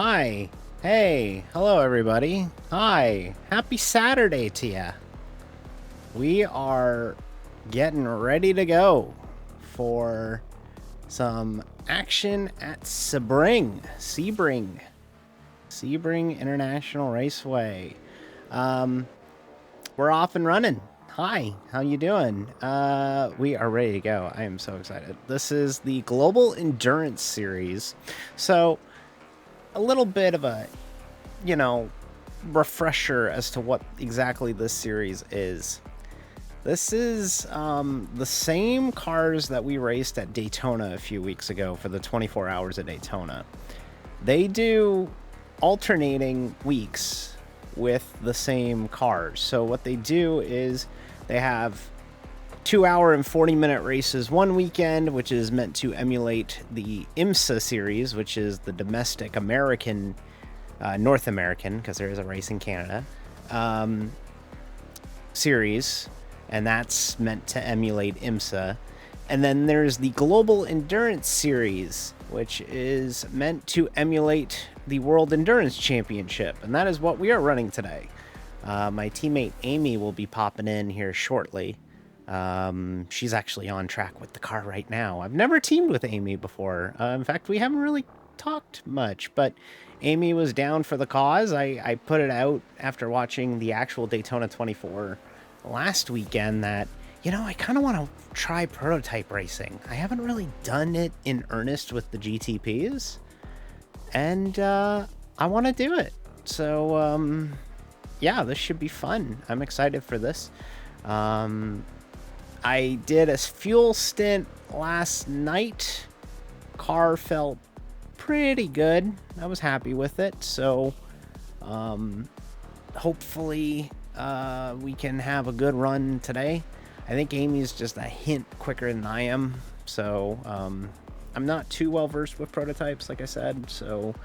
Hi. Hey. Hello, everybody. Hi. Happy Saturday to ya. We are getting ready to go for some action at Sebring International Raceway. We're off and running. Hi, how you doing? We are ready to go. I am so excited. This is the Global Endurance Series. So, a little bit of a, refresher as to what exactly this series is. This is the same cars that we raced at Daytona a few weeks ago for the 24 hours at Daytona. They do alternating weeks with the same cars. So what they do is they have 2-hour and 40-minute races one weekend, which is meant to emulate the IMSA series, which is the domestic American, North American, because there is a race in Canada, series, and that's meant to emulate IMSA. And then there's the Global Endurance Series, which is meant to emulate the World Endurance Championship, and that is what we are running today. My teammate Amy will be popping in here shortly. She's actually on track with the car right now. I've never teamed with Amy before. In fact, we haven't really talked much, but Amy was down for the cause. I put it out after watching the actual Daytona 24 last weekend that, I kind of want to try prototype racing. I haven't really done it in earnest with the GTPs, and I want to do it. So, yeah, this should be fun. I'm excited for this. I did a fuel stint last night. Car felt pretty good. I was happy with it. So, hopefully, we can have a good run today. I think Amy's just a hint quicker than I am. So, I'm not too well versed with prototypes, like I said. So,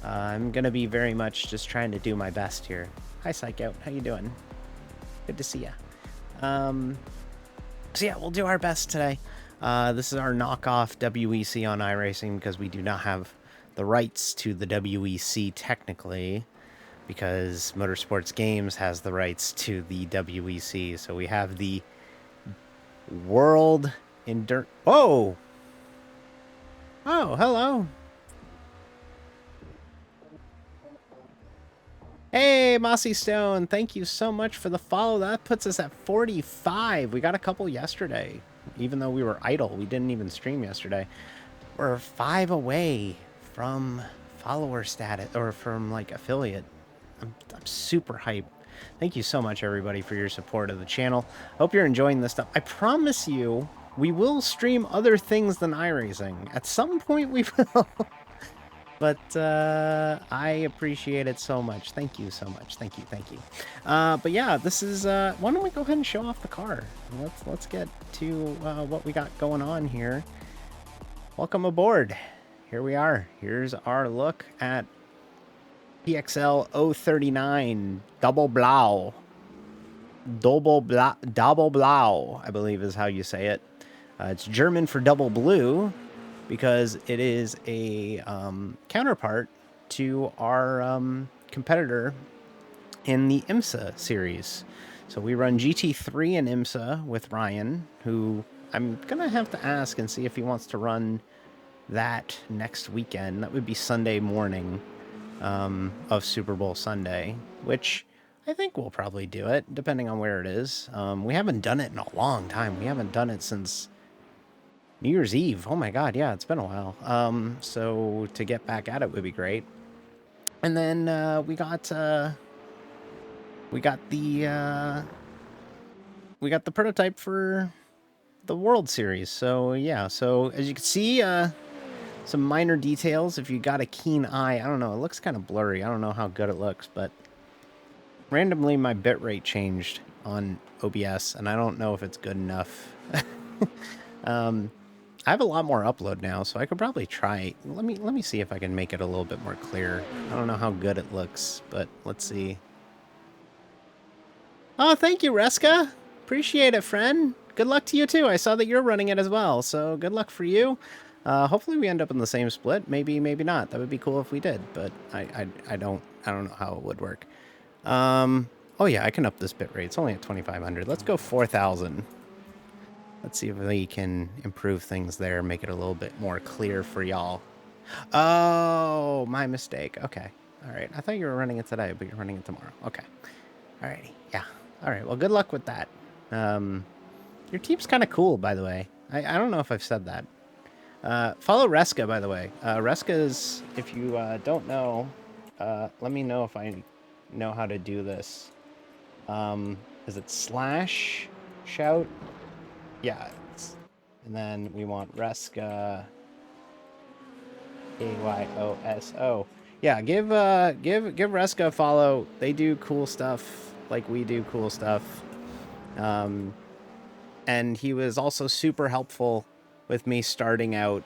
I'm going to be very much just trying to do my best here. Hi, Psych Out. How you doing? Good to see ya. So yeah, we'll do our best today. This is our knockoff WEC on iRacing because we do not have the rights to the WEC technically, because Motorsports Games has the rights to the WEC. So we have the World Endurance. Oh, hello. Hey, Mossy Stone, thank you so much for the follow. That puts us at 45. We got a couple yesterday. Even though we were idle, we didn't even stream yesterday. We're 5 away from follower status, or from, affiliate. I'm super hyped. Thank you so much, everybody, for your support of the channel. Hope you're enjoying this stuff. I promise you, we will stream other things than iRacing. At some point, we will. But I appreciate it so much. Thank you so much. Thank you. But yeah, this is. Why don't we go ahead and show off the car? Let's get to what we got going on here. Welcome aboard. Here we are. Here's our look at PXL 039 Double Blau. Double Blau, I believe is how you say it. It's German for double blue, because it is a counterpart to our competitor in the IMSA series. So we run GT3 in IMSA with Ryan, who I'm going to have to ask and see if he wants to run that next weekend. That would be Sunday morning of Super Bowl Sunday, which I think we'll probably do it, depending on where it is. We haven't done it in a long time. We haven't done it since New Year's Eve. Oh my God, yeah, it's been a while. So to get back at it would be great. And then we got the prototype for the World Series. So yeah, so as you can see, some minor details. If you got a keen eye, I don't know, it looks kind of blurry. I don't know how good it looks, but randomly my bitrate changed on OBS, and I don't know if it's good enough. I have a lot more upload now, so I could probably try. Let me see if I can make it a little bit more clear. I don't know how good it looks, but let's see. Oh, thank you, Reska. Appreciate it, friend. Good luck to you too. I saw that you're running it as well, so good luck for you. Hopefully we end up in the same split. Maybe, maybe not. That would be cool if we did, but I don't know how it would work. Oh yeah, I can up this bit rate. It's only at 2,500. Let's go 4,000. Let's see if we can improve things there, make it a little bit more clear for y'all. Oh, my mistake. Okay. All right. I thought you were running it today, but you're running it tomorrow. Okay. All righty. Yeah. All right. Well, good luck with that. Your team's kind of cool, by the way. I don't know if I've said that. Follow Reska, by the way. Reska is, if you don't know, let me know if I know how to do this. Is it slash shout? Yeah. And then we want Reska. AYOSO. Yeah, give Reska a follow. They do cool stuff like we do cool stuff. And he was also super helpful with me starting out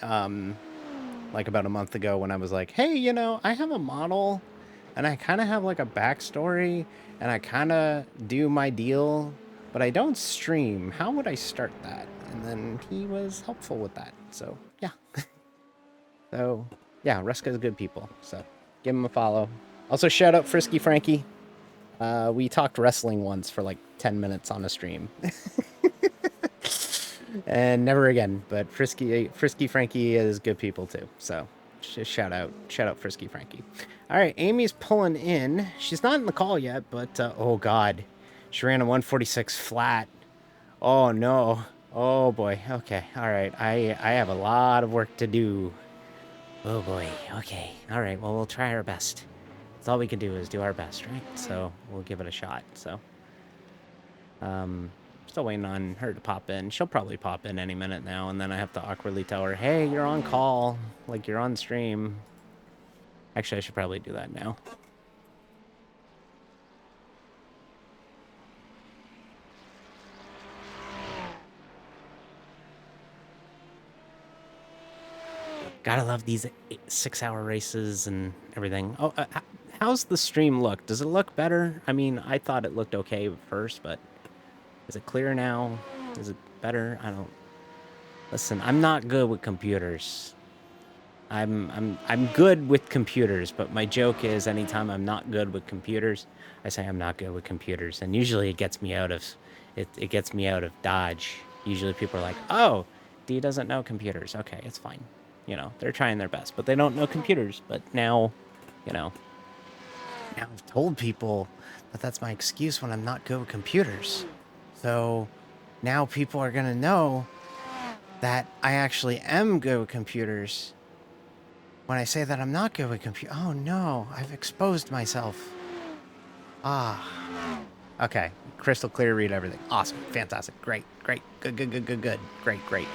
like about a month ago when I was like, hey, you know, I have a model and I kind of have like a backstory and I kind of do my deal, but I don't stream. How would I start that? And then he was helpful with that. So, yeah. So, yeah, Reska's good people. So, give him a follow. Also, shout out Frisky Frankie. We talked wrestling once for like 10 minutes on a stream. And never again, but Frisky Frankie is good people too. So, just shout out Frisky Frankie. All right, Amy's pulling in. She's not in the call yet, but oh god. She ran a 146 flat. Oh no. Oh boy. Okay. All right. I have a lot of work to do. Oh boy, okay. Alright, well, we'll try our best. That's all we can do is do our best, right? So, we'll give it a shot, so. Still waiting on her to pop in. She'll probably pop in any minute now, and then I have to awkwardly tell her, hey, you're on call. Like, you're on stream. Actually, I should probably do that now. Gotta love these 6-hour races and everything. Oh, how's the stream look? Does it look better? I mean, I thought it looked okay at first, but is it clear now? Is it better? I don't. Listen, I'm not good with computers. I'm good with computers, but my joke is anytime I'm not good with computers, I say I'm not good with computers, and usually it gets me out of it gets me out of Dodge. Usually people are like, "Oh, D doesn't know computers." Okay, it's fine. You know, they're trying their best, but they don't know computers. But now, you know, now I've told people that that's my excuse when I'm not good with computers. So now people are going to know that I actually am good with computers when I say that I'm not good with computers. Oh no, I've exposed myself. Ah. Okay. Crystal clear, read everything. Awesome. Fantastic. Great. Great. Good. Great.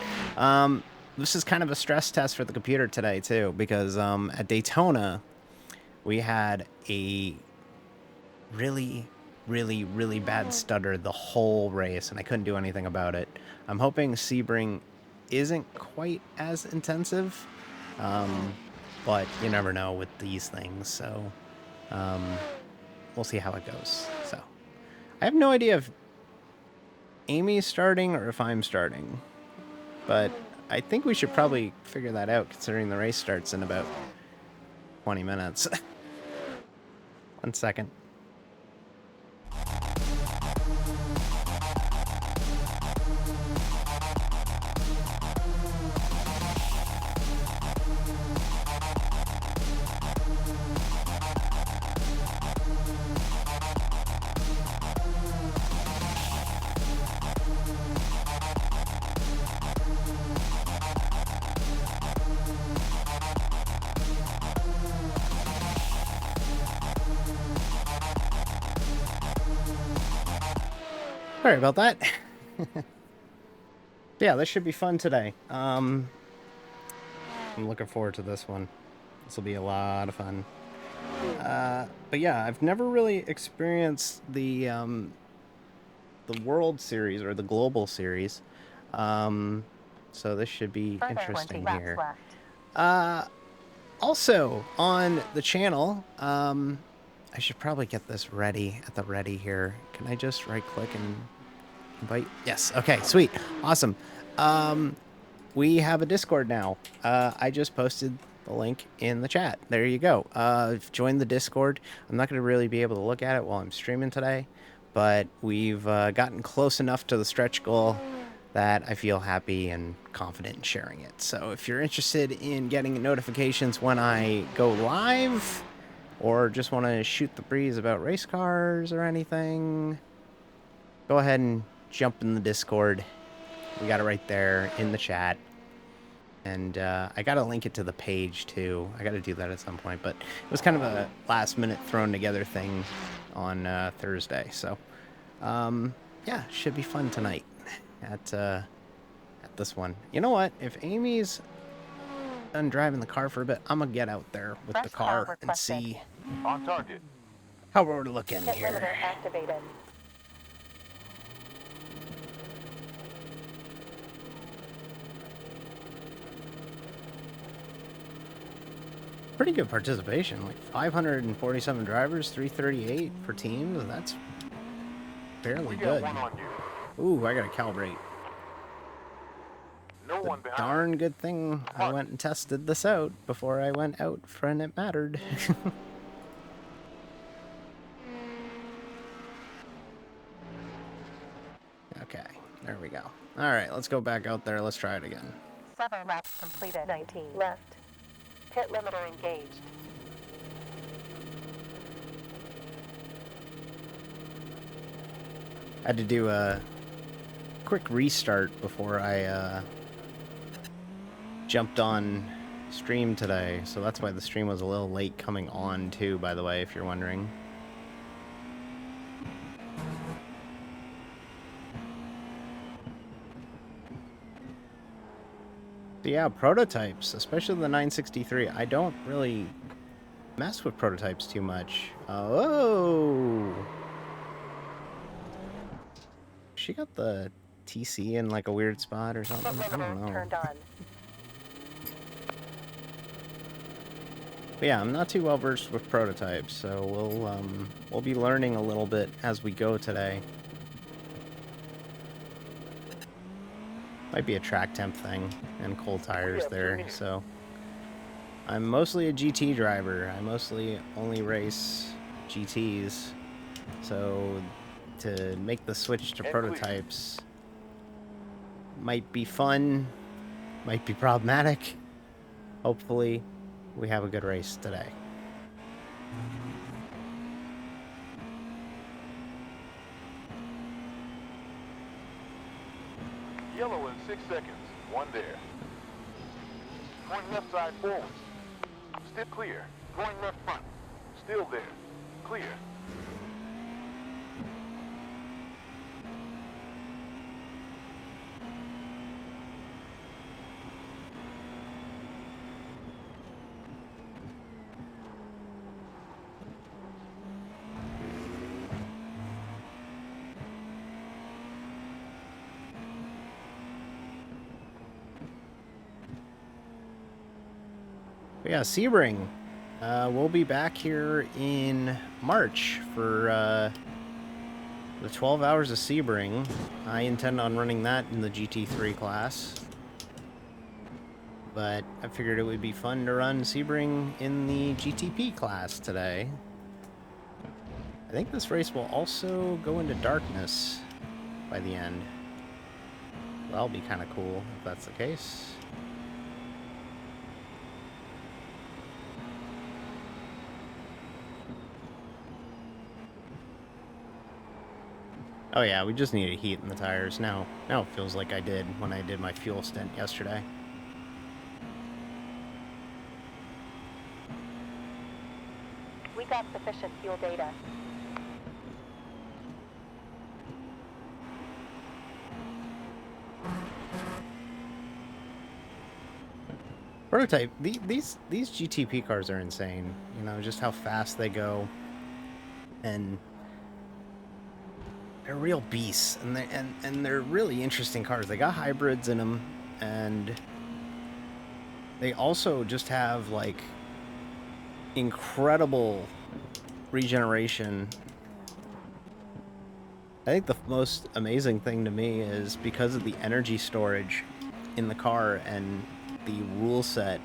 This is kind of a stress test for the computer today too, because at Daytona we had a really bad stutter the whole race, and I couldn't do anything about it. I'm hoping Sebring isn't quite as intensive, but you never know with these things, so we'll see how it goes. So I have no idea if Amy's starting or if I'm starting, but I think we should probably figure that out considering the race starts in about 20 minutes. 1 second. Sorry about that. Yeah, this should be fun today. I'm looking forward to this one. This will be a lot of fun. But yeah, I've never really experienced the World Series or the Global Series. So this should be interesting here. Also on the channel, I should probably get this ready at the ready here. Can I just right click and invite? Yes. Okay, sweet. Awesome. we have a Discord now. I just posted the link in the chat. There you go. Join the Discord. I'm not going to really be able to look at it while I'm streaming today, but we've gotten close enough to the stretch goal that I feel happy and confident in sharing it. So if you're interested in getting notifications when I go live, or just want to shoot the breeze about race cars or anything, go ahead and jump in the Discord. We got it right there in the chat. And I got to link it to the page, too. I got to do that at some point. But it was kind of a last-minute thrown-together thing on Thursday. So, yeah, should be fun tonight at this one. You know what? If Amy's done driving the car for a bit, I'm going to get out there with the car and see on target how we're looking here. Activated. Pretty good participation, like 547 drivers, 338 for teams. That's fairly good. Ooh, I gotta calibrate. No one behind. Darn good thing I went and tested this out before I went out when it mattered. Okay, there we go. All right, let's go back out there. Let's try it again. 7 laps completed. 19 left. Pit limiter engaged. I had to do a quick restart before I jumped on stream today, so that's why the stream was a little late coming on too, by the way, if you're wondering. So yeah, prototypes, especially the 963. I don't really mess with prototypes too much. Oh! She got the TC in like a weird spot or something. I don't know. Turned on. But yeah, I'm not too well versed with prototypes, so we'll be learning a little bit as we go today. Might be a track temp thing and cold tires there, so I'm mostly a GT driver. I mostly only race GTs, so to make the switch to prototypes might be fun, might be problematic. Hopefully we have a good race today. Yellow in 6 seconds. One there. Going left side forward. Still clear. Going left front. Still there. Clear. But yeah, Sebring. We'll be back here in March for the 12 hours of Sebring. I intend on running that in the GT3 class. But I figured it would be fun to run Sebring in the GTP class today. I think this race will also go into darkness by the end. That'll be kind of cool if that's the case. Oh yeah, we just needed heat in the tires. Now it feels like I did when I did my fuel stint yesterday. We got sufficient fuel data. Prototype, these GTP cars are insane. You know, just how fast they go. And they're real beasts, and they're really interesting cars. They got hybrids in them, and they also just have like incredible regeneration. I think the most amazing thing to me is because of the energy storage in the car and the rule set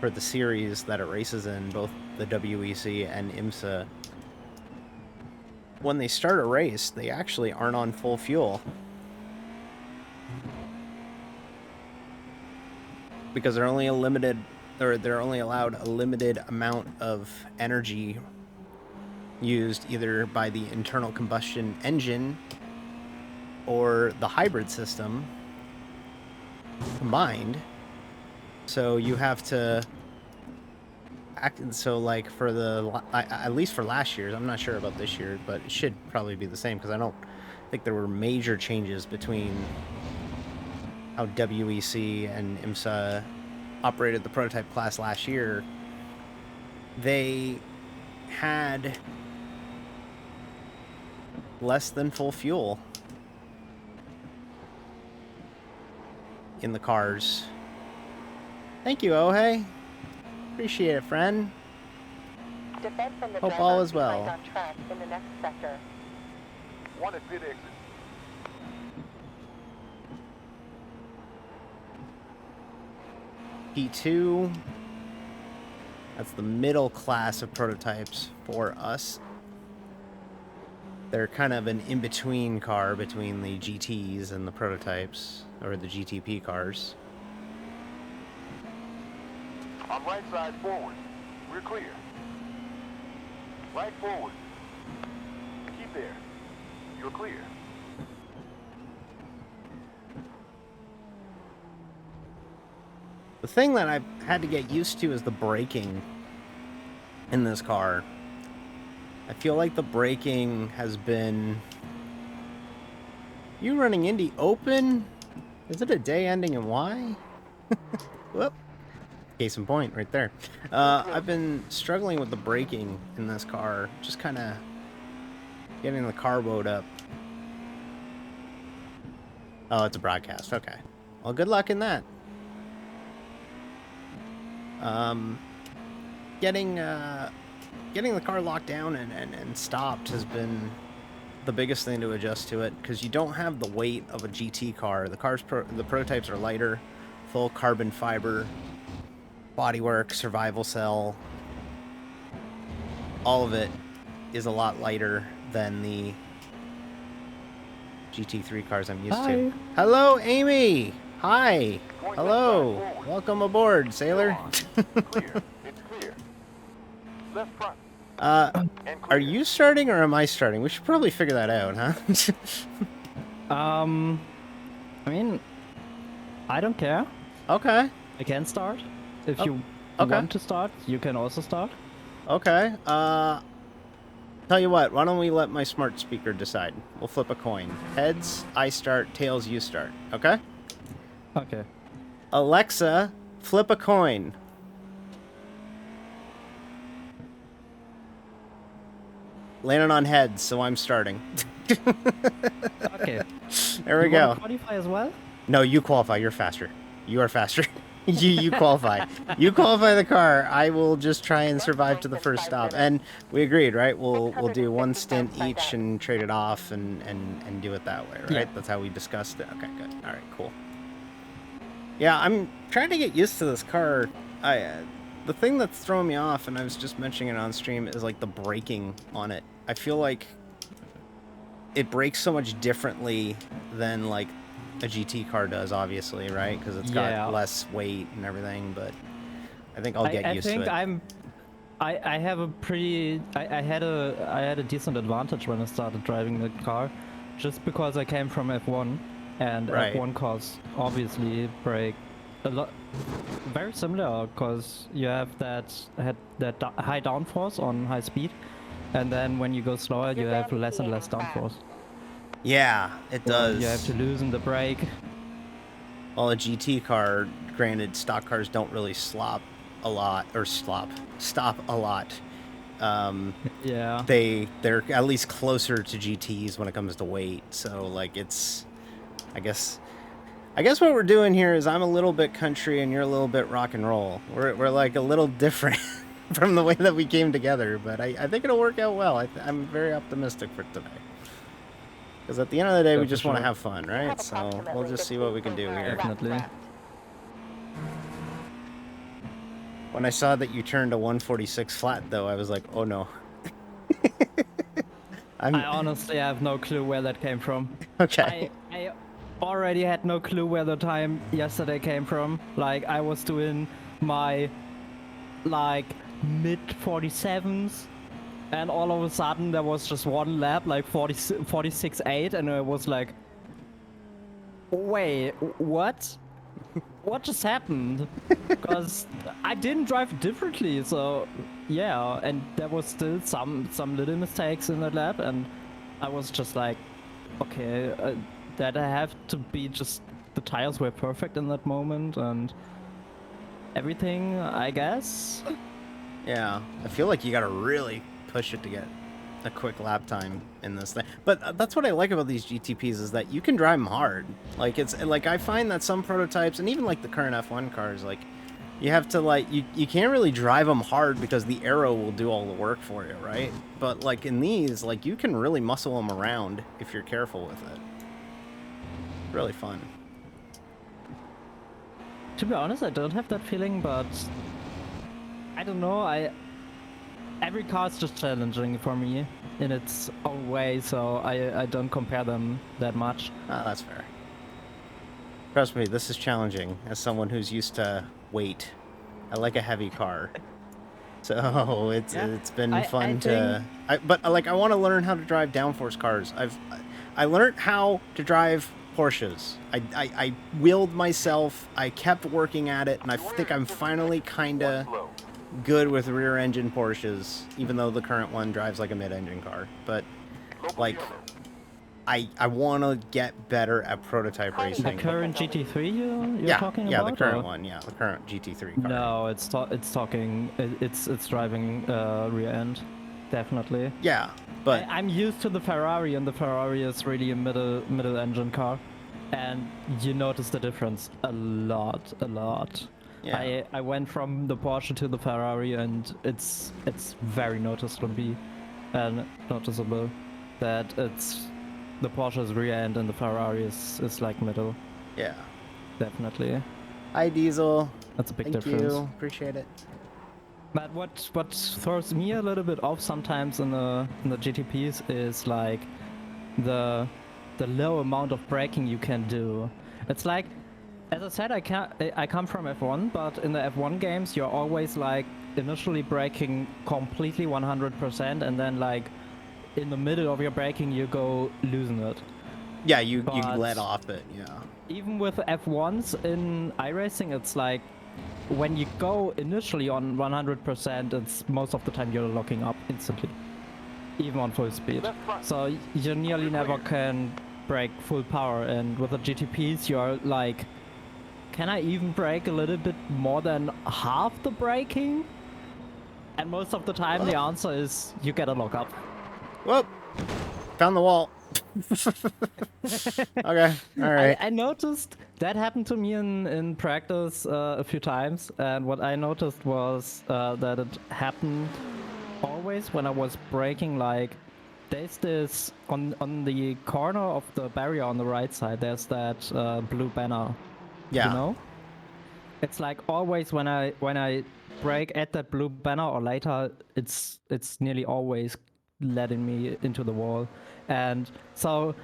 for the series that it races in, both the WEC and IMSA, when they start a race, they actually aren't on full fuel. Because they're only they're only allowed a limited amount of energy used either by the internal combustion engine or the hybrid system combined. So you have to so like for the at least for last year's, I'm not sure about this year, but it should probably be the same because I don't think there were major changes between how WEC and IMSA operated the prototype class last year. They had less than full fuel in the cars. Thank you, Ohei. Appreciate it, friend. Defend from the Hope driver all is behind well. on track in the next sector. One at pit exit. P2. That's the middle class of prototypes for us. They're kind of an in-between car between the GTs and the prototypes, or the GTP cars. On right side forward. We're clear. Right forward. Keep there. You're clear. The thing that I've had to get used to is the braking in this car. I feel like the braking has been... You running Indy Open? Is it a day ending in Y? Whoop. Case in point, right there. I've been struggling with the braking in this car. Just kind of getting the car woed up. Oh, it's a broadcast. Okay. Well, good luck in that. Getting the car locked down and stopped has been the biggest thing to adjust to it, because you don't have the weight of a GT car. The prototypes are lighter, full carbon fiber, bodywork, survival cell. All of it is a lot lighter than the GT3 cars I'm used to. Hello, Amy. Hi. Hello. Welcome aboard, sailor. Clear. It's clear. Left front. And Are clear. you starting or am I starting? We should probably figure that out, huh? I mean, I don't care. Okay. I can start. If you okay. want to start, you can also start. Okay. Tell you what, why don't we let my smart speaker decide? We'll flip a coin. Heads, I start. Tails, you start. Okay? Okay. Alexa, flip a coin. Landing on heads, so I'm starting. Okay. There we you go. wanna qualify as well? No, you qualify. You're faster. You are faster. you qualify. You qualify the car. I will just try and survive to the first stop. And we agreed, right? We'll do one stint each and trade it off and do it that way, right? Yeah. That's how we discussed it. Okay, good. All right, cool. Yeah, I'm trying to get used to this car. The thing that's throwing me off, and I was just mentioning it on stream, is like the braking on it. I feel like it brakes so much differently than like a GT car does, obviously, right? Because it's got less weight and everything. But I think I'll get used to it. I have a pretty. I had a decent advantage when I started driving the car, just because I came from F1, and Right. F1 cars obviously brake a lot, very similar, because you have that high downforce on high speed, and then when you go slower, you have less and less downforce. Yeah, it does. You have to loosen the brake. Well, a GT car, granted, stock cars don't really stop a lot. Yeah. They're at least closer to GTs when it comes to weight. So like it's, I guess what we're doing here is I'm a little bit country and you're a little bit rock and roll. We're like a little different from the way that we came together, but I think it'll work out well. I'm very optimistic for today. Because at the end of the day, Yeah, we for just want to sure. have fun, right? So we'll just see what we can do here. Definitely. When I saw that you turned to 146 flat, though, I was like, oh no. I honestly have no clue where that came from. Okay. I already had no clue where the time yesterday came from. Like, I was doing my, like, mid 47s, and all of a sudden there was just one lap, like 46.8, and it was like, wait, what? What just happened? Because I didn't drive differently, so yeah, and there was still some little mistakes in that lap, and I was just like, okay, that I have to be just the tires were perfect in that moment and everything, I guess. Yeah. I feel like you got to really push it to get a quick lap time in this thing. But that's what I like about these GTPs is that you can drive them hard. Like, it's like I find that some prototypes, and even like the current F1 cars, like, you have to, like, you can't really drive them hard because the aero will do all the work for you, right? But, like, in these, like, you can really muscle them around if you're careful with it. Really fun. To be honest, I don't have that feeling, but I don't know, every car is just challenging for me in its own way, so I don't compare them that much. Ah, that's fair. Trust me, this is challenging as someone who's used to weight. I like a heavy car. So it's been fun to... But like, I want to learn how to drive downforce cars. I learned how to drive Porsches. I willed myself. I kept working at it, and I think I'm finally kind of good with rear-engine Porsches, even though the current one drives like a mid-engine car. But, like, I want to get better at prototype The racing. current GT3 you're talking yeah, about? the current or? one, yeah, the current GT3 car. No, it's driving rear end, definitely. Yeah, but I'm used to the Ferrari, and the Ferrari is really a middle engine car, and you notice the difference a lot. yeah. I went from the Porsche to the Ferrari, and it's very noticeable that it's the Porsche is rear end and the Ferrari is like middle. Yeah. Definitely. Hi, Diesel. That's a big Thank difference. you. Appreciate it. But what throws me a little bit off sometimes in the GTPs is like the low amount of braking you can do. It's like, as I said, I come from F1, but in the F1 games you're always like initially braking completely 100%, and then like in the middle of your braking you go losing it. Yeah, you But let off it, yeah. even with F1s in iRacing, it's like when you go initially on 100%, it's most of the time you're locking up instantly, even on full speed. So you nearly never can brake full power, and with the GTPs you're like, can I even brake a little bit more than half the braking? And most of the time the answer is you get a lock up. Whoop! Found the wall. Okay, alright. I noticed that happened to me in practice a few times, and what I noticed was that it happened always when I was braking. Like, there's this on the corner of the barrier on the right side, there's that blue banner. Yeah. You know? It's like always when I brake at that blue banner or later, it's nearly always letting me into the wall. And so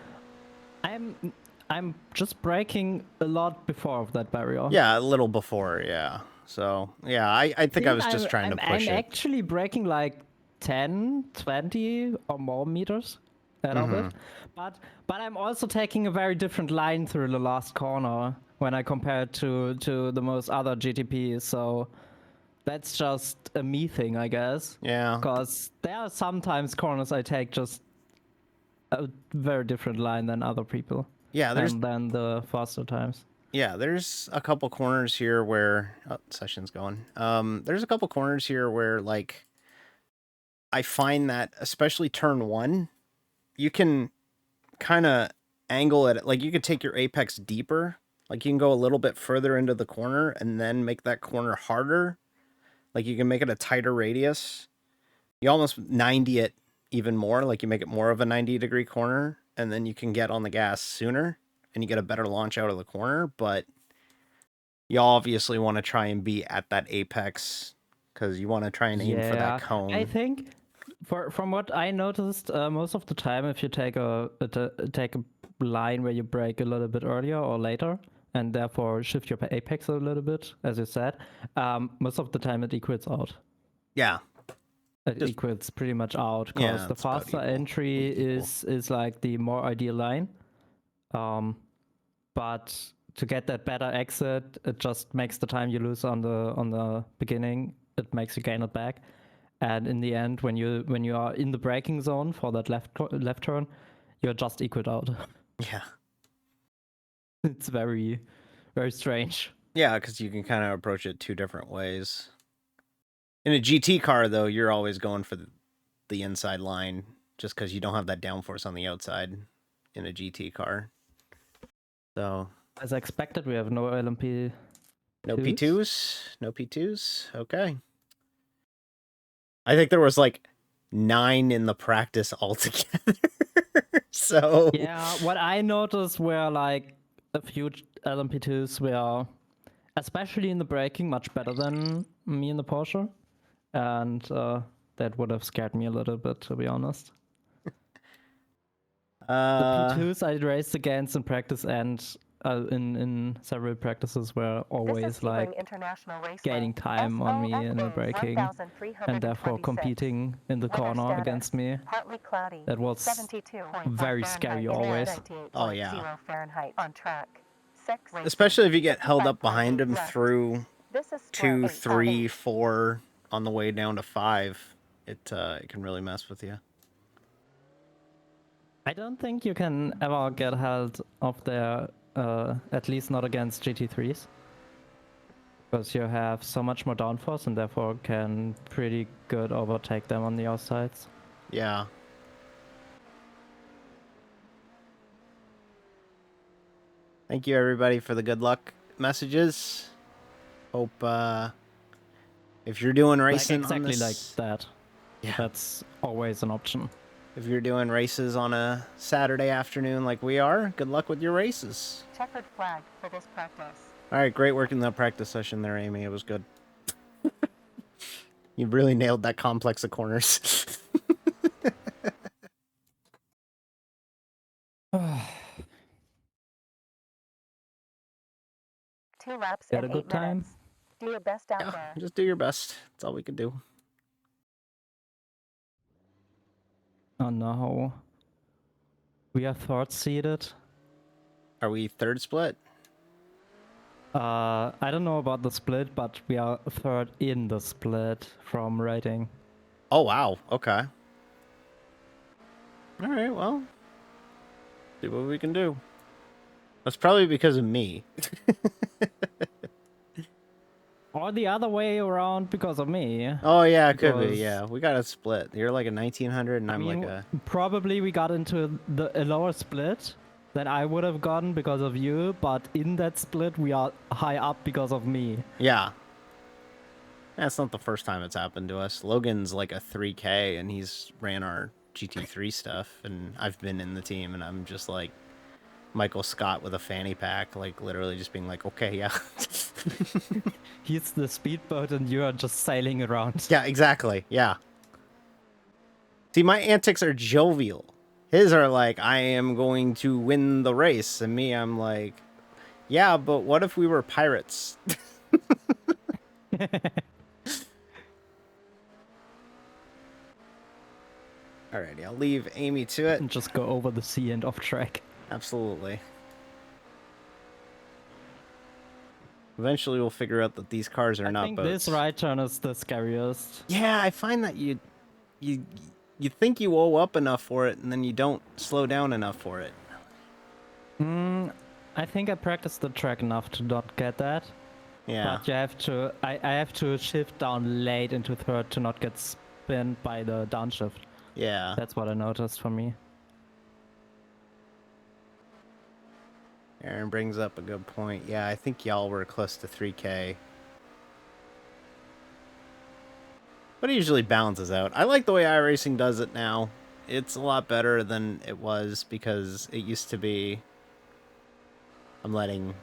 I'm just braking a lot before of that barrier. Yeah, a little before, yeah. So, yeah, I think I was just trying to push I'm it. actually braking like 10, 20 or more meters out of it. But I'm also taking a very different line through the last corner when I compare it to the most other GTPs. So that's just a me thing, I guess. Yeah. Because there are sometimes corners I take just a very different line than other people. Yeah, And then the faster times. Yeah, there's a couple corners here where... Oh, session's going. There's a couple corners here where, like, I find that, especially turn 1, you can kind of angle it. Like, you could take your apex deeper. Like, you can go a little bit further into the corner and then make that corner harder. Like, you can make it a tighter radius. You almost 90 it even more. Like, you make it more of a 90-degree corner. and then you can get on the gas sooner, and you get a better launch out of the corner, but you obviously want to try and be at that apex, because you want to try and aim for that cone. I think from what I noticed, most of the time, if you take a line where you brake a little bit earlier or later, and therefore shift your apex a little bit, as you said, most of the time it equals out. Yeah. It equals pretty much out, because the faster entry is like the more ideal line. But to get that better exit, it just makes the time you lose on the beginning, it makes you gain it back. And in the end, when you are in the braking zone for that left turn, you're just equaled out. Yeah. It's very, very strange. Yeah, because you can kind of approach it two different ways. In a GT car, though, you're always going for the inside line, just because you don't have that downforce on the outside in a GT car. So, as expected, we have no LMP. No P2s? No P2s? Okay. I think there was like 9 in the practice altogether. So yeah, what I noticed were like a few LMP2s were, especially in the braking, much better than me in the Porsche, and that would have scared me a little bit, to be honest. The P2s I raced against in practice and in several practices were always like gaining time on me in the braking, and therefore competing in the corner against me. That was very scary always. Oh yeah. Especially if you get held up behind him through 2, 3, 4 on the way down to 5, it can really mess with you. I don't think you can ever get held up there, at least not against GT3s. Because you have so much more downforce and therefore can pretty good overtake them on the outsides. Yeah. Thank you everybody for the good luck messages. Hope if you're doing racing like exactly on this, like that. Yeah. That's always an option. If you're doing races on a Saturday afternoon like we are, good luck with your races. Checkered flag for this practice. All right, great work in that practice session there, Amy. It was good. You really nailed that complex of corners. 2 laps Had in a good 8 time. minutes. Do your best out there. Just do your best. That's all we can do. Oh no. We are third seeded. Are we third split? I don't know about the split, but we are third in the split from rating. Oh wow. Okay. All right. Well, see what we can do. That's probably because of me. Or the other way around because of me. Oh yeah, it could be. Yeah, we got a split. You're like a 1900, and I'm like a. Probably we got into a lower split than I would have gotten because of you, but in that split we are high up because of me. Yeah. That's not the first time it's happened to us. Logan's like a 3K, and he's ran our GT3 stuff, and I've been in the team, and I'm just like Michael Scott with a fanny pack, like literally just being like, okay, yeah. He's the speedboat and you are just sailing around. Yeah, exactly. Yeah. See, my antics are jovial. His are like, I am going to win the race. And me, I'm like, yeah, but what if we were pirates? Alrighty, I'll leave Amy to it. And just go over the sea and off track. Absolutely. Eventually we'll figure out that these cars are not boats. I think this right turn is the scariest. Yeah, I find that you think you owe up enough for it, and then you don't slow down enough for it. I think I practiced the track enough to not get that. Yeah. But you have to. I have to shift down late into third to not get spun by the downshift. Yeah. That's what I noticed for me. Aaron brings up a good point. Yeah, I think y'all were close to 3K. But it usually balances out. I like the way iRacing does it now. It's a lot better than it was because it used to be. I'm letting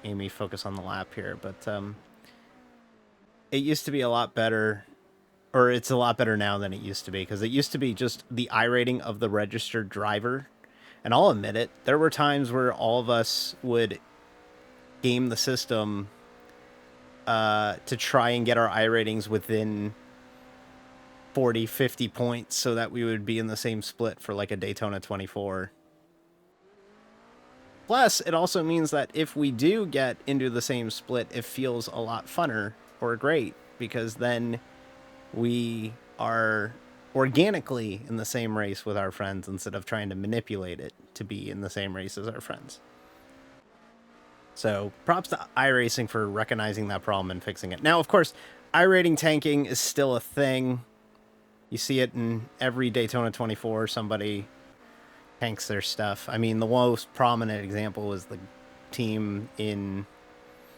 Amy focus on the lap here, but it used to be a lot better, or it's a lot better now than it used to be, because it used to be just the iRating of the registered driver. And I'll admit it, there were times where all of us would game the system to try and get our iRatings within 40, 50 points so that we would be in the same split for like a Daytona 24. Plus, it also means that if we do get into the same split, it feels a lot funner or great, because then we are organically in the same race with our friends instead of trying to manipulate it to be in the same race as our friends. So props to iRacing for recognizing that problem and fixing it. Now, of course, iRating tanking is still a thing. You see it in every Daytona 24. Somebody tanks their stuff. I mean, the most prominent example was the team in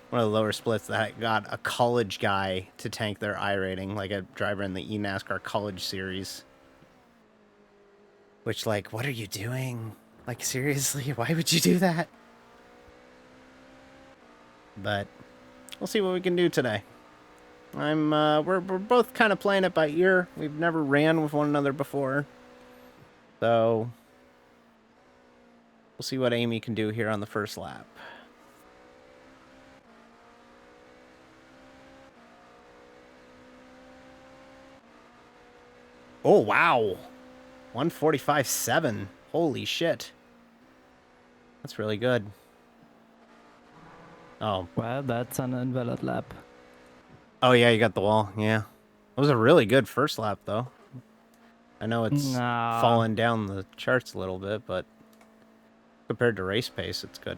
one of the lower splits that got a college guy to tank their iRating, like a driver in the eNASCAR College Series. Which, like, what are you doing? Like, seriously, why would you do that? But we'll see what we can do today. We're both kind of playing it by ear. We've never ran with one another before, so we'll see what Amy can do here on the first lap. Oh, wow. 145.7. Holy shit. That's really good. Oh. Well, that's an invalid lap. Oh, yeah, you got the wall. Yeah. It was a really good first lap, though. I know it's fallen down the charts a little bit, but compared to race pace, it's good.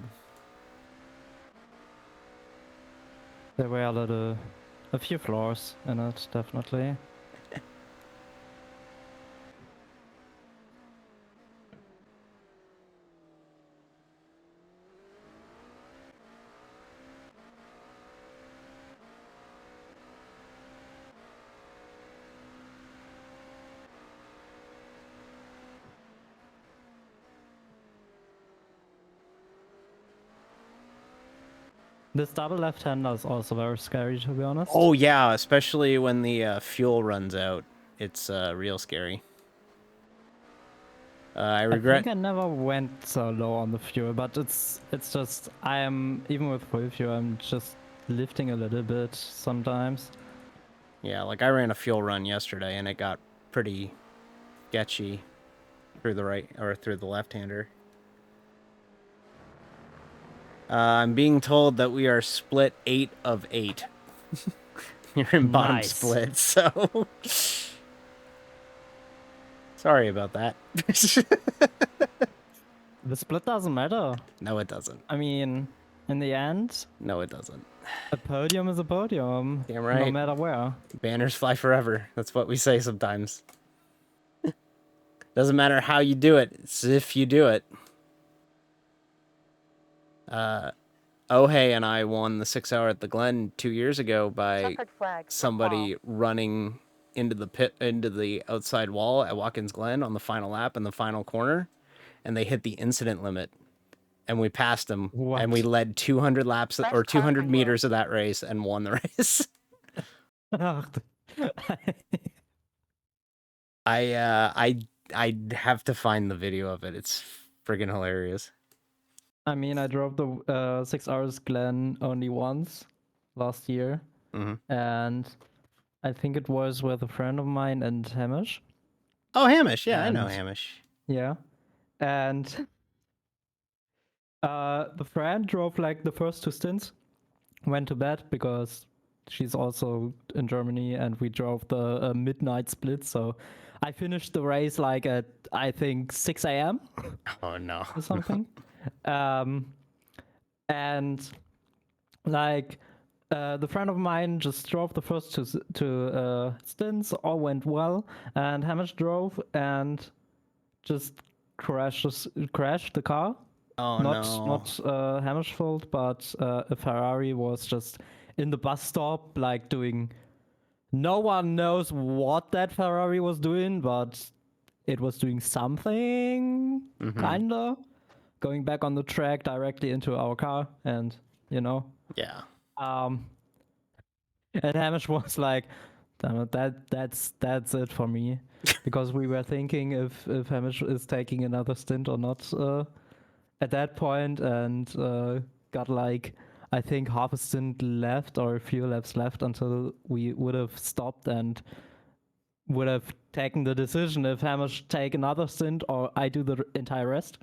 There were a few flaws in it, definitely. This double left-hander is also very scary, to be honest. Oh, yeah, especially when the fuel runs out. It's real scary. I regret... I think I never went so low on the fuel, but it's just, I am, even with full fuel, I'm just lifting a little bit sometimes. Yeah, like I ran a fuel run yesterday and it got pretty sketchy through the right, or through the left-hander. I'm being told that we are split 8 of 8. You're in bottom Nice. split, so... Sorry about that. The split doesn't matter. No, it doesn't. I mean, in the end, No, it doesn't. a podium is a podium. Damn right. No matter where. Banners fly forever. That's what we say sometimes. Doesn't matter how you do it. It's if you do it. Ohei and I won the 6 hour at the Glen 2 years ago by Checkered flag for somebody fall. running into the pit, into the outside wall at Watkins Glen on the final lap in the final corner, and they hit the incident limit, and we passed them, What? and we led 200 laps Best or car 200 in the meters of that race and won the race. I have to find the video of it. It's friggin' hilarious. I mean, I drove the 6 hours Glen only once last year, and I think it was with a friend of mine and Hamish. Oh, Hamish. Yeah, I know And- Hamish. Yeah, and the friend drove like the first 2 stints, went to bed because she's also in Germany, and we drove the midnight split. So I finished the race like at, I think, 6 a.m. Oh, no. or something. And like the friend of mine just drove the first two stints, all went well, and Hamish drove and just crashed the car. Oh, Not Hamish's fault, but a Ferrari was just in the bus stop, like doing. No one knows what that Ferrari was doing, but it was doing something, kinda, going back on the track directly into our car, and you know, Yeah. and Hamish was like, "Damn it, that's it for me," because we were thinking if Hamish is taking another stint or not at that point, and got like I think half a stint left or a few laps left until we would have stopped and would have taken the decision if Hamish take another stint or I do the entire rest.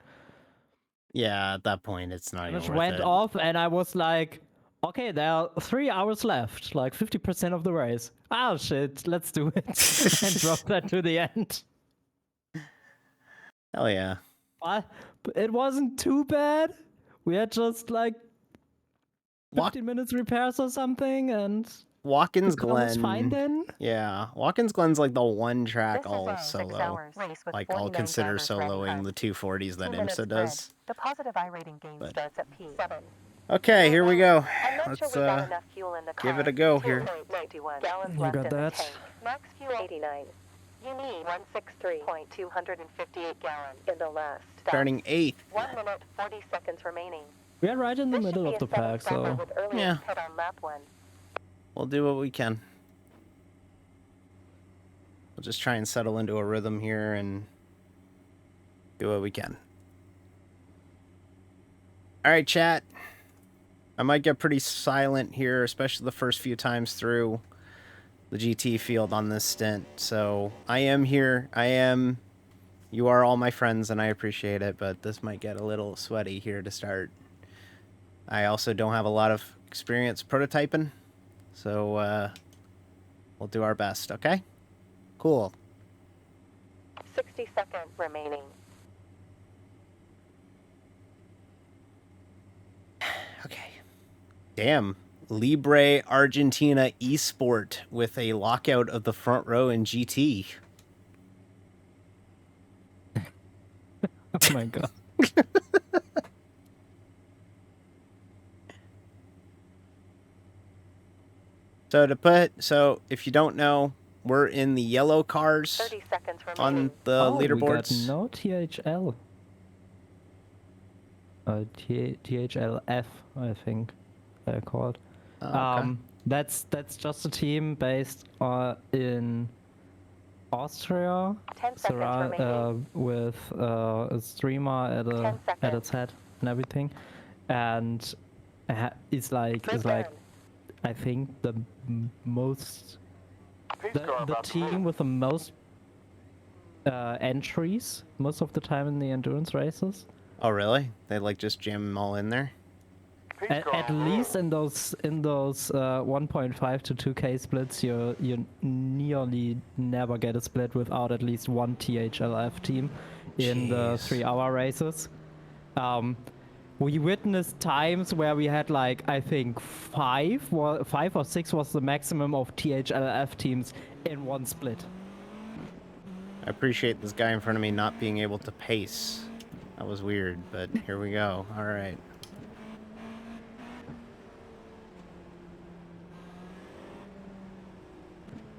Yeah, at that point, it's not even Hamish worth went it. off, and I was like, okay, there are 3 hours left, like 50% of the race. Oh shit, let's do it. And drop that to the end. Hell yeah. But it wasn't too bad. We had just like Walk 15 minutes repairs or something, and Watkins the car was fine Glen. then. Yeah, Watkins Glen's like the one track This is I'll a 6 solo. hours race with Like I'll 49 consider drivers running soloing hard. the 240s that 2 minutes IMSA grid. does. The positive I rating game But- starts at P7. Okay, here we go. I'm not Let's sure we got enough fuel in the car. give it a go here. 2.91 gallons You left got in the that. tank. Max fuel 89. You need 163.258 gallons in the last stop. Starting 8th. 1 minute 40 seconds remaining. We are right in the This should middle be of the a 7 pack, stopper so with earliest Yeah. pit on lap 1. We'll do what we can. We'll just try and settle into a rhythm here and do what we can. All right, chat. I might get pretty silent here, especially the first few times through the GT field on this stint. So I am here. You are all my friends, and I appreciate it, but this might get a little sweaty here to start. I also don't have a lot of experience prototyping, so we'll do our best, okay? Cool. 60 seconds remaining. Okay. Damn. Libre Argentina Esport with a lockout of the front row in GT. oh my god. So if you don't know, we're in the yellow cars 30 seconds remaining. on the Oh, we got leaderboards. no THL. THLF, I think they're called. Oh, okay. That's just a team based in Austria, 10 seconds remaining. with a streamer 10 at seconds. its head and everything, and it's like Grid burn. I think the most Pace car the about to team move. with the most entries most of the time in the endurance races. Oh, really? They like just jam them all in there? Pace At, car at on the least road. in those 1.5 to 2K splits, you nearly never get a split without at least one THLF team in the Jeez. 3-hour races. We witnessed times where we had like I think five or six was the maximum of THLF teams in one split. I appreciate this guy in front of me not being able to pace. That was weird, but here we go. All right.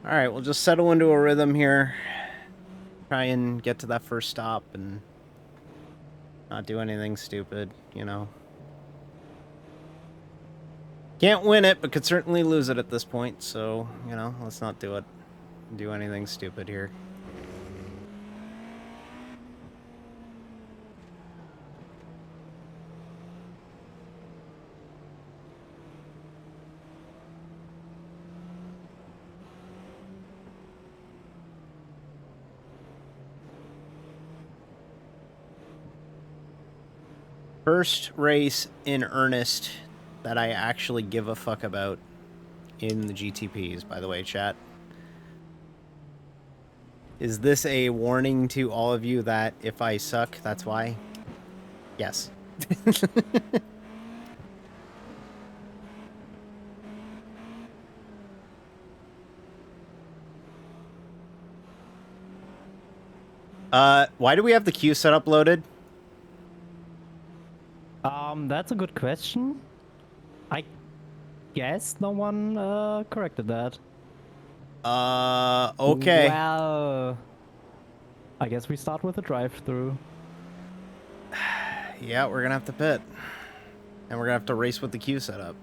All right, we'll just settle into a rhythm here. Try and get to that first stop and not do anything stupid, you know. Can't win it, but could certainly lose it at this point, so, you know, let's not do anything stupid here. First race in earnest that I actually give a fuck about in the GTPs, by the way, chat. Is this a warning to all of you that if I suck, that's why? Yes. Why do we have the queue setup loaded? That's a good question. I guess no one corrected that. Okay. Well, I guess we start with a drive-through. Yeah, we're gonna have to pit. And we're gonna have to race with the queue setup.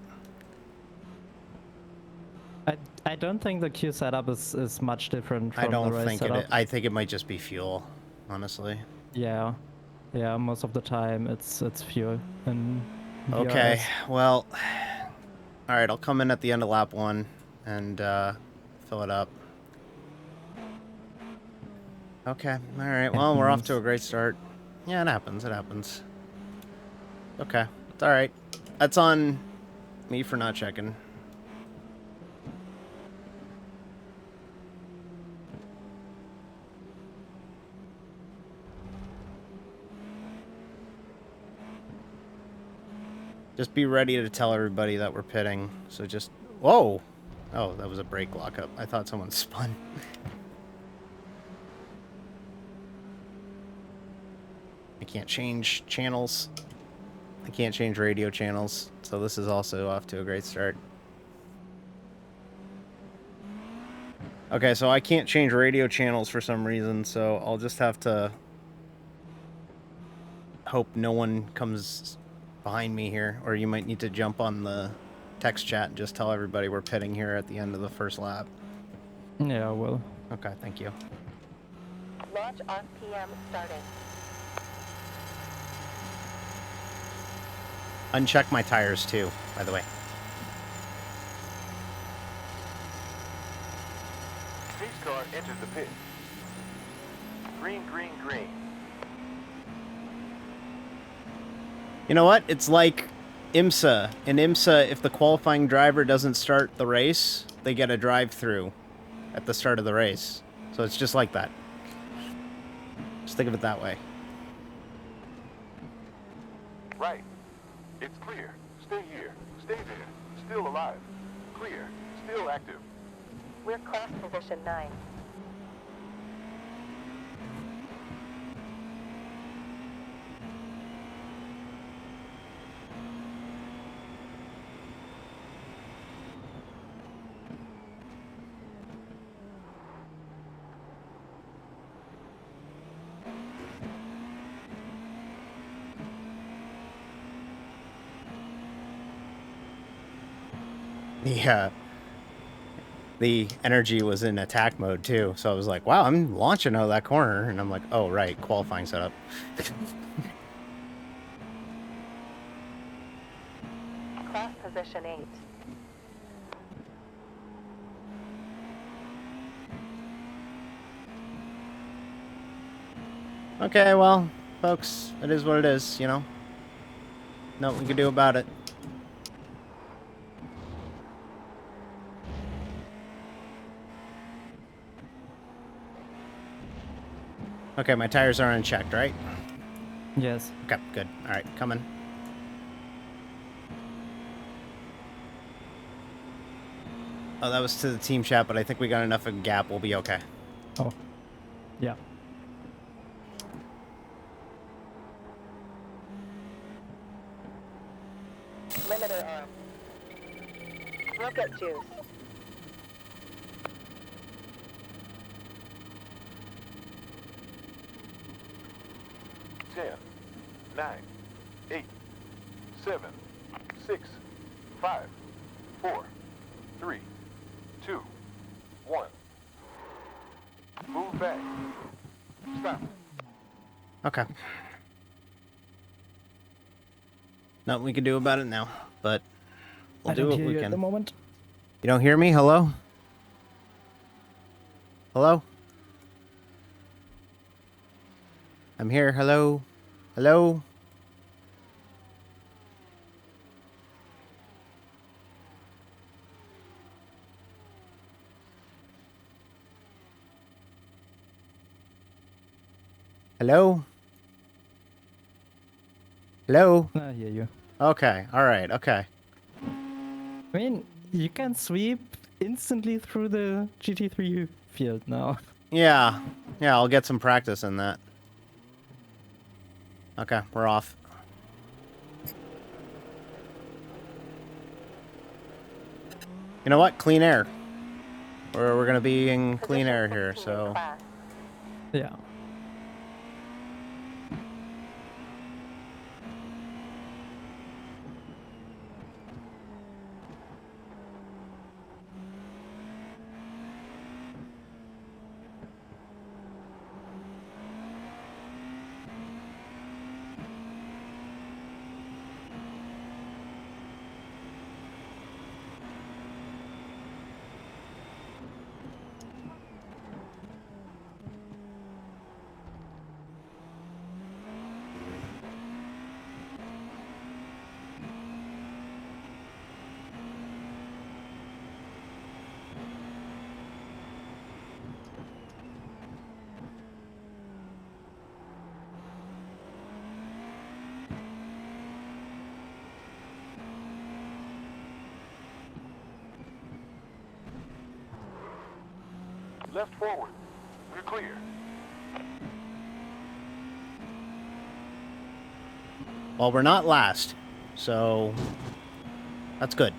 I don't think the queue setup is much different from I don't the race think setup. I think it might just be fuel, honestly. Yeah, yeah. Most of the time it's fuel and Okay, BRS. well, all right. I'll come in at the end of lap 1 and fill it up. Okay, all right. Well, we're off to a great start. Yeah, it happens. It happens. Okay, it's all right. That's on me for not checking. Just be ready to tell everybody that we're pitting. So just... Whoa! Oh, that was a brake lockup. I thought someone spun. I can't change channels. I can't change radio channels. So this is also off to a great start. Okay, so I can't change radio channels for some reason, so I'll just have to hope no one comes behind me here, or you might need to jump on the text chat and just tell everybody we're pitting here at the end of the first lap. Yeah, well. Okay, thank you. Launch on PM starting. Uncheck my tires too, by the way. Pace car enters the pit. Green, green, green. You know what? It's like IMSA. In IMSA, if the qualifying driver doesn't start the race, they get a drive-through at the start of the race. So it's just like that. Just think of it that way. Right. It's clear. Stay here. Stay there. Still alive. Clear. Still active. We're class position 9. Yeah. The energy was in attack mode too, so I was like, wow, I'm launching out of that corner, and I'm like, oh right, qualifying setup. Class position 8. Okay, well, folks, it is what it is, you know? Nothing we can do about it. Okay, my tires are unchecked, right? Yes. Okay, good. All right, coming. Oh, that was to the team chat, but I think we got enough of a gap. We'll be okay. Oh. Yeah. Limiter on. Rocket juice. Ten, 9, 8, 7, 6, 5, 4, 3, 2, 1. Move back. Stop. Okay. Nothing we can do about it now, but we'll I do don't what hear we you at the can. moment. You don't hear me? Hello? Hello? I'm here. Hello? Hello? Hello? Hello? I hear you. Okay. All right. Okay. I mean, you can sweep instantly through the GT3 field now. Yeah. Yeah, I'll get some practice in that. Okay, we're off. You know what? Clean air. We're going to be in clean Position air here, 16 in so... class. Yeah. Left forward. We're clear. Well, we're not last, so that's good.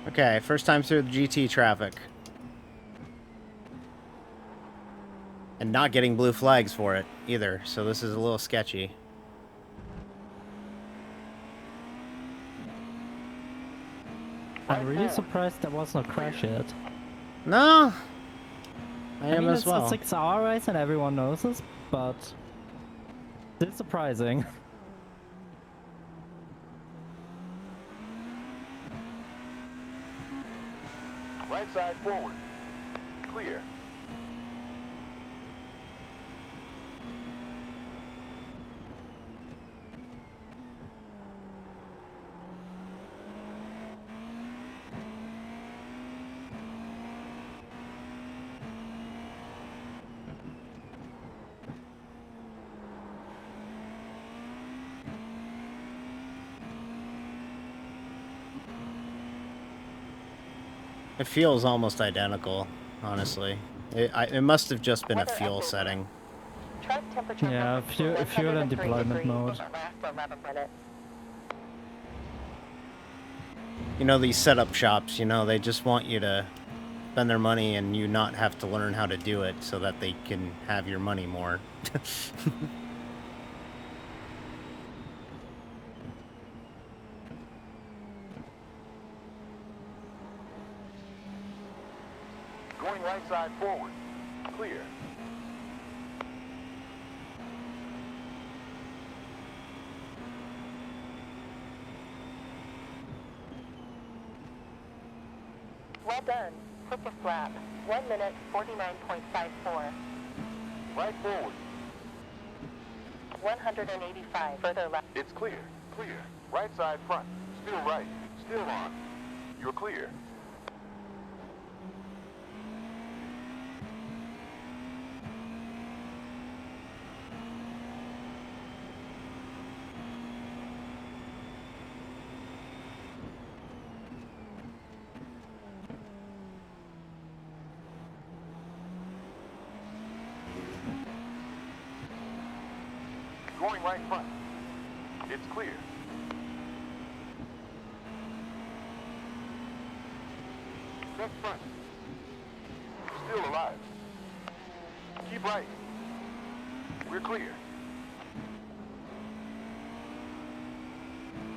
Okay, first time through the GT traffic. And not getting blue flags for it, either, so this is a little sketchy. I'm really surprised there was no crash yet. No! I I am mean, as it's well. a 6-hour race and everyone knows this, but it's surprising. Right side forward. Clear. It feels almost identical, honestly. It must have just been a Weather fuel update. setting. Track temperature Yeah, fuel and 103 deployment degrees mode. for 11 minutes. You know, these setup shops, you know, they just want you to spend their money and you not have to learn how to do it so that they can have your money more. Going right side forward. Clear. Well done. Quickest lap. 1 minute 49.54. Right forward. 185 further lap. It's clear. Clear. Right side front. Still right. Still on. You're clear. Going right front. It's clear. Left front. Still alive. Keep right. We're clear.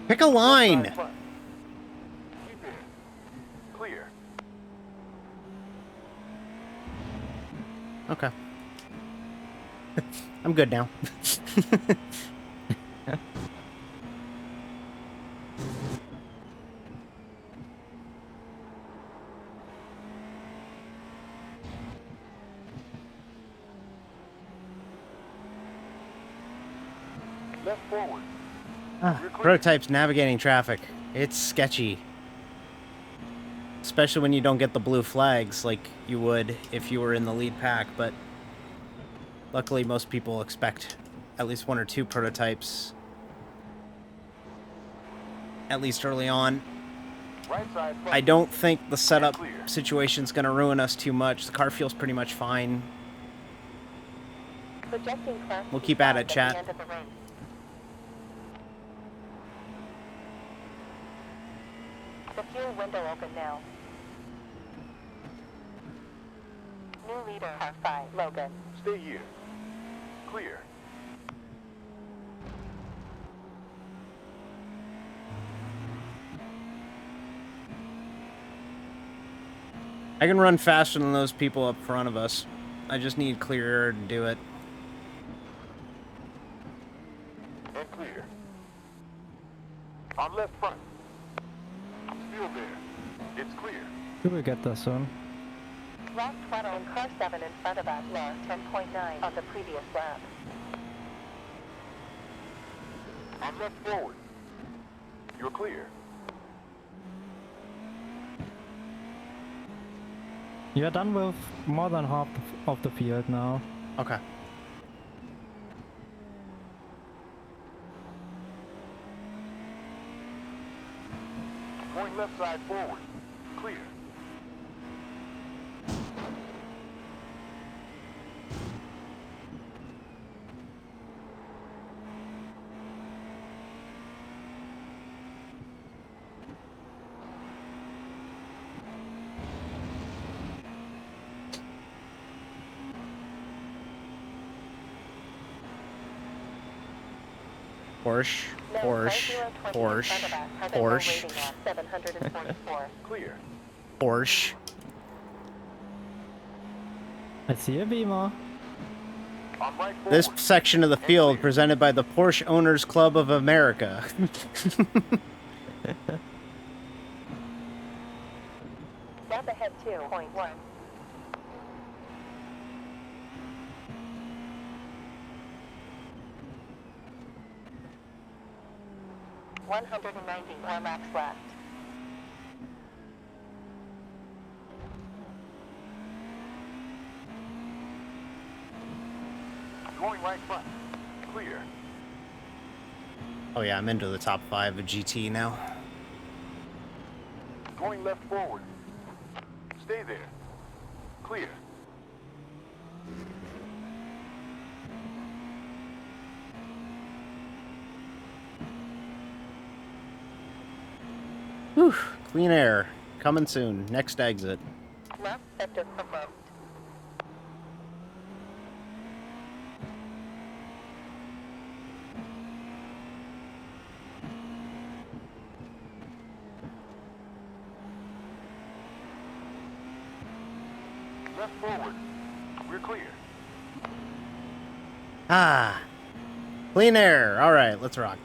Pick a line! Left side front. Keep in. Clear. Okay. I'm good now. Left forward. Prototypes navigating traffic. It's sketchy. Especially when you don't get the blue flags like you would if you were in the lead pack, but luckily most people expect at least 1 or 2 prototypes, at least early on. Right side front. I don't think the setup Clear. situation's gonna ruin us too much. The car feels pretty much fine. Projecting class We'll keep at it, the chat. end of the race. The fuel window open now. New leader, car 5, Logan. Stay here. Clear. I can run faster than those people up front of us. I just need clear air to do it. And clear. On left front. Still there. It's clear. You will get there soon. Lost throttle in car 7 in front of us. Lost 10.9 on the previous lap. On left forward. You're clear. You're done with more than half of the field now. Okay. Going left side forward. Clear. Porsche, No, Porsche, 5020 in Porsche, front of us has a low Porsche, rating of 744. Clear. Porsche. I see a Beamer. On right forward. This section of the And field clear. presented by the Porsche Owners Club of America. Step ahead 2.1. $190 more laps left. Going right front. Clear. Oh yeah, I'm into the top 5 of GT now. Going left forward. Stay there. Clear. Whew, clean air. Coming soon. Next exit. Left sector confirmed. Left forward. We're clear. Ah. Clean air. All right, let's rock.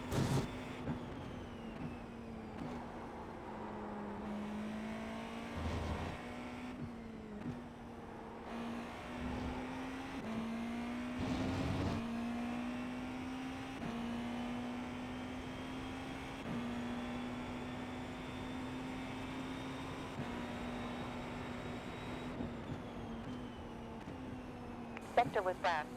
Sector was left.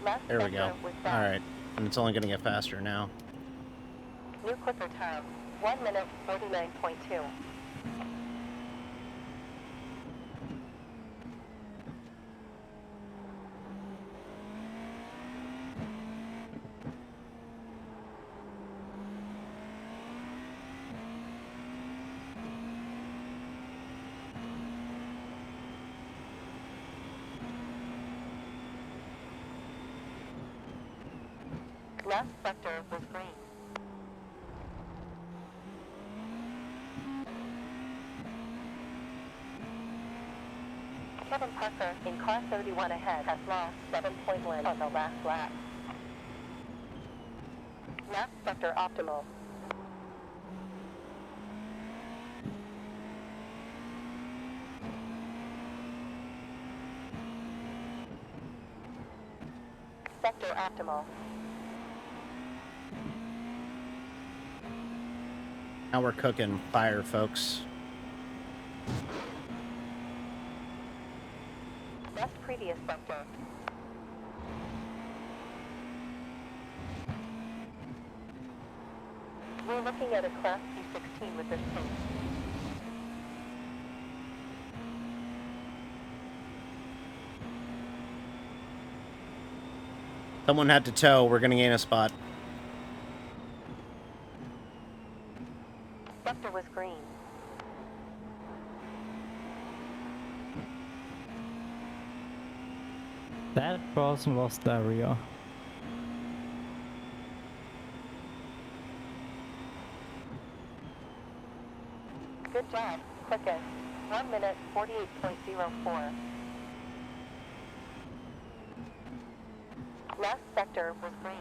Left There we sector go. was All left. right. And it's only going to get faster now. New quicker time. 1 minute 49.2. Left sector was green. Kevin Parker in car 31 ahead has lost 7.1 on the last lap. Left sector optimal. Sector optimal. Now we're cooking fire, folks. Left previous sector. We're looking at a Class P16 with this pace. Someone had to tow. We're going to gain a spot. Sector was green. That person lost their rear. Good job. Quickest. 1 minute 48.04. Last sector was green.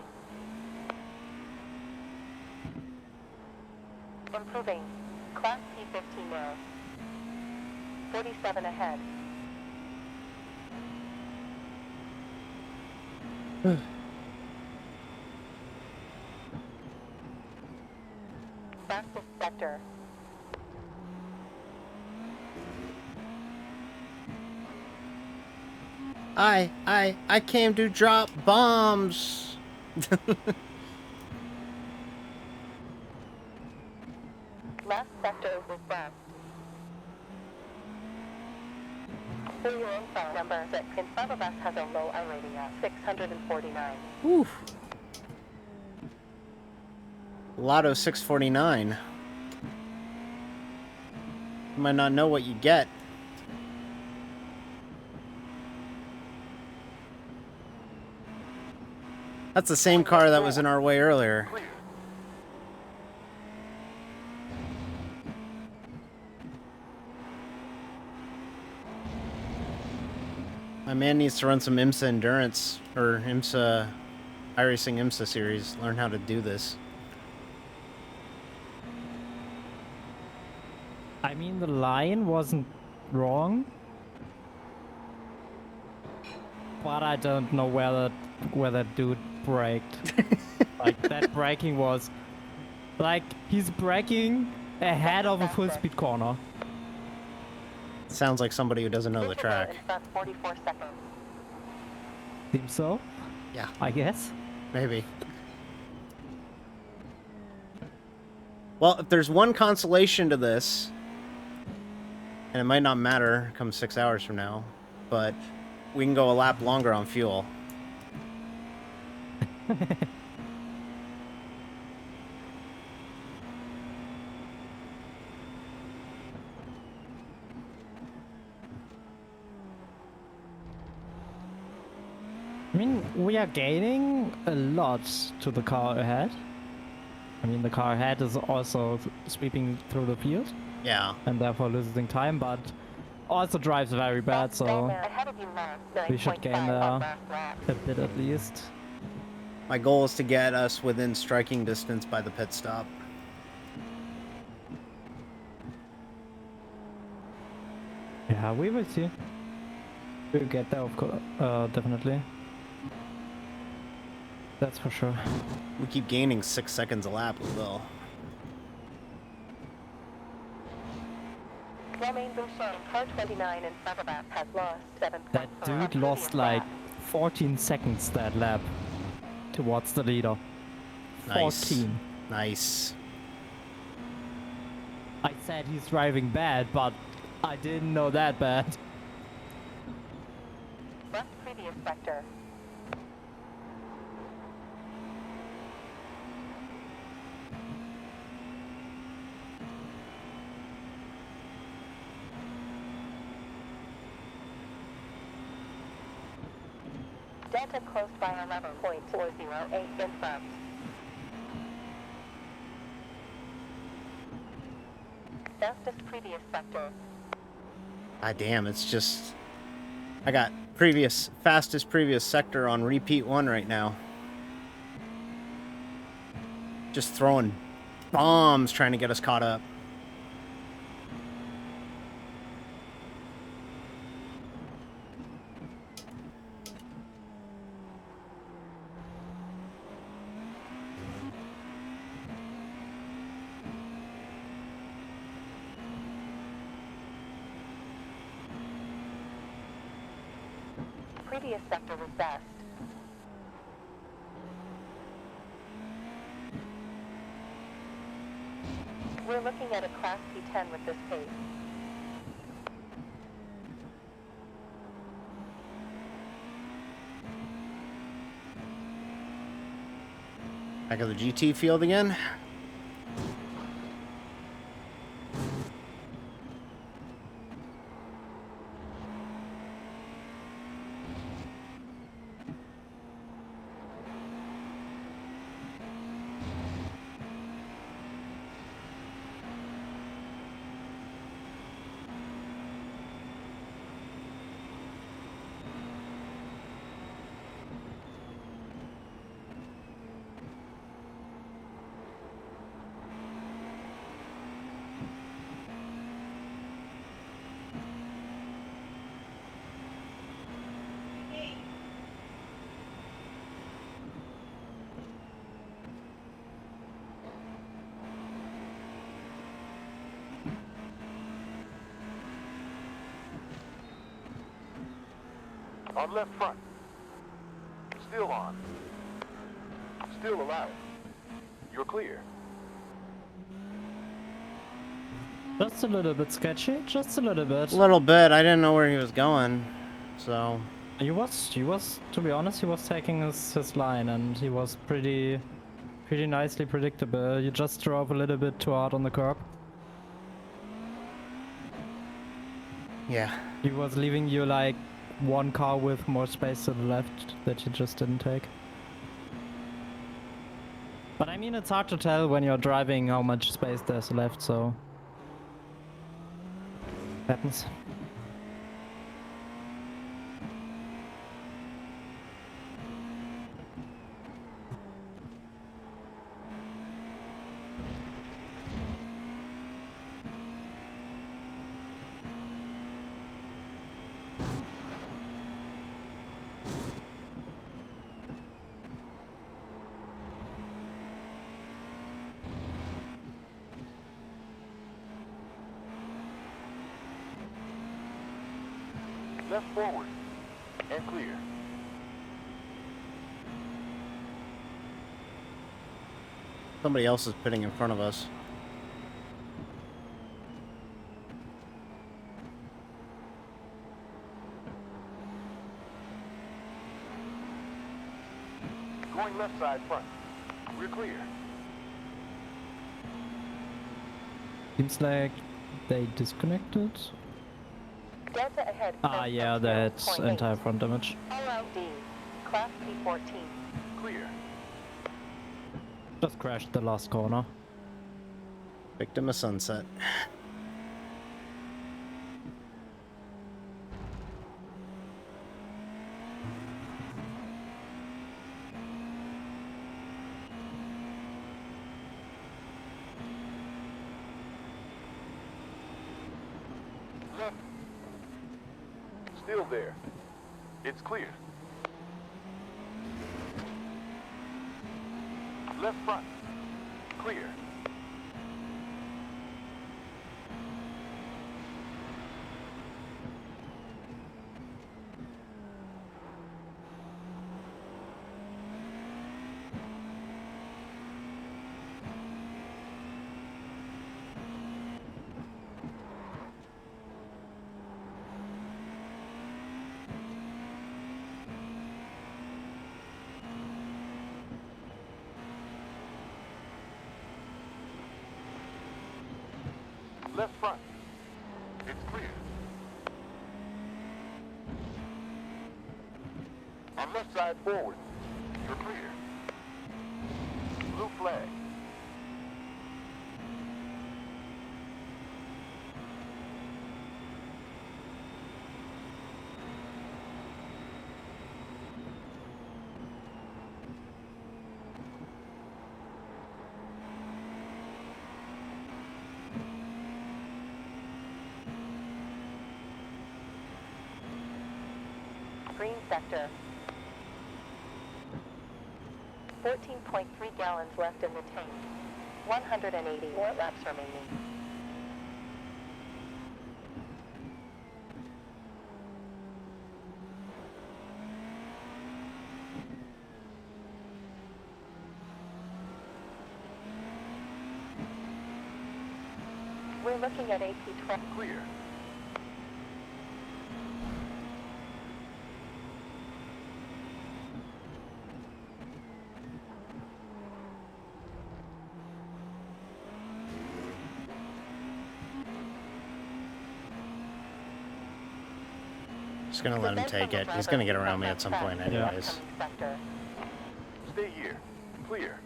Improving. Class P15 now. 47 ahead. Fastest sector. I came to drop bombs. Last sector was west. For your info, number 6 in front of us has a low I rating of 649. Oof. Lotto 649. You might not know what you get. That's the same car that was in our way earlier. Clear. My man needs to run some IMSA endurance or IMSA iRacing IMSA series. Learn how to do this. I mean, the line wasn't wrong, but I don't know where that dude braked. Like, that braking was like he's braking ahead of a full speed corner. Sounds like somebody who doesn't know the track. In front 44 seconds. Seems so, Yeah, I guess. maybe. Well, if there's one consolation to this, and it might not matter come 6 hours from now, but we can go a lap longer on fuel. I mean, we are gaining a lot to the car ahead. I mean, the car ahead is also sweeping through the field Yeah. and therefore losing time, but also drives very bad, so Ahead of you now, we should gain 9.5 on there last lap. a bit at least. My goal is to get us within striking distance by the pit stop. Yeah, we will see. We'll get there, of course, definitely. That's for sure. We keep gaining 6 seconds a lap, we will. Romain Bouchon, car 29 in front of us, has lost 7.4. That dude lost like 14 seconds that lap towards the leader. Nice. 14. Nice. I said he's driving bad, but I didn't know that bad. Left previous sector. Delta close by 11.408 in front. Fastest previous sector. Ah, damn, it's just... I got fastest previous sector on repeat 1 right now. Just throwing bombs trying to get us caught up. Previous sector was best. We're looking at a Class P10 with this pace. Back of the GT field again. On left front. Still on. Still alive. You're clear. Just a little bit sketchy, just a little bit. A little bit. I didn't know where he was going, so. He was, to be honest, he was taking his line, and he was pretty nicely predictable. You just drove a little bit too hard on the curb. Yeah. He was leaving you like one car with more space to the left that you just didn't take. But I mean, it's hard to tell when you're driving how much space there's left, so. Happens. Left forward. And clear. Somebody else is pitting in front of us. Going left side front. We're clear. Seems like they disconnected. Delta ahead. Ah, yeah, that's entire front damage. LLD. Class P14. Clear. Just crashed the last corner. Victim of sunset. Left. Still there. It's clear. Left front. Clear. Left front. It's clear. On left side forward. You're clear. Blue flag. Green sector. 14.3 gallons left in the tank. 180 more laps remaining. We're looking at AP12. Clear. Just gonna let him take it. He's gonna get around me at some point anyways. Sector. Stay here. Clear.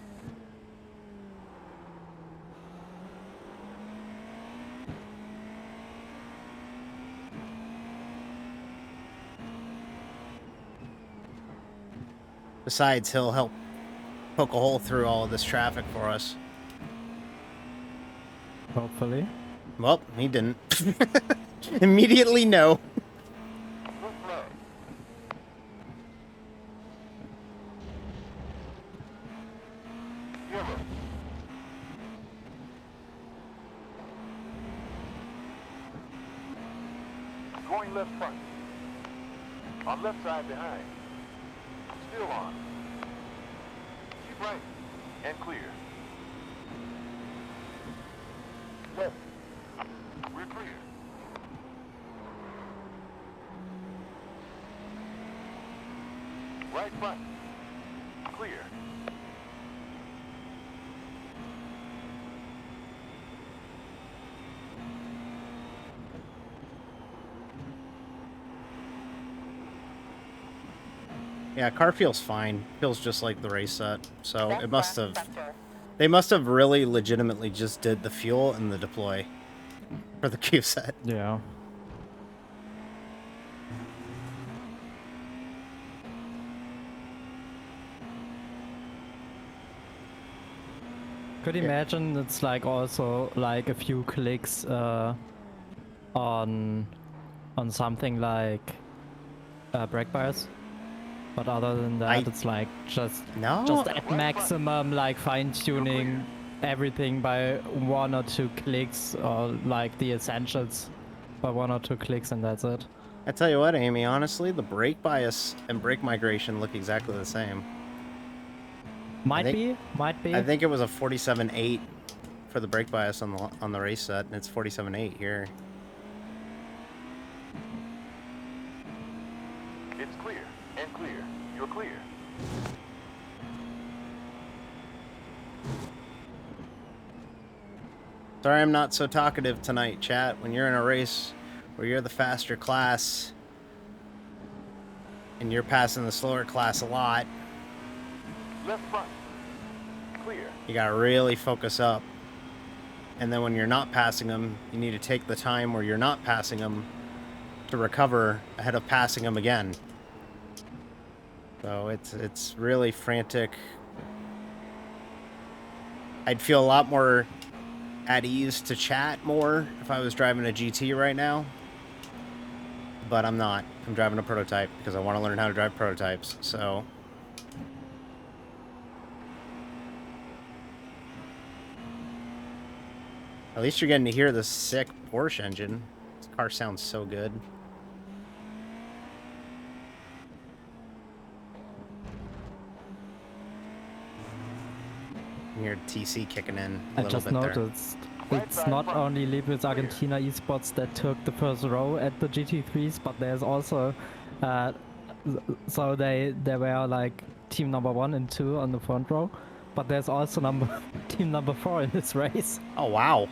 Besides, he'll help poke a hole through all of this traffic for us. Hopefully. Well, he didn't. Immediately no. Blue flag. Yellow. Going left front. On left side behind. Still on. Keep right. And clear. Left. We're clear. Right front. Clear. Yeah, car feels fine. Feels just like the race set. So Left it must left have... sector. They must have really legitimately just did the fuel and the deploy for the Q set. Yeah. Could you imagine it's like also like a few clicks on something like brake bias, but other than that it's like just No, at maximum like fine tuning everything by 1 or 2 clicks, or like the essentials by 1 or 2 clicks, and that's it. I tell you what, Amy, honestly, the brake bias and brake migration look exactly the same. Might think- be. I think it was a 47.8 for the brake bias on the race set, and it's 47.8 here. It's clear. And clear. You're clear. Sorry I'm not so talkative tonight, chat. When you're in a race where you're the faster class and you're passing the slower class a lot, Left front. Clear. you gotta really focus up. And then when you're not passing them, you need to take the time where you're not passing them to recover ahead of passing them again. So it's really frantic. I'd feel a lot more at ease to chat more if I was driving a GT right now. But I'm not. I'm driving a prototype because I want to learn how to drive prototypes. So at least you're getting to hear the sick Porsche engine. This car sounds so good. You hear TC kicking in a I little just bit there. noticed it's not only Libus Argentina esports that took the first row at the GT3s, but there's also so they were like team number 1 and 2 on the front row, but there's also team number 4 in this race. Oh wow.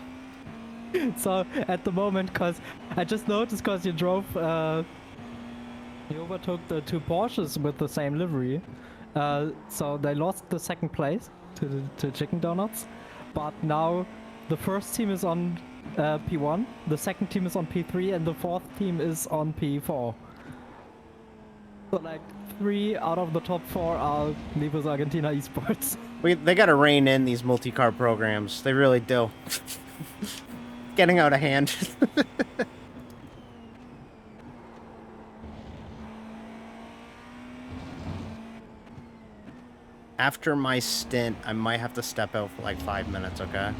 So at the moment, cause I just noticed, cause you drove, you overtook the 2 Porsches with the same livery, so they lost the second place to Chicken Donuts, but now the first team is on P1, the second team is on P3, and the fourth team is on P4. So like 3 out of the top 4 are Libus Argentina esports. They gotta rein in these multi-car programs. They really do. Getting out of hand. After my stint, I might have to step out for like 5 minutes, okay?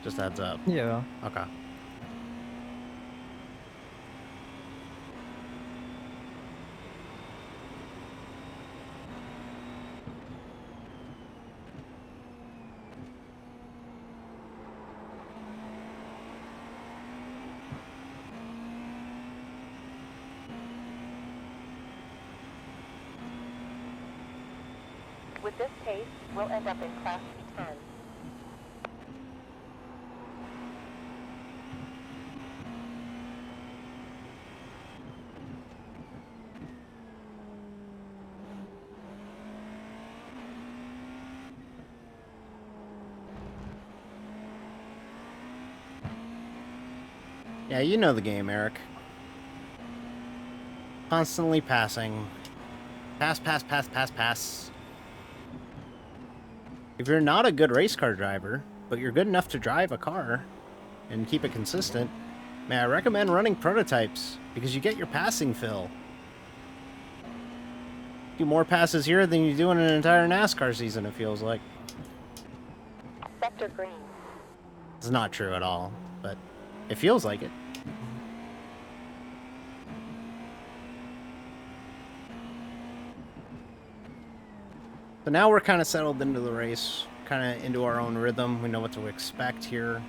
Just a heads up. Yeah. Okay. With this pace, we'll end up in Class P10. Yeah, you know the game, Eric. Constantly passing. Pass, pass, pass, pass, pass. If you're not a good race car driver, but you're good enough to drive a car and keep it consistent, may I recommend running prototypes because you get your passing fill. Do more passes here than you do in an entire NASCAR season, it feels like. Sector green. It's not true at all, but it feels like it. But now we're kind of settled into the race, kind of into our own rhythm. We know what to expect here.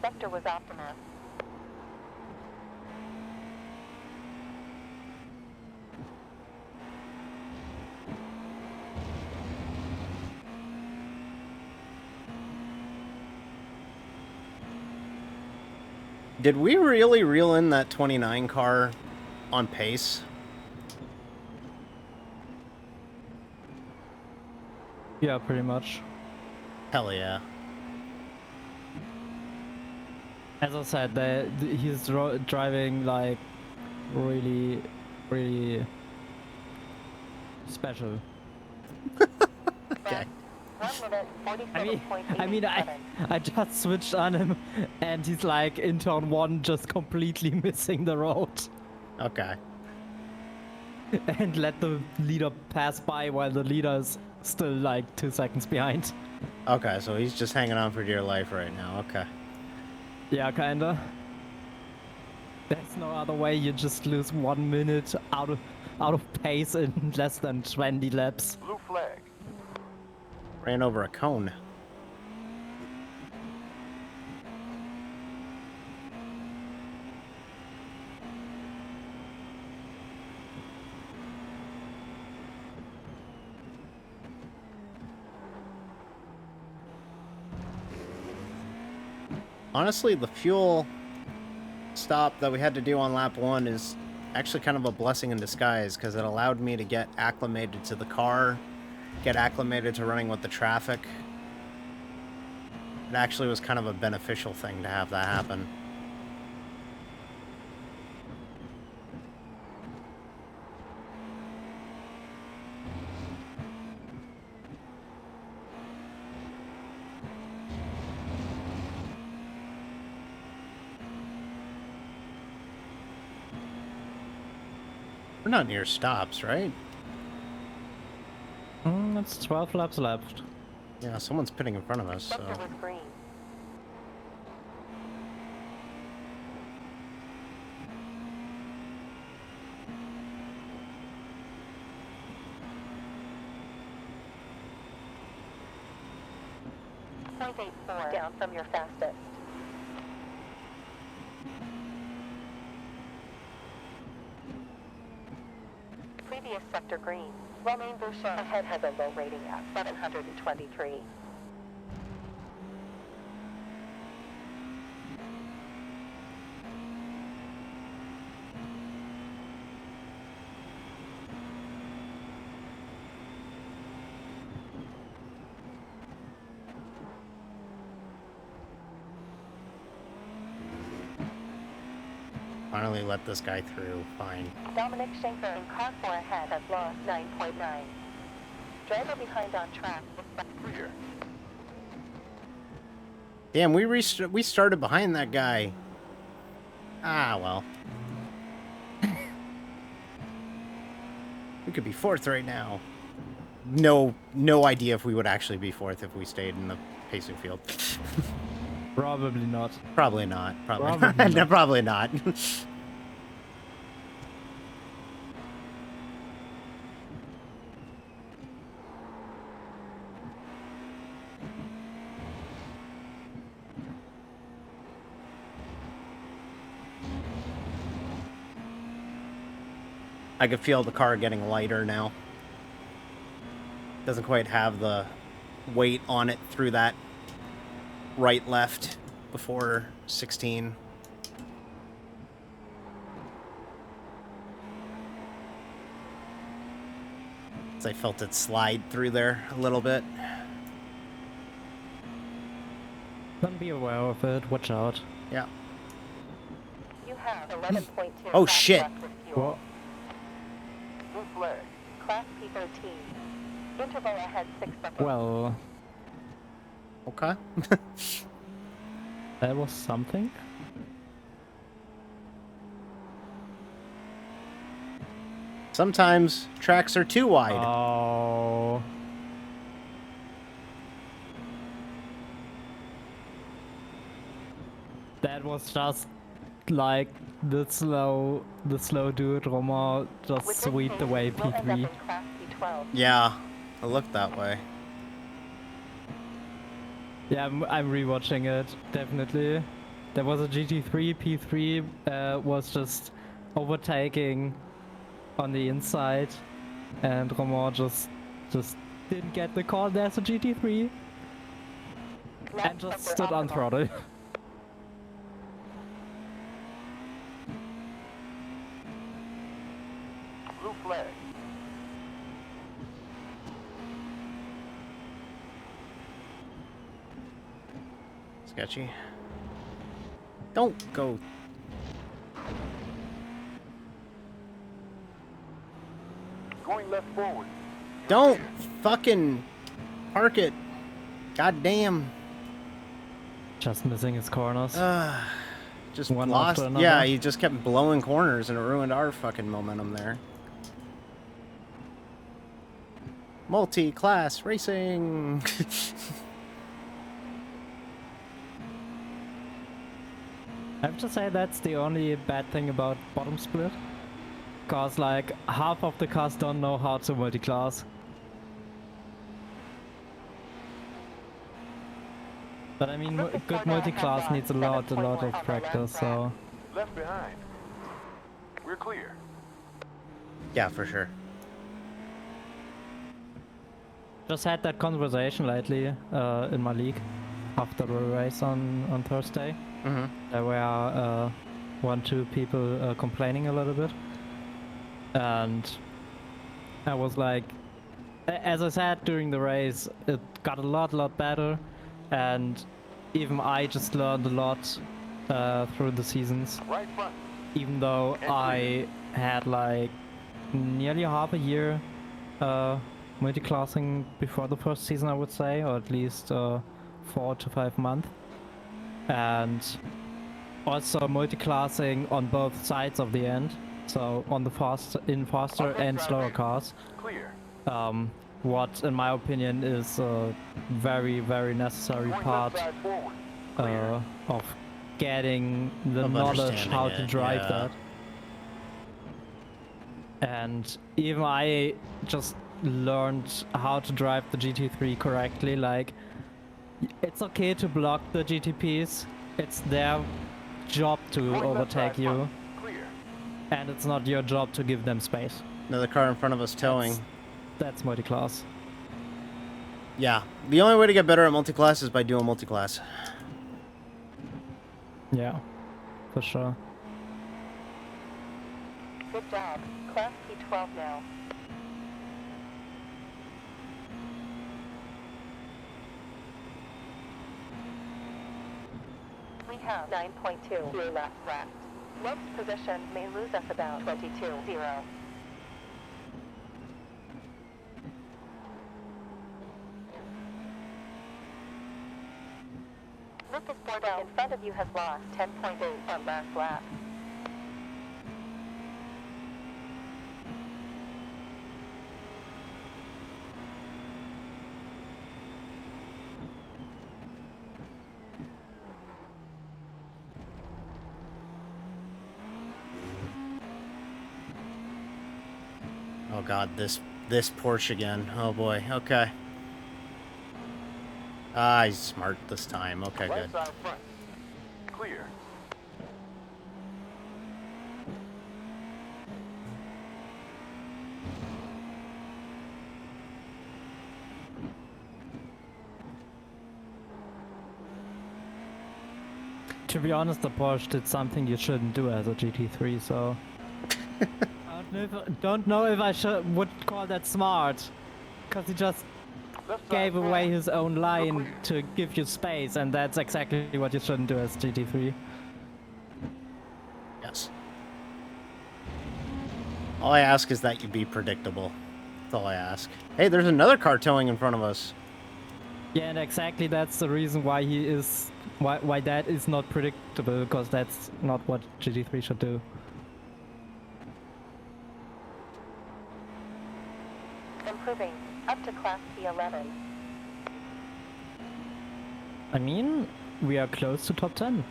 Sector was Optimus. Did we really reel in that 29 car on pace? Yeah, pretty much. Hell yeah. As I said, he's driving like really, really special. Okay. 1 minute, I mean, I just switched on him, and he's like in turn one, just completely missing the road, Okay. and let the leader pass by while the leader is still like 2 seconds behind. Okay, so he's just hanging on for dear life right now. Okay. Yeah, kinda. There's no other way. You just lose 1 minute out of pace in less than 20 laps. Blue flag. Ran over a cone. Honestly, the fuel stop that we had to do on lap 1 is actually kind of a blessing in disguise because it allowed me to get acclimated to the car, get acclimated to running with the traffic. It actually was kind of a beneficial thing to have that happen. We're not near stops, right? It's 12 laps left. Yeah, someone's pitting in front of us, so... Sector was green. .84 down from your fastest. Previous sector green. Romain Bouchard ahead has a low rating at 723. Finally let this guy through. Fine. Dominic Schenker in car 4 ahead has lost 9.9. Driver behind on track. Clear. Damn, we started behind that guy. Ah, well. We could be 4th right now. No idea if we would actually be 4th if we stayed in the pacing field. Probably not. Probably not. Probably Probably not. not. Probably not. I could feel the car getting lighter now. Doesn't quite have the weight on it through that right left before 16. As I felt it slide through there a little bit. Don't be aware of it. Watch out. Yeah. You have 11.2. Oh, laps shit. left with fuel. What? Blue flag. Class P13. Interval ahead 6 seconds. Well, Okay. that was something. Sometimes tracks are too wide. Oh. That was just like the slow dude Romain just With this sweeped pace, away we'll end up P3. in Class P12. Yeah, it looked that way. Yeah, I'm rewatching it, definitely. There was a GT3, P3 was just overtaking on the inside, and Romain just didn't get the call. There's a GT3, Left and just bumper stood on optimal. throttle. Blue flag. Sketchy. Don't go. Going left forward. Don't fucking park it. God damn. Just missing his corners. Just One lost. after another. Yeah, he just kept blowing corners and it ruined our fucking momentum there. Multi-class racing. I have to say that's the only bad thing about bottom split. Cause like half of the cars don't know how to multi-class. But I mean, good multi-class needs a lot of practice, so... Left behind. We're clear. Yeah, for sure. Just had that conversation lately in my league after the race on Thursday. Mm-hmm. There were 1-2 people complaining a little bit, and I was like, as I said during the race, it got a lot better, and even I just learned a lot through the seasons. Right front. Even though I had like nearly half a year multi-classing before the first season, I would say, or at least 4 to 5 months, and also multi-classing on both sides of the end, so on the faster and slower cars. Clear. What in my opinion is a very necessary Going part left side forward. Clear. of getting the Of knowledge understanding how to it, drive yeah. that. And even I just learned how to drive the GT3 correctly. Like, it's okay to block the GTPs. It's their job to Going left overtake side you, front. Clear. and it's not your job to give them space. Another car in front of us towing. That's multi-class. Yeah. The only way to get better at multi-class is by doing multi-class. Yeah, for sure. Good job. Class P12 now. We have 9.2 here left. Next position may lose us about 22.0. Lucas Bordeaux in front of you has lost 10.8 on last lap. Oh god, this Porsche again. Oh boy. Okay. Ah, he's smart this time. Okay, Right good. side front. Clear. To be honest, the Porsche did something you shouldn't do as a GT3, so... don't know if I would call that smart. Because he just Left side gave front. away his own line clear. to give you space, and that's exactly what you shouldn't do as GT3. Yes. All I ask is that you be predictable. That's all I ask. Hey, there's another car towing in front of us. Yeah, and exactly that's the reason why why that is not predictable, because that's not what GT3 should do. Improving. Up to Class P11. I mean, we are close to top 10.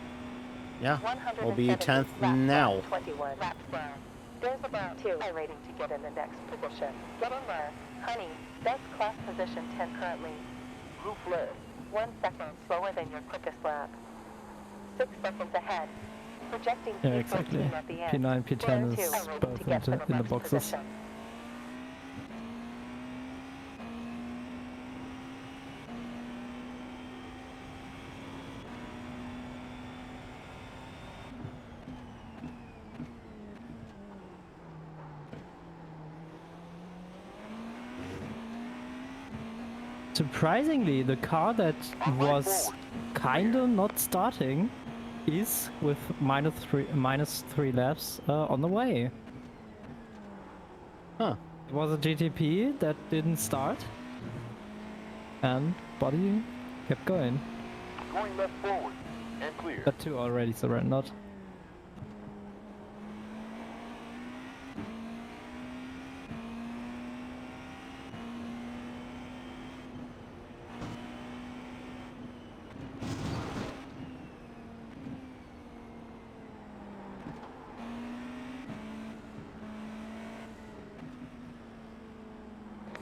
Yeah, we'll be 10th 170 laps now. down, 21 laps down. There's about 2 rating to get in the next position. Get in there. Honey, best class position 10 currently. Blue flag. 1 second slower than your quickest lap. 6 seconds ahead. Projecting Yeah, P14 exactly. at the end. P9, P10 There, is too, a rating both to get for in the next boxes. position. Surprisingly, the car that was kinda not starting is with minus three laps on the way. Huh. It was a GTP that didn't start, and body kept going. Going left forward. And clear. But two already surrendered.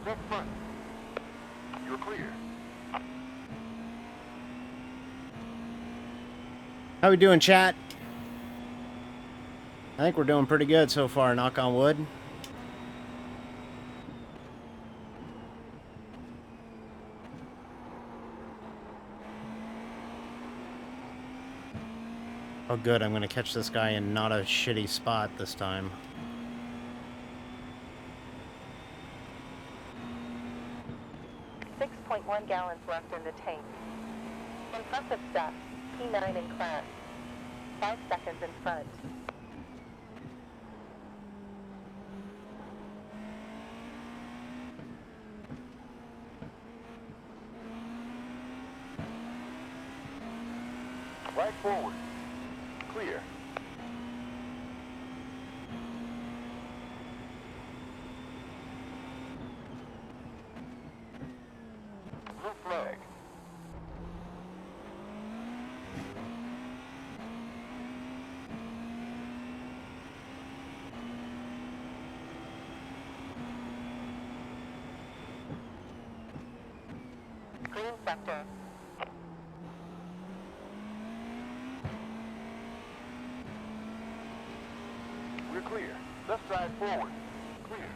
Left front. You're clear. How we doing, chat? I think we're doing pretty good so far, knock on wood. Oh good, I'm gonna catch this guy in not a shitty spot this time. .1 gallons left in the tank. Impressive stuff. P9 in class. 5 seconds in front. Right forward. Clear. Blue flag. Green sector. We're clear. Left side forward. Clear.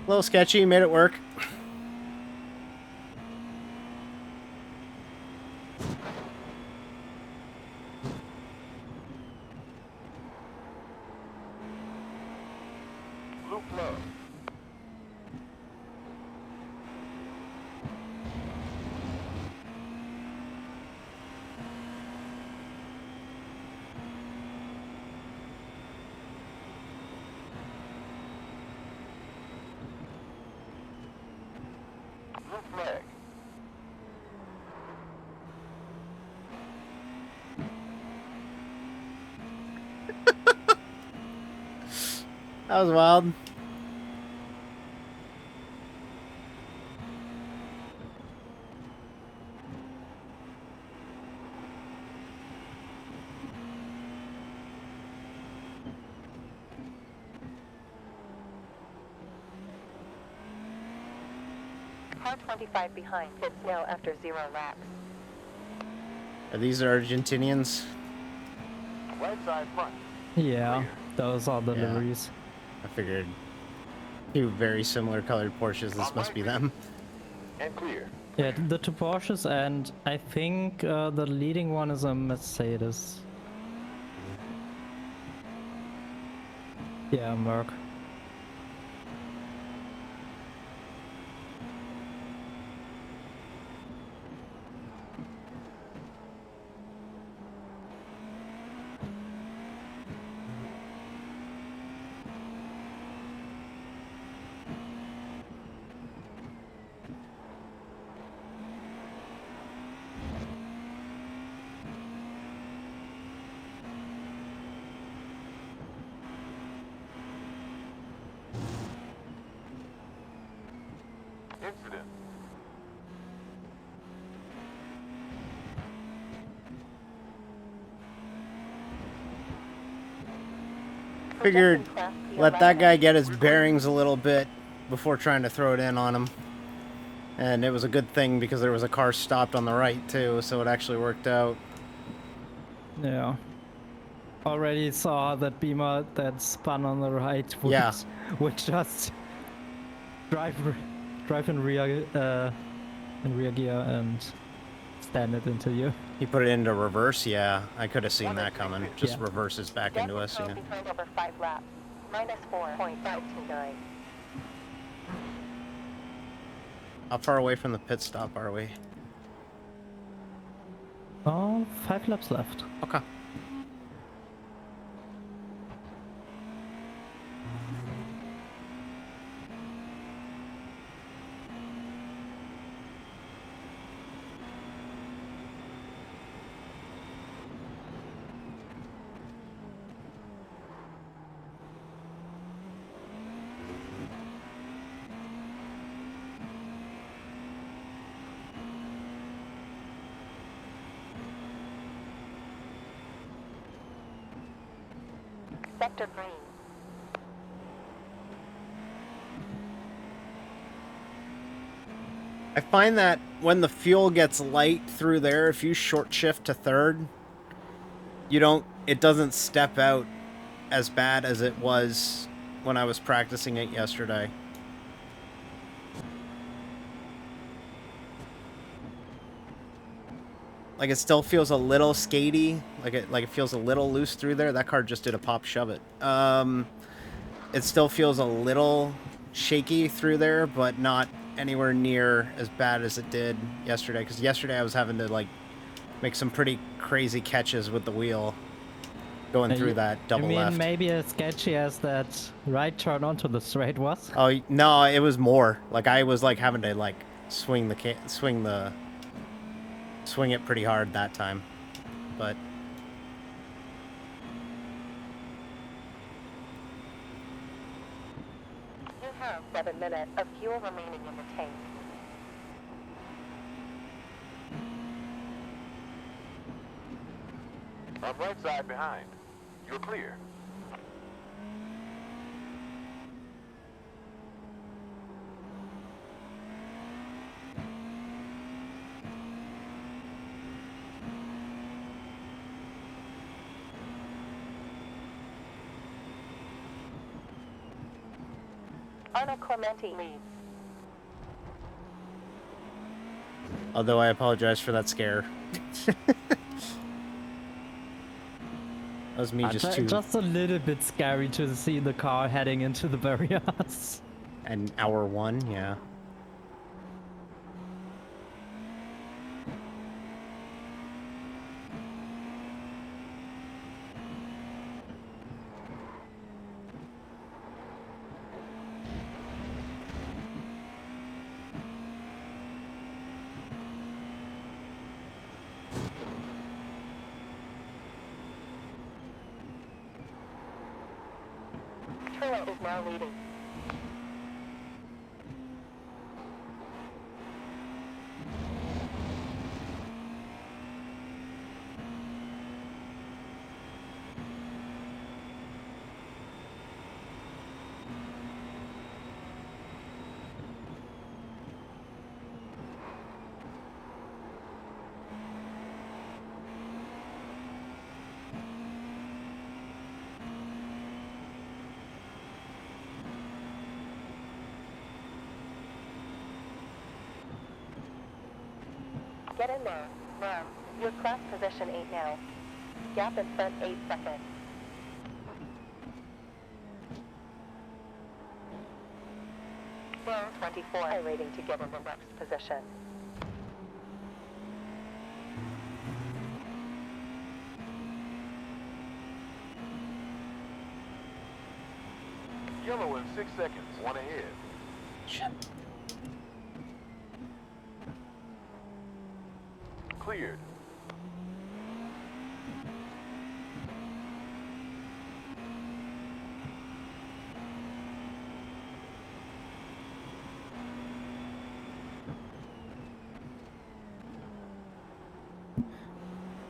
A little sketchy, made it work. Blue flag. Blue flag. That was wild. Car 25 behind hits now after 0 laps. Are these Argentinians? Right side front. Yeah, Clear. those are the Yeah. liveries. I figured two very similar colored Porsches, this must be them. And clear. Yeah, the two Porsches, and I think the leading one is a Mercedes. Yeah, Merc. Incident. Figured Ejecting Class P let that guy 11. get his bearings a little bit before trying to throw it in on him. And it was a good thing because there was a car stopped on the right too, so it actually worked out. Yeah. Already saw that beamer that spun on the right would, Yeah. would just drive in rear gear and stand it into you. He put it into reverse, yeah. I could have seen that 106.50. coming. Just Yeah. reverses back Get into us, time yeah. behind over 5 laps. Minus 4.529. How far away from the pit stop are we? Oh, 5 laps left. Okay. Sector green. I find that when the fuel gets light through there, if you short shift to third, it doesn't step out as bad as it was when I was practicing it yesterday. Like it still feels a little skatey, like it feels a little loose through there. That car just did a pop shove it. It still feels a little shaky through there, but not anywhere near as bad as it did yesterday. Because yesterday I was having to like make some pretty crazy catches with the wheel going through that double You mean left. maybe as sketchy as that right turn onto the straight was? Oh no, it was more. Like I was like having to like swing it pretty hard that time, but You have 7 minutes of fuel remaining in the tank. On right side behind. You're clear. Arno Clementi leads. although I apologize for that scare. That was me Just a little bit scary to see the car heading into the barriers. and hour 1, yeah. Truett is now leading. Get in there. Now, your class position 8 now. Gap in front 8 seconds. Now 24. High rating to get in the next position. Yellow in 6 seconds. 1 ahead. Shit. Cleared.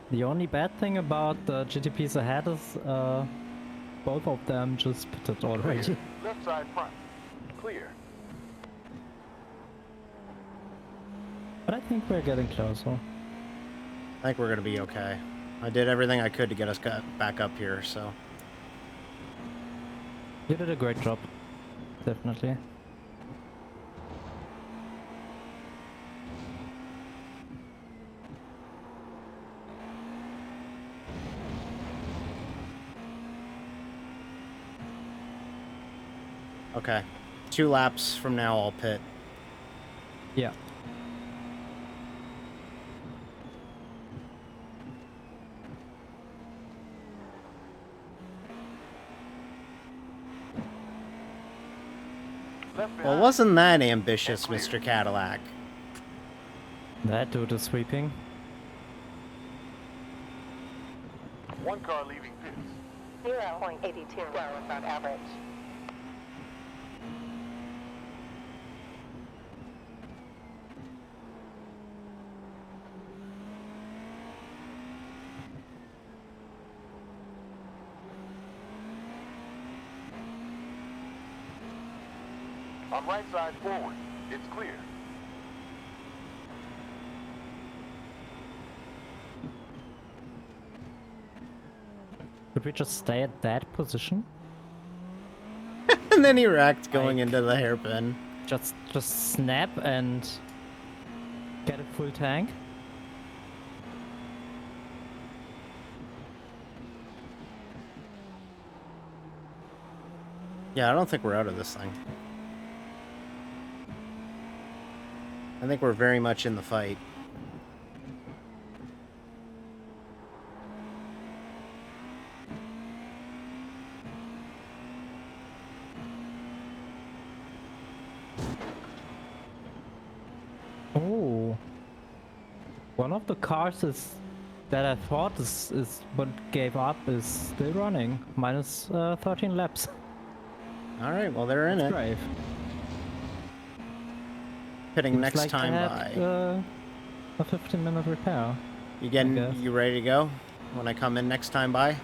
The only bad thing about the GTPs ahead is both of them just pitted already. Left side front. Clear. But I think we're getting closer. I think we're gonna be okay. I did everything I could to get us back up here, so. You did a great job. Definitely. Okay. 2 laps from now, I'll pit. Yeah. Left Well, behind. wasn't that ambitious, Mr. Cadillac? That dude is sweeping. One car leaving pits. 0.82 well above average. On right side forward. It's clear. Could we just stay at that position? And then he wrecked going Like- into the hairpin. Just snap and get a full tank? Yeah, I don't think we're out of this thing. I think we're very much in the fight. Oh. One of the cars is that I thought is what gave up is still running. Minus 13 laps. All right, well, they're in it. Brave. Pitting Seems next like time they by. had, a 15-minute repair. guess. You ready to go when I come in next time by?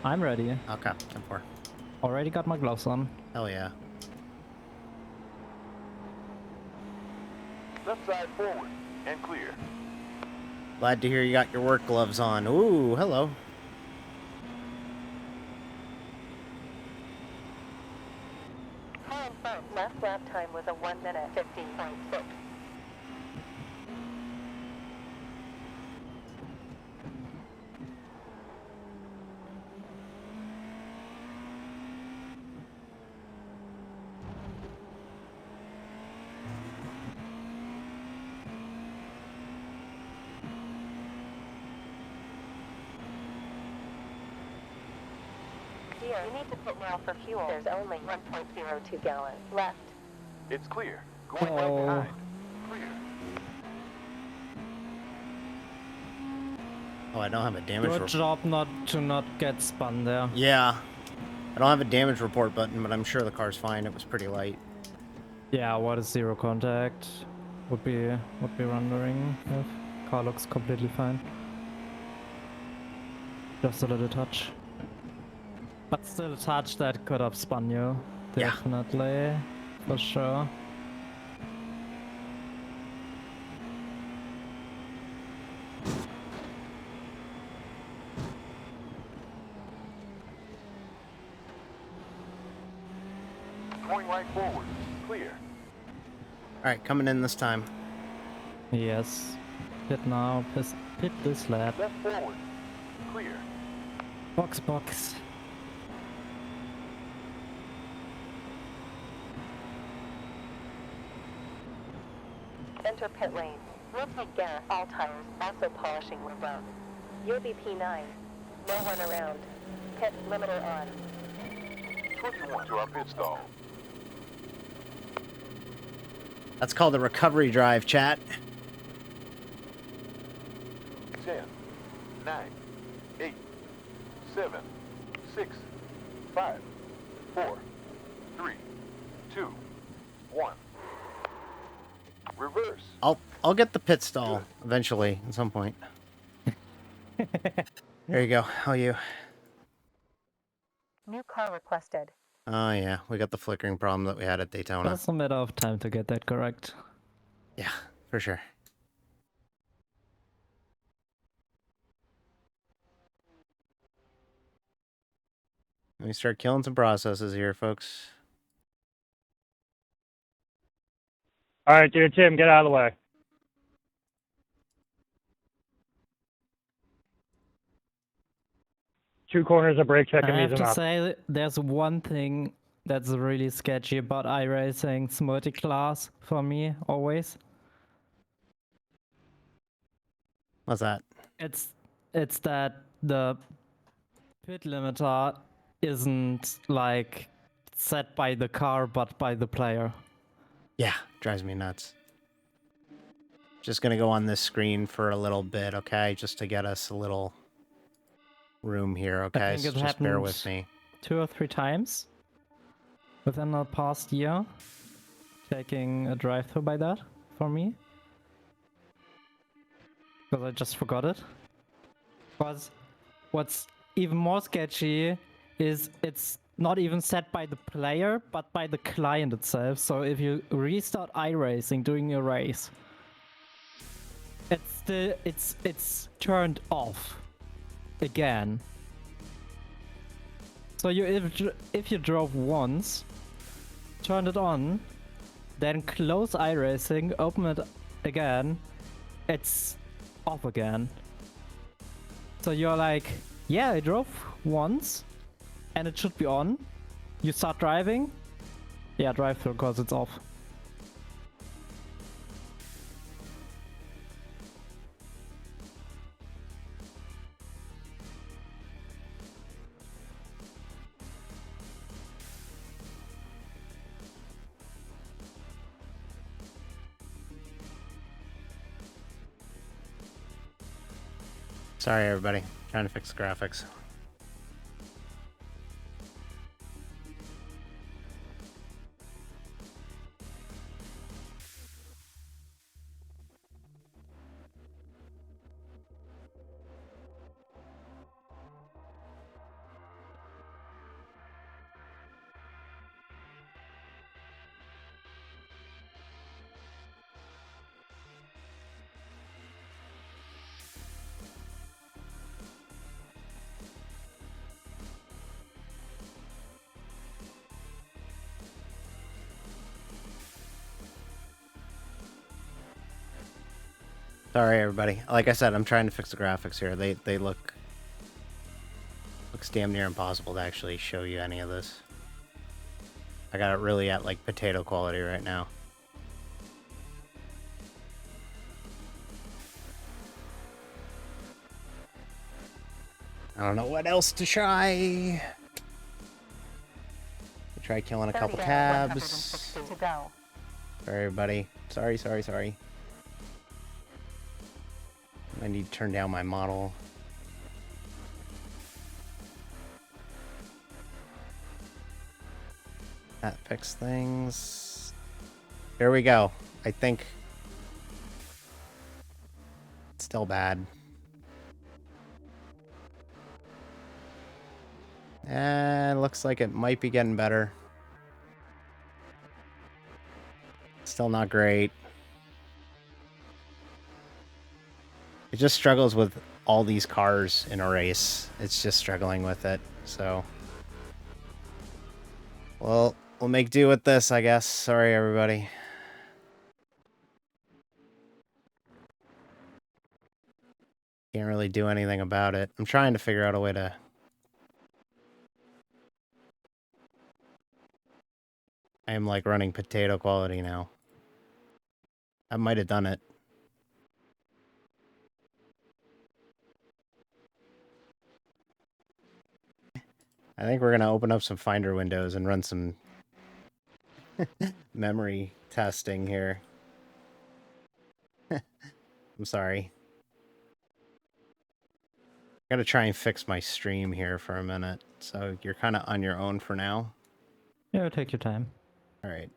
I'm ready. Okay, 10-4. Already got my gloves on. Hell yeah. Left side forward. And clear. Glad to hear you got your work gloves on. Ooh, hello. Car in front. Last lap time was a 1 minute 15.6. Dear, you need to pit now for fuel. There's only 1.02 gallons left. It's clear. Going Oh. right behind. Clear. Oh, I don't have a damage Good report. job not to get spun there. Yeah. I don't have a damage report button, but I'm sure the car's fine. It was pretty light. Yeah, what is zero contact? Would be rendering if car looks completely fine. Just a little touch. But still a touch that could have spun you. Yeah. Definitely. For sure. Going right forward. Clear. All right, coming in this time. Yes. Pit now. Pit this lap. Left forward. Clear. Box. Enter pit lane. We'll take gas, all tires, also polishing when done. You'll be P9. No one around. Pit limiter on. 21 to our pit stall. That's called the recovery drive, chat. 10, 9, 8, 7, 6, 5, 4, 3, 2, 1. Reverse. I'll get the pit stall eventually at some point. There you go. How are you? New car requested. Oh yeah, we got the flickering problem that we had at Daytona. Just a matter of time to get that correct. Yeah, for sure. Let me start killing some processes here, folks. All right, dude, Tim, get out of the way. Two corners of brake check I and have these to enough. say, there's one thing that's really sketchy about iRacing's multi-class for me, always. What's that? It's that the pit limiter isn't like set by the car but by the player. Yeah, drives me nuts. Just gonna go on this screen for a little bit, okay? Just to get us a little room here, I okay? think So it just bear happened with me. 2 or 3 times within the past year, taking a drive-through by that for me. Because I just forgot it. Because what's even more sketchy is it's not even set by the player, but by the client itself. So if you restart iRacing during a race, it's turned off again. So if you drove once, turned it on, then close iRacing, open it again, it's off again. So you're like, yeah, I drove once, and it should be on. You start driving, yeah, drive through because it's off. Sorry, everybody. Trying to fix the graphics. Sorry, everybody. Like I said, I'm trying to fix the graphics here. They looks damn near impossible to actually show you any of this. I got it really at like potato quality right now. I don't know what else to try. Try killing a couple 30 cabs. to go. Sorry, everybody. Sorry. I need to turn down my model. That fixed things. Here we go. I think it's still bad. And looks like it might be getting better. Still not great. It just struggles with all these cars in a race. It's just struggling with it. So, well, we'll make do with this, I guess. Sorry, everybody. Can't really do anything about it. I'm trying to figure out a way to... I am like running potato quality now. I might have done it. I think we're going to open up some Finder windows and run some memory testing here. I'm sorry. I gotta try and fix my stream here for a minute. So you're kind of on your own for now. Yeah, take your time. All right.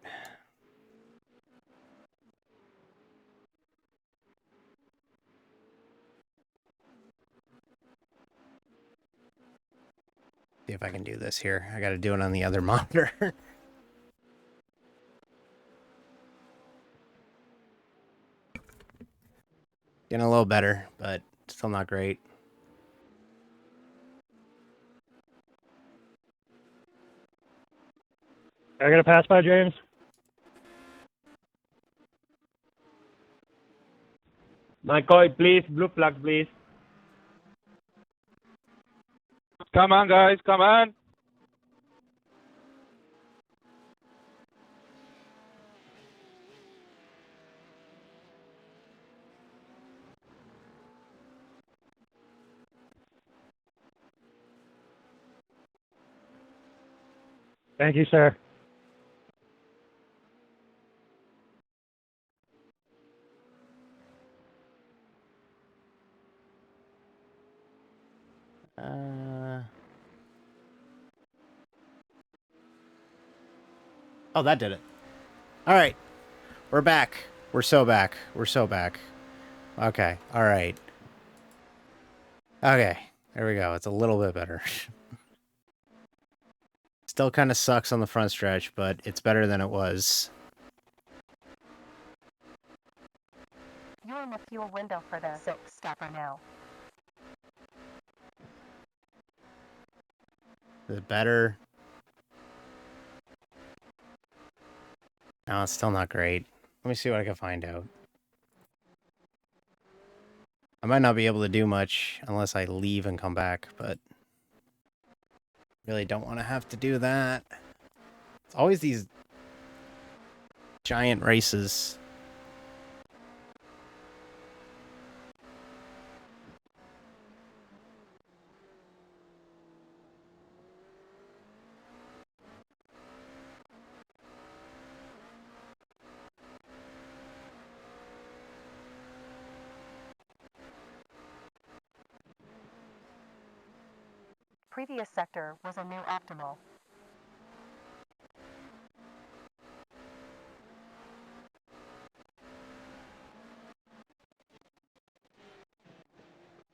See if I can do this here. I got to do it on the other monitor. Getting a little better, but still not great. I got a pass by, James? McCoy, please, blue flag, please. Come on, guys, come on. Thank you, sir. Oh, that did it. All right. We're back. We're so back. We're so back. Okay. All right. Okay. There we go. It's a little bit better. Still kind of sucks on the front stretch, but it's better than it was. You're in the fuel window for the 6-stopper now. Is it better? No, it's still not great. Let me see what I can find out. I might not be able to do much unless I leave and come back, but really don't want to have to do that. It's always these giant races. Previous sector was a new optimal.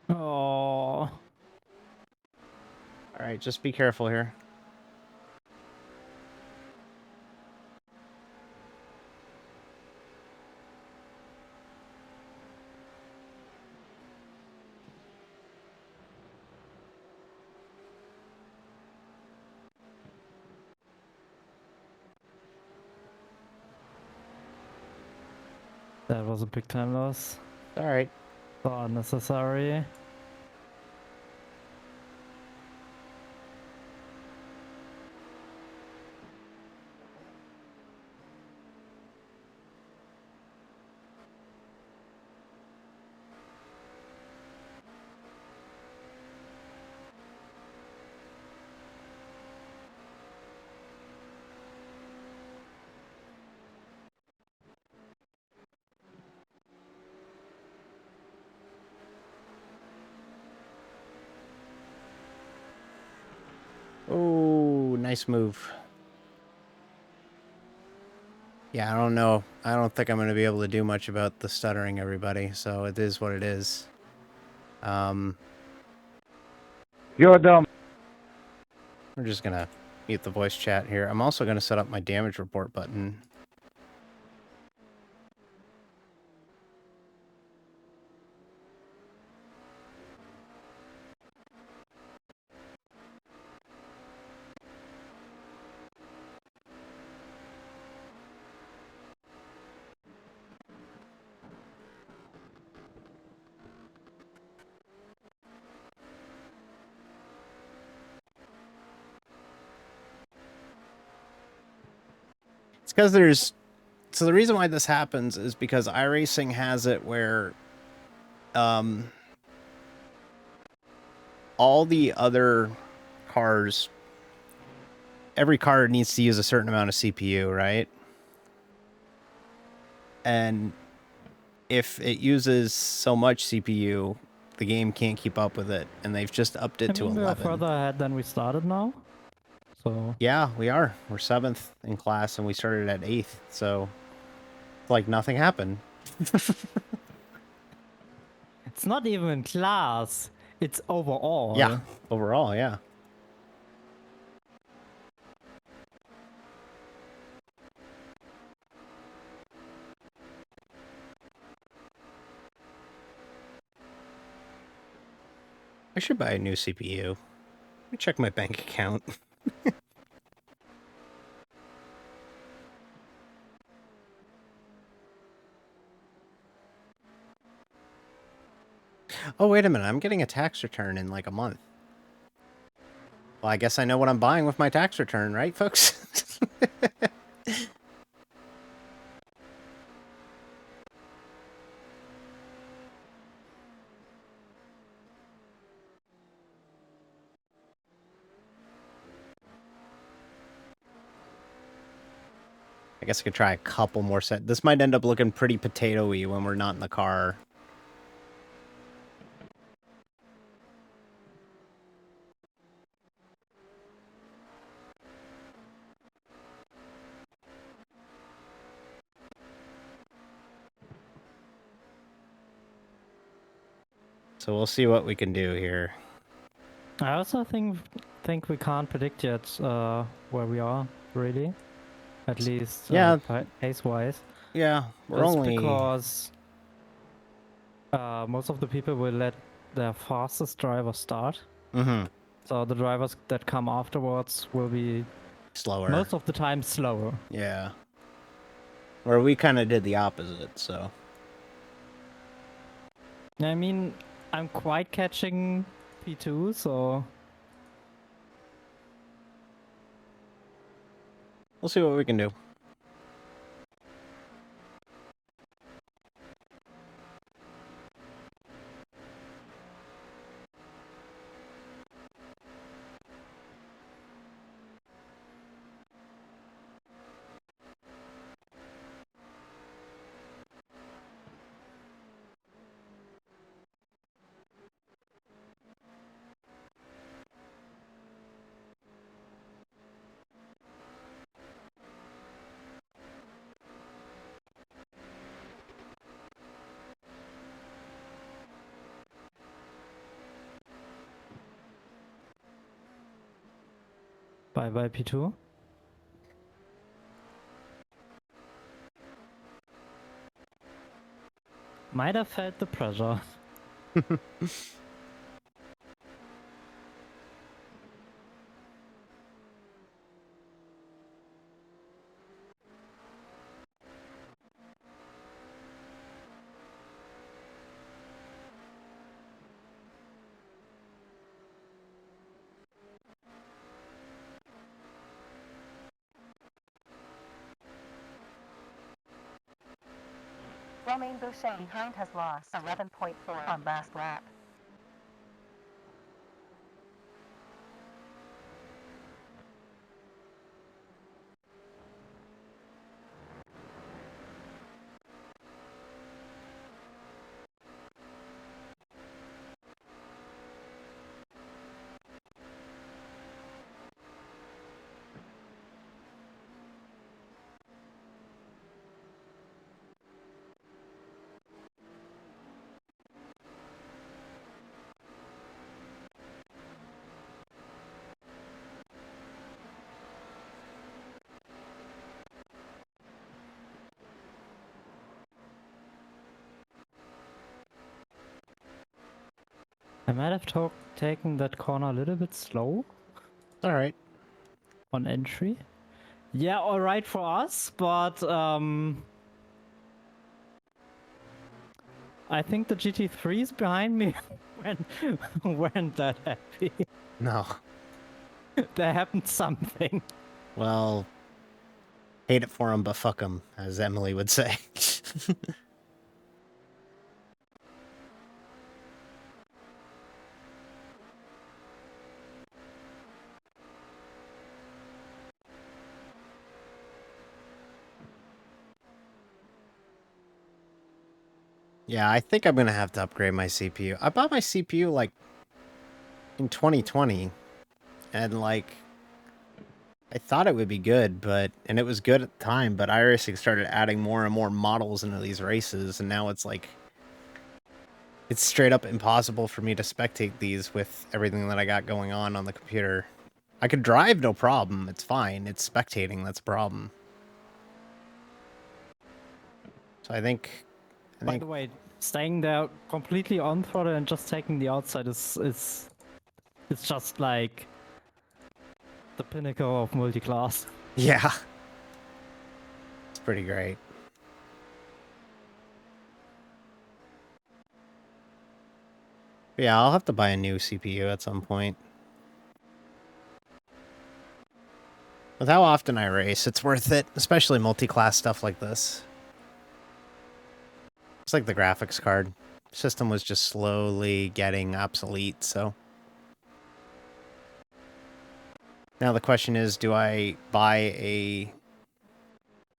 Oh. All right, just be careful here. That was a big time loss. All right. So unnecessary. Oh, nice move. Yeah, I don't know. I don't think I'm going to be able to do much about the stuttering, everybody. So it is what it is. You're dumb. We're just going to mute the voice chat here. I'm also going to set up my damage report button. It's because there's... So the reason why this happens is because iRacing has it where all the other cars, every car needs to use a certain amount of CPU, right? And if it uses so much CPU, the game can't keep up with it, and they've just upped it I to mean, we are 11. further ahead than we started now. So Yeah, we are. We're 7th in class, and we started at 8th, so it's like nothing happened. it's not even in class. It's overall. Yeah, overall, yeah. I should buy a new CPU. Let me check my bank account. Oh, wait a minute. I'm getting a tax return in like a month. Well, I guess I know what I'm buying with my tax return, right, folks? I guess I could try a couple more set. This might end up looking pretty potato-y when we're not in the car. So we'll see what we can do here. I also think we can't predict yet where we are really, at least Yeah. pace-wise. Yeah, we're Just only... because most of the people will let their fastest driver start. Mm-hmm. So the drivers that come afterwards will be Slower. most of the time slower. Yeah. Or we kind of did the opposite, so... I mean, I'm quite catching P2, so... We'll see what we can do. Bye-bye P2. Might have felt the pressure. Romain Boucher behind has lost 11.4 on last lap. I might have taken that corner a little bit slow. All right. On entry. Yeah, alright for us, but I think the GT3s behind me weren't that happy. No. There happened something. Well, hate it for him, but fuck him, as Emily would say. Yeah, I think I'm gonna have to upgrade my CPU. I bought my CPU, like, in 2020, and, like, I thought it would be good, and it was good at the time, but iRacing started adding more and more models into these races, and now it's, like, it's straight up impossible for me to spectate these with everything that I got going on the computer. I could drive, no problem, it's fine, it's spectating that's a problem. So I think... By the way, staying there completely on throttle and just taking the outside is it's just like the pinnacle of multi-class. Yeah. It's pretty great. Yeah, I'll have to buy a new CPU at some point. With how often I race, it's worth it, especially multi-class stuff like this. It's like the graphics card. System was just slowly getting obsolete, so. Now the question is, do I buy a...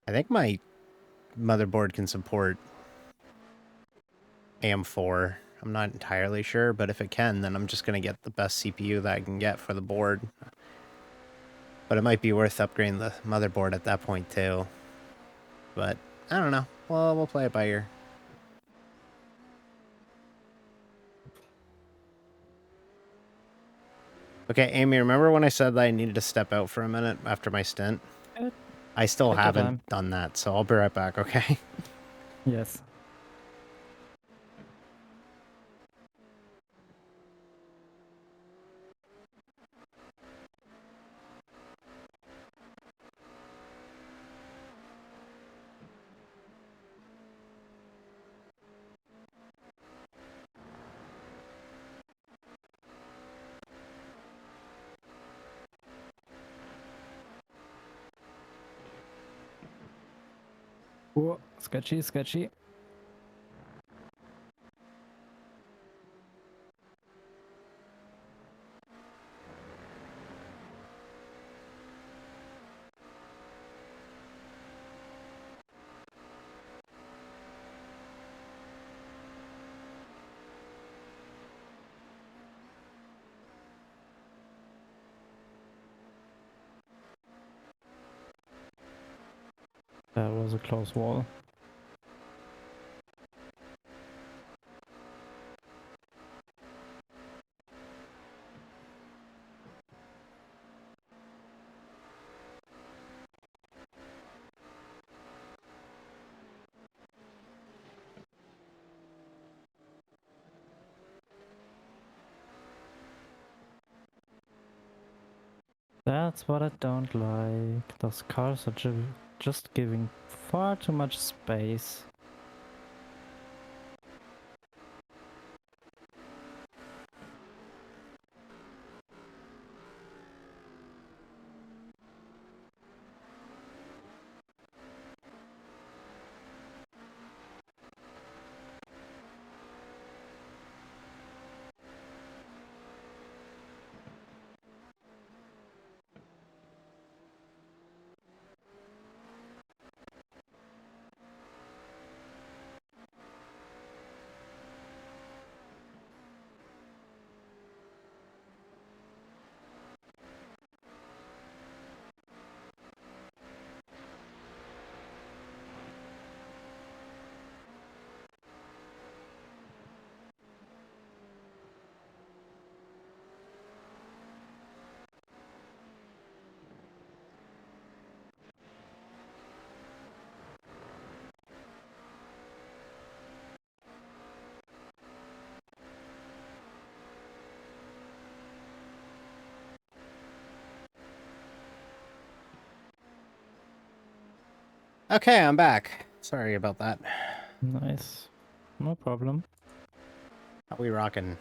I think my motherboard can support AM4. I'm not entirely sure, but if it can, then I'm just going to get the best CPU that I can get for the board. But it might be worth upgrading the motherboard at that point, too. But, I don't know. Well, we'll play it by ear. Okay, Amy, remember when I said that I needed to step out for a minute after my stint? I still Take your haven't time. done that, so I'll be right back, okay? Yes. Whoa, sketchy, sketchy. That was a close wall. That's what I don't like. Those cars are just giving far too much space. Okay, I'm back. Sorry about that. Nice. No problem. How we rocking?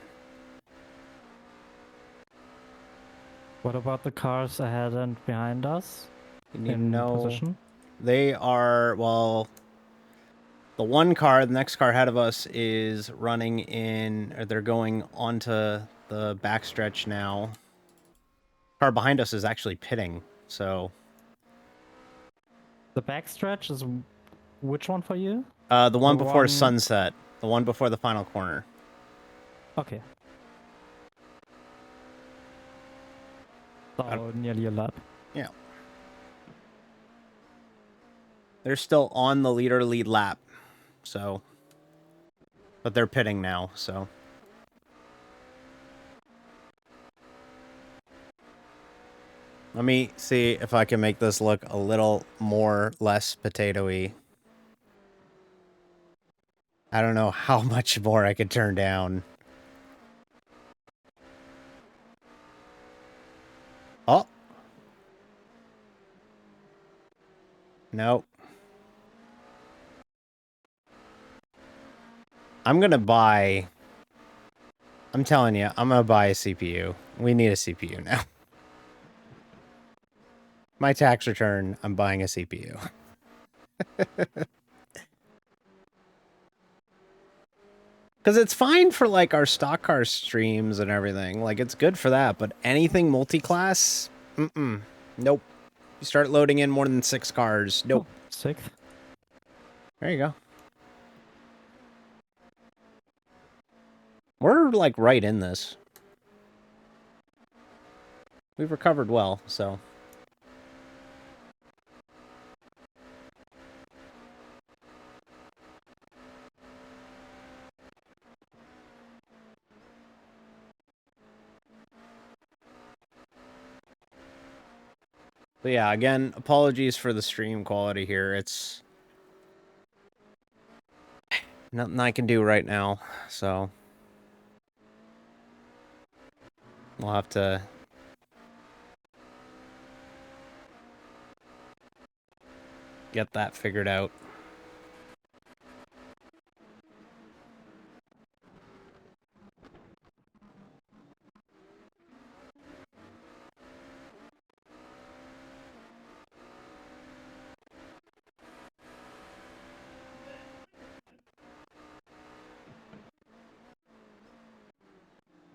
What about the cars ahead and behind us? You need to In know... position? They are, well... The one car, the next car ahead of us, is running in... Or they're going onto the backstretch now. Car behind us is actually pitting, so... The backstretch is which one for you? the one The before one- sunset. The one before the final corner. Okay. So nearly a lap. Yeah. They're still on the lead lap, so... But they're pitting now, so... Let me see if I can make this look a little more less potatoy. I don't know how much more I could turn down. Oh. Nope. I'm gonna buy... I'm telling you, I'm gonna buy a CPU. We need a CPU now. My tax return, I'm buying a CPU. Because it's fine for, like, our stock car streams and everything. Like, it's good for that. But anything multi-class? Nope. You start loading in more than 6 cars. Nope. Oh, sixth. There you go. We're, like, right in this. We've recovered well, so... But yeah, again, apologies for the stream quality here. It's... nothing I can do right now, so... We'll have to... get that figured out.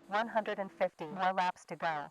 $150 more laps to go.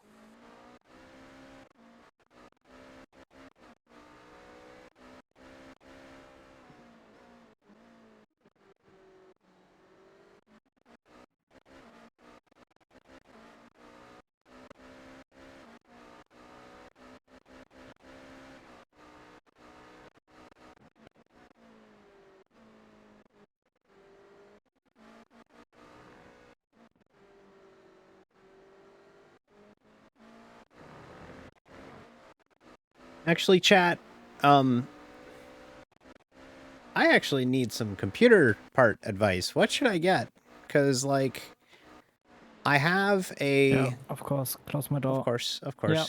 Actually, chat, I actually need some computer part advice. What should I get? Because, like, I have a... Yeah, of course. Close my door. Of course. Yeah.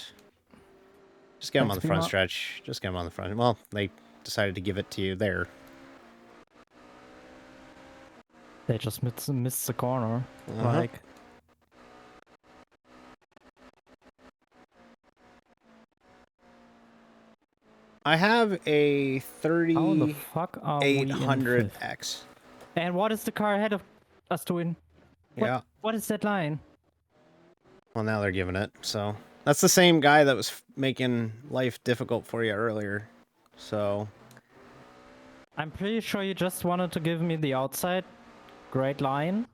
Just get them on Thanks, the front Pima. stretch. Just get them on the front. Well, they decided to give it to you there. They just missed the corner. Like, I have a how the fuck are we in 3800X. fifth? And what is the car ahead of us doing? Yeah. What is that line? Well, now they're giving it, so... That's the same guy that was making life difficult for you earlier. So... I'm pretty sure you just wanted to give me the outside. Great line.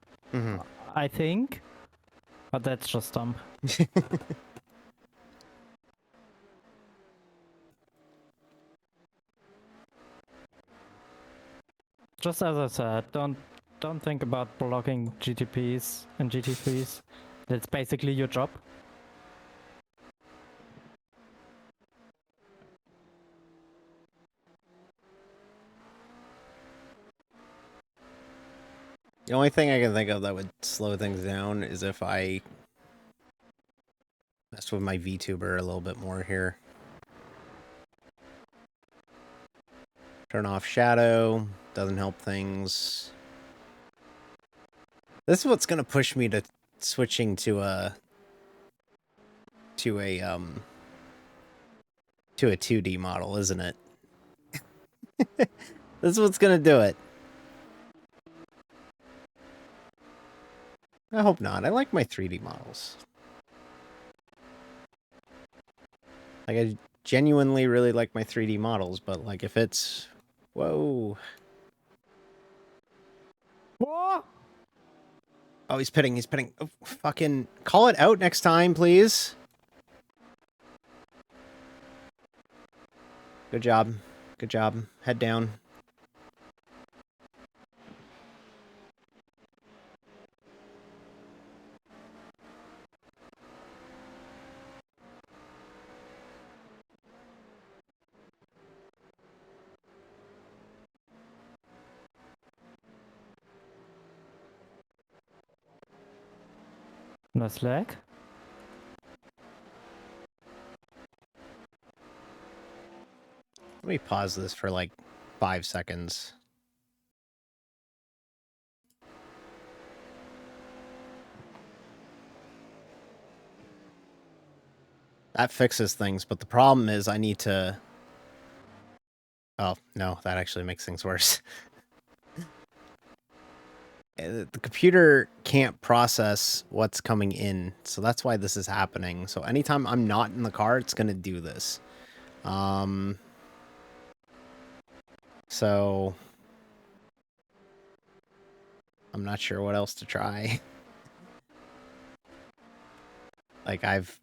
I think. But that's just dumb. Just as I said, don't think about blocking GTPs and GT3s. That's basically your job. The only thing I can think of that would slow things down is if I mess with my VTuber a little bit more here. Turn off shadow, doesn't help things. This is what's gonna push me to switching to a 2D model, isn't it? This is what's gonna do it. I hope not. I like my 3D models. Like, I genuinely really like my 3D models, but, like, if it's... Whoa. What? Oh, he's pitting, he's pitting. Oh, fucking... Call it out next time, please. Good job. Good job. Head down. Nice lag. Let me pause this for like 5 seconds. That fixes things, but the problem is I need to... Oh, no, that actually makes things worse. The computer can't process what's coming in, so that's why this is happening. So anytime I'm not in the car, it's going to do this. So I'm not sure what else to try. Like I've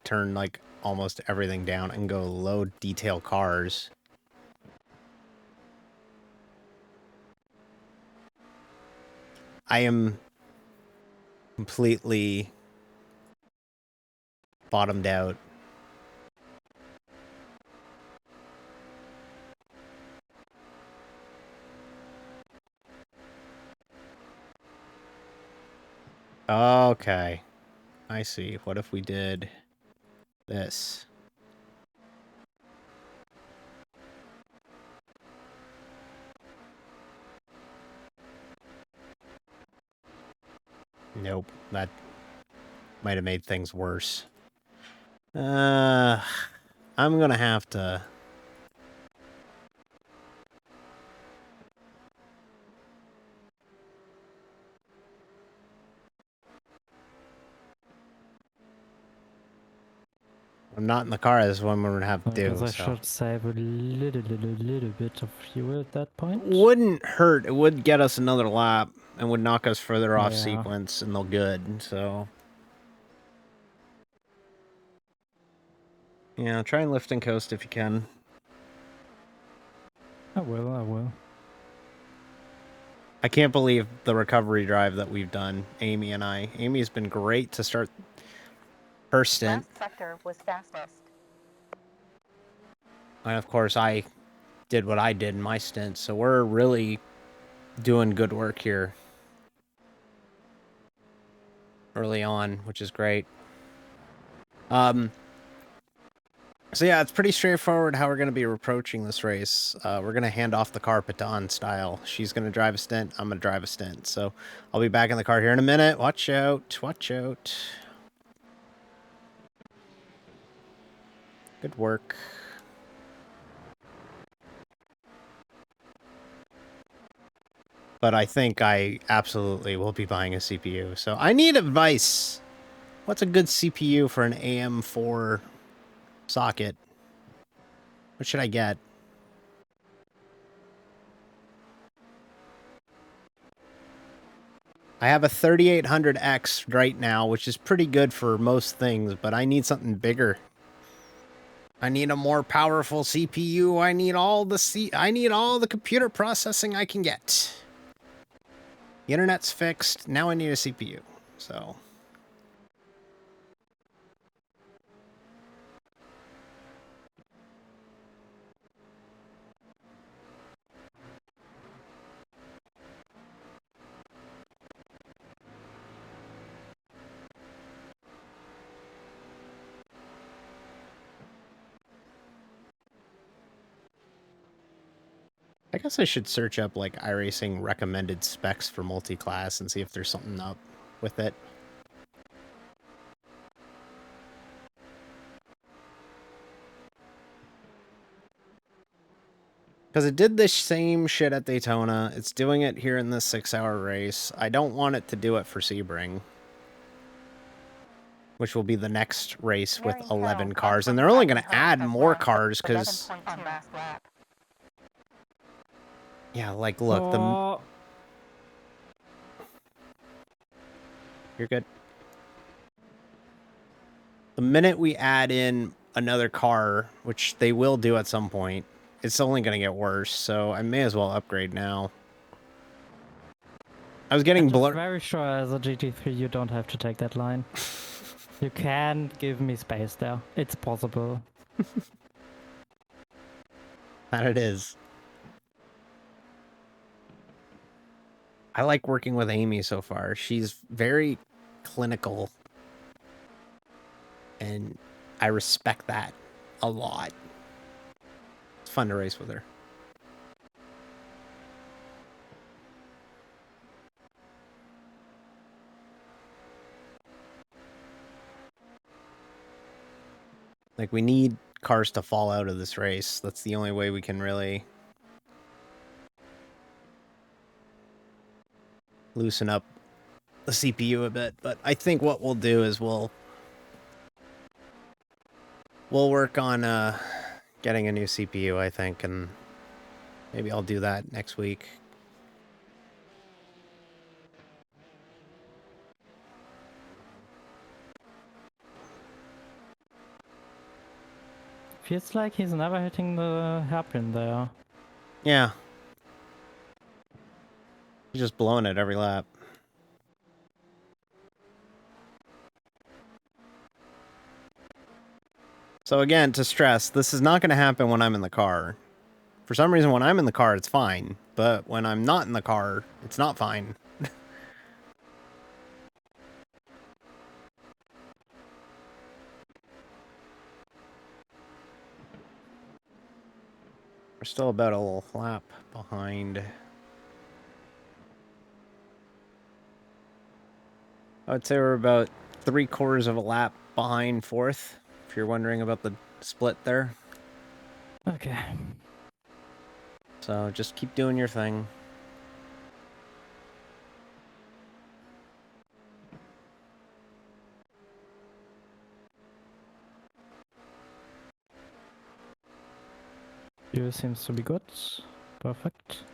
turned like almost everything down and go low detail cars. I am completely bottomed out. Okay. I see. What if we did this? Nope. That might have made things worse. I'm gonna have to... I'm not in the car, this is what I'm gonna have to I do, guess I so... should save a little bit of fuel at that point. Wouldn't hurt. It would get us another lap and would knock us further off Yeah. sequence and look good, so... Yeah, try and lift and coast if you can. I will. I can't believe the recovery drive that we've done, Amy and I. Amy's been great to start her stint. Last sector was fastest. And of course, I did what I did in my stint, so we're really doing good work here early on, which is great. So yeah, it's pretty straightforward how we're going to be approaching this race. We're going to hand off the car Patan style. She's going to drive a stint. I'm going to drive a stint. So I'll be back in the car here in a minute. Watch out. Watch out. Good work. But I think I absolutely will be buying a CPU. So I need advice. What's a good CPU for an AM4 socket? What should I get? I have a 3800X right now, which is pretty good for most things, but I need something bigger. I need a more powerful CPU. I need all the computer processing I can get. The internet's fixed. Now I need a CPU. So I guess I should search up like iRacing recommended specs for multi-class and see if there's something up with it. Because it did this same shit at Daytona. It's doing it here in this 6-hour race. I don't want it to do it for Sebring, which will be the next race with 11 cars. And they're only going to add more cars because... Yeah, like, look, Oh, You're good. The minute we add in another car, which they will do at some point, it's only going to get worse, so I may as well upgrade now. I was getting I'm just blur... very sure as a GT3 you don't have to take that line. You can give me space there. It's possible. That it is. I like working with Amy so far. She's very clinical. And I respect that a lot. It's fun to race with her. Like, we need cars to fall out of this race. That's the only way we can really loosen up the CPU a bit. But I think what we'll do is we'll work on getting a new CPU, I think, and maybe I'll do that next week. Feels like he's never hitting the hairpin there. Yeah. He's just blowing it every lap. So again, to stress, this is not going to happen when I'm in the car. For some reason, when I'm in the car, it's fine. But when I'm not in the car, it's not fine. We're still about a little lap behind. I would say we're about 3/4 of a lap behind fourth, if you're wondering about the split there. Okay. So just keep doing your thing. You seems to be good. Perfect.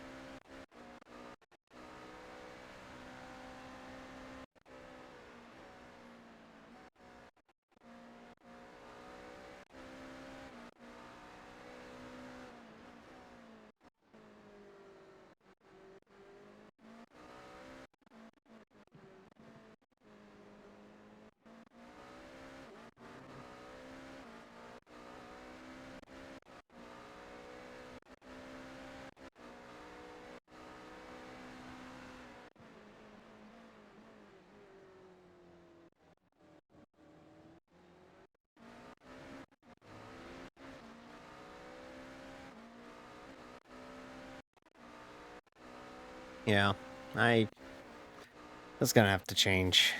Yeah, that's gonna have to change.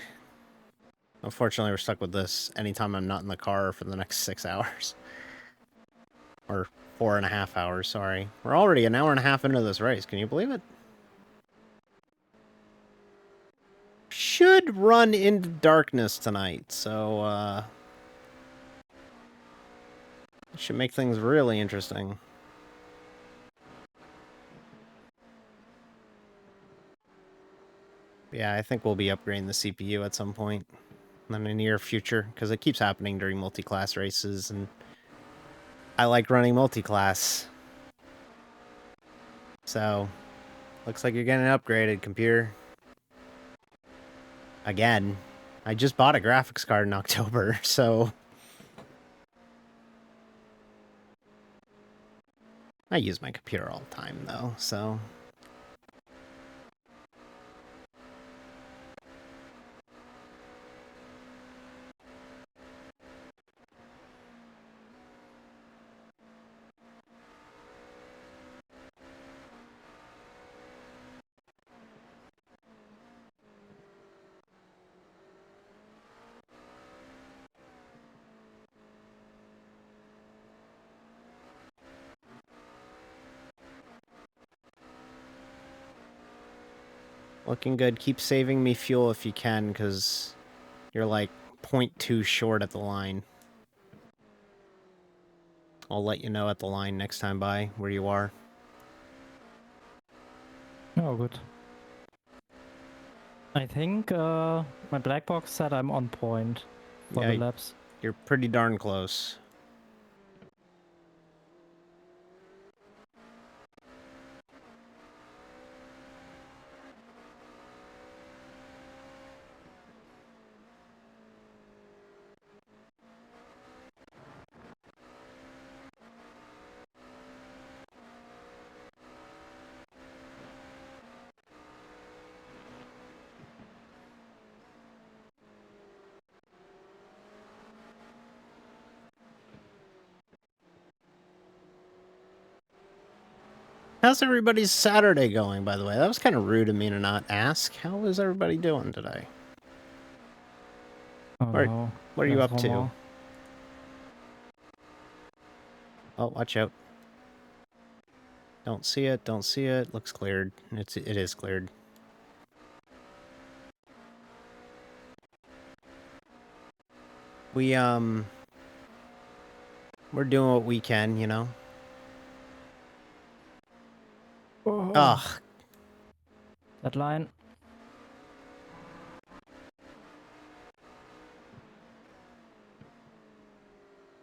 Unfortunately, we're stuck with this anytime I'm not in the car for the next 6 hours. Or 4.5 hours, sorry. We're already an hour and a half into this race. Can you believe it? Should run into darkness tonight, so, should make things really interesting. Yeah, I think we'll be upgrading the CPU at some point in the near future, because it keeps happening during multi-class races, and I like running multi-class. So, looks like you're getting upgraded, computer. Again. I just bought a graphics card in October, so... I use my computer all the time, though, so... Looking good. Keep saving me fuel if you can, because you're like 0.2 short at the line. I'll let you know at the line next time by where you are. Oh, good. I think my black box said I'm on point for the Yeah, laps. you're pretty darn close. How's everybody's Saturday going, by the way? That was kind of rude of me to not ask. How is everybody doing today? Oh What no. are you There's up to? Homer. Oh, watch out. Don't see it, don't see it. Looks cleared. It is cleared. We're doing what we can, you know? Ugh. That line.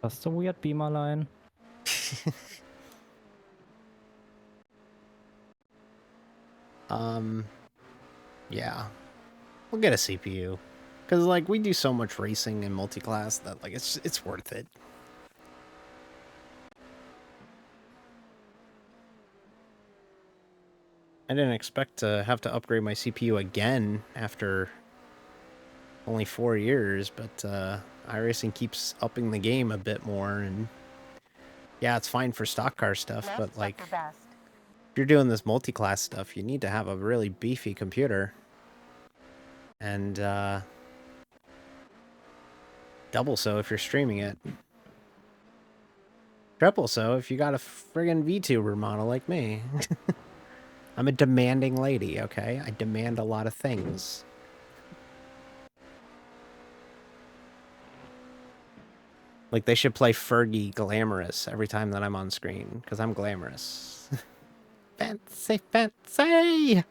That's a weird beamer line. Yeah. We'll get a CPU. Because, like, we do so much racing in multi-class that, like, it's worth it. I didn't expect to have to upgrade my CPU again after only 4 years, but iRacing keeps upping the game a bit more, and yeah, it's fine for stock car stuff, Left but like, sector best. if you're doing this multi-class stuff, you need to have a really beefy computer. And double so if you're streaming it. Triple so if you got a friggin' VTuber model like me. I'm a demanding lady, okay? I demand a lot of things. Like, they should play Fergie glamorous every time that I'm on screen, because I'm glamorous. Fancy, fancy!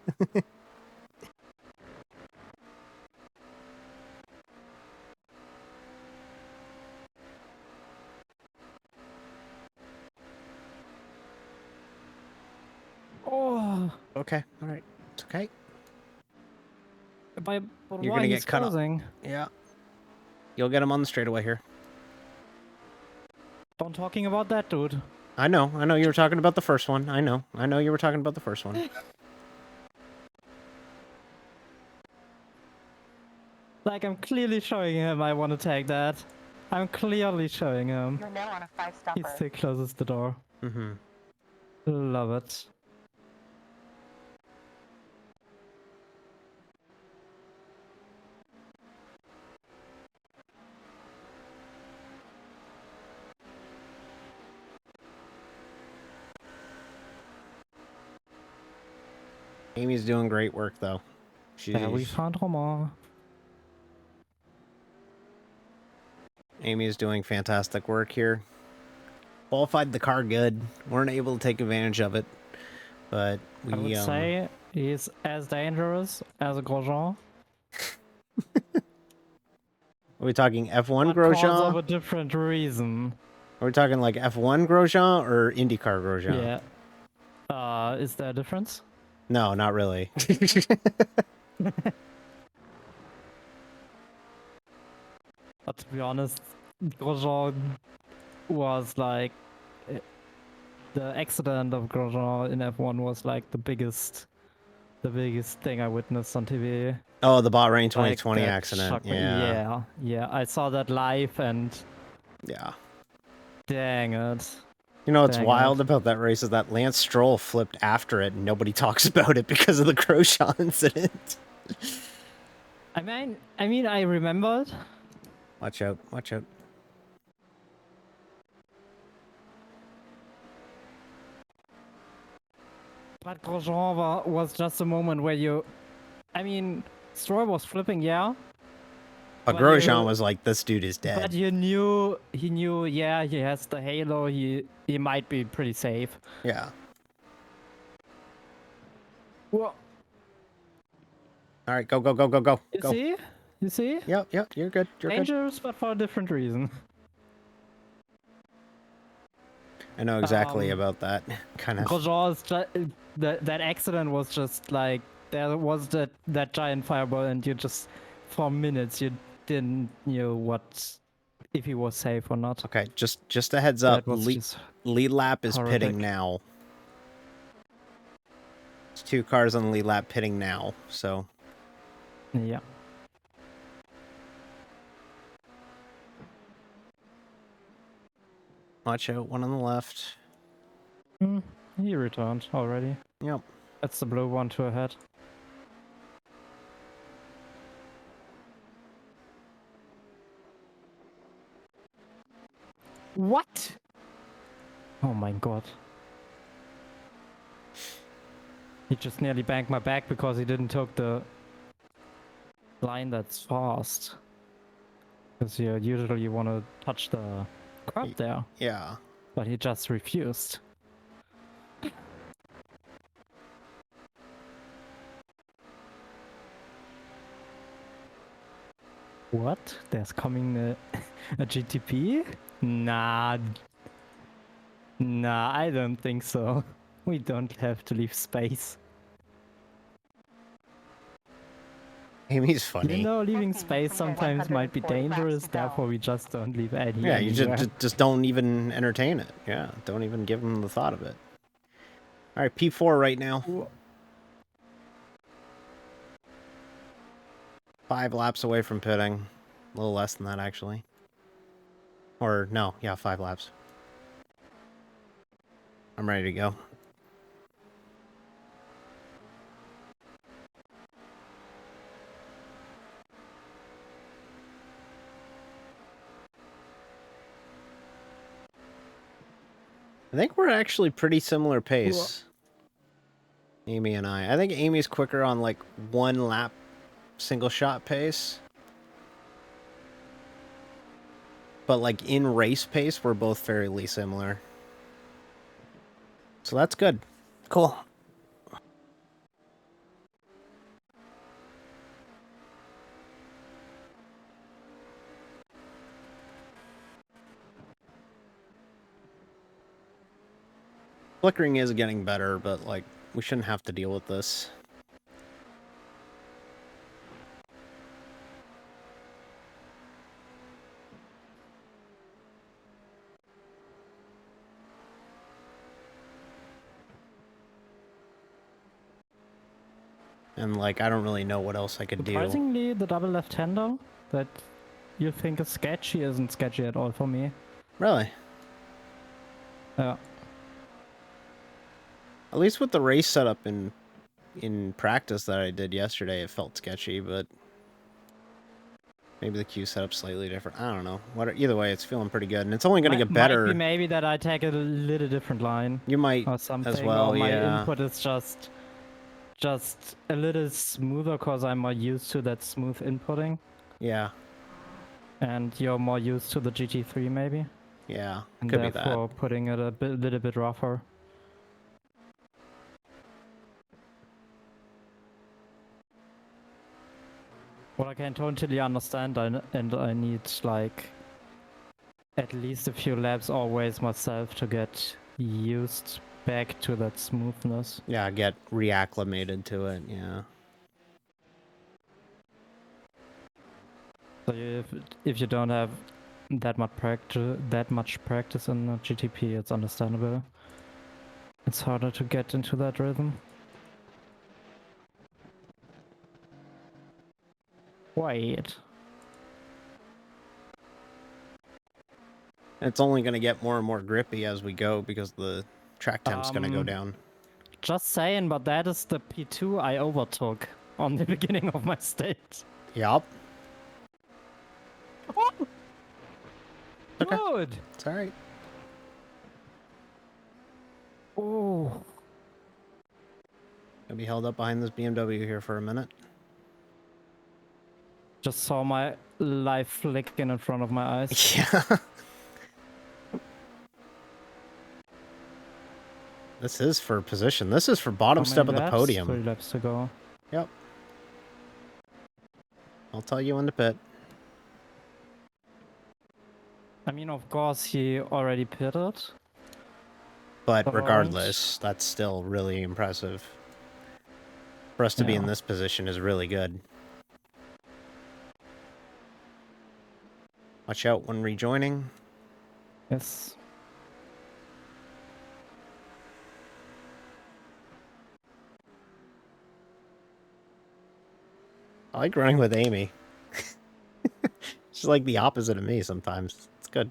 Oh, Okay, alright. It's okay. but You're why gonna he's get cut up. closing? Yeah. You'll get him on the straightaway here. Don't talking about that, dude. I know you were talking about the first one. I know you were talking about the first one. Like, I'm clearly showing him I want to take that. I'm clearly showing him. You're now on a 5 He stopper. still closes the door. Mm-hmm. Love it. Amy's doing great work, though. Yeah, we found Homer. Amy's doing fantastic work here. Qualified the car good. Weren't able to take advantage of it, but we I would say he's as dangerous as a Grosjean. Are we talking F1 But cause of Grosjean? a different reason. Are we talking like F1 Grosjean or IndyCar Grosjean? Yeah. Is there a difference? No, not really. But to be honest, Grosjean was like the accident of Grosjean in F1 was like the biggest thing I witnessed on TV. Oh, the Bahrain Like, 2020 that accident. shocked me. Yeah. I saw that live and Yeah. dang it. You know what's Dang wild it. about that race is that Lance Stroll flipped after it and nobody talks about it because of the Grosjean incident. I mean, I remembered. Watch out, watch out. But Grosjean was just a moment where you... I mean, Stroll was flipping, yeah. But But Grosjean you- was like, this dude is But dead. he knew, yeah, he has the halo, he might be pretty safe. Yeah. Well, All right, go, go, go, go, go. you Go. see? You see? Yep, yep, you're good. You're good. Dangerous, but for a different reason. I know exactly about that kind of. Grosjean's that accident was just like there was that giant fireball, and you just for minutes you didn't know what if he was safe or not. Okay, just a heads up. That was just Lead lap is horrific. pitting now. There's 2 cars on the lead lap pitting now, so yeah. watch out. One on the left. He returned already. Yep. That's the blue one to ahead. What? Oh my god. He just nearly banged my back because he didn't took the line that's fast. Because you usually want to touch the crab there, Yeah. but he just refused. What? There's coming a GTP? Nah. Nah, I don't think so. We don't have to leave space. Amy's funny. Even though leaving space sometimes might be dangerous, therefore we just don't leave any Yeah, you anywhere. just don't even entertain it. Yeah, don't even give them the thought of it. All right, P4 right now. 5 laps away from pitting. A little less than that, actually. Or, no, yeah, 5 laps. I'm ready to go. I think we're actually pretty similar pace. Amy and I. I think Amy's quicker on, like, 1 lap single shot pace. But, like, in race pace, we're both fairly similar. So that's good. Cool. Flickering is getting better, but, like, we shouldn't have to deal with this. And, like, I don't really know what else I could do. Surprisingly, the double left-hander that you think is sketchy isn't sketchy at all for me. Really? Yeah. At least with the race setup in practice that I did yesterday, it felt sketchy, but maybe the cue setup's slightly different. I don't know. Either way, it's feeling pretty good, and it's only going to get better. Might be maybe that I take a little different line. You might or something, as well, or my yeah. input is just a little smoother because I'm more used to that smooth inputting. Yeah. And you're more used to the GT3 maybe. Yeah, and could be therefore that. putting it a little bit rougher. What I can totally understand, and I need like at least a few laps always myself to get used back to that smoothness. Yeah, get reacclimated to it, yeah. So if you don't have that much practice in the GTP, it's understandable. It's harder to get into that rhythm. Wait. It's only going to get more and more grippy as we go because the track temp's going to go down. Just saying, but that is the P2 I overtook on the beginning of my stage. Yup. Okay. Good. It's alright. Oh. Gonna be held up behind this BMW here for a minute. Just saw my life flicking in front of my eyes. Yeah. This is for position. This is for bottom step of the podium. 3 laps to go. Yep. I'll tell you when to pit. I mean, of course, he already pitted. But regardless, that's still really impressive. For us to be in this position is really good. Watch out when rejoining. Yes. I like running with Amy. She's like the opposite of me sometimes. It's good.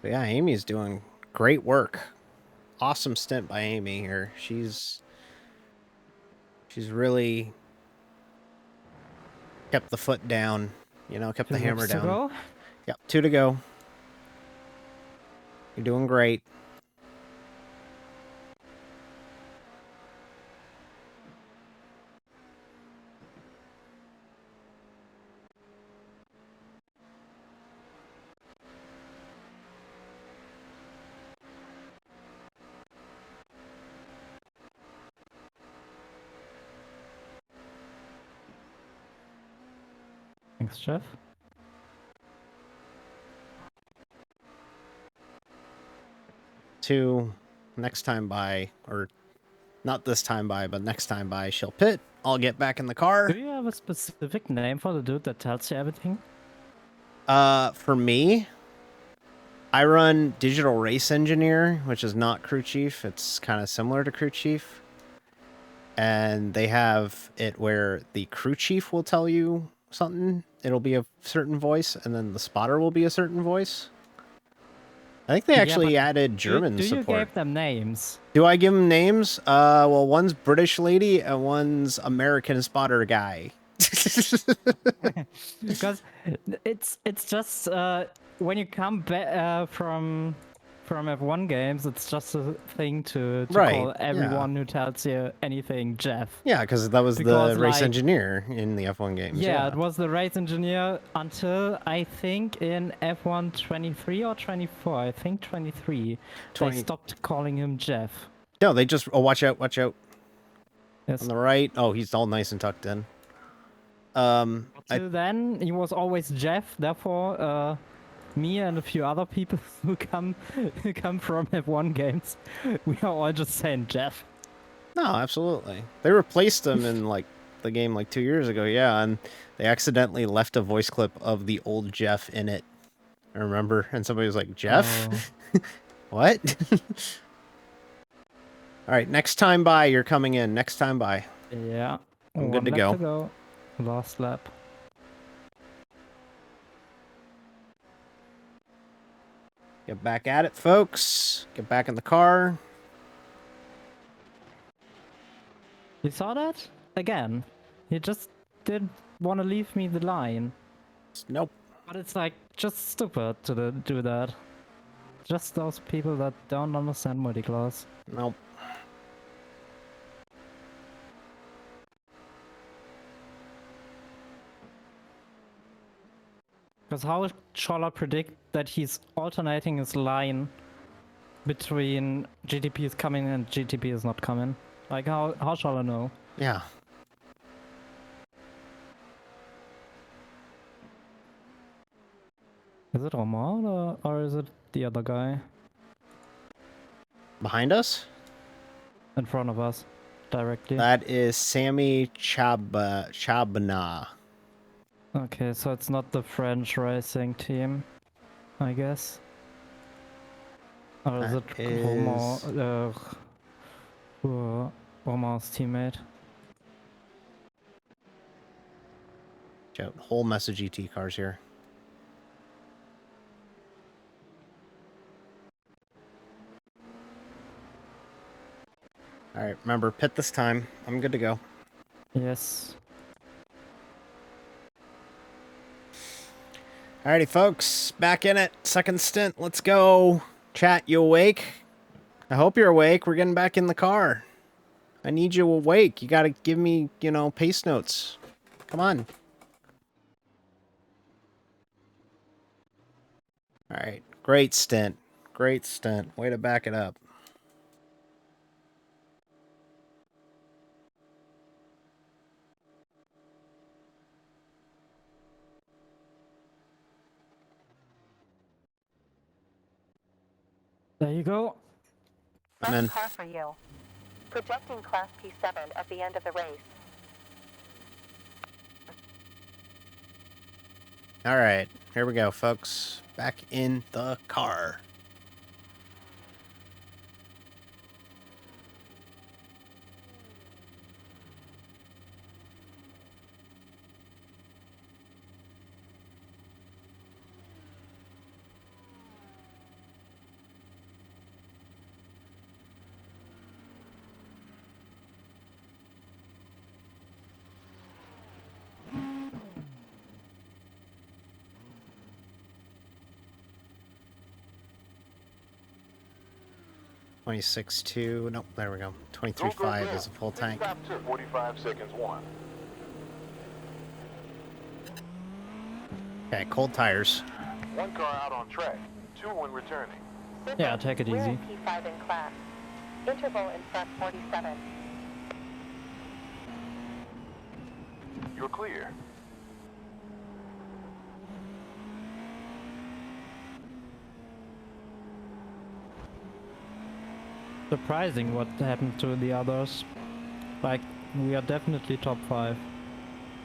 But yeah, Amy's doing great work. Awesome stint by Amy here. She's really kept the foot down, kept the 2 hammer laps to down. go. Yep, 2 to go. You're doing great. Thanks, Jeff. Two, next time by, or not this time by, but next time by, she'll pit. I'll get back in the car. Do you have a specific name for the dude that tells you everything? For me, I run Digital Race Engineer, which is not Crew Chief. It's kind of similar to Crew Chief. And they have it where the Crew Chief will tell you something. It'll be a certain voice, and then the spotter will be a certain voice. I think they actually added German do you support. give them names? Do I give them names? Well, one's British lady and one's American spotter guy. Because it's just when you come back from F1 games, it's just a thing to Right, call everyone who tells you anything Jeff. Yeah, because that was Because, the race like- engineer in the F1 games. Yeah, it was the race engineer until I think in F1 23 or 24. I think 23. 20. They stopped calling him Jeff. No, they just... Oh, watch out, watch out. Yes. On the right. Oh, he's all nice and tucked in. Till then, he was always Jeff. Therefore, me and a few other people who come from F1 games, we are all just saying Jeff. No, absolutely. They replaced him in, like, the game, like, 2 years ago, yeah, and they accidentally left a voice clip of the old Jeff in it. I remember, and somebody was like, Jeff? What? Alright, next time by, you're coming in. Next time by. Yeah. I'm One good to lap go. to go. Last lap. Get back at it, folks. Get back in the car. You saw that? Again. He just didn't want to leave me the line. Nope. But it's like just stupid to do that. Just those people that don't understand multiclass. Nope. Because how shall I predict that he's alternating his line between GTP is coming and GTP is not coming? Like how shall I know? Yeah. Is it Omar or is it the other guy Behind us? in front of us directly? That is Sammy Chabna. Okay, so it's not the French racing team, I guess. Or is That it Omar's teammate? Out whole message ET cars here. All right, remember, pit this time. I'm good to go. Yes. Alrighty, folks, back in it. Second stint. Let's go. Chat, you awake? I hope you're awake. We're getting back in the car. I need you awake. You gotta give me, pace notes. Come on. Alright, great stint. Great stint. Way to back it up. There you go. I'm in. First car for you. Projecting Class P7 at the end of the race. Alright, here we go, folks. Back in the car. 26.2. Nope, there we go. Go, go, 23.5 go. is a full Pit tank. stop 2. 45 seconds 1. Okay, cold tires. 1 car out on track. 2 when returning. Yeah, take it We're easy. in P5 in class. Interval in front 47. You're clear. Surprising what happened to the others. Like, we are definitely top 5.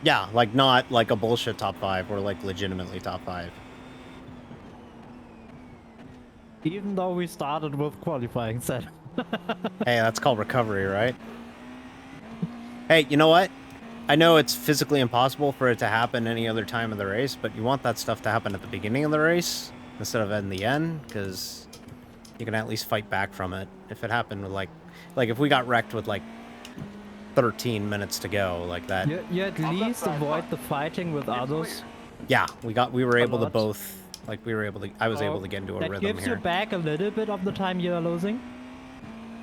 Yeah, like not like a bullshit top 5. We're like legitimately top 5. Even though we started with qualifying set. Hey, that's called recovery, right? Hey, you know what? I know it's physically impossible for it to happen any other time of the race, but you want that stuff to happen at the beginning of the race instead of in the end, because you can at least fight back from it. If it happened with like if we got wrecked with like 13 minutes to go, like that. You at least avoid the fighting with others. Yeah, we were able to lot. both, I was able to get into a That rhythm gives you here. back a little bit of the time you are losing.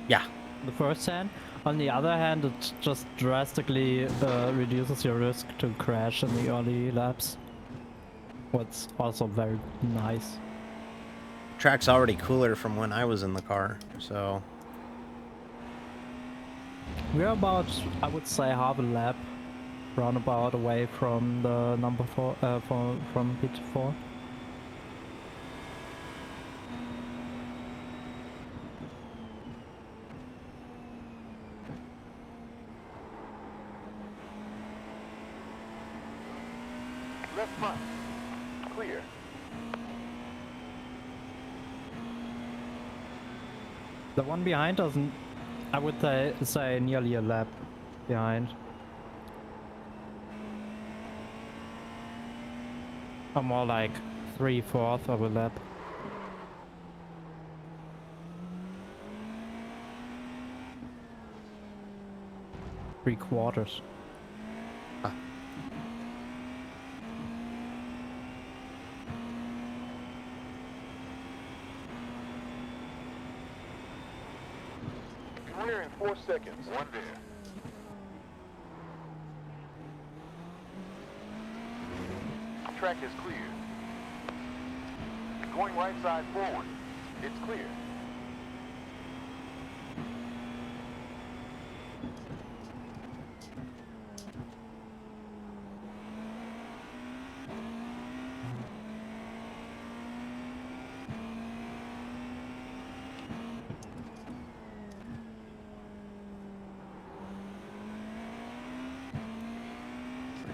Yeah, The first hand. On the other hand, it just drastically reduces your risk to crash in the early laps. What's also very nice. track's already cooler from when I was in the car, so We're about, I would say, half a lap roundabout away from the number 4, from pit 4. Left front. Clear. The one behind doesn't, I would say nearly a lap behind. Or more like 3/4 of a lap. Three quarters. Clear in 4 seconds. 1 there. Track is clear. Going right side forward. It's clear.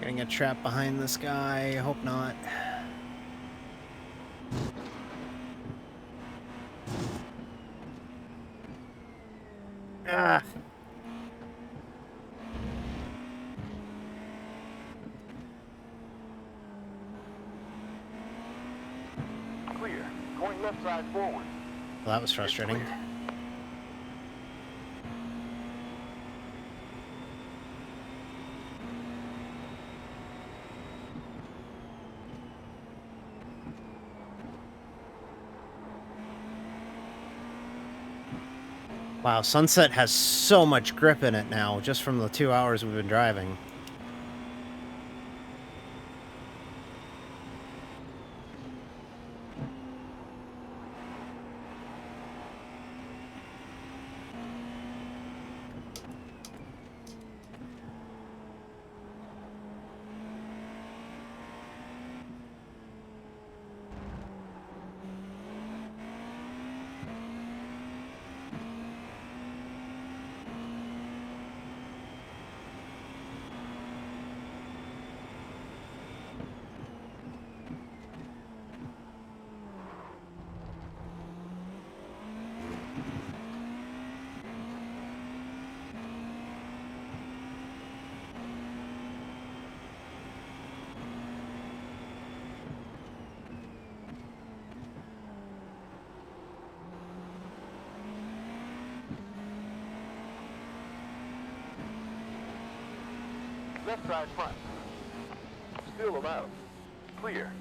we're gonna get trapped behind this guy. I hope not. Ah. Clear. Going left side forward. Well, that was frustrating. It's clear. Wow, Sunset has so much grip in it now, just from the 2 hours we've been driving. Left side front. Still allowed. Clear.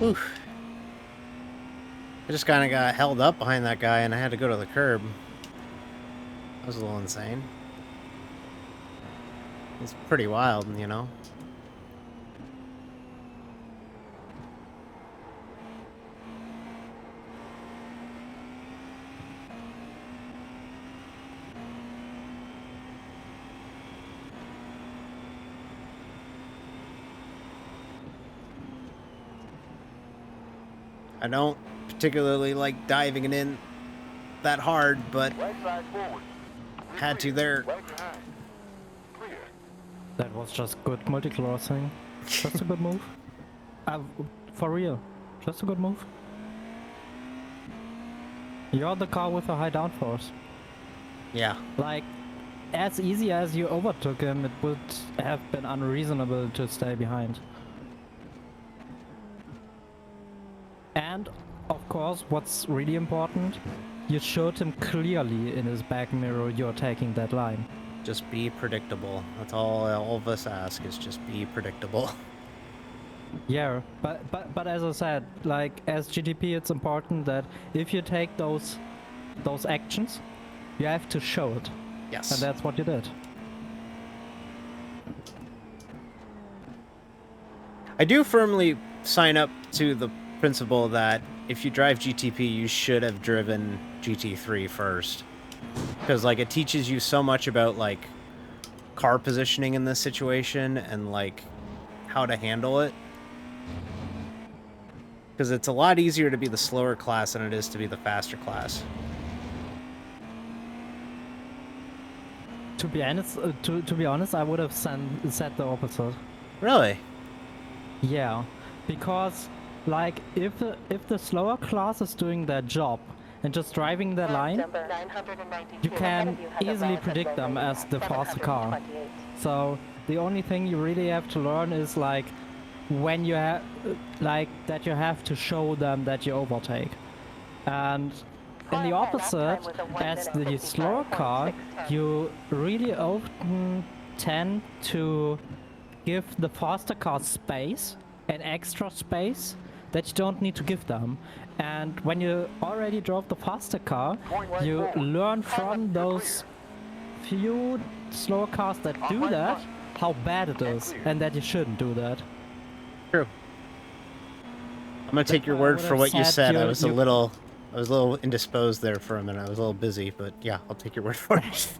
Oof. I just kind of got held up behind that guy, and I had to go to the curb. That was a little insane. It's pretty wild, you know? I don't particularly like diving it in that hard, but Right side forward. had to there. Right behind. Clear. That was just good multi-crossing. Just a good move. For real. Just a good move. You're the car with a high downforce. Yeah. Like, as easy as you overtook him, it would have been unreasonable to stay behind. And, of course, what's really important, you showed him clearly in his back mirror you're taking that line. Just be predictable. That's all of us ask, is just be predictable. Yeah, but as I said, like, as GTP, it's important that if you take those actions, you have to show it. Yes. And that's what you did. I do firmly sign up to the principle that if you drive GTP, you should have driven GT3 first. Because, like, it teaches you so much about, like, car positioning in this situation and, like, how to handle it. Because it's a lot easier to be the slower class than it is to be the faster class. To be honest, I would have said the opposite. Really? Yeah, because like if the slower class is doing their job and just driving their line, Number 992. you can Ahead of you has a easily relative predict low them rate as the faster car. 728. So the only thing you really have to learn is like when you have like that you have to show them that you overtake. And in the opposite, as the slower car, you really often tend to give the faster car space and extra space that you don't need to give them. And when you already drove the faster car, you learn from those few slower cars that do that how bad it is and that you shouldn't do that. True. I'm gonna take your I word would for have what you said said. I you- was a little indisposed there for a minute. I was a little busy, but yeah, I'll take your word for it.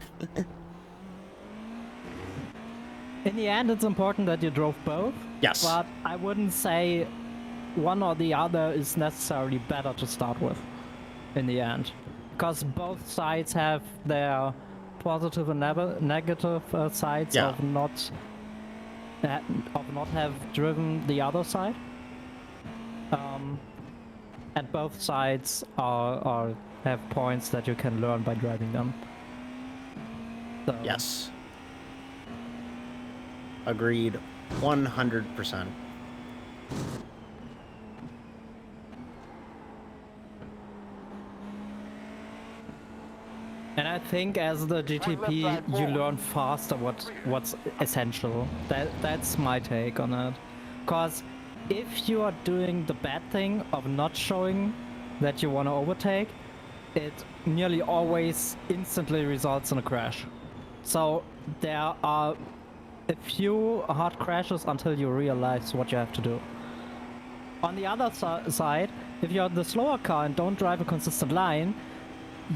In the end, it's important that you drove both. Yes. But I wouldn't say one or the other is necessarily better to start with. In the end, because both sides have their positive and negative sides Yeah. of not have driven the other side. And both sides have points that you can learn by driving them. So, Yes. Agreed. 100%. And I think as the GTP, you learn faster what's essential. That's my take on it. Cause if you are doing the bad thing of not showing that you want to overtake, it nearly always instantly results in a crash. So there are a few hard crashes until you realize what you have to do. On the other side, if you're the slower car and don't drive a consistent line,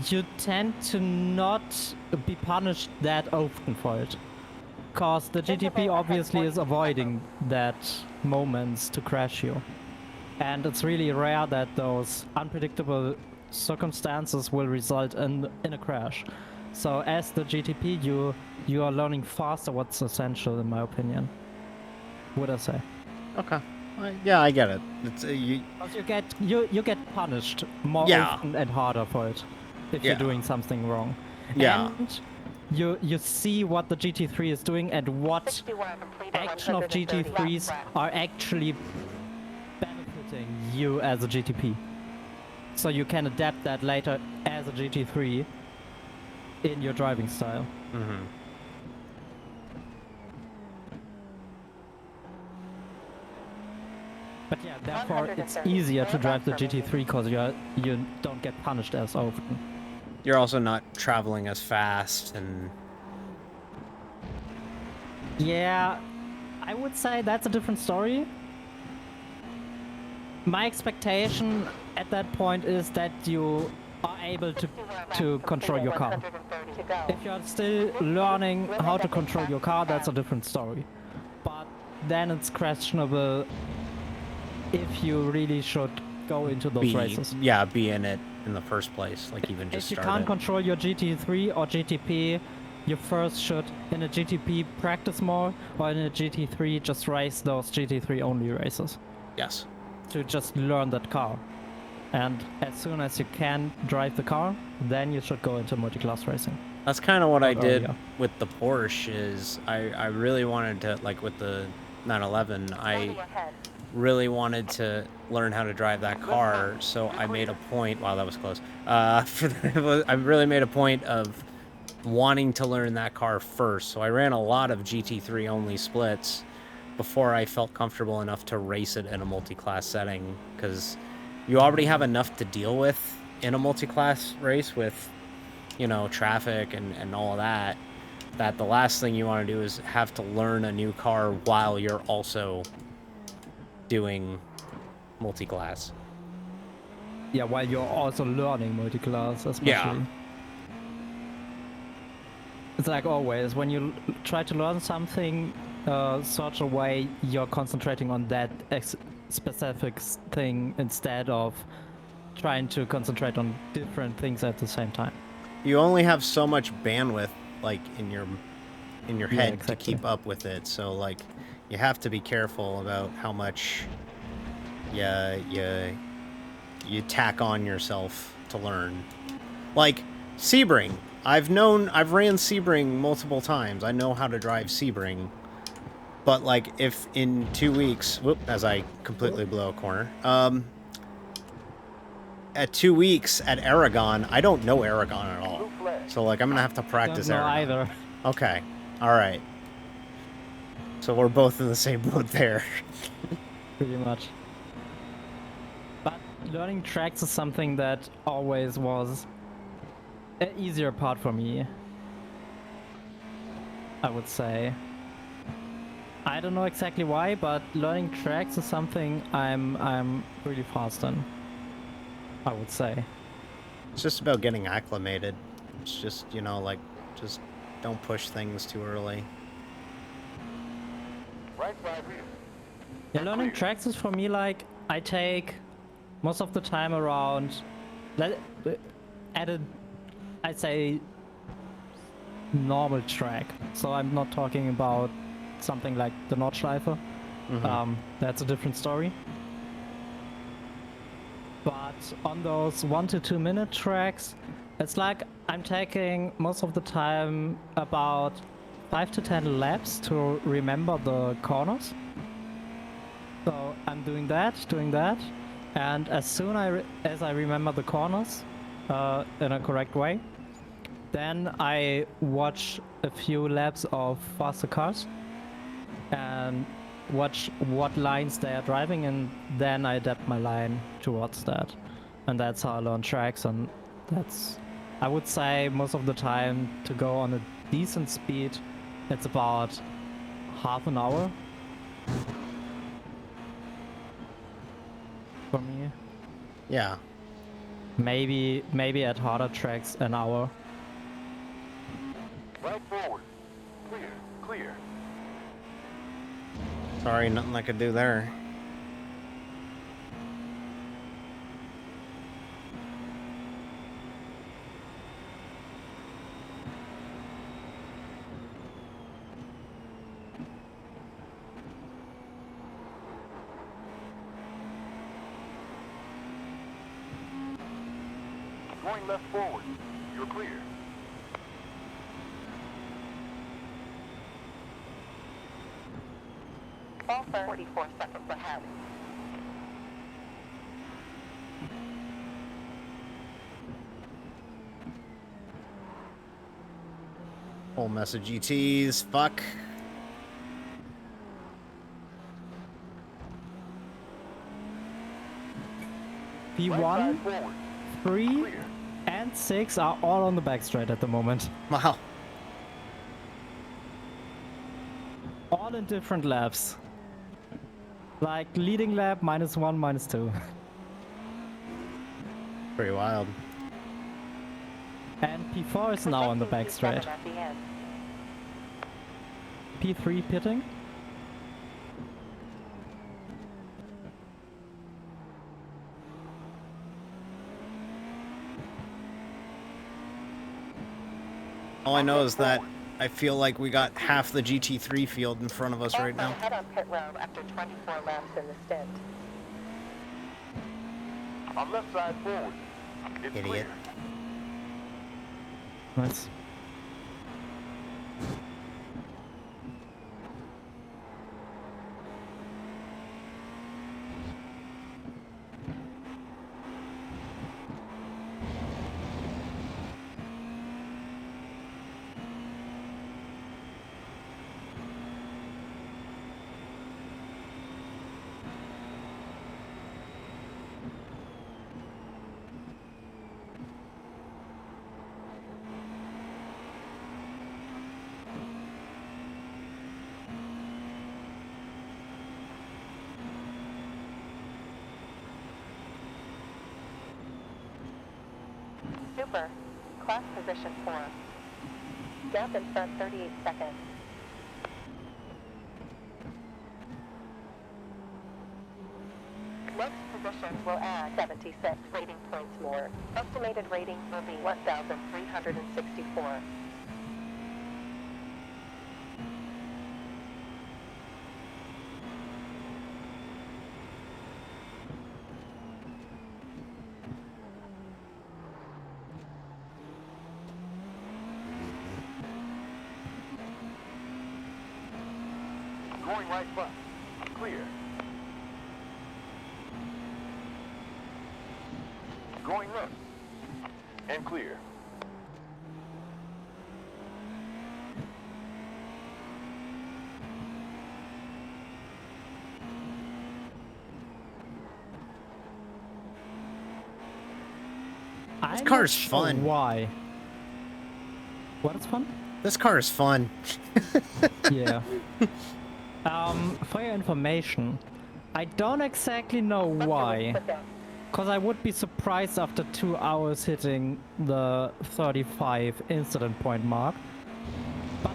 you tend to not be punished that often for it. Cause the GTP obviously is avoiding that moments to crash you. And it's really rare that those unpredictable circumstances will result in a crash. So as the GTP, you are learning faster what's essential, in my opinion. Would I say? Okay. Yeah, I get it. It's you. 'Cause you get punished more Yeah. often and harder for it if Yeah. you're doing something wrong. Yeah. And you see what the GT3 is doing and what 61 complete at action of 130 GT3s left. are actually benefiting you as a GTP. So you can adapt that later as a GT3 in your driving style. Mm-hmm. But yeah, therefore it's easier to drive the GT3 because you don't get punished as often. You're also not traveling as fast, and Yeah, I would say that's a different story. My expectation at that point is that you are able to control your car. 130 to go. If you're still learning how to control your car, that's a different story. But then it's questionable if you really should go into those races. be in it in the first place, like even just If you start can't it. control your GT3 or GTP, you first should, in a GTP, practice more, or in a GT3, just race those GT3 only races Yes. to just learn that car. And as soon as you can drive the car, then you should go into multi-class racing. That's kind of what I Not did earlier. with the Porsche. Is I really wanted to, like with the 911, I ahead. really wanted to learn how to drive that car. So I made a point. Wow, that was close. I really made a point of wanting to learn that car first. So I ran a lot of GT3 only splits before I felt comfortable enough to race it in a multi-class setting, because you already have enough to deal with in a multi-class race with, you know, traffic and all of that, that the last thing you want to do is have to learn a new car while you're also doing multi-class. Yeah, while you're also learning multi-class, especially. Yeah. It's like always, when you try to learn something such a way, you're concentrating on that specific thing instead of trying to concentrate on different things at the same time. You only have so much bandwidth, like in your head, exactly. to keep up with it. So like, you have to be careful about how much you tack on yourself to learn. Like Sebring, I've ran Sebring multiple times. I know how to drive Sebring. But like, if in 2 weeks, whoop, as I completely blow a corner, at 2 weeks at Aragon, I don't know Aragon at all. So like, I'm gonna have to practice Don't know Aragon. either. Okay, all right. So we're both in the same boat there. Pretty much. But learning tracks is something that always was an easier part for me, I would say. I don't know exactly why, but learning tracks is something I'm really fast in, I would say. It's just about getting acclimated. It's just, you know, like, just don't push things too early. Right side rear. Yeah, learning tracks is for me like, I take most of the time around, I'd say, normal track. So I'm not talking about something like the Nordschleife. That's a different story. But on those 1 to 2 minute tracks, it's like I'm taking most of the time about 5 to 10 laps to remember the corners. So I'm doing that, and as soon as I remember the corners in a correct way, then I watch a few laps of faster cars and watch what lines they are driving, and then I adapt my line towards that. And that's how I learn tracks, and that's, I would say, most of the time to go on a decent speed, it's about half an hour for me. Yeah. Maybe at harder tracks an hour. Right forward. Clear. Clear. Sorry, nothing I could do there. Going left forward. You're clear. All 44 seconds ahead. Whole message ETs, fuck. Right P1, side forward. 3, Clear. and 6 are all on the back straight at the moment. Wow. All in different laps. Like leading lap, -1, -2. Pretty wild. And P4 is now on the back straight. At the end. P3 pitting. All I know is that I feel like we got half the GT3 field in front of us right now. Head on pit road after 24 laps in the stint. On left side forward. It's Idiot. clear. Nice. Super. Class position 4. Gap in front 38 seconds. Next positions will add 76 rating points more. Estimated rating will be 1,364. Going right front. Clear. Going left. And clear. I'm car's not sure fun. Why? What is fun? This car is fun. Yeah. For your information, I don't exactly know why. Because I would be surprised after 2 hours hitting the 35 incident point mark. But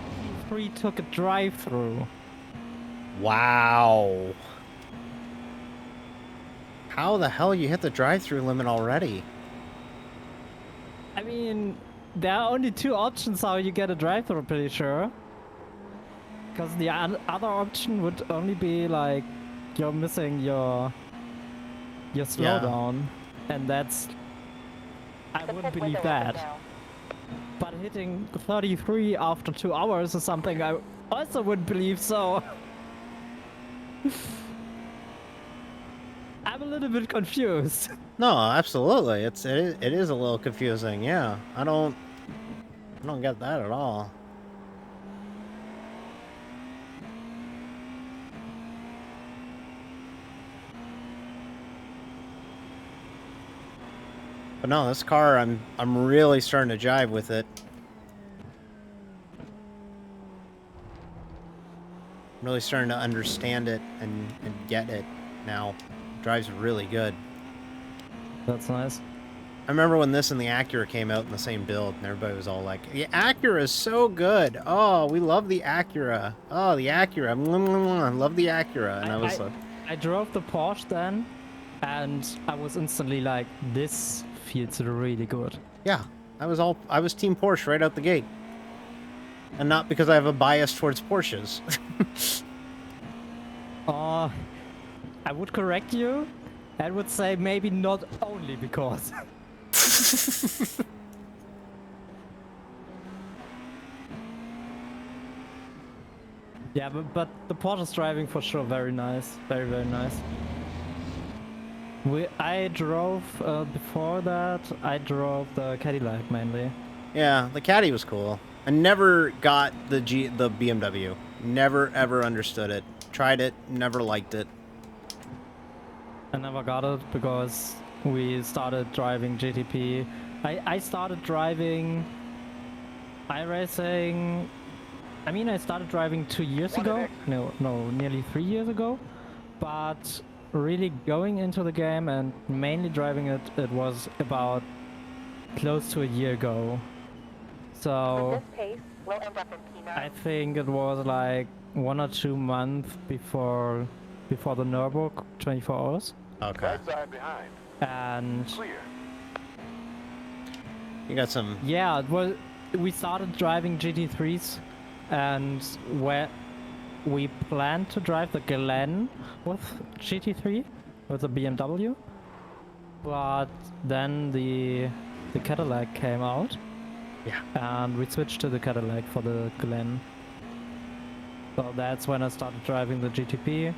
P3 took a drive-through. Wow. How the hell you hit the drive-through limit already? I mean, there are only 2 options how you get a drive-through, pretty sure. Because the other option would only be like you're missing your slowdown, and that's I The wouldn't pit believe window open that. now. But hitting 33 after 2 hours is something I also wouldn't believe. So I'm a little bit confused. No, absolutely. It is a little confusing. Yeah, I don't get that at all. But no, this car, I'm really starting to jive with it. I'm really starting to understand it and get it now. Drives really good. That's nice. I remember when this and the Acura came out in the same build, and everybody was all like, "The Acura is so good. Oh, we love the Acura. Oh, the Acura. I love the Acura." And I was like, I drove the Porsche then, and I was instantly like, this feels really good. "Yeah, I was Team Porsche right out the gate." And not because I have a bias towards Porsches. I would correct you. I would say maybe not only because. Yeah, but the Porsche's driving for sure very nice. Very, very nice. I drove, before that, I drove the Cadillac mainly. Yeah, the Caddy was cool. I never got the BMW. Never ever understood it. Tried it, never liked it. I never got it because we started driving GTP. I started driving iRacing. I mean, I started driving 2 years ago. No, nearly 3 years ago. But really going into the game and mainly driving it, it was about close to a year ago. With So this pace, we'll end up in P9. I think it was like 1 or 2 months before the Nürburgring 24 hours. Okay. Right side behind. And Clear. You got some. yeah, well, we started driving GT3s, and where we planned to drive the Glen with GT3 with the BMW, but then the Cadillac came out, Yeah. and we switched to the Cadillac for the Glen. So that's when I started driving the GTP.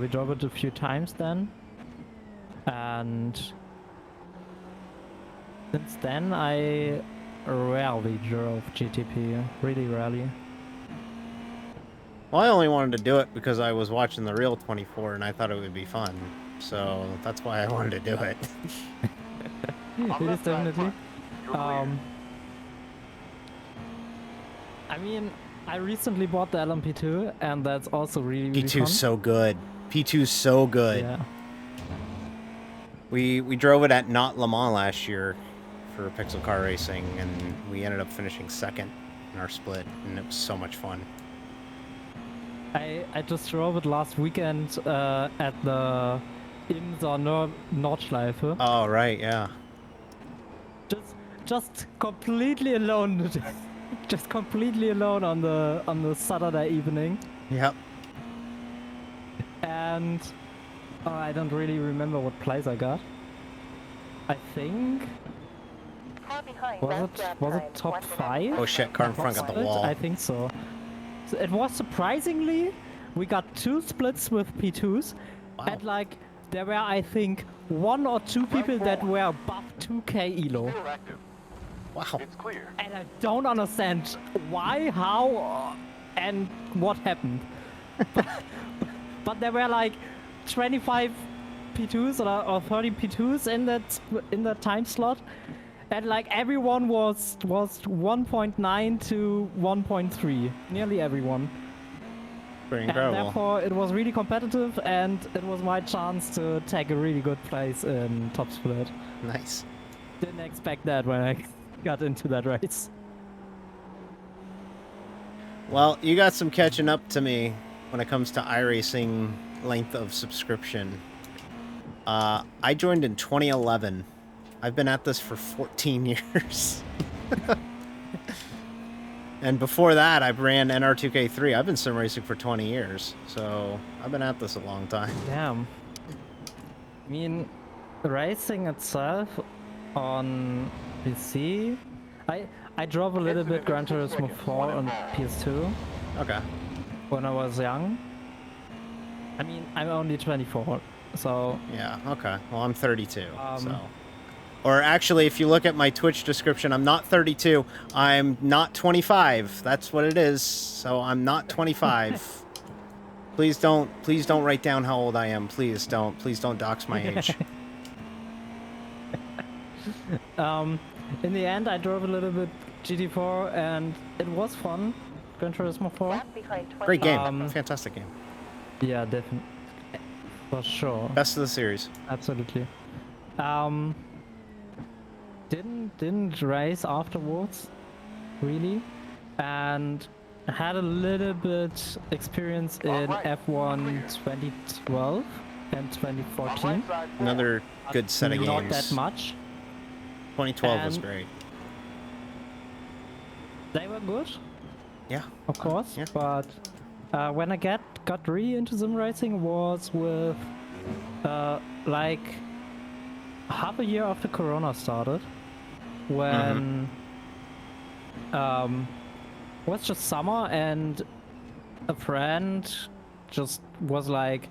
We drove it a few times then, and since then I rarely drove GTP, really rarely. Well, I only wanted to do it because I was watching the real 24 and I thought it would be fun. So that's why I wanted to do it. On It is left side definitely. front. You're clear. I mean, I recently bought the LMP2, and that's also really fun. P2's so good. P2's so good. Yeah. We drove it at Not Le Mans last year for Pixel Car Racing, and we ended up finishing second in our split, and it was so much fun. I just drove it last weekend at the Imser Nordschleife. Oh, right, yeah. Just completely alone. Just completely alone on the Saturday evening. Yep. And I don't really remember what place I got. I think Car behind, was left it grab was time, it top 1 minute. 5? Oh shit, car in front got the Split? wall. I think so. So it was surprisingly, we got 2 splits with P2s, Wow. and like there were I think 1 or 2 people that were above 2k elo, Still active. Wow. It's clear. and I don't understand why, how, and what happened. But there were like 25 P2s or 30 P2s in that time slot, and like everyone was 1.9 to 1.3, nearly everyone. Pretty And incredible. therefore it was really competitive, and it was my chance to take a really good place in top split. Nice. Didn't expect that when I got into that race. Well, you got some catching up to me when it comes to iRacing length of subscription. I joined in 2011. I've been at this for 14 years. And before that, I ran NR2K3. I've been sim racing for 20 years, so I've been at this a long time. Damn. I mean, racing itself on PC, I drove a little bit Gran Turismo 4 on PS2 Okay. when I was young. I mean, I'm only 24, so Yeah, okay. Well, I'm 32, Um, so... Or actually, if you look at my Twitch description, I'm not 32. I'm not 25. That's what it is. So I'm not 25. Please don't write down how old I am. Please don't dox my age. in the end I drove a little bit GT4 and it was fun. Gran Turismo 4. Left behind 20. Great game. Um, Fantastic game. Yeah, definitely. For sure. Best of the series. Absolutely. Didn't race afterwards, really, and had a little bit experience in F1 2012 and 2014. Right side Another good set of games. Not that much. 2012 was And- great. They were good, Yeah. of course, Yeah. but when I got really into sim racing was with like half a year after Corona started, when was just summer and a friend just was like,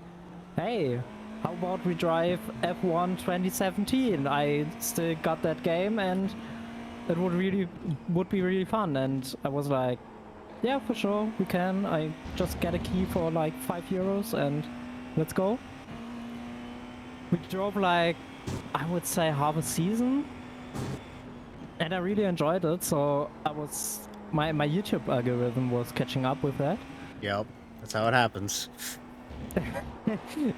hey, how about we drive F1 2017? I still got that game and it would be really fun. And I was like, yeah, for sure, we can. I just get a key for like €5 and let's go. We drove like I would say half a season, and I really enjoyed it. So I was my YouTube algorithm was catching up with that, Yep, that's how it happens.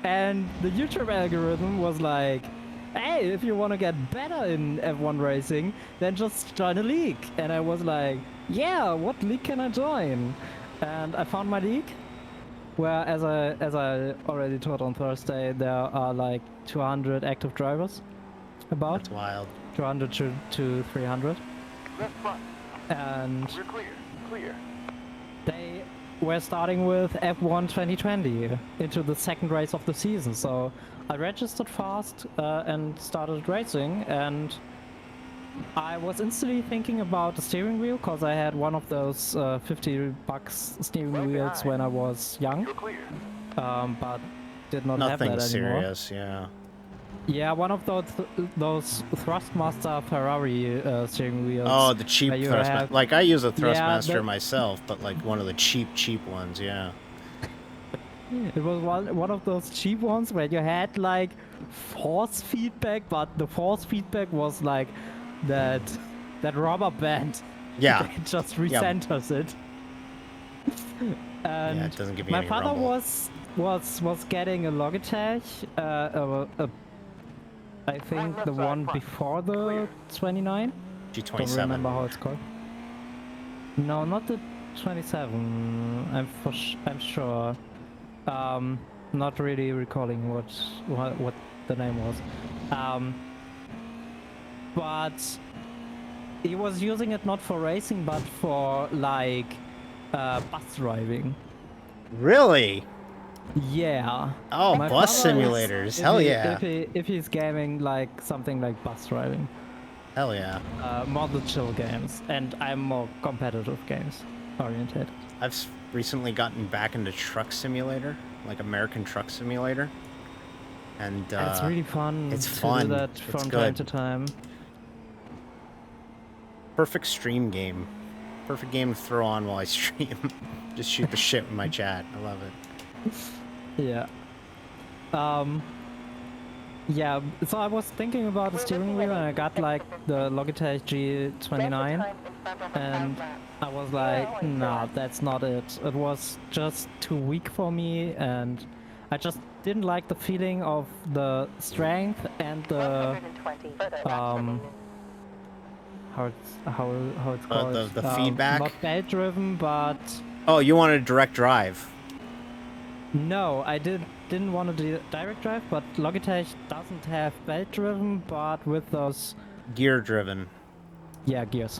and the YouTube algorithm was like, "Hey, if you want to get better in F1 racing, then just join a league." And I was like, "Yeah, what league can I join?" And I found my league, where as I already told on Thursday, there are like 200 active drivers, about That's wild. 200 to 300, Left front. and We're clear. Clear. they were starting with F1 2020 into the second race of the season. So I registered fast and started racing, and I was instantly thinking about the steering wheel because I had one of those 50 bucks steering wheels when I was young, You're clear. but did not have Nothing that anymore. serious, yeah. Yeah, one of those Thrustmaster Ferrari steering wheels. Oh, the cheap where you Thrustmaster. have- Like, I use a Yeah, Thrustmaster the- myself, but like one of the cheap ones, yeah. It was one of those cheap ones where you had like force feedback, but the force feedback was like that rubber band. Yeah. It just Yeah. recenters it. And Yeah, it doesn't give you my any father rumble. was getting a Logitech, I think the one before the 29. Don't G27. remember how it's called. No, not the 27. I'm sure. Not really recalling what the name was. But he was using it not for racing, but for like bus driving. Really? Yeah. Oh, My bus father is- simulators. if Hell he- yeah. If he's gaming like something like bus driving, Hell yeah. more the chill games, and I'm more competitive games oriented. I've recently gotten back into Truck Simulator, like American Truck Simulator. And It's really fun. it's to fun. do that It's from time good. to time. perfect stream game. Perfect game to throw on while I stream. Just shoot the shit with my chat. I love it. Yeah. Yeah, so I was thinking about the steering wheel and I got like the Logitech G29 and I was like, nah, that's not it. It was just too weak for me and I just didn't like the feeling of the strength and the 120 further laps how remaining. it's called. The feedback? Not belt driven, but Oh, you wanted a direct drive. no, I didn't want to do direct drive, but Logitech doesn't have belt driven, but with those Gear driven. gears.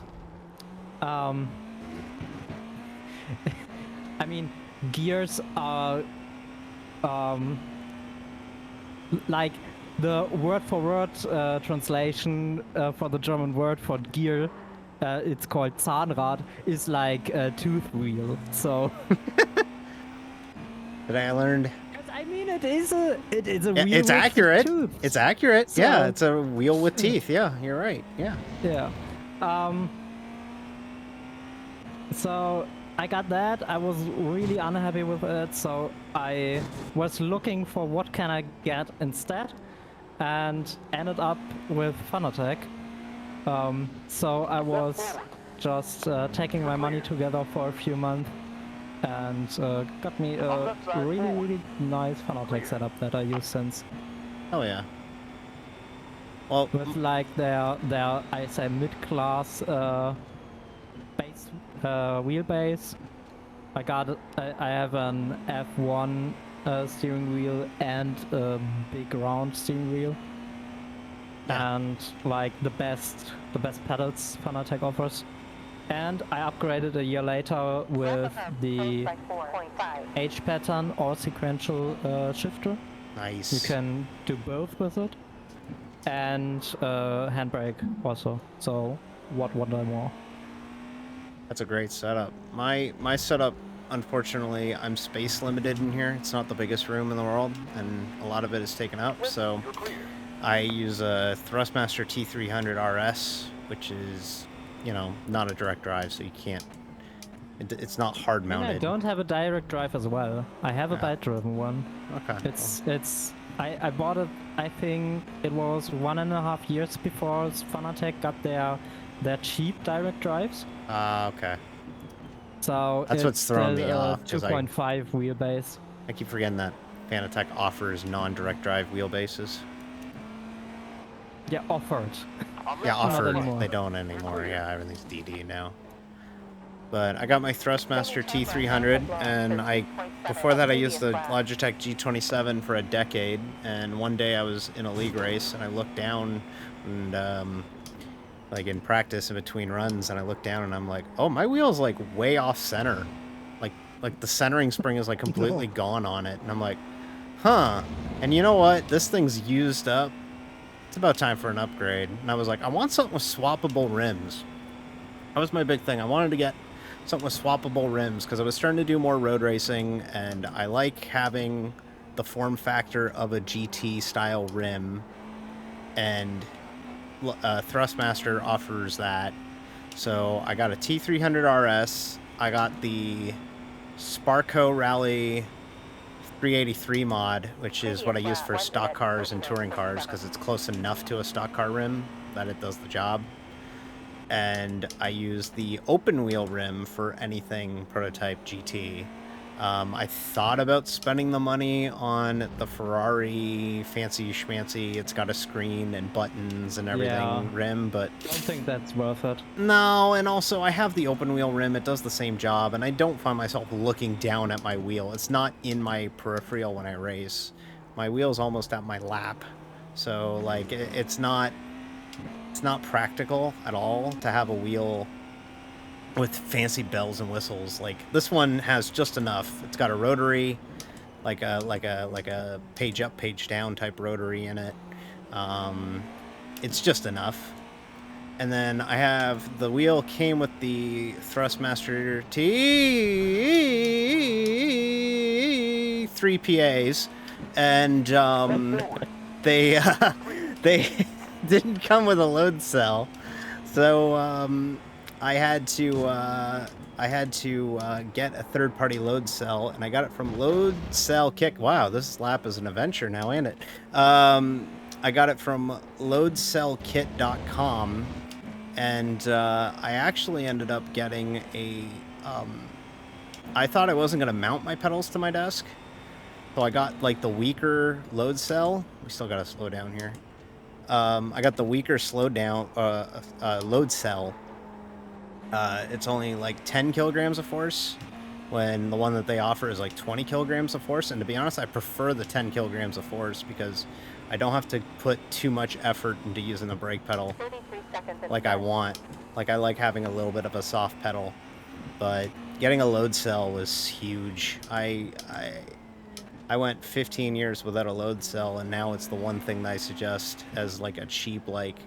I mean, gears are like the word for word translation for the German word for gear. It's called Zahnrad, is like a tooth wheel. So Today I learned. I mean, it is a Yeah, wheel it's with accurate. tooths. It's accurate. Yeah, So- it's a wheel with teeth. Yeah, you're right. Yeah. Yeah. So I got that. I was really unhappy with it. So I was looking for what can I get instead, and ended up with Fanatec. So I was just taking my money together for a few months, and got me a really nice Fanatec setup that I use since. Hell yeah. Well, With like their I say mid-class base wheelbase. I have an F1 steering wheel and a big round steering wheel. Yeah. And like the best pedals Fanatec offers. And I upgraded a year later with the By 4.5. H pattern or sequential shifter. nice. You can do both with it. And handbrake also. So what want I more? That's a great setup. My setup, unfortunately, I'm space limited in here. It's not the biggest room in the world, and a lot of it is taken up. So You're clear. I use a Thrustmaster T300 RS, which is, not a direct drive, so you can't. It's not hard And I mounted. don't have a direct drive as well. I have a Yeah. belt driven one. Okay. It's I bought it I think it was 1.5 years before Fanatec got their cheap direct drives. Ah, okay. So That's what's it's throwing me the off, 'cause I 2.5 wheelbase. keep forgetting that Fanatec offers non-direct drive wheelbases. Yeah, offered. Yeah, Not offered. anymore. They don't anymore. Yeah, everything's DD now. But I got my Thrustmaster T300, and before that I used the Logitech G27 for a decade, and one day I was in a league race, and I looked down, and, like in practice in between runs, and I looked down, and I'm like, oh, my wheel's like way off center. Like the centering spring is like completely gone on it, and I'm like, huh. And you know what? This thing's used up. It's about time for an upgrade. And I was like, I want something with swappable rims. That was my big thing. I wanted to get something with swappable rims because I was starting to do more road racing, and I like having the form factor of a GT style rim, and Thrustmaster offers that. So I got a T300 RS. I got the Sparco Rally 383 mod, which is what I use for stock cars and touring cars because it's close enough to a stock car rim that it does the job. And I use the open wheel rim for anything prototype GT. I thought about spending the money on the Ferrari fancy schmancy, it's got a screen and buttons and everything Yeah. rim, but I don't think that's worth it. no, and also I have the open wheel rim, it does the same job, and I don't find myself looking down at my wheel. It's not in my peripheral when I race. My wheel's almost at my lap. So, like, it's not practical at all to have a wheel with fancy bells and whistles. Like, this one has just enough. It's got a rotary, like a page up, page down type rotary in it. It's just enough. And then I have the wheel came with the Thrustmaster T 3 PAs, and they they didn't come with a load cell, so I had to get a third-party load cell, and I got it from Load Cell Kick. Wow, this lap is an adventure now, ain't it? I got it from loadcellkit.com, and I actually ended up getting a. I thought I wasn't gonna mount my pedals to my desk, so I got like the weaker load cell. We still gotta slow down here. I got the weaker load cell. It's only like 10 kilograms of force, when the one that they offer is like 20 kilograms of force. And to be honest, I prefer the 10 kilograms of force because I don't have to put too much effort into using the brake pedal like I want. Like, I like having a little bit of a soft pedal, but getting a load cell was huge. I went 15 years without a load cell, and now it's the one thing that I suggest as like a cheap, like,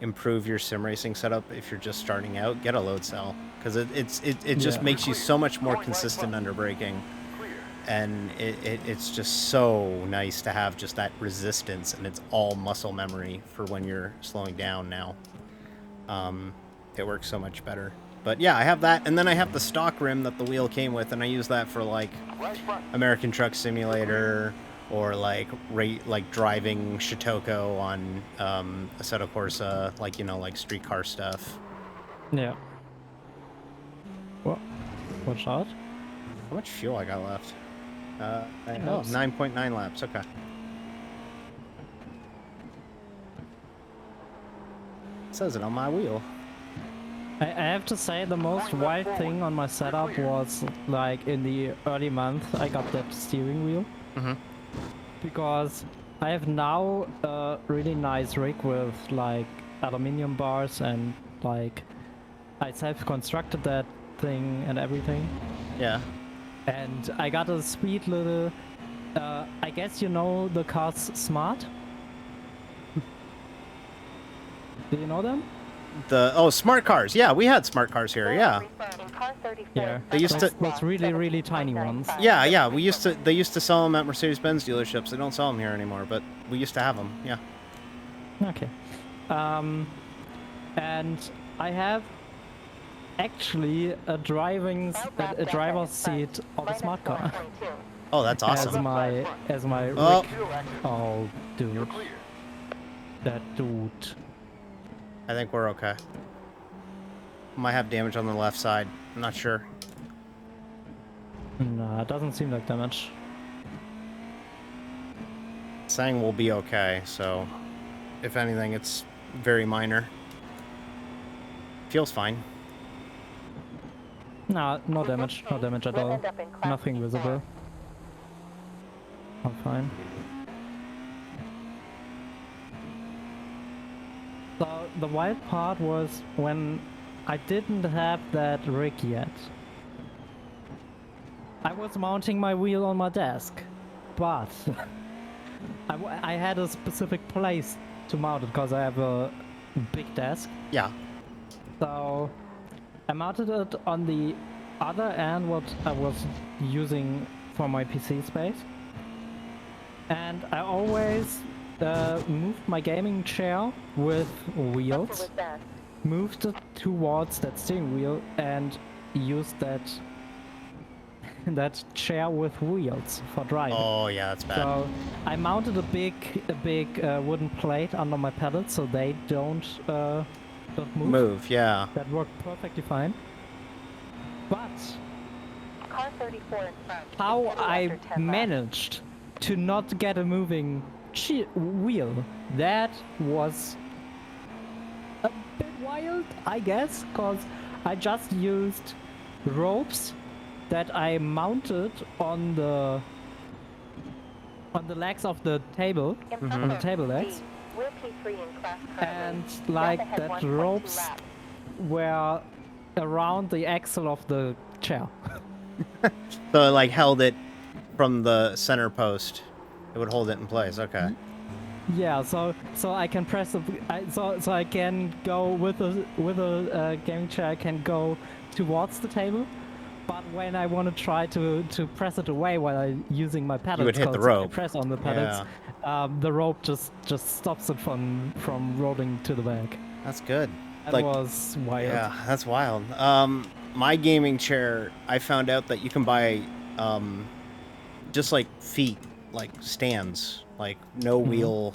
improve your sim racing setup if you're just starting out. Get a load cell, because it just makes you so much more consistent under braking, and it's just so nice to have just that resistance, and it's all muscle memory for when you're slowing down now. It works so much better. But yeah, I have that, and then I have the stock rim that the wheel came with, and I use that for like American Truck Simulator, or like driving Shitoko on Assetto Corsa, like, you know, like streetcar stuff. Yeah. Well, watch out. How much fuel I got left? Oh, Helps. 9.9 laps. Okay. It says it on my wheel. I have to say the most wild thing on my setup was like in the early month I got that steering wheel. Because I have now a really nice rig with like aluminium bars, and like I self-constructed that thing and everything. Yeah. And I got a sweet little, I guess you know the cars Smart? Do you know them? Smart cars. Yeah, we had smart cars here. Yeah. Yeah. They used to- Those really tiny ones. Yeah. They used to sell them at Mercedes-Benz dealerships. They don't sell them here anymore, but we used to have them. Yeah. Okay. And I have actually a driver's seat of a smart car. Oh, that's awesome. as my Oh. rig. Still active. Oh, You're dude, clear. that dude. I think we're okay. Might have damage on the left side. I'm not sure. Nah, it doesn't seem like damage. Saying we'll be okay, so if anything, it's very minor. Feels fine. Nah, no damage, no damage at We'll all. end up in Class Nothing C visible. I'm fine. So the wild part was when I didn't have that rig yet. I was mounting my wheel on my desk, but I had a specific place to mount it because I have a big desk. Yeah. So I mounted it on the other end what I was using for my PC space. And I always moved my gaming chair with wheels, Was that? moved it towards that steering wheel and used that that chair with wheels for driving. Oh, yeah, that's bad. So I mounted a big wooden plate under my pedals so they don't move. Move, yeah. That worked perfectly fine. But Car 34 in front. how It's heading I after 10 left. managed to not get a moving wheel, that was a bit wild, I guess, because I just used ropes that I mounted on the legs of the table, on the table legs, We're P3 in class currently. and South like ahead that 1.2 ropes laps. were around the axle of the chair. So it, like, held it from the center post. It would hold it in place, okay. Yeah, so I can press the so I can go with a gaming chair. I can go towards the table, but when I want to try to press it away while I using my pedals, would hit the 'cause I rope. press on the pedals. The rope just stops it from rolling to the back. That's good. That Like, was wild. yeah, that's wild. My gaming chair, I found out that you can buy, just like feet, like stands, like no wheel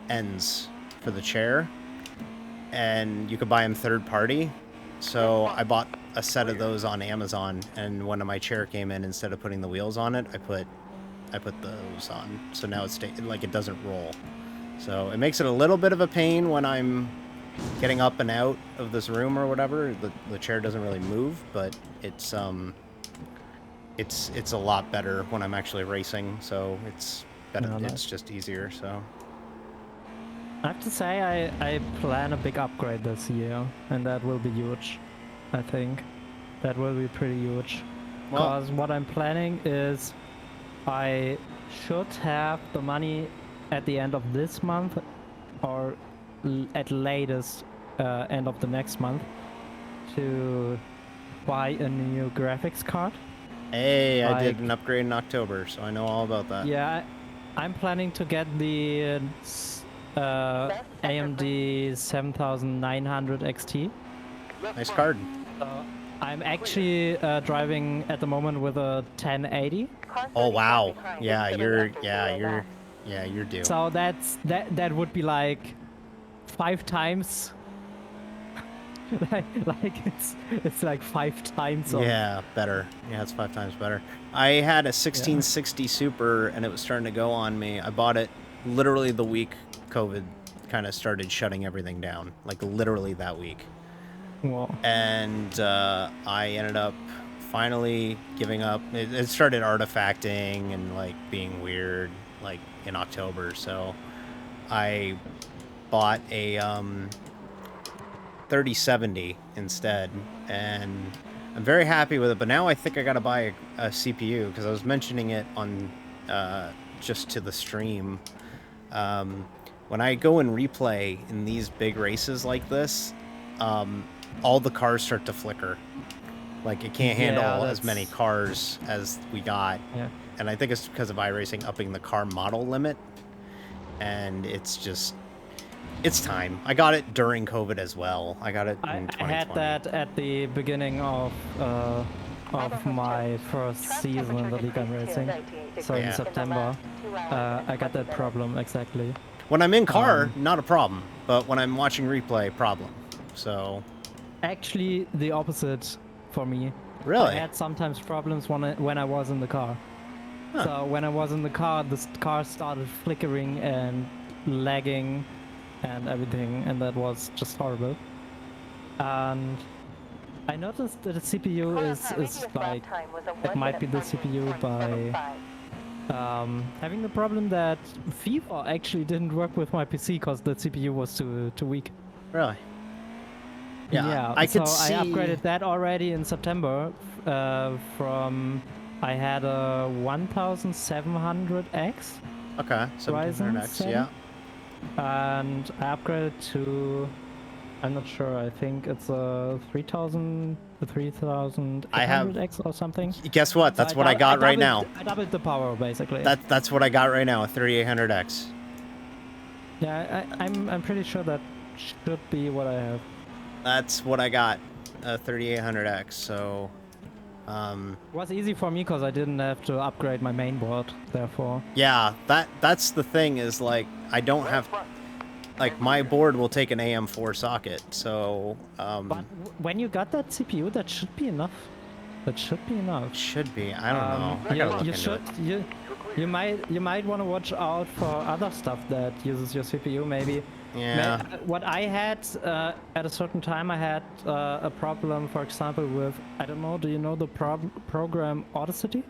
ends for the chair, and you could buy them third party. So I bought a set of those on Amazon, and when my chair came in, instead of putting the wheels on it, I put those on. So now it's like it doesn't roll. So it makes it a little bit of a pain when I'm getting up and out of this room or whatever. The chair doesn't really move, but it's a lot better when I'm actually racing. So it's better. No, It's just easier. So I have to say I plan a big upgrade this year, and that will be huge. I think that will be pretty huge. Well- Because what I'm planning is I should have the money at the end of this month, or at latest end of the next month, to buy a new graphics card. hey, I did Like- an upgrade in October, so I know all about that. Yeah, I'm planning to get the AMD 7900 XT. Nice card. I'm actually driving at the moment with a 1080. Car Oh 34 wow. behind. Yeah, It's you're heading after 0 laps. you're due. So that would be like 5 times. like it's like 5 times. Of, Yeah, better. Yeah, it's 5 times better. I had a 1660 Super, and it was starting to go on me. I bought it literally the week COVID kind of started shutting everything down, like literally that week. Well, And I ended up finally giving up. It started artifacting and like being weird, like in October. So I bought a 3070 instead, and I'm very happy with it. But now I think I gotta buy a CPU, because I was mentioning it on just to the stream. When I go and replay in these big races like this, all the cars start to flicker. Like it can't handle as many that's- cars as we got. yeah. And I think it's because of iRacing upping the car model limit. And it's time. I got it during COVID as well. I got it in I 2020. had that at the beginning of of my first season in the league I'm racing. So in Yeah. September, I got that problem exactly. When I'm in car, not a problem. But when I'm watching replay, problem. So, Actually, the opposite for me. really? I had sometimes problems when I was in the car. Huh. So when I was in the car, car started flickering and lagging and everything, and that was just horrible. And I noticed that the CPU is like, it might be the CPU by having the problem that FIFA actually didn't work with my PC because the CPU was too weak. Really? Yeah, I so could see. I upgraded that already in September from I had a 1700X Okay, Ryzen 1700X, 7, yeah. and I upgraded to, I'm not sure, I think it's a 3800X or something. Guess what? That's what I got right now. I doubled the power basically. That's what I got right now, a 3800X. Yeah, I'm pretty sure that should be what I have. That's what I got, a 3800X. So, It was easy for me because I didn't have to upgrade my main board, therefore. yeah, that's the thing is like I don't have, like my board will take an AM4 socket. So, But when you got that CPU, that should be enough. That should be enough. should be. I don't know. I gotta look into it. You might want to watch out for other stuff that uses your CPU. Maybe. Yeah. What I had at a certain time, I had a problem, for example, with, I don't know. Do you know the program Audacity?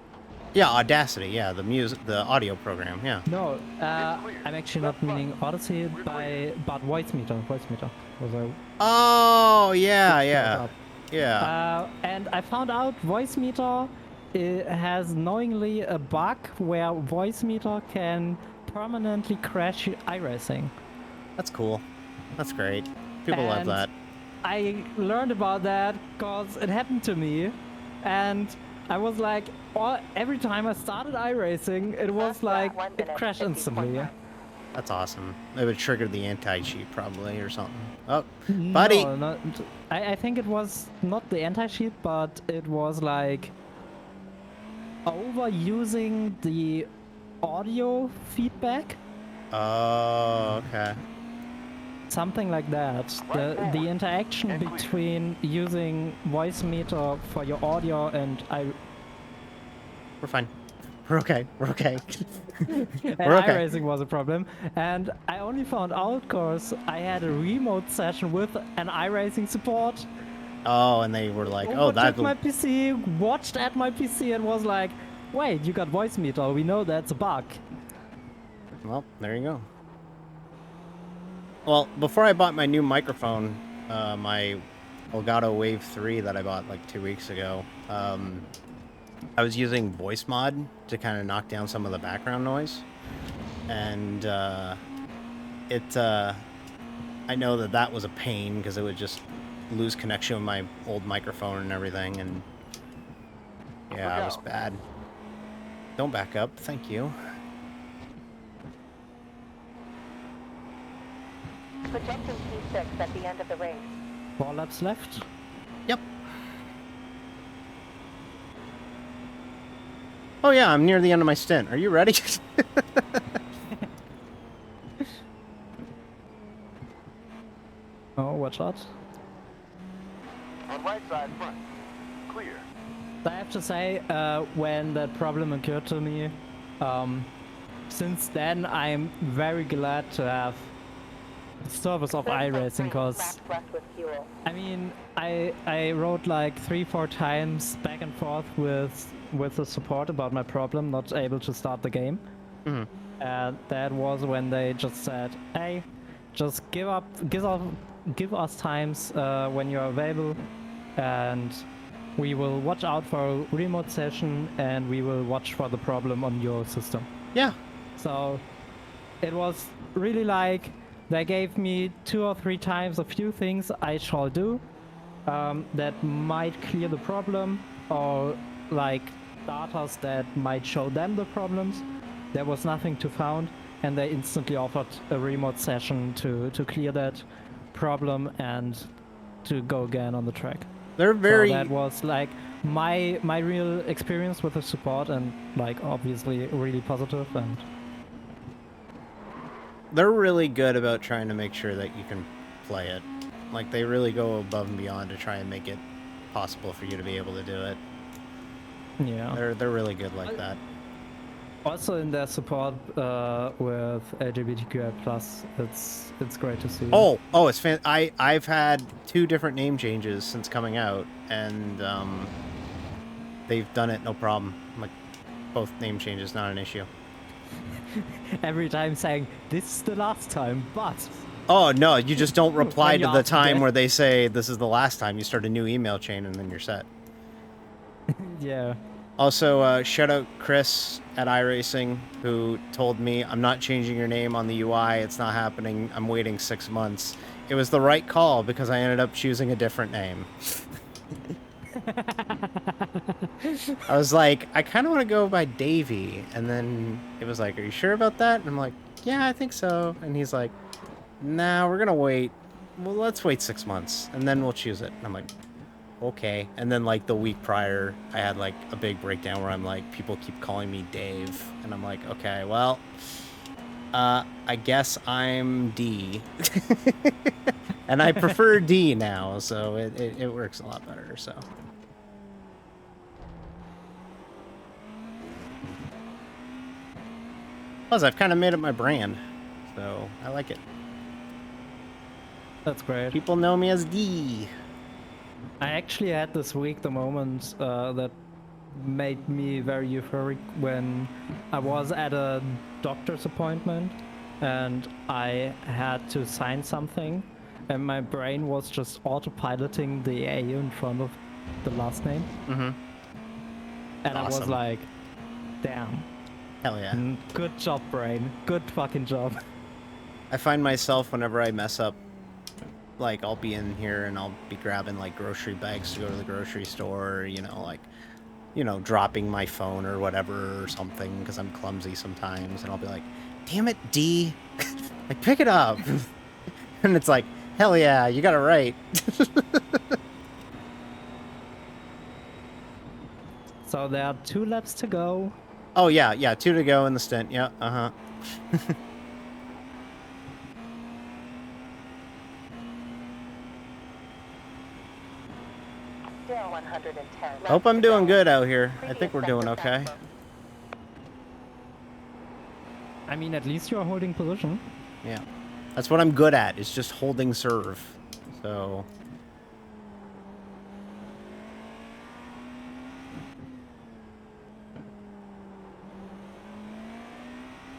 Yeah, Audacity. Yeah, the audio program. Yeah. No, I'm actually not meaning Odyssey but Voicemeeter. Voicemeeter was a. Oh yeah, yeah, up. yeah. And I found out Voicemeter has knowingly a bug where Voicemeter can permanently crash iRacing. That's cool. That's great. People love And that. I learned about that because it happened to me, and I was like, every time I started iRacing, it was like it crashed instantly. That's awesome. It would trigger the anti-cheat probably or something. Oh, buddy. No, I think it was not the anti-cheat, but it was like overusing the audio feedback. Oh, okay. Something like that. The interaction between using Voicemeter for your audio and We're fine. We're okay. We're okay. and We're okay. iRacing was a problem. And I only found out because I had a remote session with an iRacing support. Oh, and they were like, oh, that. Took my PC, watched at my PC, and was like, "Wait, you got Voicemeter? We know that's a bug." Well, there you go. Well, before I bought my new microphone, my Elgato Wave 3 that I bought like 2 weeks ago, I was using voice mod to kind of knock down some of the background noise. And I know that was a pain because it would just lose connection with my old microphone and everything. And yeah, it was bad. Don't back up. Thank you. Projecting P6 at the end of the race. 4 laps left. Yep. Oh yeah, I'm near the end of my stint. Are you ready? Oh, watch out. On right side front. Clear. I have to say, when that problem occurred to me, since then I'm very glad to have the service of iRacing, because I mean I wrote like 3-4 times back and forth with the support about my problem, not able to start the game. Mm-hmm. And that was when they just said, hey, just give us times when you're available, and we will watch out for a remote session, and we will watch for the problem on your system. Yeah. So it was really like they gave me 2 or 3 times a few things I shall do that might clear the problem, or like data that might show them the problems. There was nothing to found, and they instantly offered a remote session to clear that problem and to go again on the track. They're very So that was like my real experience with the support, and like obviously really positive. And they're really good about trying to make sure that you can play it. Like they really go above and beyond to try and make it possible for you to be able to do it. yeah. They're really good like that. Also in their support with LGBTQI+, it's great to see. Oh, it's I've had 2 different name changes since coming out, and they've done it no problem. Like both name changes, not an issue. Every time saying this is the last time, but Oh no, you just don't reply When to you're the up to time date. where they say this is the last time. You start a new email chain and then you're set. yeah. Also, shout out Chris at iRacing, who told me, I'm not changing your name on the UI, it's not happening, I'm waiting 6 months. It was the right call because I ended up choosing a different name. I was like, I kind of want to go by Davey, and then it was like, are you sure about that? And I'm like, yeah, I think so. And he's like, nah, we're gonna wait. Well, let's wait 6 months, and then we'll choose it. And I'm like, okay. And then like the week prior, I had like a big breakdown where I'm like, people keep calling me Dave, and I'm like, okay, well, I guess I'm D. And I prefer D now, so it works a lot better, so. Plus, I've kind of made it my brand, so I like it. That's great. People know me as D. I actually had this week the moment that made me very euphoric when I was at a doctor's appointment and I had to sign something, and my brain was just autopiloting the A in front of the last name. Mm-hmm. And I was Awesome. like, damn. Hell yeah. Good job, brain. Good fucking job. I find myself whenever I mess up, like I'll be in here and I'll be grabbing like grocery bags to go to the grocery store, you know, like, you know, dropping my phone or whatever or something because I'm clumsy sometimes, and I'll be like, damn it, D. Like, pick it up. And it's like, hell yeah, you got it right. So there are 2 laps to go. Oh yeah, 2 to go in the stint. Yeah, uh-huh. Still 110. Hope I'm doing good out here. I think we're doing okay. I mean, at least you're holding position. Yeah. That's what I'm good at, is just holding serve. So...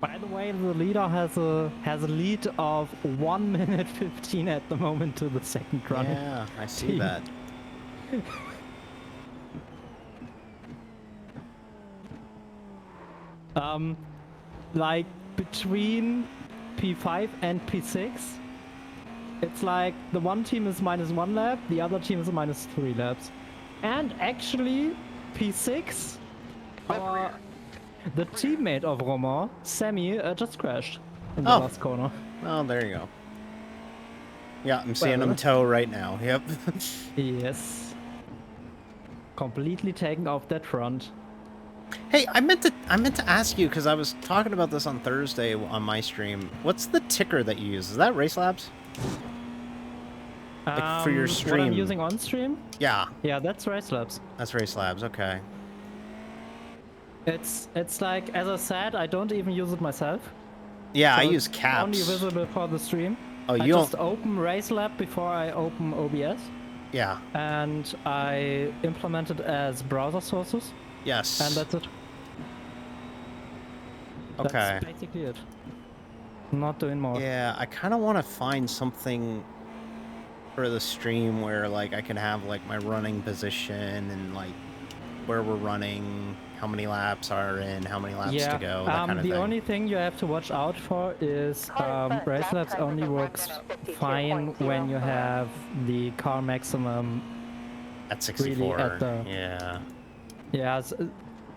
By the way, the leader has a lead of 1 minute 15 at the moment to the second run. Yeah, I see team. that. Like between P5 and P6, it's like the one team is -1 lap, the other team is -3 laps. And actually, P6, the teammate of Romain, Sammy, just crashed in the last corner. Oh, there you go. Yeah, I'm seeing Well. him tow right now. Yep. Yes. Completely taken off that front. Hey, I meant to ask you, because I was talking about this on Thursday on my stream. What's the ticker that you use? Is that Race Labs? Like for your What stream? I'm using on stream? Yeah, Yeah, that's Race Labs. that's Race Labs. Okay. It's like, as I said, I don't even use it myself. Yeah, So I use it's caps. Only visible for the stream. Oh, I you just don't? open RaceLab before I open OBS, Yeah. and I implement it as browser sources, Yes. and that's it. Okay. That's basically it. Not doing more. Yeah, I kind of want to find something for the stream where like I can have like my running position and like where we're running, how many laps are in, how many laps to go, that kind of the thing. only thing you have to watch out for is RaceLabs only works fine when you have the car maximum. At 64. really at the- Yeah. Yeah,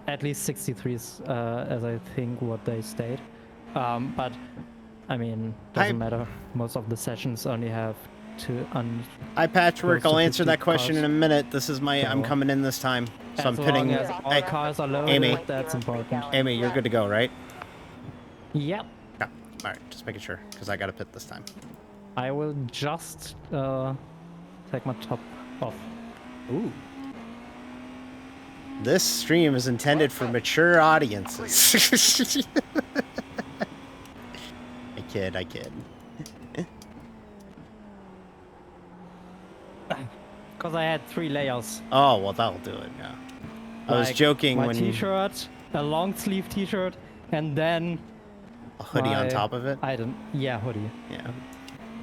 at least 63s, as I think what they state. But I mean, doesn't matter. Most of the sessions only have to un. Hi, Patchwork. Close to I'll answer 50 that question cars. in a minute. This is my... I'm So, coming in this time. So I'm as long pitting... as all Hey, cars are loaded, Amy. that's important. Amy, you're good to go, right? Yep. Yeah. All right, just making sure, because I got to pit this time. I will just take my top off. Ooh. This stream is intended for mature audiences. I kid, I kid. Because I had 3 layers. Oh, well, that'll do it, yeah. I was Like, joking my when... t-shirt, a long sleeve t-shirt, and then A hoodie on top of it? Yeah, hoodie. Yeah.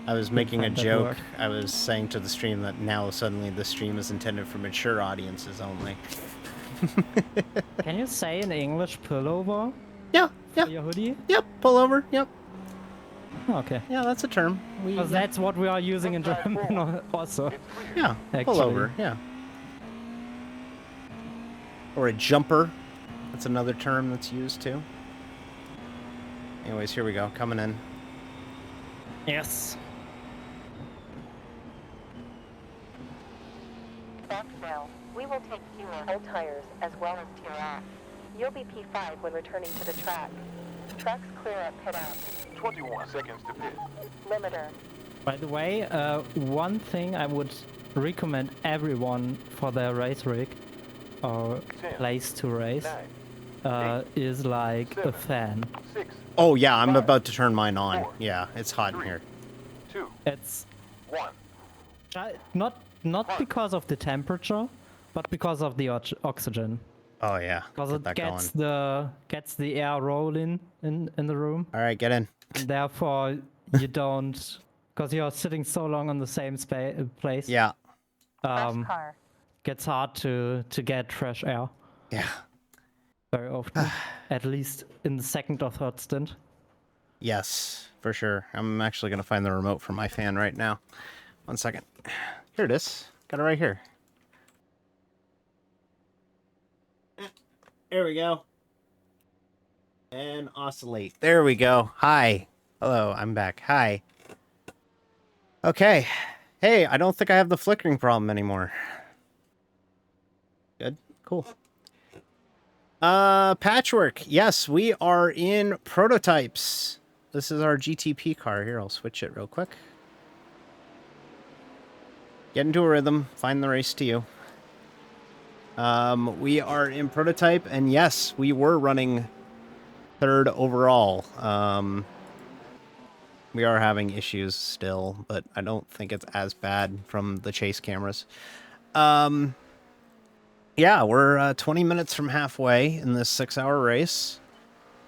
I was making a find that joke. word. I was saying to the stream that now suddenly the stream is intended for mature audiences only. Can you say in English pullover Yeah, for yeah, your hoodie? yep, pull over, yep. Oh, okay. Yeah, that's a term. We, Because that's what we are using in German also. It's clear. yeah, pull actually. over, yeah. Or a jumper. That's another term that's used too. Anyways, here we go, coming in. Yes. Back now. We will take fuel, old tires, as well as tier off. You'll be P5 when returning to the track. Trucks clear at pit out. 21 seconds to pit. Limiter. By the way, one thing I would recommend everyone for their race rig or 10, place to race 9, is like a 7. fan. 6, Oh yeah, I'm 5, about to turn mine on. 4, Yeah, it's hot in 3, here. 2, It's 1. not because of the temperature, but because of the oxygen. Oh yeah, Because get it that gets the air rolling in the room, All right, get in. and therefore you don't, because you're sitting so long on the same place. Yeah, Fresh car. Gets hard to get fresh air yeah. very often, at least in the second or third stint. Yes, for sure. I'm actually gonna find the remote for my fan right now. 1 second. Here it is. Got it right here. There we go. And oscillate. There we go. Hi. Hello, I'm back. Hi. Okay. Hey, I don't think I have the flickering problem anymore. Good. Cool. Patchwork. Yes, we are in prototypes. This is our GTP car. Here, I'll switch it real quick. Get into a rhythm. Find the race to you. We are in prototype, and yes, we were running 3rd overall. We are having issues still, but I don't think it's as bad from the chase cameras. Yeah, we're 20 minutes from halfway in this 6-hour race.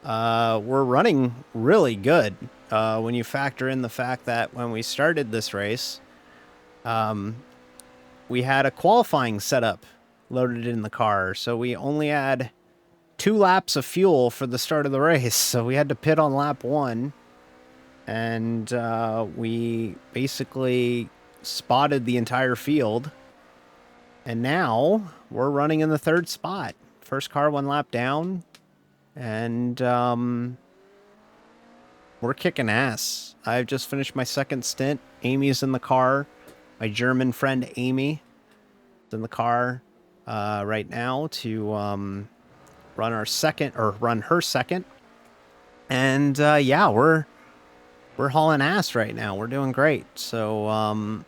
We're running really good when you factor in the fact that when we started this race, we had a qualifying setup loaded in the car, so we only had 2 laps of fuel for the start of the race, so we had to pit on lap 1, and we basically spotted the entire field, and now we're running in the 3rd spot. First car 1 lap down, and we're kicking ass. I've just finished my 2nd stint. Amy's in the car. My German friend Amy is in the car right now to run her second. And yeah, we're hauling ass right now. We're doing great. So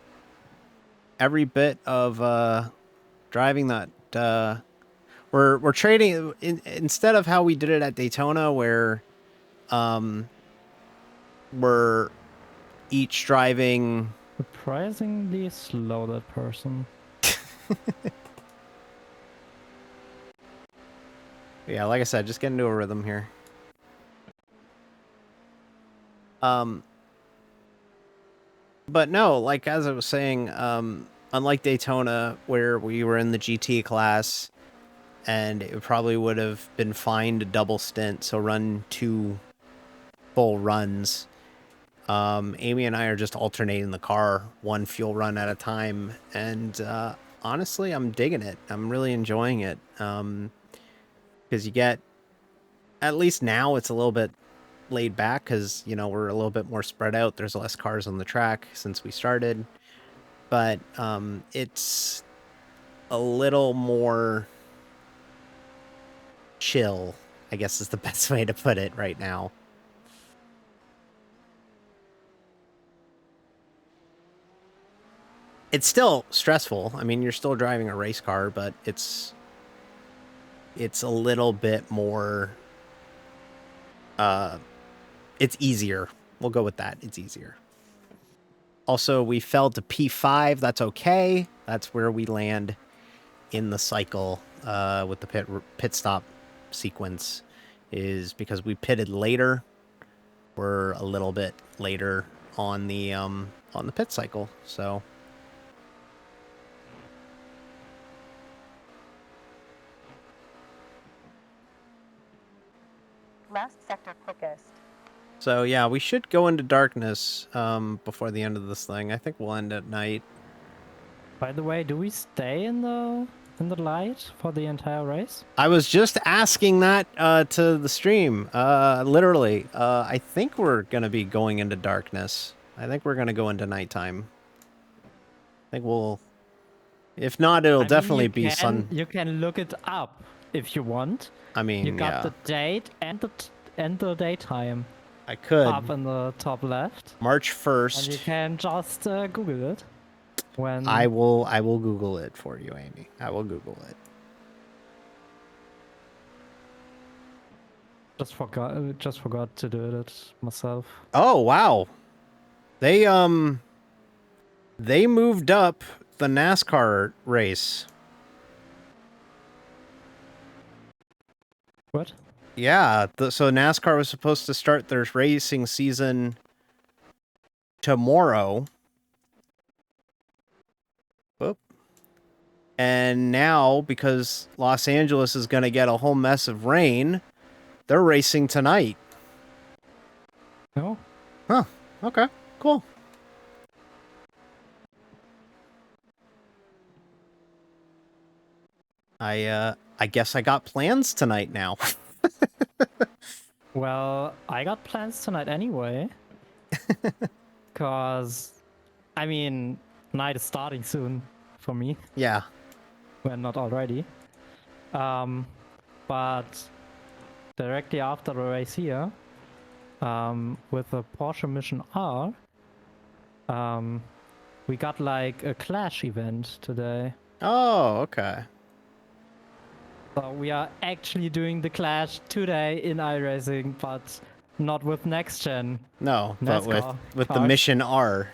every bit of driving that we're trading instead of how we did it at Daytona, where we're each driving. Surprisingly slow, that person. Yeah, like I said, just get into a rhythm here. But no, like as I was saying, unlike Daytona, where we were in the GT class, and it probably would have been fine to double stint, so run 2 full runs. Amy and I are just alternating the car, 1 fuel run at a time, and honestly, I'm digging it. I'm really enjoying it. Because you get, at least now it's a little bit laid back because, you know, we're a little bit more spread out. There's less cars on the track since we started. but it's a little more chill, I guess is the best way to put it right now. It's still stressful. I mean, you're still driving a race car, but it's a little bit more it's easier. We'll go with that. It's easier. Also, we fell to P5. That's okay. That's where we land in the cycle with the pit stop sequence, is because we pitted later. We're a little bit later on the pit cycle, so Last sector quickest. so yeah, we should go into darkness before the end of this thing. I think we'll end at night. By the way, do we stay in the light for the entire race? I was just asking that to the stream. Literally, I think we're gonna be going into darkness. I think we're gonna go into nighttime. I think we'll. If not, it'll definitely be sun. You can look it up if you want. I mean, You got yeah, the date and the daytime I could. up in the top left, March and you 1st. can just Google it. When I will Google it for you, Amy. I will Google it. just forgot to do it myself. Oh, wow. They moved up the NASCAR race. What? Yeah, so NASCAR was supposed to start their racing season tomorrow. Whoop. And now, because Los Angeles is going to get a whole mess of rain, they're racing tonight. No. Huh. Okay. Cool. I guess I got plans tonight now. Well, I got plans tonight anyway. Cause, I mean, night is starting soon for me. Yeah. Well, not already. But directly after the race here, with the Porsche Mission R, we got like a Clash event today. Oh, okay. So we are actually doing the Clash today in iRacing, but not with next gen. No, but NASCAR with the cars. Mission R.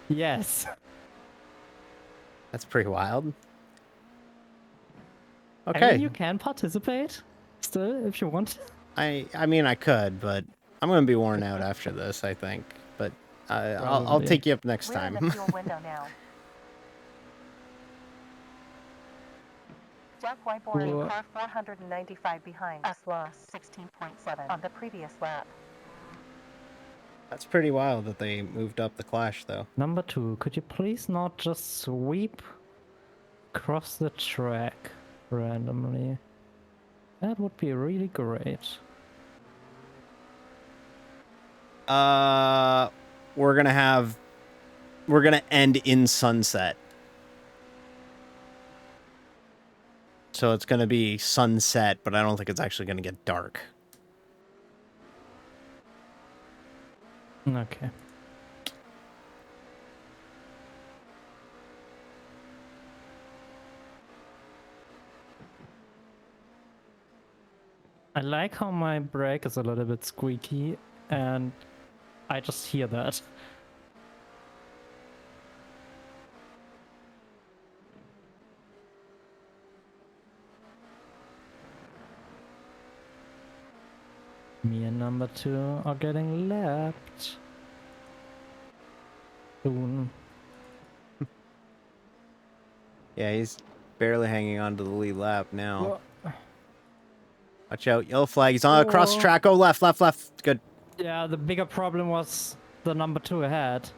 Yes. That's pretty wild. I Okay. mean, you can participate still if you want. I mean, I could, but I'm gonna be worn out after this, I think. But I'll Probably. take you up next We're in the time. fuel window now. Jack Whiteboard Cool. in car 495 behind. Us lost 16.7 on the previous lap. That's pretty wild that they moved up the Clash, though. Number 2, could you please not just sweep across the track randomly? That would be really great. We're gonna end in sunset. So it's gonna be sunset, but I don't think it's actually gonna get dark. Okay. I like how my brake is a little bit squeaky, and I just hear that. Me and number 2 are getting lapped. Soon. Yeah, he's barely hanging on to the lead lap now. Whoa. Watch out, yellow flag. He's on across Oh. track. Oh, left, left, left. Good. Yeah, the bigger problem was the number 2 ahead.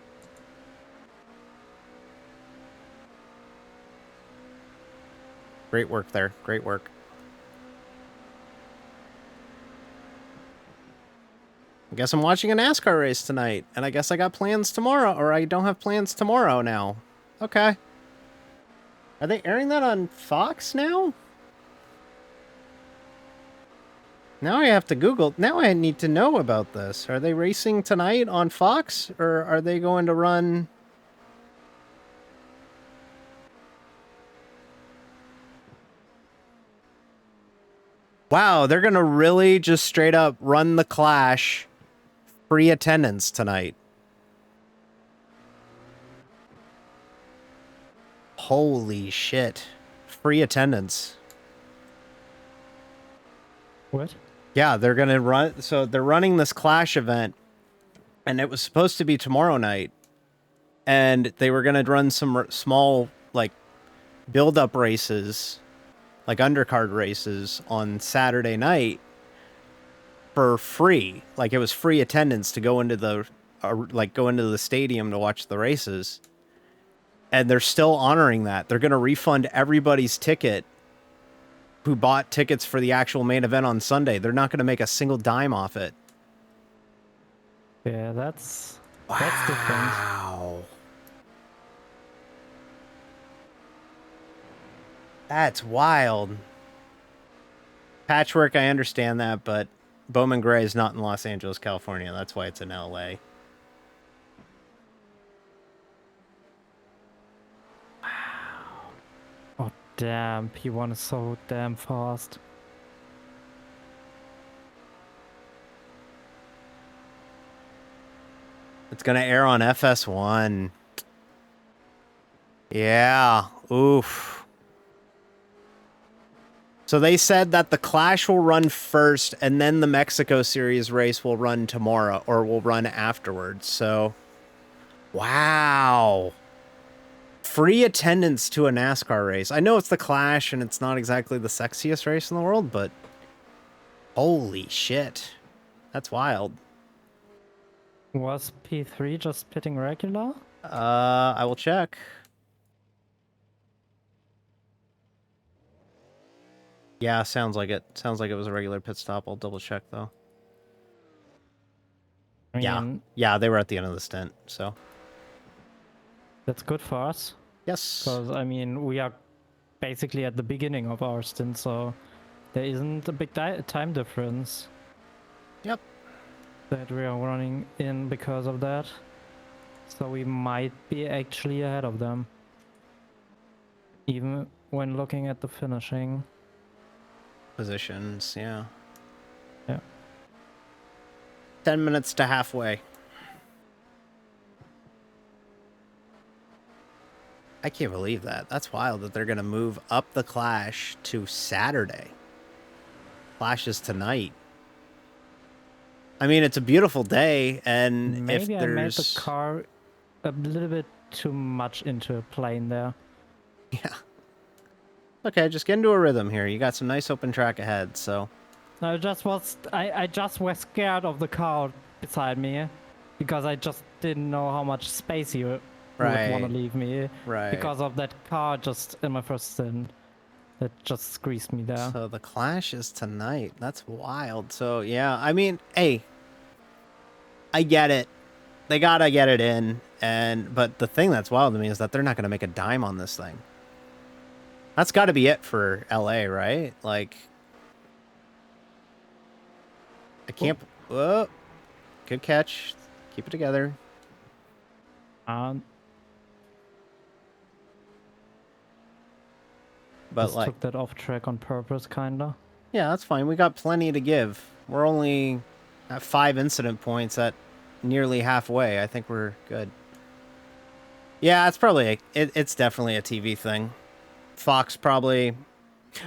Great work there. Great work. I guess I'm watching a NASCAR race tonight, and I guess I got plans tomorrow, or I don't have plans tomorrow now. Okay. Are they airing that on Fox now? Now I have to Google. Now I need to know about this. Are they racing tonight on Fox, or are they going to run? Wow, they're going to really just straight up run the Clash free attendance tonight. Holy shit. Free attendance. What? Yeah, they're going to run. So they're running this Clash event, and it was supposed to be tomorrow night. And they were going to run some small, like, build-up races, like undercard races, on Saturday night for free. Like, it was free attendance to go into the, go into the stadium to watch the races. And they're still honoring that. They're going to refund everybody's ticket who bought tickets for the actual main event on Sunday. They're not going to make a single dime off it. Yeah, that's different. Wow. That's wild. Patchwork, I understand that, but Bowman Gray is not in Los Angeles, California. That's why it's in LA. Oh damn, P1 is so damn fast. It's going to air on FS1. Yeah. Oof. So they said that the Clash will run first, and then the Mexico Series race will run tomorrow, or will run afterwards. So, wow. Free attendance to a NASCAR race. I know it's the Clash, and it's not exactly the sexiest race in the world, but holy shit. That's wild. Was P3 just pitting regular? I will check. Yeah, sounds like it. Sounds like it was a regular pit stop. I'll double check, though. I mean, Yeah, they were at the end of the stint, so. that's good for us. Yes. Because, I mean, we are basically at the beginning of our stint, so there isn't a big time difference. Yep. That we are running in because of that. So we might be actually ahead of them. Even when looking at the finishing. Positions, yeah. Yeah. 10 minutes to halfway. I can't believe that. That's wild that they're going to move up the Clash to Saturday. Clash is tonight. I mean, it's a beautiful day, and maybe if I made there's... the car a little bit too much into a plane there. Yeah. Okay, just get into a rhythm here. You got some nice open track ahead, so... I just was scared of the car beside me, because I just didn't know how much space he would want to leave me. Right. Because of that car just in my first stint. That just squeezed me there. So the Clash is tonight. That's wild. So, yeah, I mean, hey, I get it. They gotta get it in. But the thing that's wild to me is that they're not gonna make a dime on this thing. That's gotta be it for LA, right? Like, I can't... Whoa. Good catch. Keep it together. But just took that off track on purpose, kinda. Yeah, that's fine. We got plenty to give. We're only at 5 incident points at nearly halfway. I think we're good. Yeah, it's probably it's definitely a TV thing. Fox probably.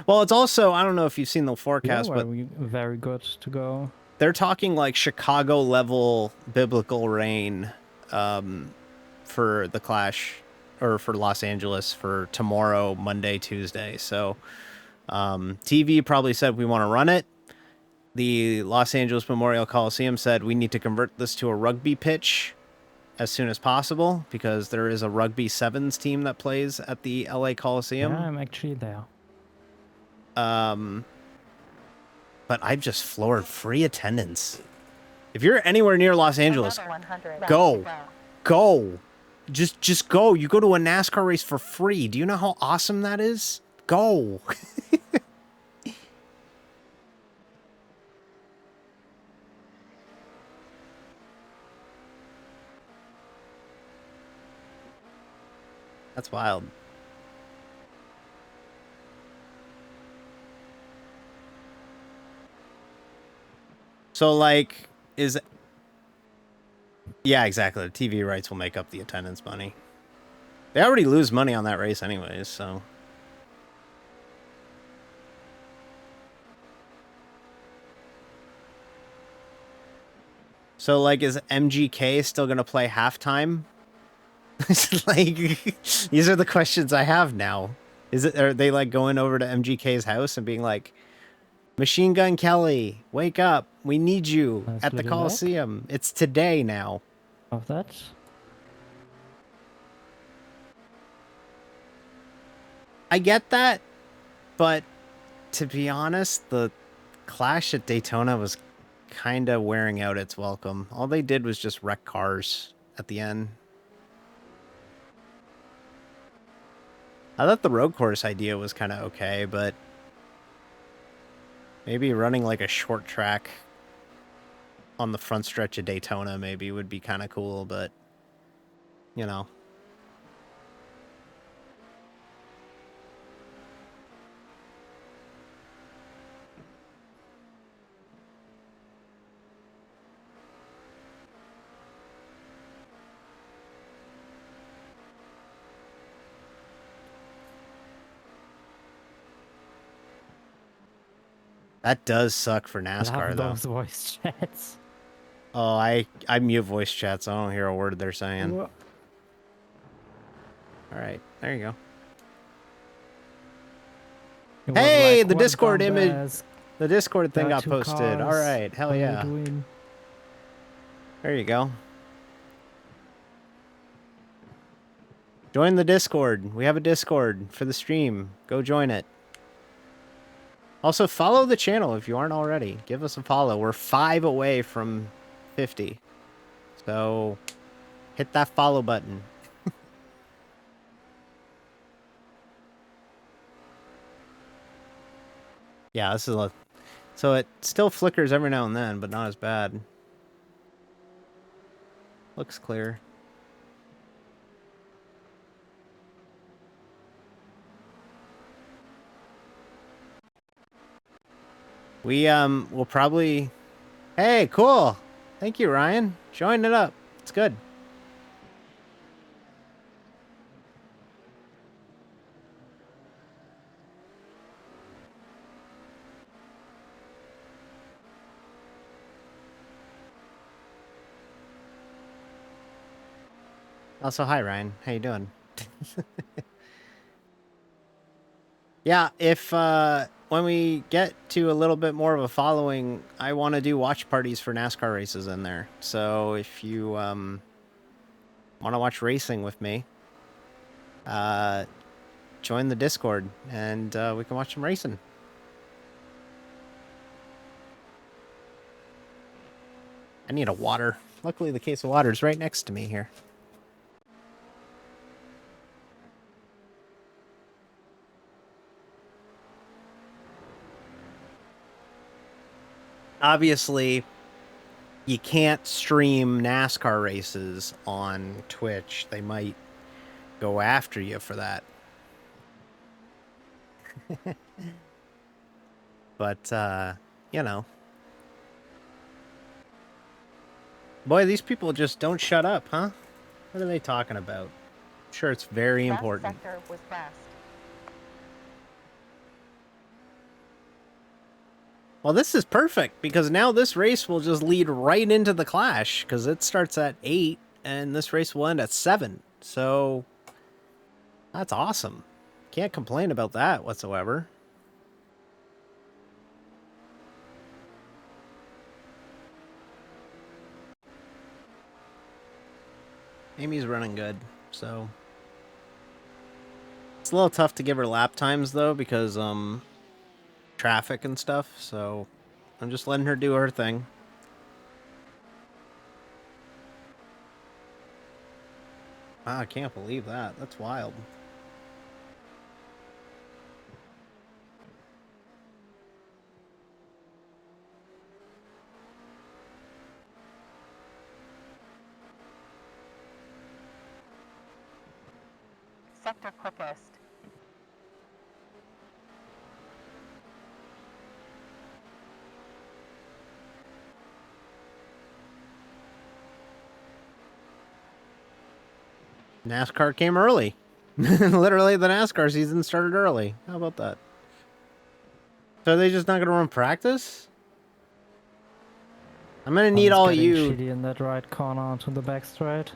Well, it's also, I don't know if you've seen the forecast, but very good to go. They're talking like Chicago level biblical rain for the Clash, or for Los Angeles, for tomorrow, Monday, Tuesday. So TV probably said we want to run it. The Los Angeles Memorial Coliseum said we need to convert this to a rugby pitch as soon as possible, because there is a rugby sevens team that plays at the LA Coliseum. Yeah, I'm actually there. But I've just floored free attendance. If you're anywhere near Los Angeles, go. Just go. You go to a NASCAR race for free. Do you know how awesome that is? Go. That's wild. So, like, is... Yeah, exactly. The TV rights will make up the attendance money. They already lose money on that race anyways, so... So, like, is MGK still gonna play halftime? Like, these are the questions I have now. Are they, like, going over to MGK's house and being like, Machine Gun Kelly, wake up. We need you Nice at the little leg. Coliseum. It's today now. Of that. I get that, but to be honest, the Clash at Daytona was kind of wearing out its welcome. All they did was just wreck cars at the end. I thought the road course idea was kind of okay, but maybe running like a short track on the front stretch of Daytona maybe would be kind of cool, but, you know. That does suck for NASCAR, Love though. those voice chats. Oh, I mute voice chats. I don't hear a word they're saying. Wha- All right, there you go. It was Hey, like, the "What Discord dumbass, image, the Discord thing there are got two posted. All cars, right, hell what are you yeah. doing?" There you go. Join the Discord. We have a Discord for the stream. Go join it. Also, follow the channel if you aren't already. Give us a follow. We're 5 away from 50. So, hit that follow button. Yeah, this is a... So it still flickers every now and then, but not as bad. Looks clear. We'll probably... Hey, cool! Thank you, Ryan. Join it up. It's good. Also, hi, Ryan. How you doing? Yeah, if, when we get to a little bit more of a following, I want to do watch parties for NASCAR races in there. So if you, want to watch racing with me, join the Discord, and, we can watch some racing. I need a water. Luckily, the case of water is right next to me here. Obviously, you can't stream NASCAR races on Twitch. They might go after you for that. But, you know. Boy, these people just don't shut up, huh? What are they talking about? I'm sure it's very Last important. sector was fast. Well, this is perfect, because now this race will just lead right into the Clash, because it starts at 8, and this race will end at 7. So, that's awesome. Can't complain about that whatsoever. Amy's running good, so... It's a little tough to give her lap times, though, because, traffic and stuff, so I'm just letting her do her thing. Wow, I can't believe that. That's wild. Sector quickest. NASCAR came early. Literally, the NASCAR season started early. How about that? So are they just not going to run practice? I'm going to need One's all getting you. shitty in that right corner onto the back straight.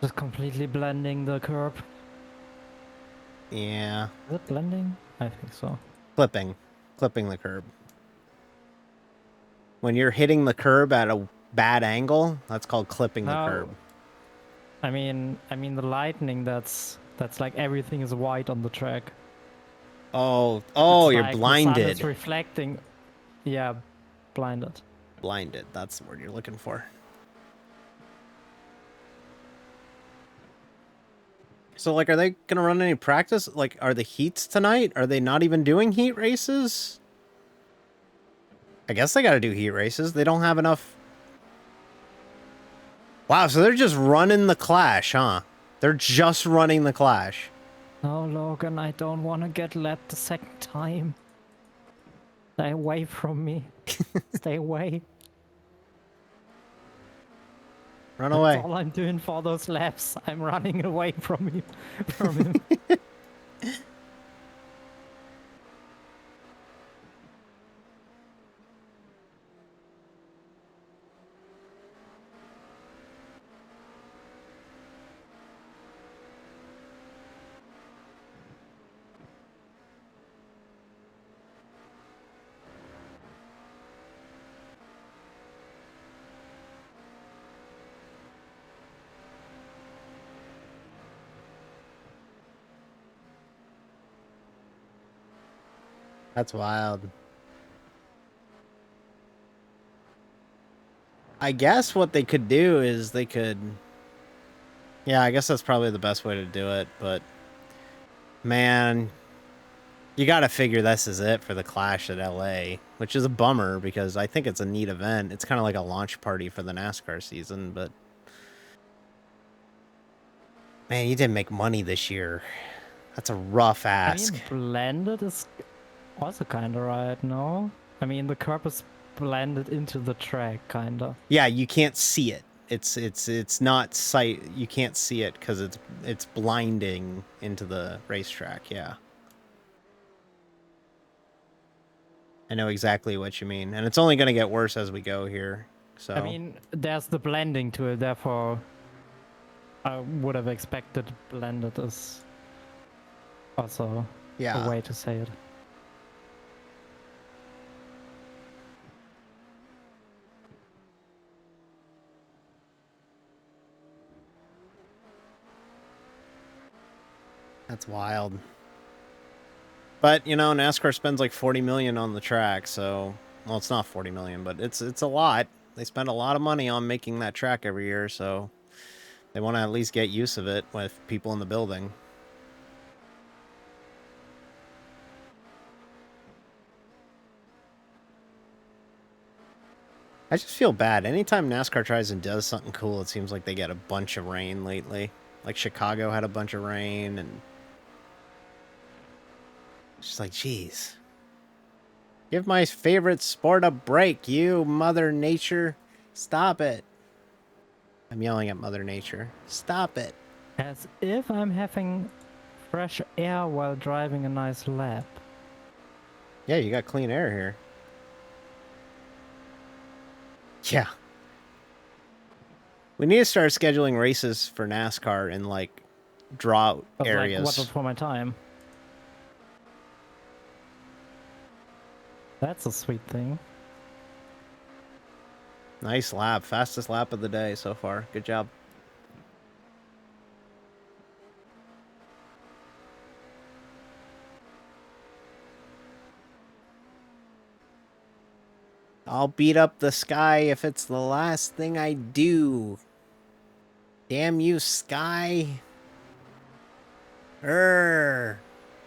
Just completely blending the curb. Yeah. Is it blending? I think so. Clipping the curb. When you're hitting the curb at a bad angle, that's called clipping the curb. I mean the lightning. That's like everything is white on the track. Oh, It's you're like the sun is blinded. reflecting. Yeah, blinded. Blinded. That's the word you're looking for. So, like, are they going to run any practice? Like, are the heats tonight? Are they not even doing heat races? I guess they got to do heat races. They don't have enough. Wow, so they're just running the Clash, huh? They're just running the Clash. No, Logan, I don't want to get lapped the second time. Stay away from me. Stay away. Run That's away. all I'm doing for those laps. I'm running away from you, from him. That's wild. I guess what they could do is they could... Yeah, I guess that's probably the best way to do it, but... Man... You gotta figure this is it for the Clash at LA, which is a bummer because I think it's a neat event. It's kind of like a launch party for the NASCAR season, but... Man, you didn't make money this year. That's a rough ask. I mean, blended is also kind of right, no? I mean, the curb is blended into the track, kind of. Yeah, you can't see it. It's not sight. You can't see it because it's blinding into the racetrack. Yeah, I know exactly what you mean, and it's only going to get worse as we go here. So I mean, there's the blending to it, therefore I would have expected blended is also yeah, a way to say it. that's wild. But you know, NASCAR spends like 40 million on the track, so well, it's not 40 million, but it's a lot. They spend a lot of money on making that track every year, so they want to at least get use of it with people in the building. I just feel bad. Anytime NASCAR tries and does something cool, it seems like they get a bunch of rain lately. Like Chicago had a bunch of rain, and it's just like, geez. Give my favorite sport a break, you Mother Nature. Stop it. I'm yelling at Mother Nature. Stop it. As if I'm having fresh air while driving a nice lap. Yeah, you got clean air here. Yeah. We need to start scheduling races for NASCAR in, like, drought But areas. like, what for my time? That's a sweet thing. Nice lap. Fastest lap of the day so far. Good job. I'll beat up the sky if it's the last thing I do. Damn you, Sky. I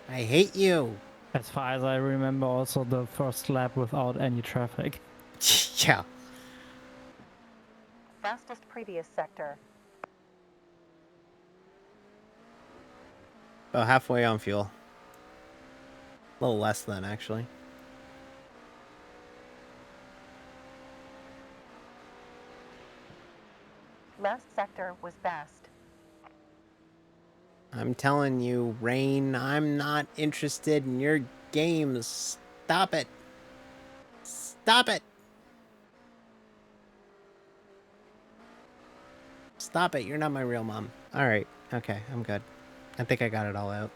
hate you. As far as I remember, also the first lap without any traffic. Yeah. Fastest previous sector. Oh, halfway on fuel. A little less than, actually. Last sector was best. I'm telling you, Rain, I'm not interested in your games. Stop it. Stop it. Stop it. You're not my real mom. All right. Okay, I'm good. I think I got it all out.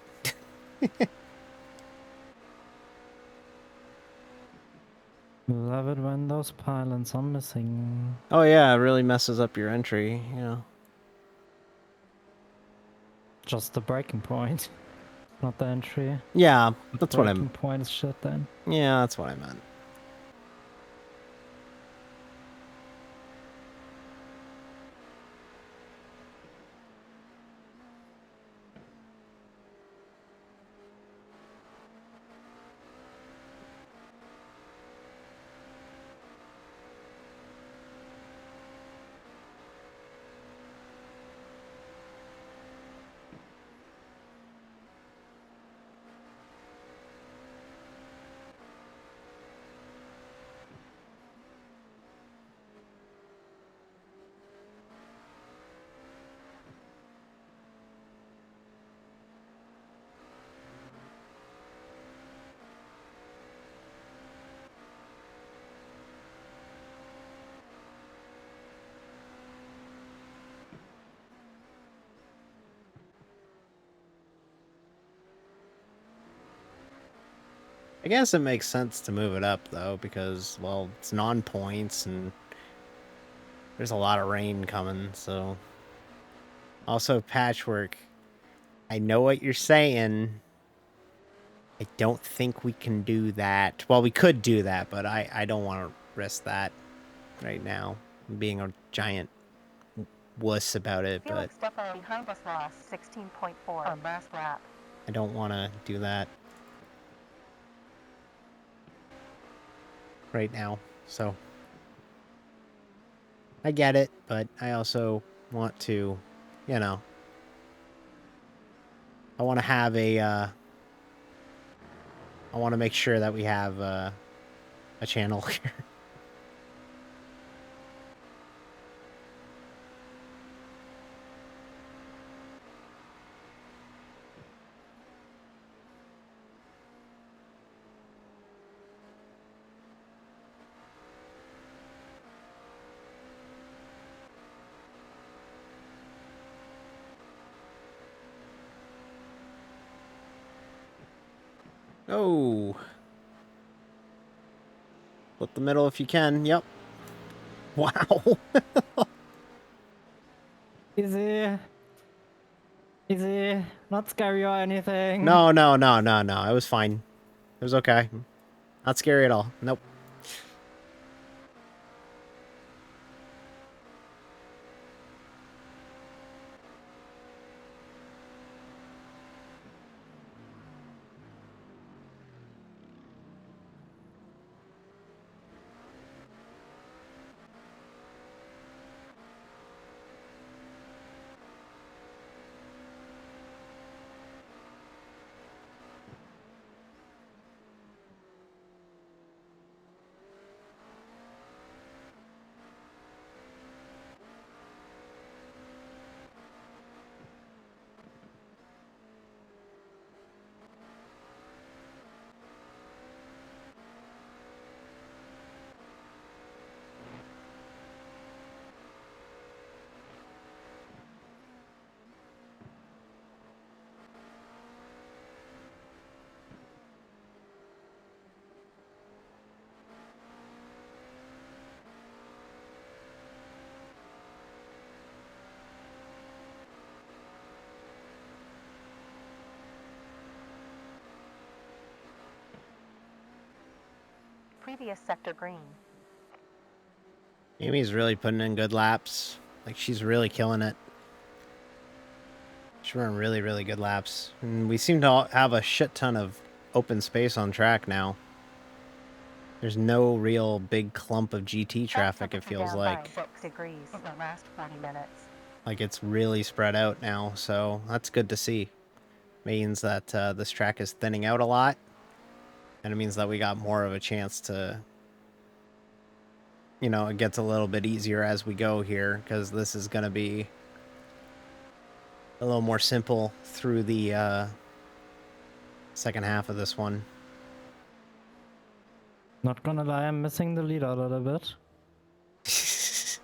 Love it when those pylons are missing. Oh, yeah, it really messes up your entry, you know. Just the breaking point, not the entry. Yeah, The that's what breaking point is shit then. Yeah, that's what I meant. I guess it makes sense to move it up, though, because, well, it's non-points, and there's a lot of rain coming, so... Also, Patchwork, I know what you're saying. I don't think we can do that. Well, we could do that, but I don't want to risk that right now. I'm being a giant wuss about it, but Felix definitely behind us lost 16.4 on last lap. I don't want to do that right now, so... I get it, but I also want to, you know... I want to have a, I want to make sure that we have, a channel here. Oh. Split the middle if you can. Yep. Wow. Easy. Easy. Not scary or anything. No. It was fine. It was okay. Not scary at all. Nope. Previous sector green. Amy's really putting in good laps. Like, she's really killing it. Just run really, really good laps. And we seem to have a shit ton of open space on track now. There's no real big clump of GT traffic, it feels like. 6 degrees in the last 20 minutes. Like it's really spread out now, so that's good to see. Means that this track is thinning out a lot, and it means that we got more of a chance to, you know, it gets a little bit easier as we go here, because this is going to be a little more simple through the second half of this one. Not gonna lie, I'm missing the lead a little bit. The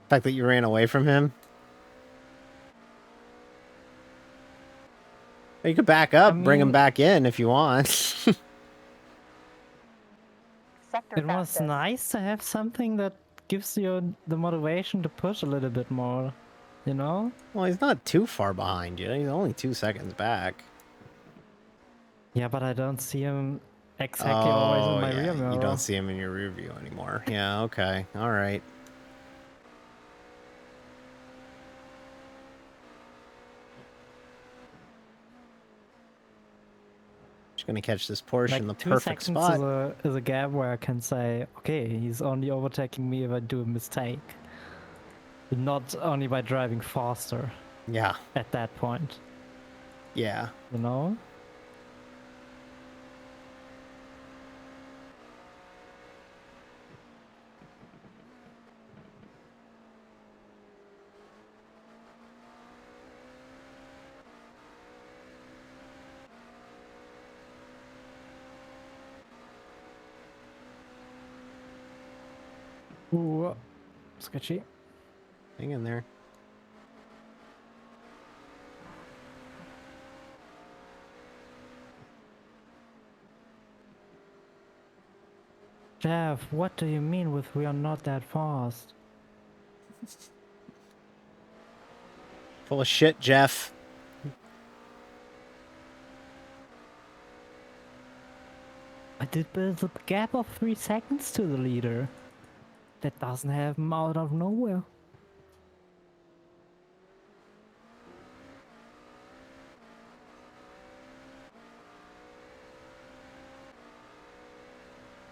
fact that you ran away from him. You could back up, bring him back in if you want. Sector It was fastest. nice to have something that gives you the motivation to push a little bit more, you know? Well, he's not too far behind you. He's only 2 seconds back. Yeah, but I don't see him exactly always in my rear mirror. You don't see him in your rear view anymore. Yeah, okay. All right. Just going to catch this Porsche in the Like 2 perfect seconds spot. is a gap where I can say, okay, he's only overtaking me if I do a mistake. Not only by driving faster Yeah. at that point, Yeah. you know? Ooh, sketchy. Hang in there. Jeff, what do you mean with we are not that fast? Full of shit, Jeff. I did build a gap of 3 seconds to the leader. That doesn't happen out of nowhere.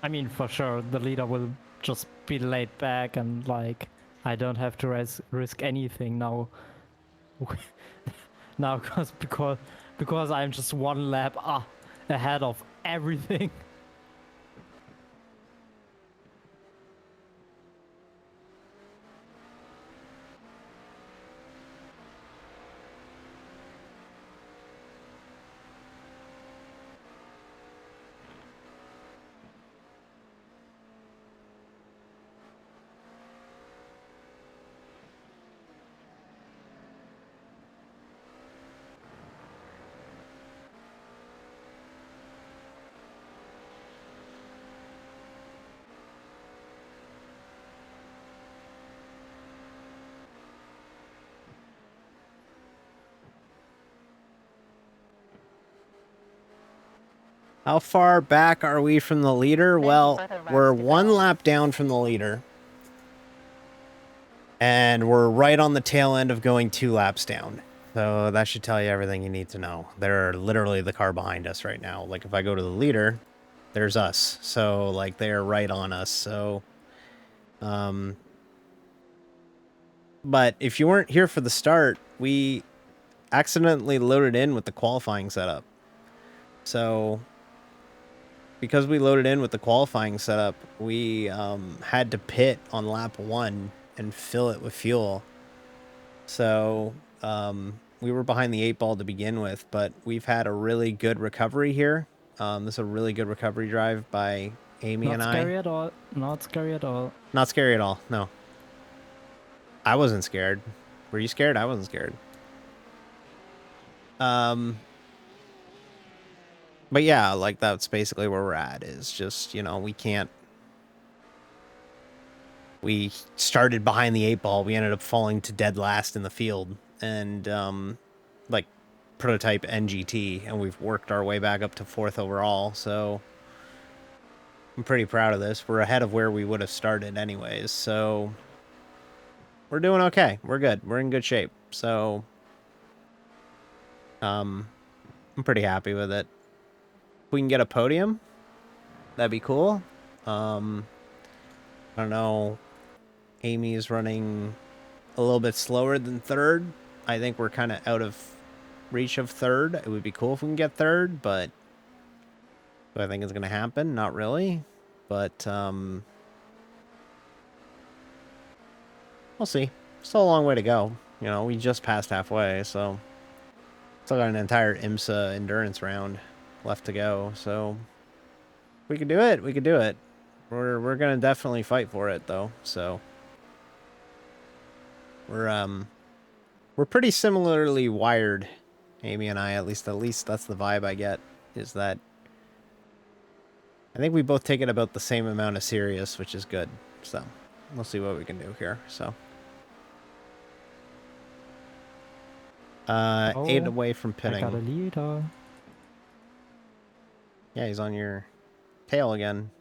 I mean, for sure, the leader will just be laid back and like, I don't have to risk anything now. Now, because I'm just 1 lap ahead of everything. How far back are we from the leader? Well, we're 1 lap down from the leader. And we're right on the tail end of going 2 laps down. So that should tell you everything you need to know. They're literally the car behind us right now. Like if I go to the leader, there's us. So like they're right on us. So, but if you weren't here for the start, we accidentally loaded in with the qualifying setup. So because we loaded in with the qualifying setup, we had to pit on lap 1 and fill it with fuel. So we were behind the 8 ball to begin with, but we've had a really good recovery here. This is a really good recovery drive by Amy and I. Not scary at all. Not scary at all. Not scary at all, no. I wasn't scared. Were you scared? I wasn't scared. But yeah, like that's basically where we're at, is just, you know, we started behind the 8 ball. We ended up falling to dead last in the field, and like prototype NGT, and we've worked our way back up to 4th overall. So I'm pretty proud of this. We're ahead of where we would have started anyways. So we're doing okay. We're good. We're in good shape. So I'm pretty happy with it. If we can get a podium, that'd be cool. I don't know. Amy is running a little bit slower than third. I think we're kind of out of reach of third. It would be cool if we can get third, but do I think it's going to happen? Not really. But we'll see. Still a long way to go. You know, we just passed halfway, so still got an entire IMSA endurance round left to go. So we could do it. We could do it. We're gonna definitely fight for it though. So we're pretty similarly wired, Amy and I. At least that's the vibe I get. Is that I think we both take it about the same amount of serious, which is good. So we'll see what we can do here. So 8 away from I got a pitting. leader. Yeah, he's on your tail again.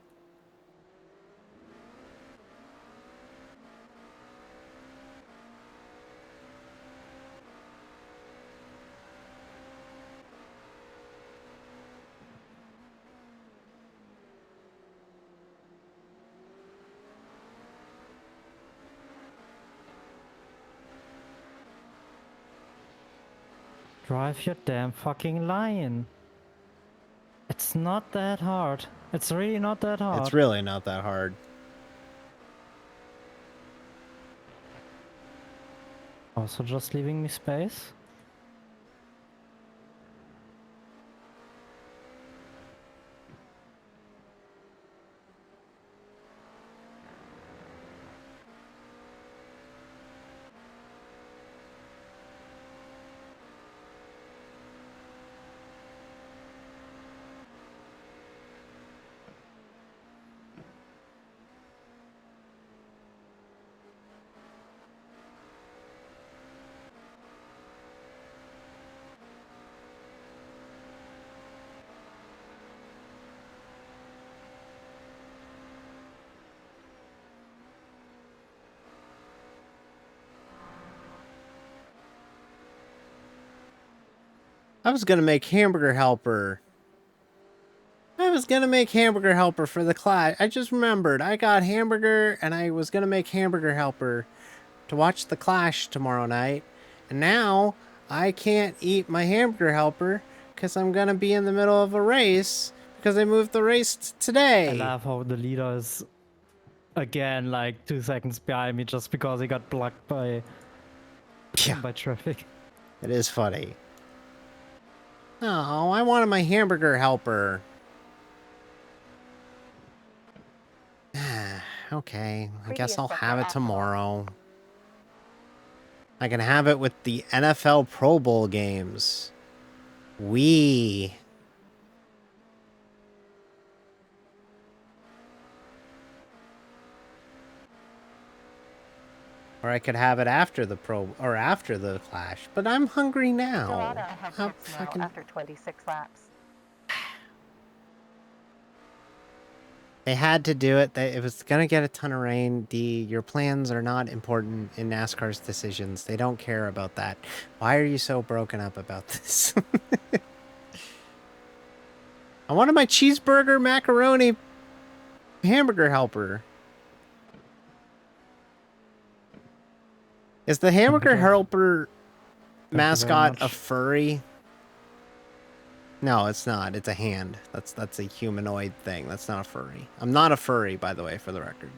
Drive your damn fucking line. It's not that hard. It's really not that hard. It's really not that hard. Also just leaving me space. I was gonna make hamburger helper. I was gonna make hamburger helper for the class. I just remembered I got hamburger and I was gonna make hamburger helper to watch the Clash tomorrow night. And now I can't eat my hamburger helper because I'm gonna be in the middle of a race because I moved the race today. I love how the leader is again like 2 seconds behind me just because he got blocked by by traffic. It is funny. Oh, I wanted my hamburger helper. Okay, I guess I'll have it tomorrow. I can have it with the NFL Pro Bowl games. Wee. Or I could have it after the after the Clash. But I'm hungry now. Dorado has How hits now fucking... after 26 laps. They had to do it. It was gonna get a ton of rain. Your plans are not important in NASCAR's decisions. They don't care about that. Why are you so broken up about this? I wanted my cheeseburger macaroni hamburger helper. Is the hamburger helper mascot a furry? No, it's not. It's a hand. That's a humanoid thing. That's not a furry. I'm not a furry, by the way, for the record.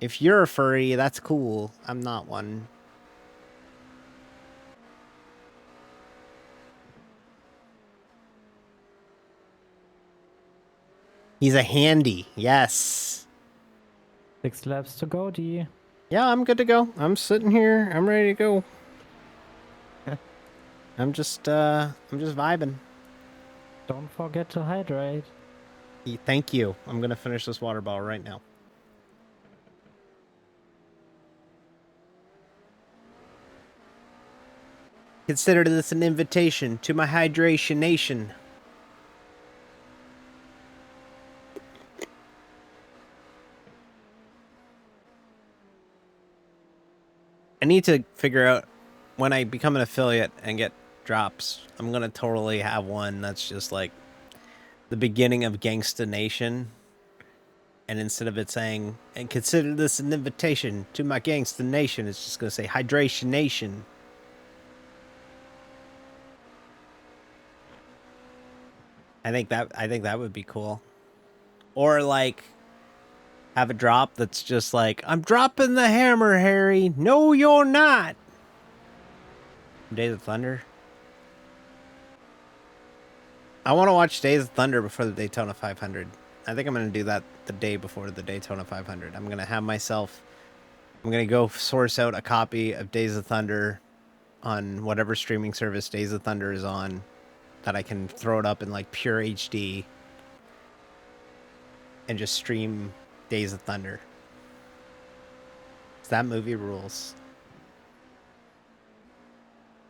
If you're a furry, that's cool. I'm not one. He's a handy. Yes. 6 laps to go, D. Yeah, I'm good to go. I'm sitting here. I'm ready to go. I'm just vibing. Don't forget to hydrate. Thank you. I'm gonna finish this water bottle right now. Consider this an invitation to my hydration nation. I need to figure out when I become an affiliate and get drops, I'm gonna totally have one that's just like the beginning of Gangsta Nation. And instead of it saying, and consider this an invitation to my Gangsta Nation, it's just gonna say Hydration Nation. I think that would be cool. Or like have a drop that's just like, I'm dropping the hammer, Harry. No, you're not. Days of Thunder. I want to watch Days of Thunder before the Daytona 500. I think I'm going to do that the day before the Daytona 500. I'm going to go source out a copy of Days of Thunder on whatever streaming service Days of Thunder is on, that I can throw it up in like pure HD and just stream Days of Thunder. That movie rules.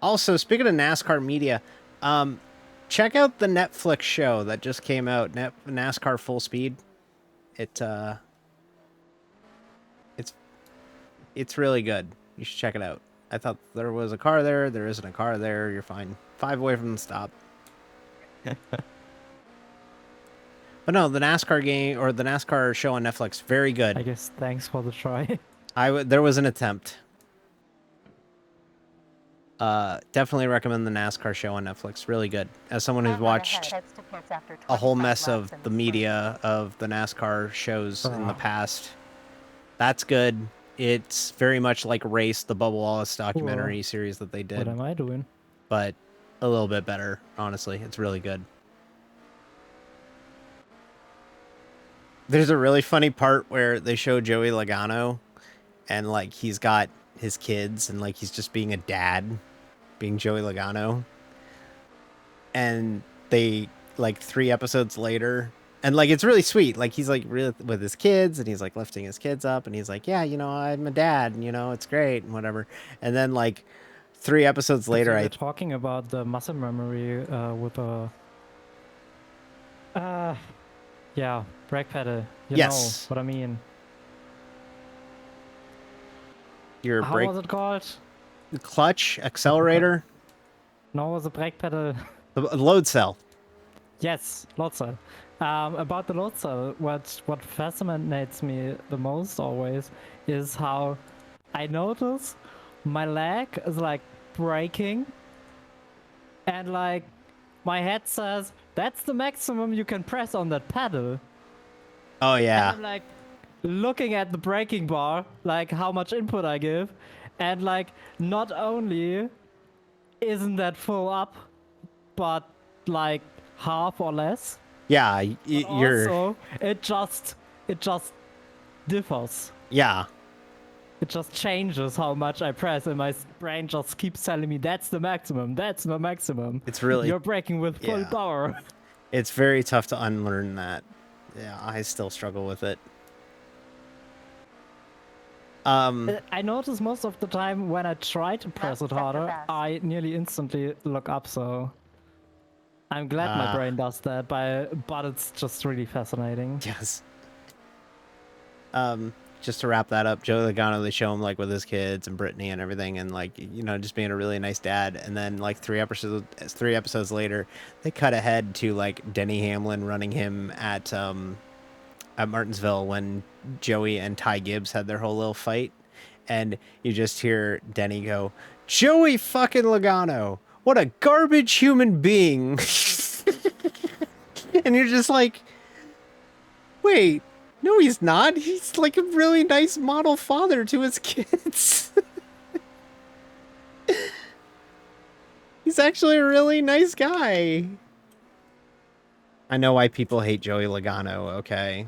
Also, speaking of NASCAR media, check out the Netflix show that just came out, NASCAR Full Speed. It's really good. You should check it out. I thought there was a car there. There isn't a car there. You're fine. 5 away from the stop. But no, the NASCAR game or the NASCAR show on Netflix, very good. I guess thanks for the try. There was an attempt. Definitely recommend the NASCAR show on Netflix. Really good. As someone who's watched a whole mess of the media of the NASCAR shows in the past, that's good. It's very much like Race, the Bubba Wallace documentary series that they did. What am I doing? But a little bit better, honestly. It's really good. There's a really funny part where they show Joey Logano and like he's got his kids and like he's just being a dad, being Joey Logano. And they like 3 episodes later, and like it's really sweet. Like he's like really with his kids and he's like lifting his kids up and he's like, yeah, you know, I'm a dad, and, you know, it's great and whatever. And then like 3 episodes later, We're talking about the muscle memory with a yeah, brake pedal. You know what I mean. Your How brake was it called? clutch accelerator. No, it was a brake pedal. The load cell. Yes, load cell. About the load cell, what fascinates me the most always is how I notice my leg is like braking, and like my head says that's the maximum you can press on that pedal. Oh yeah. And I'm like looking at the braking bar, like how much input I give, and like not only isn't that full up, but like half or less. Yeah, you're. Also, it just differs. Yeah. It just changes how much I press, and my brain just keeps telling me that's the maximum. That's the maximum. It's really you're braking with full power. It's very tough to unlearn that. Yeah, I still struggle with it. I notice most of the time when I try to press it harder, I nearly instantly look up. So I'm glad my brain does that, but it's just really fascinating. Yes. Just to wrap that up, Joe Logano, they show him like with his kids and Brittany and everything, and like, you know, just being a really nice dad. And then like 3 episodes later, they cut ahead to like Denny Hamlin running him at Martinsville when Joey and Ty Gibbs had their whole little fight, and you just hear Denny go, "Joey fucking Logano, what a garbage human being." And you're just like, wait, no, he's not. He's like a really nice model father to his kids. He's actually a really nice guy. I know why people hate Joey Logano, okay?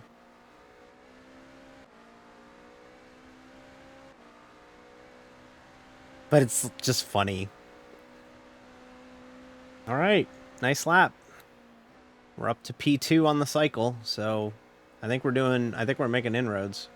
But it's just funny. All right, nice lap. We're up to P2 on the cycle, so I think we're making inroads.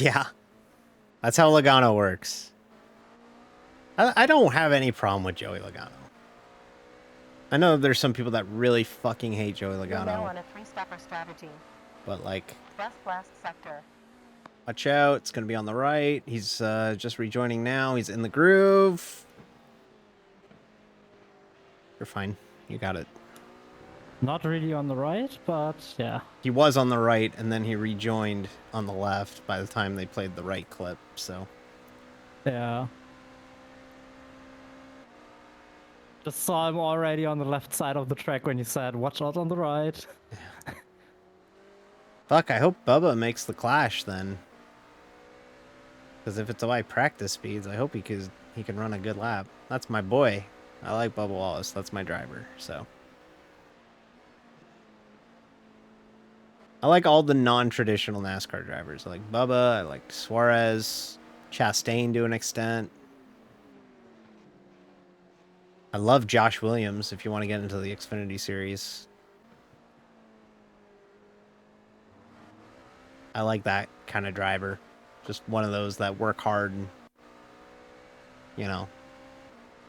Yeah. That's how Logano works. I don't have any problem with Joey Logano. I know there's some people that really fucking hate Joey You're now Logano, on a 3-stepper strategy. but like, Blast sector. watch out. It's going to be on the right. He's just rejoining now. He's in the groove. You're fine. You got it. Not really on the right, but yeah. He was on the right, and then he rejoined on the left by the time they played the right clip, so. Yeah. Just saw him already on the left side of the track when you said, watch out on the right. Fuck, I hope Bubba makes the Clash then. Because if it's by practice speeds, I hope he can run a good lap. That's my boy. I like Bubba Wallace. That's my driver, so. I like all the non-traditional NASCAR drivers. I like Bubba, I like Suarez, Chastain to an extent. I love Josh Williams if you want to get into the Xfinity series. I like that kind of driver. Just one of those that work hard and, you know,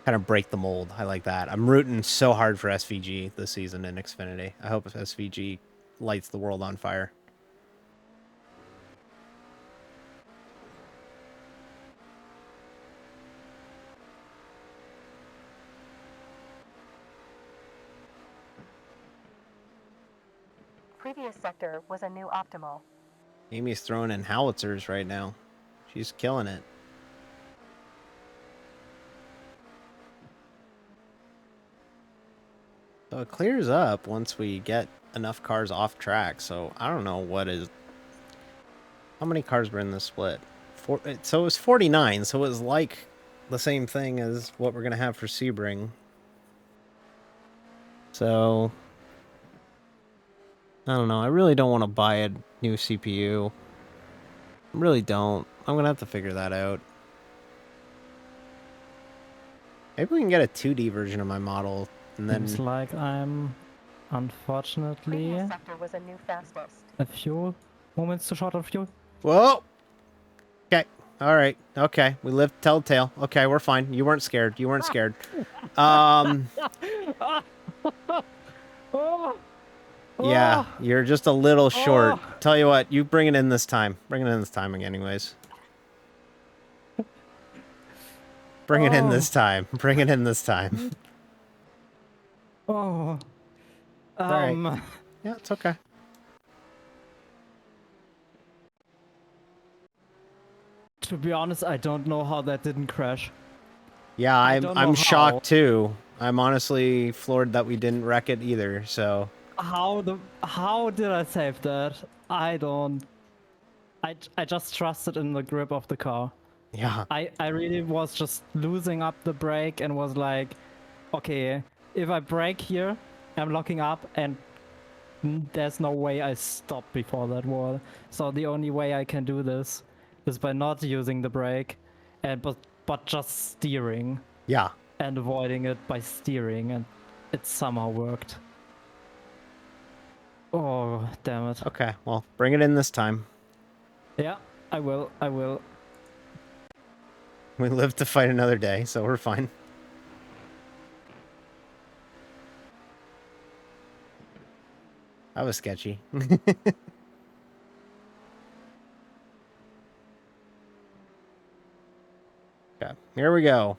kind of break the mold. I like that. I'm rooting so hard for SVG this season in Xfinity. I hope SVG lights the world on fire. Previous sector was a new optimal. Amy's throwing in howitzers right now. She's killing it. So it clears up once we get enough cars off track. So I don't know what is... How many cars were in the split? So it was 49. So it was like the same thing as what we're going to have for Sebring. So... I don't know. I really don't want to buy a new CPU. I really don't. I'm going to have to figure that out. Maybe we can get a 2D version of my model and then... Seems like I'm, unfortunately, Previous sector was a new fastest. a few moments too short of fuel. Whoa! Okay. All right. Okay. We lived telltale. Okay, we're fine. You weren't scared. You weren't scared. Yeah, you're just a little short. Tell you what, you bring it in this time. Bring it in this time anyways. Bring it in this time. Bring it in this time. Oh. Alright. Yeah, it's okay. To be honest, I don't know how that didn't crash. Yeah, don't know I'm how. shocked too. I'm honestly floored that we didn't wreck it either, so... How did I save that? I just trusted in the grip of the car. Yeah. I really was just losing up the brake and was like, okay, if I brake here, I'm locking up and there's no way I stop before that wall. So the only way I can do this is by not using the brake and but just steering Yeah. and avoiding it by steering, and it somehow worked. Oh, damn it. Okay, well, bring it in this time. Yeah, I will. We live to fight another day, so we're fine. That was sketchy. Okay, here we go.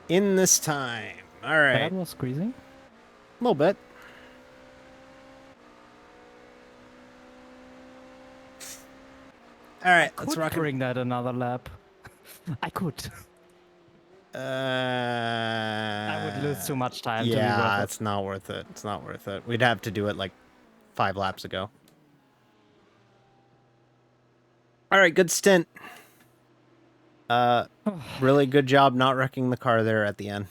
In this time. All right. That was squeezing. A little bit. All right, let's Could rock it. bring that another lap. I could. I would lose too much time to be Yeah, worth it's not worth it. It's not worth it. We'd have to do it like 5 laps ago. All right, good stint. Really good job not wrecking the car there at the end.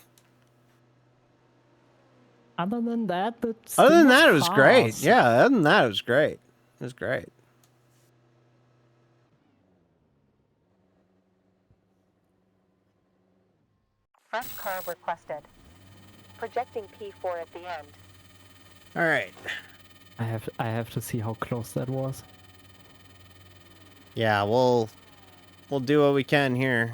Other than that, Other than that, it was great. Yeah, other than that, it was great. It was great. Fresh car requested. Projecting P4 at the end. All right. I have to see how close that was. Yeah, we'll do what we can here.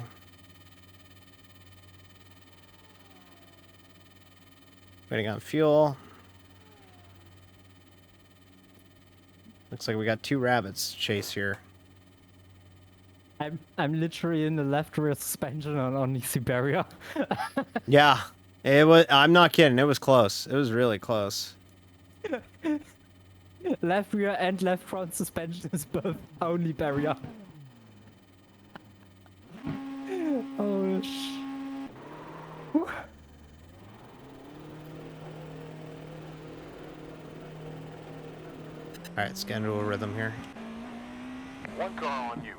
Waiting on fuel. Looks like we got 2 rabbits to chase here. I'm literally in the left rear suspension on the Siberia. Yeah, it was. I'm not kidding. It was close. It was really close. Left rear and left front suspension is both only barrier. Oh Whew. All right, let's get into a rhythm here. 1 car on you.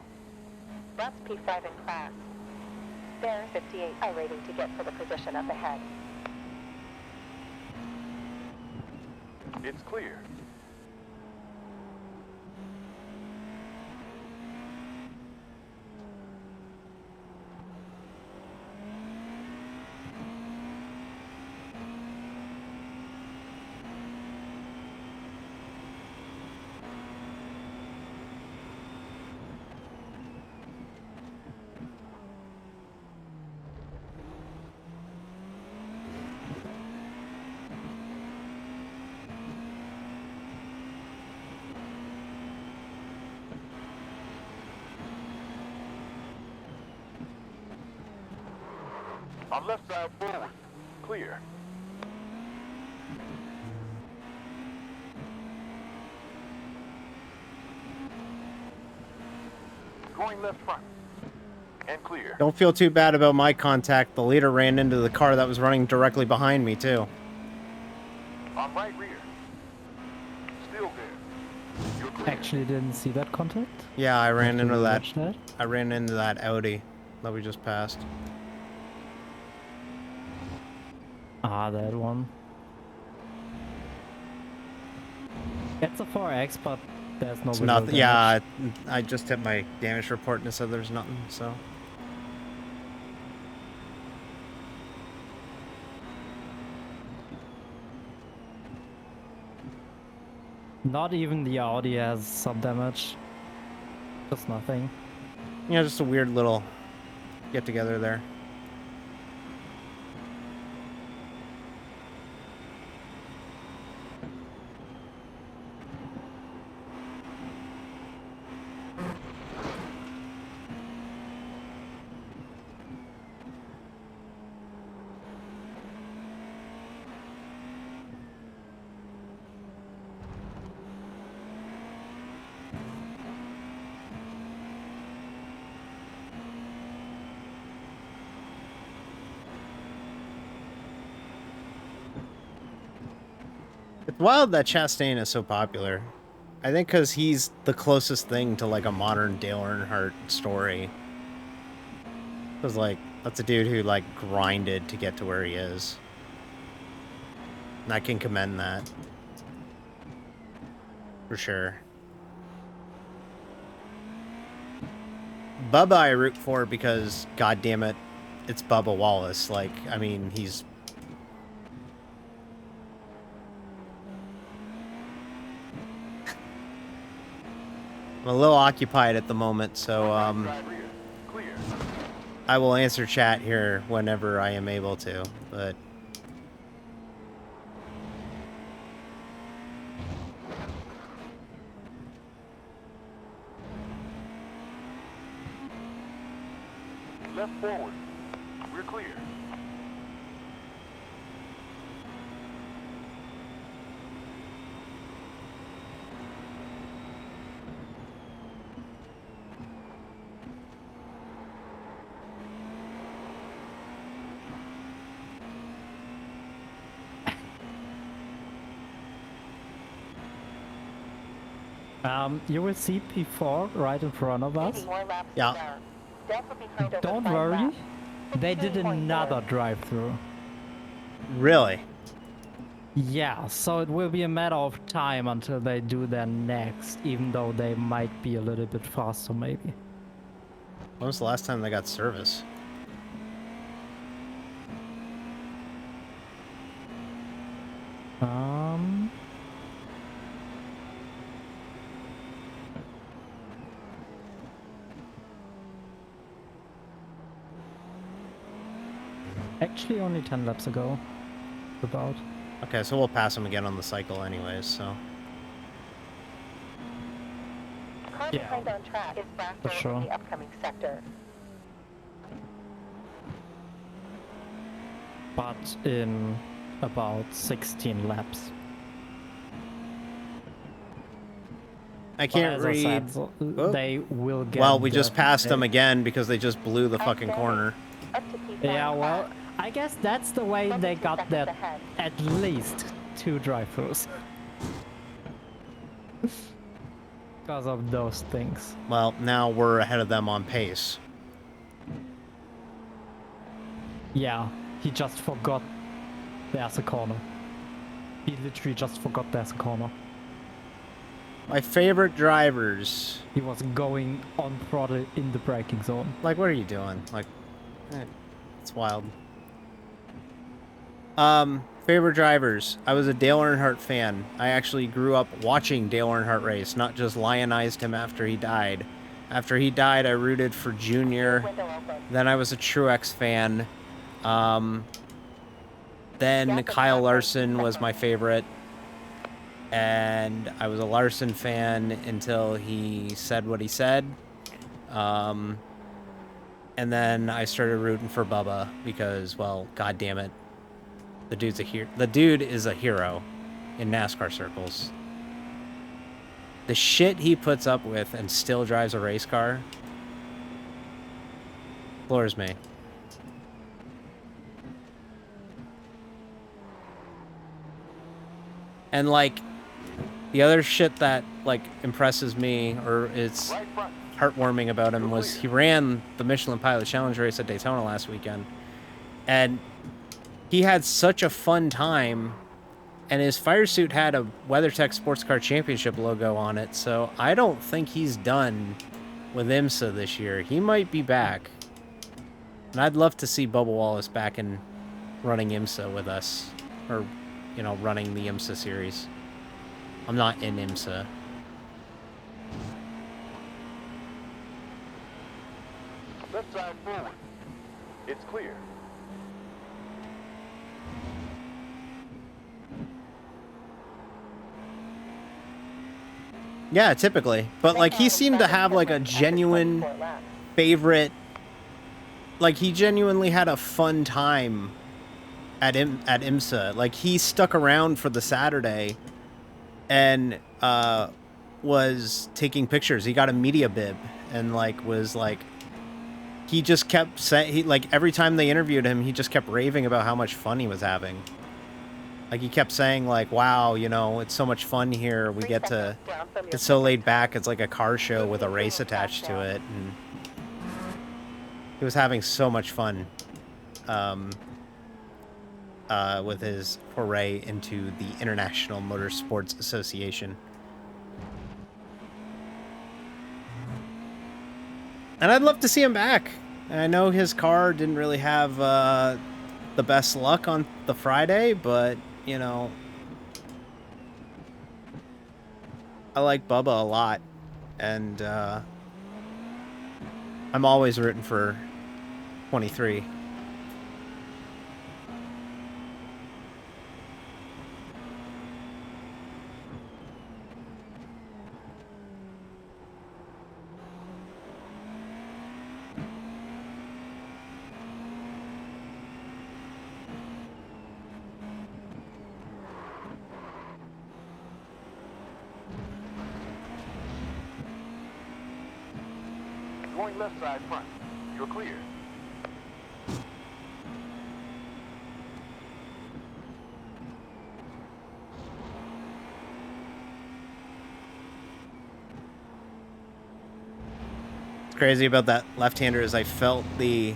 That's P5 in class. There, 58 are waiting to get for the position up ahead. It's clear. On left side forward. Clear. Going left front. And clear. Don't feel too bad about my contact. The leader ran into the car that was running directly behind me, too. On right rear. Still there. You're clear. Actually didn't see that contact. Yeah, I ran into that. Watch that. I ran into that Audi that we just passed. Ah, that one. It's a 4X, but there's no It's visual nothing. damage. Yeah, I just hit my damage report and it said there's nothing, so. Not even the Audi has some damage. Just nothing. Yeah, just a weird little get together there. It's wild that Chastain is so popular. I think because he's the closest thing to like a modern Dale Earnhardt story. Because like, that's a dude who like grinded to get to where he is. And I can commend that. For sure. Bubba I root for because, god damn it, it's Bubba Wallace. Like, I mean, he's... I'm a little occupied at the moment, so Right rear. Clear. I will answer chat here whenever I am able to, but... Left forward. We're clear. You will see P4 right in front of us. 80 more laps Yeah. to go. Delta behind over Don't 5 worry, laps. they did 16.4. another drive-through. Really? Yeah, so it will be a matter of time until they do their next, even though they might be a little bit faster maybe. When was the last time they got service? Um, Actually, only 10 laps ago. About. Okay, so we'll pass him again on the cycle anyways, so. Car Yeah, behind on track is faster sure. in the upcoming sector. But in about 16 laps. I But can't as I read. said, Oh. they will get. Well, we just the- passed they- them again because they just blew the fucking Outstanding. corner. Up to P5 Yeah, well, class. I guess that's the way they 22 got seconds that ahead. at least 2 drive-throughs. Because of those things. Well, now we're ahead of them on pace. Yeah, he just forgot there's a corner. He literally just forgot there's a corner. My favorite drivers. He was going on throttle in the braking zone. Like, what are you doing? Like, it's wild. Favorite drivers. I was a Dale Earnhardt fan. I actually grew up watching Dale Earnhardt race, not just lionized him after he died. After he died, I rooted for Junior. Window open. Then I was a Truex fan. Then Kyle Larson was my favorite. And I was a Larson fan until he said what he said. And then I started rooting for Bubba because, well, god damn it. The dude's a hero. The dude is a hero in NASCAR circles. The shit he puts up with and still drives a race car floors me. And like the other shit that like impresses me or is Right front. heartwarming about him was he ran the Michelin Pilot Challenge race at Daytona last weekend. And he had such a fun time, and his fire suit had a WeatherTech Sports Car Championship logo on it, so I don't think he's done with IMSA this year. He might be back. And I'd love to see Bubba Wallace back in running IMSA with us. Or, you know, running the IMSA series. I'm not in IMSA. Left side forward. It's clear. Yeah, typically. But, like, he seemed to have, like, a genuine favorite. Like, he genuinely had a fun time at IMSA. Like, he stuck around for the Saturday and was taking pictures. He got a media bib and, like, was, like... He just kept saying... Like, every time they interviewed him, he just kept raving about how much fun he was having. Like, he kept saying, like, wow, you know, it's so much fun here. We get to... It's so laid back. It's like a car show with a race attached to it. And he was having so much fun with his foray into the International Motorsports Association. And I'd love to see him back. And I know his car didn't really have the best luck on the Friday, but, you know, I like Bubba a lot. And I'm always rooting for 23. Going left side front. You're clear. What's crazy about that left-hander is I felt the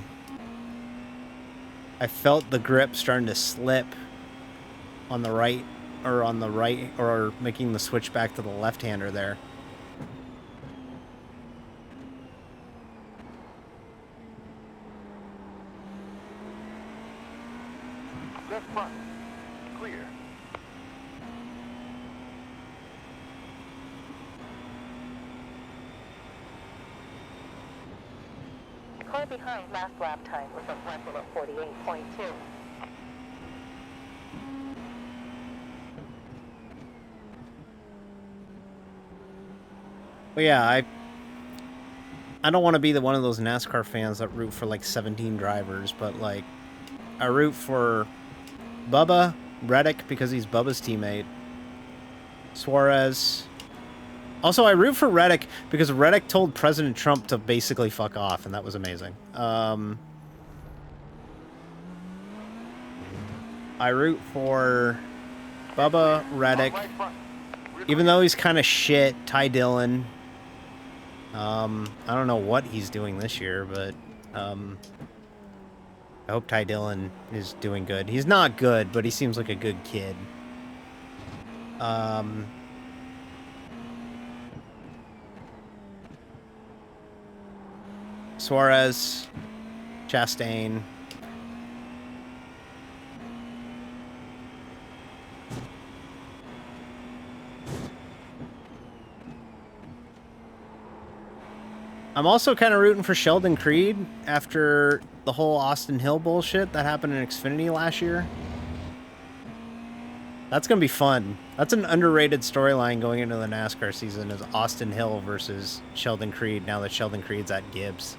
grip starting to slip on the right, or making the switch back to the left-hander there. Left front. Clear. Car behind last lap time was a record of 48.2. But yeah, I don't want to be one of those NASCAR fans that root for like 17 drivers, but like I root for Bubba, Reddick because he's Bubba's teammate, Suarez. Also, I root for Reddick because Reddick told President Trump to basically fuck off, and that was amazing. I root for Bubba, Reddick, Right front. We're even clear. though he's kind of shit. Ty Dillon. I don't know what he's doing this year, but I hope Ty Dillon is doing good. He's not good, but he seems like a good kid. Suarez, Chastain. I'm also kind of rooting for Sheldon Creed after the whole Austin Hill bullshit that happened in Xfinity last year. That's going to be fun. That's an underrated storyline going into the NASCAR season, is Austin Hill versus Sheldon Creed now that Sheldon Creed's at Gibbs.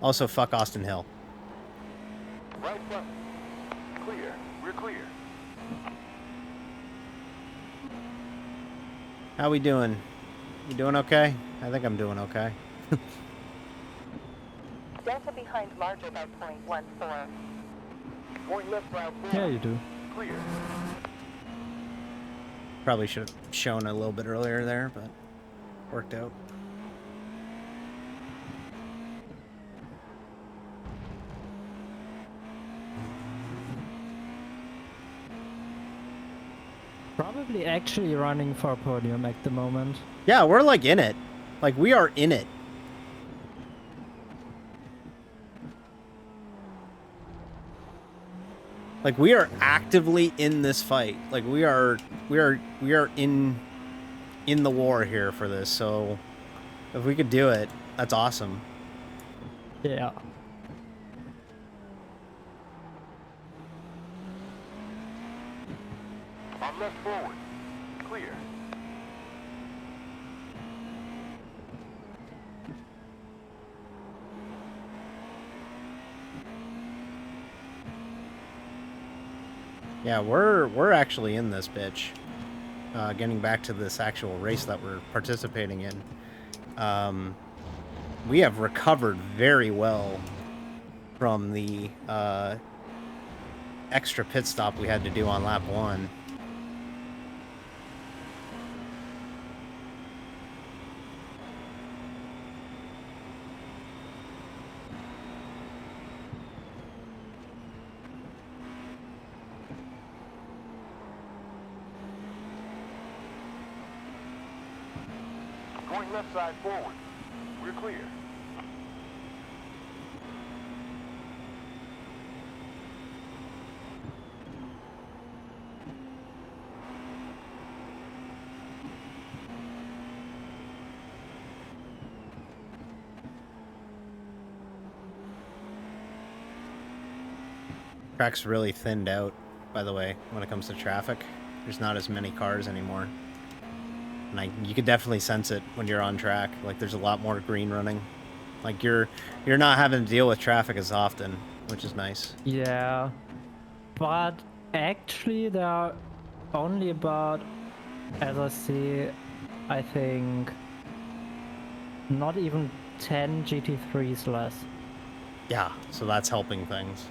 Also, fuck Austin Hill. Right front. Clear. We're clear. How we doing? You doing okay? I think I'm doing okay. Delta behind larger by 0.14. Point left side forward. Yeah, you do. Clear. Probably should have shown a little bit earlier there, but worked out. Probably actually running for a podium at the moment. Yeah, we're like in it. Like we are in it. Like we are actively in this fight. Like we are in the war here for this. So if we could do it, that's awesome. Yeah. On left forward. Clear. Yeah, we're actually in this bitch. Getting back to this actual race that we're participating in. We have recovered very well from the extra pit stop we had to do on lap 1. Going left side forward. We're clear. Track's really thinned out, by the way, when it comes to traffic. There's not as many cars anymore. And you could definitely sense it when you're on track. Like there's a lot more green running. Like you're not having to deal with traffic as often, which is nice. Yeah. But actually there are only about, as I see, I think not even 10 GT3s less. Yeah, so that's helping things.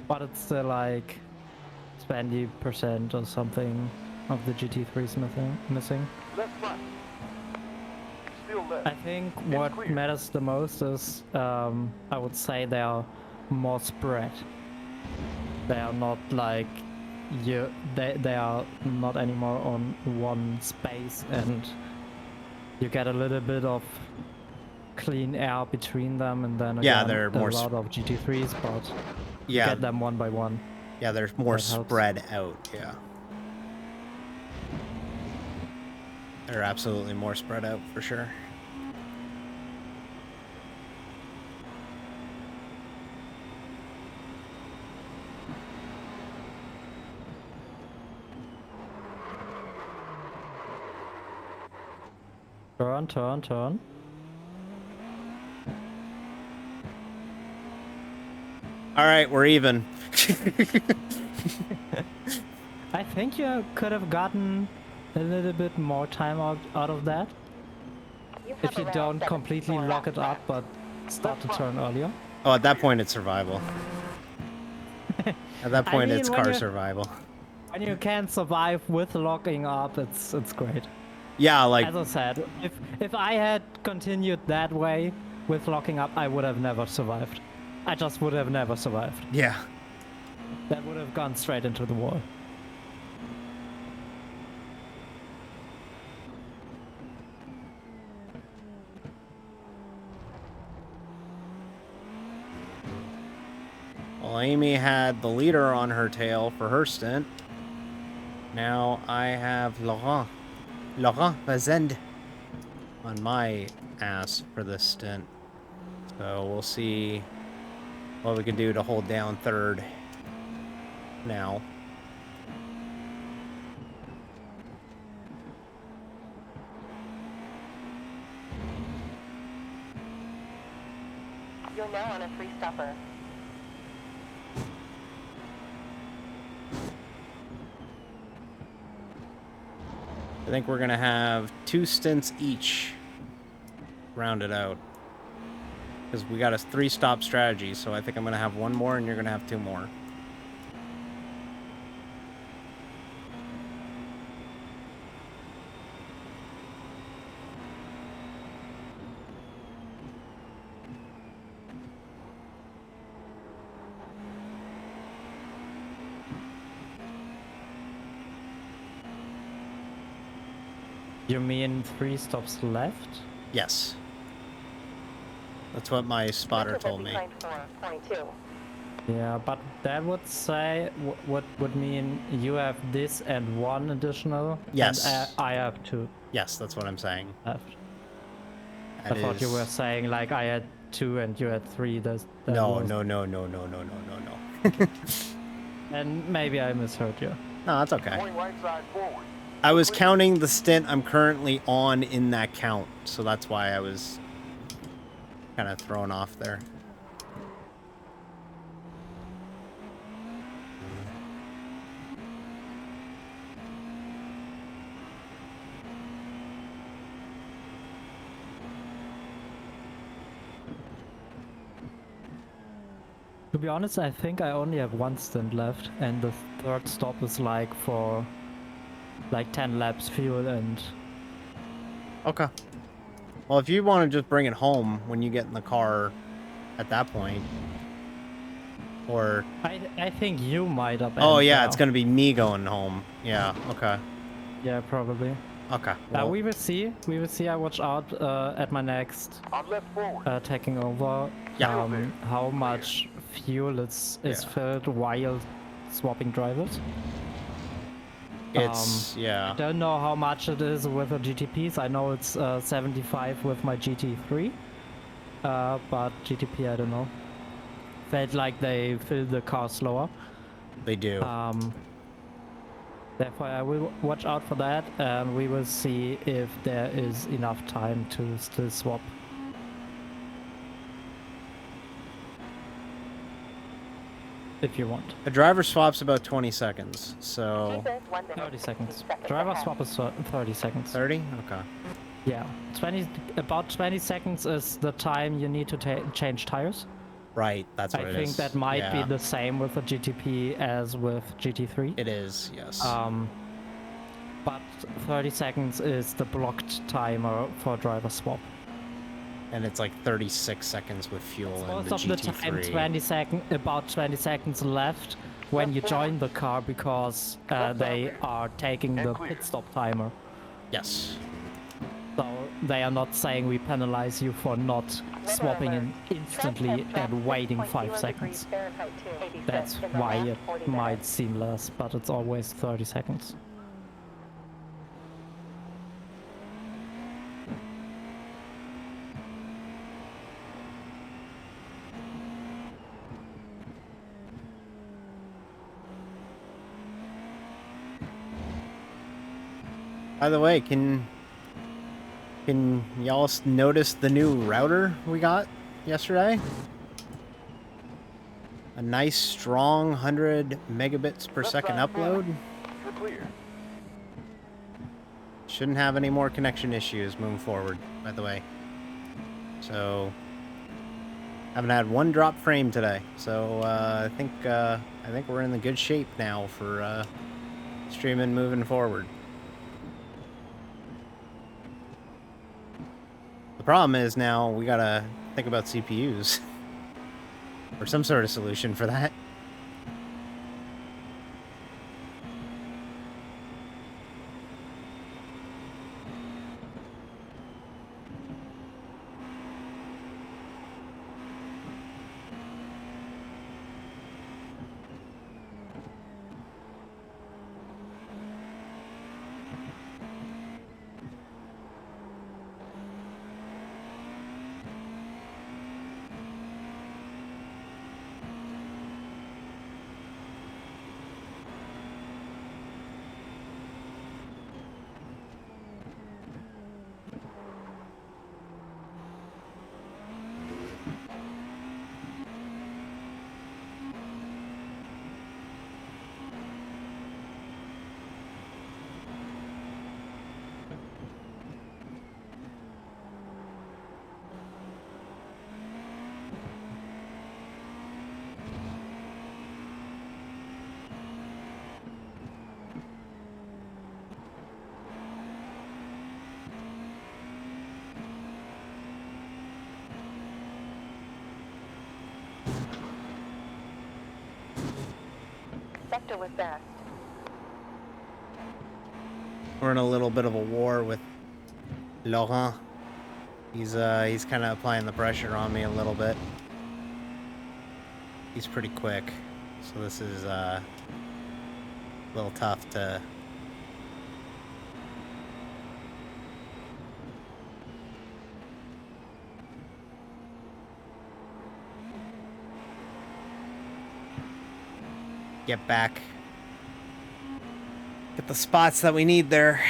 But it's still like 20% or something of the GT3s missing. Left front. Still left. I think what clear. matters the most is, I would say they are more spread. They are not like they are not anymore on one space, and you get a little bit of clean air between them, and then Yeah, again, they're more a lot of GT3s, but you Yeah, get them one by one. yeah, they're more That helps. spread out. Yeah, they're absolutely more spread out for sure. Turn, turn, turn. All right, we're even. I think you could have gotten a little bit more time out of that You if have you around don't 7 completely more lock laps it up left. but start to turn earlier. Oh, at that point, it's survival. At that I point, mean, it's when car you survival. when you can survive with locking up, it's great. Yeah, like, As I said, if I had continued that way with locking up, I would have never survived. I just would have never survived. yeah. That would have gone straight into the wall. Well, Amy had the leader on her tail for her stint. Now I have Laurent Vazend on my ass for this stint. So we'll see what we can do to hold down third now. You're now on a 3-stopper. I think we're gonna have 2 stints each rounded out. Because we got a 3-stop strategy, so I think I'm gonna have 1 more and you're gonna have 2 more. You mean 3 stops left? Yes. That's what my spotter You're told me. behind 4.2. Yeah, but that would say would mean you have this and 1 additional. Yes. And I have 2 Yes, that's what I'm saying. left. That I thought you were is- saying like I had 2 and you had 3. That No, was... no. And maybe I misheard you. No, that's okay. Going right side forward. I was counting the stint I'm currently on in that count, so that's why I was kind of thrown off there. To be honest, I think I only have 1 stint left, and the 3rd stop is like for like 10 laps fuel and... Okay. Well, if you want to just bring it home when you get in the car at that point, or... I think you might have... Oh, yeah, it's going to be me going home. Yeah, okay. Yeah, probably. Okay. Well, We will see. We will see. I watch out at my next On left forward. taking over. Yeah. How much fuel is Yeah. filled while swapping drivers. it's... yeah. Don't know how much it is with the GTPs. I know it's 75 with my GT3, but GTP I don't know. Felt like they fill the car slower. They do. Therefore, I will watch out for that, and we will see if there is enough time to still swap. If you want. A driver swap's about 20 seconds, so... Keep it 1 minute. 30 seconds. 15 seconds Driver ahead. swap is 30 seconds. 30? Okay. Yeah. About 20 seconds is the time you need to change tires. Right, that's what I it think is. that might be Yeah. the same with the GTP as with GT3. It is, yes. But 30 seconds is the blocked timer for driver swap. And it's like 36 seconds with fuel in Most the of the time, GT3. about 20 seconds left when you join the car because they are taking the pit stop timer. Yes. So they are not saying we penalize you for not swapping in instantly and waiting 5 seconds. That's why it might seem less, but it's always 30 seconds. By the way, can Can y'all notice the new router we got yesterday? A nice, strong 100 megabits per Left second side clear. upload. You're clear. Shouldn't have any more connection issues moving forward, by the way. So, haven't had one drop frame today. So, I think we're in the good shape now for streaming moving forward. The problem is now we gotta think about CPUs. Or some sort of solution for that. Sector was best. We're in a little bit of a war with Laurent. He's kind of applying the pressure on me a little bit. He's pretty quick, so this is a little tough to get back. Get the spots that we need there.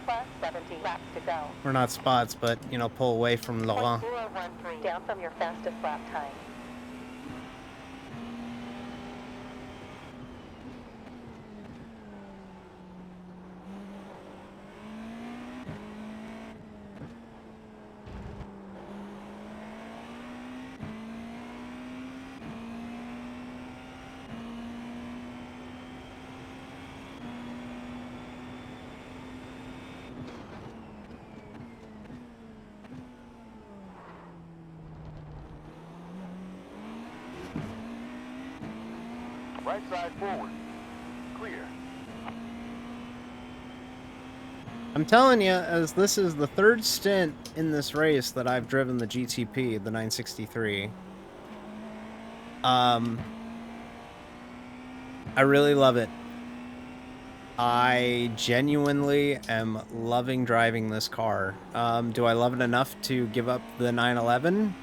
Plus 70 laps to go. We're not spots, but, you know, pull away from Laurent. 013, down from your fastest lap time. Right side forward. Clear. I'm telling you, as this is the third stint in this race that I've driven the GTP, the 963. I really love it. I genuinely am loving driving this car. Do I love it enough to give up the 911?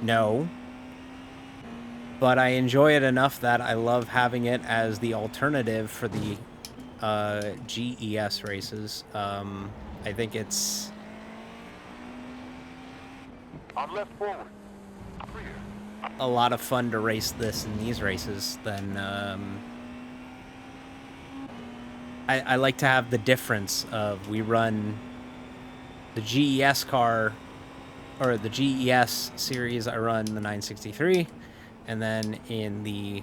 No. But I enjoy it enough that I love having it as the alternative for the GES races. I think it's On left forward. Clear. a lot of fun to race this in these races than I like to have the difference of we run the GES car or the GES series. I run the 963, and then in the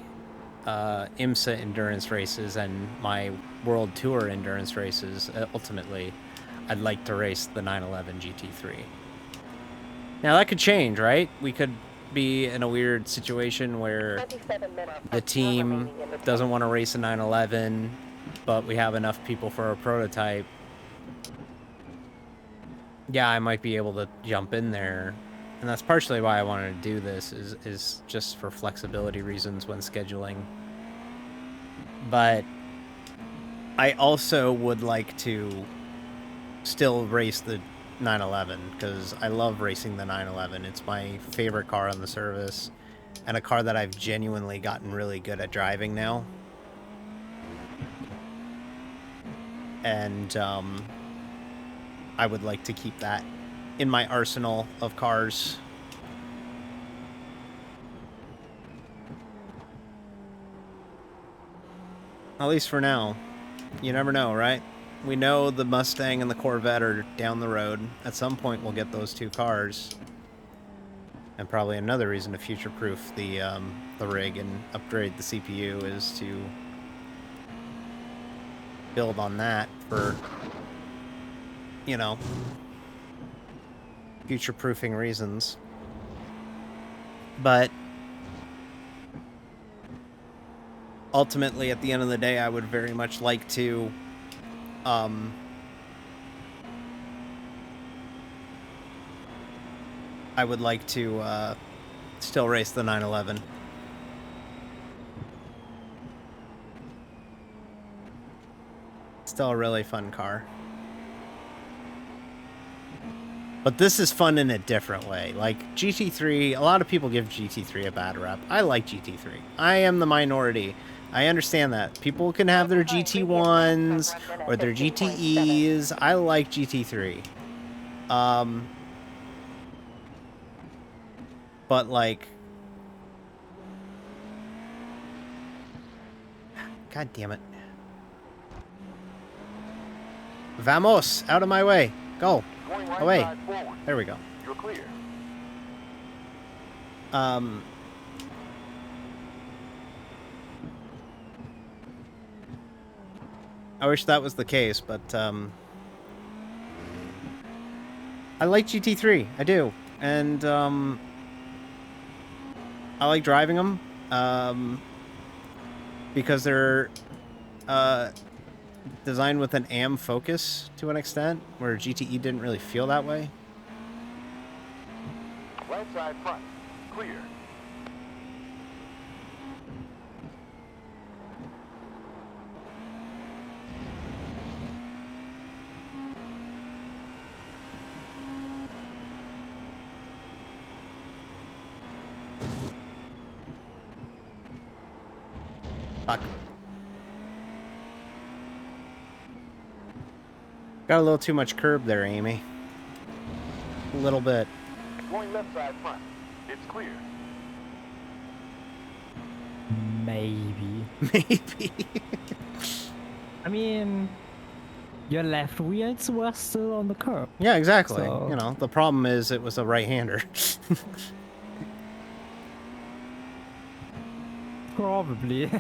IMSA endurance races and my World Tour endurance races, ultimately, I'd like to race the 911 GT3. Now that could change, right? We could be in a weird situation where 27 minutes. the team doesn't want to race a 911, but we have enough people for a prototype. Yeah, I might be able to jump in there. And that's partially why I wanted to do this, is just for flexibility reasons when scheduling. But I also would like to still race the 911, because I love racing the 911. It's my favorite car on the service, and a car that I've genuinely gotten really good at driving now. And I would like to keep that in my arsenal of cars. At least for now. You never know, right? We know the Mustang and the Corvette are down the road. At some point, we'll get those two cars. And probably another reason to future-proof the rig and upgrade the CPU is to build on that for, you know, future-proofing reasons. But ultimately, at the end of the day, I would very much like to still race the 911. Still a really fun car. But this is fun in a different way. Like, GT3, a lot of people give GT3 a bad rep. I like GT3. I am the minority. I understand that. People can have their GT1s or their GTEs. I like GT3. But, like... God damn it. Vamos! Out of my way! Go! Going right Away! side forward. There we go. You're clear. I wish that was the case, but, I like GT3. I do. And, I like driving them, because they're, designed with an AM focus to an extent, where GTE didn't really feel that way. Right side front. Clear. Fuck. Got a little too much curb there, Amy. A little bit. Going left side front. It's clear. Maybe. Maybe. I mean, your left wheels were still on the curb. Yeah, exactly. So- You know, the problem is it was a right-hander. Probably.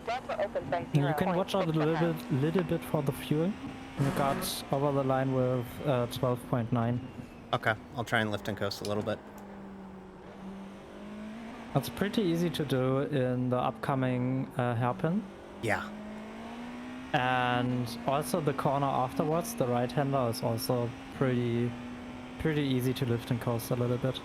Delta opens by You can watch out a little bit for the fuel. You got over the line with 12.9. Okay, I'll try and lift and coast a little bit. That's pretty easy to do in the upcoming hairpin. Yeah. And also the corner afterwards, the right-hander is also pretty easy to lift and coast a little bit.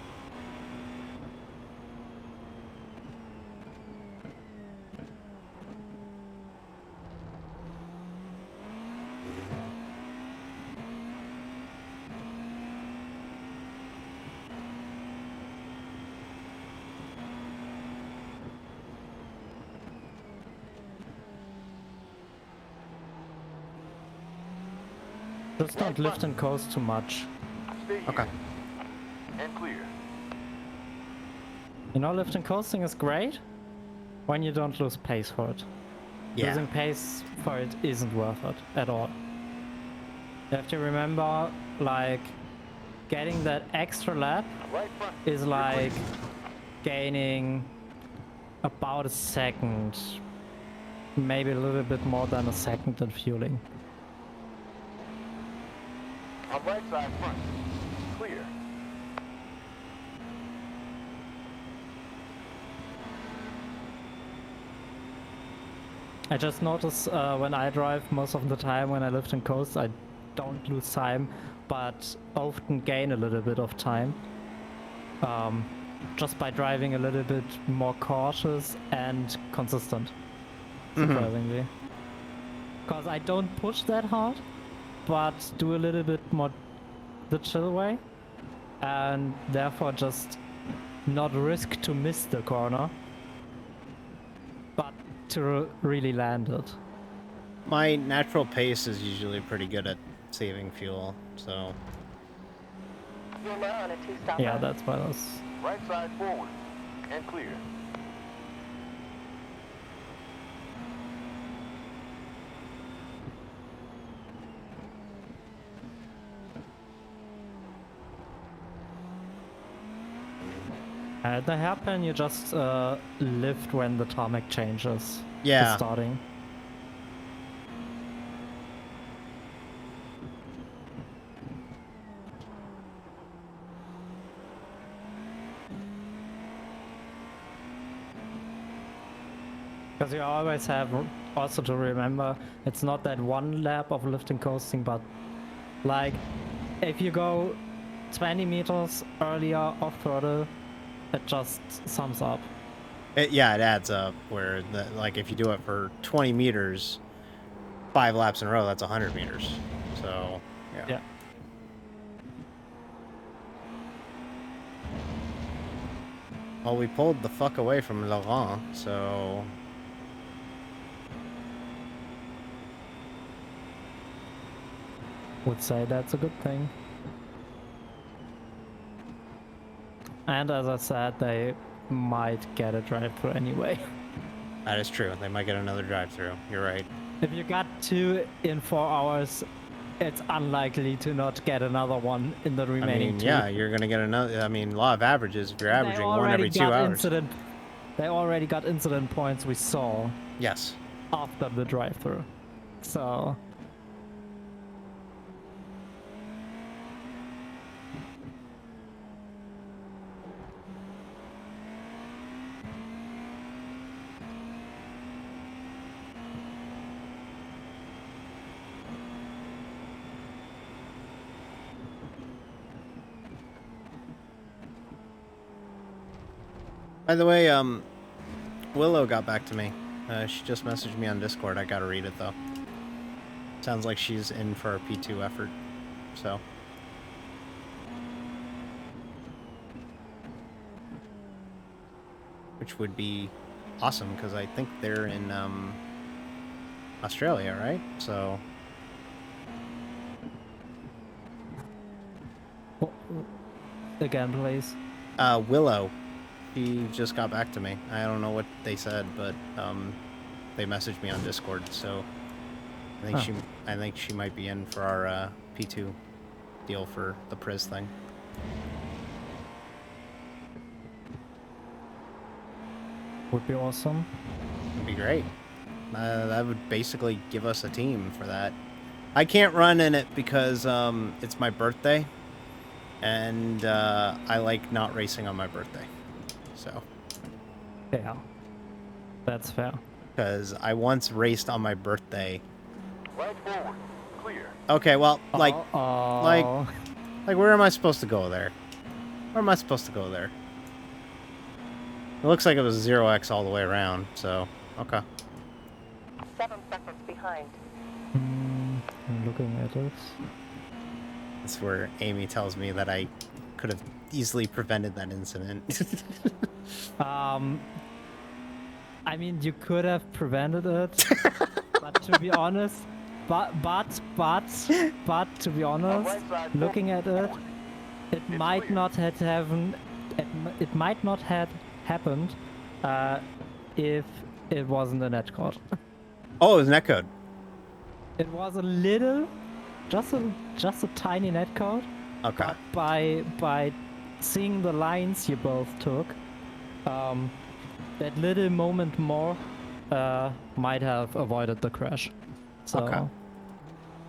Just don't lift and coast too much. Stay here. Okay. And clear. You know, lift and coasting is great when you don't lose pace for it. Yeah. Losing pace for it isn't worth it at all. You have to remember, like, getting that extra lap Right front. is You're like clear. gaining about a second, maybe a little bit more than a second in fueling. On right side front. Clear. I just notice when I drive, most of the time when I lift and coast, I don't lose time, but often gain a little bit of time. Just by driving a little bit more cautious and consistent, surprisingly. Because I don't push that hard, but do a little bit more the chill way, and therefore just not risk to miss the corner. to really land it. My natural pace is usually pretty good at saving fuel, so You're now on a 2-stop Yeah, run. that's why I was. Right side forward. And clear. The hairpin you just lift when the tarmac changes. Yeah. Is starting. Because you always have also to remember, it's not that one lap of lifting coasting, but like if you go 20 meters earlier off throttle, it just sums up. it adds up. Where like if you do it for 20 meters, 5 laps in a row, that's 100 meters. So Yeah. Well, we pulled the fuck away from Laurent, so Would say that's a good thing. And as I said, they might get a drive-through anyway. that is true. They might get another drive-through. You're right. If you got 2 in 4 hours, it's unlikely to not get another one in the I remaining mean, 2. yeah, you're gonna get another. I mean, law of averages. If you're They averaging one already every 2 got hours. They already got incident points we saw Yes. after the drive-through. So By the way, Willow got back to me. She just messaged me on Discord. I gotta read it though. Sounds like she's in for a P2 effort. So. Which would be awesome because I think they're in Australia, right? So. again, please. Willow. He just got back to me. I don't know what they said, but they messaged me on Discord, so I think she might be in for our P2 deal for the Priz thing. Would be awesome. It'd be great. That would basically give us a team for that. I can't run in it because it's my birthday, and I like not racing on my birthday. So. Yeah, that's fair. Because I once raced on my birthday. Right forward. Clear. Okay, well, like, Uh-oh. where am I supposed to go there? Where am I supposed to go there? It looks like it was 0x all the way around, so, okay. 7 seconds behind. I'm looking at it. That's where Amy tells me that I could have easily prevented that incident. I mean, you could have prevented it, but to be honest, but to be honest, looking at it, it might not have it might not have happened if it wasn't a netcode. Oh, it was netcode. It was a little, just a tiny netcode. Okay. But by seeing the lines you both took, that little moment more might have avoided the crash. So Okay.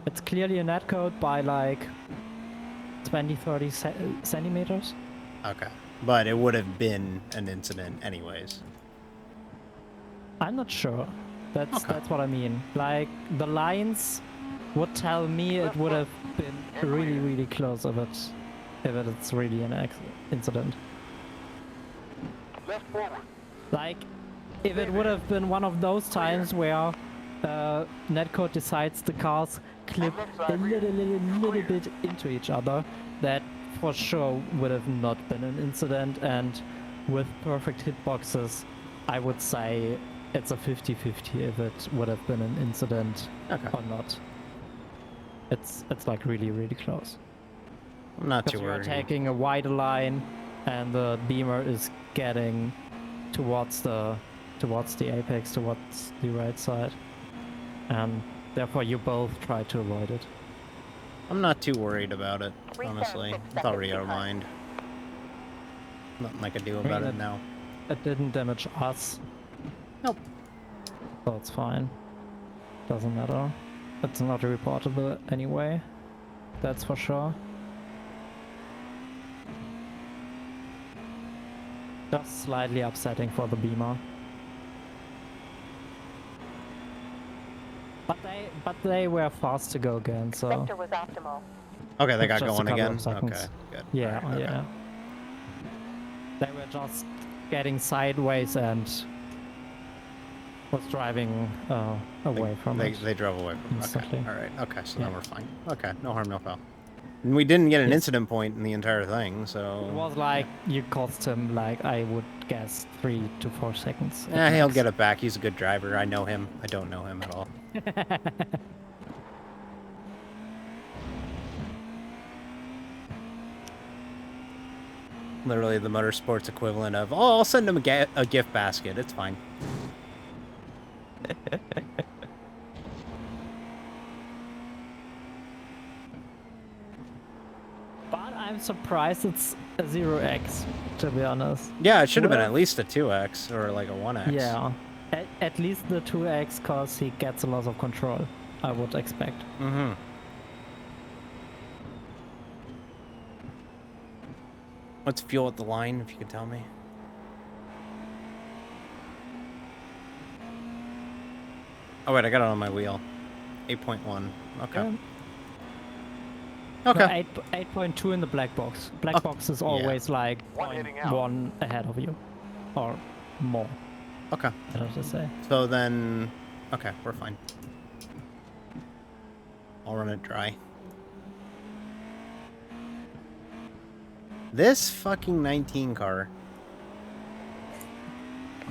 it's clearly a netcode by like 20-30 centimeters. Okay. But it would have been an incident anyways. I'm not sure. That's Okay. what I mean. Like the lines would tell me it would have been really close if it's really an incident. Left forward. Like if it would have been one of those times where netcode decides the cars clip a little bit into each other, that for sure would have not been an incident, and with perfect hitboxes I would say it's a 50-50 if it would have been an incident Okay. or not. It's like really, really close. I'm not too Because you're worried. taking a wider line, and the beamer is getting towards the apex, towards the right side, and therefore you both try to avoid it. I'm not too worried about it, Restart honestly. 6 It's already seconds out of behind. mind. Nothing I can do I about mean, it now. It didn't damage us, Nope. so it's fine. Doesn't matter. It's not reportable anyway. That's for sure. Just slightly upsetting for the beamer. But they were fast to go again, so Sector was optimal. Okay, they it's got just a going couple again? of seconds. Okay, good. Yeah, Alright, okay. yeah. They were just getting sideways and was driving away from it. They drove away from it. instantly. Okay, alright. Okay, so Yeah. then we're fine. Okay, no harm, no foul. And we didn't get an Yes. incident point in the entire thing, so... It was like you cost him, like, I would guess 3 to 4 seconds. Yeah, he'll get it back. He's a good driver. I know him. I don't know him at all. Literally the motorsports equivalent of, oh, I'll send him a gift basket. It's fine. But I'm surprised it's a 0x, to be honest. Yeah, it should have been Well- at least a 2x or like a 1x. Yeah. At least the 2x, cause he gets a lot of control, I would expect. Mm-hmm. What's fuel at the line, if you could tell me? Oh, wait, I got it on my wheel. 8.1. Okay. Yeah. Okay. No, 8.2 in the black box. Black box is always like One heading out. 1 ahead of you. Or more, Okay. I have to say. So then... Okay, we're fine. I'll run it dry. This fucking 19 car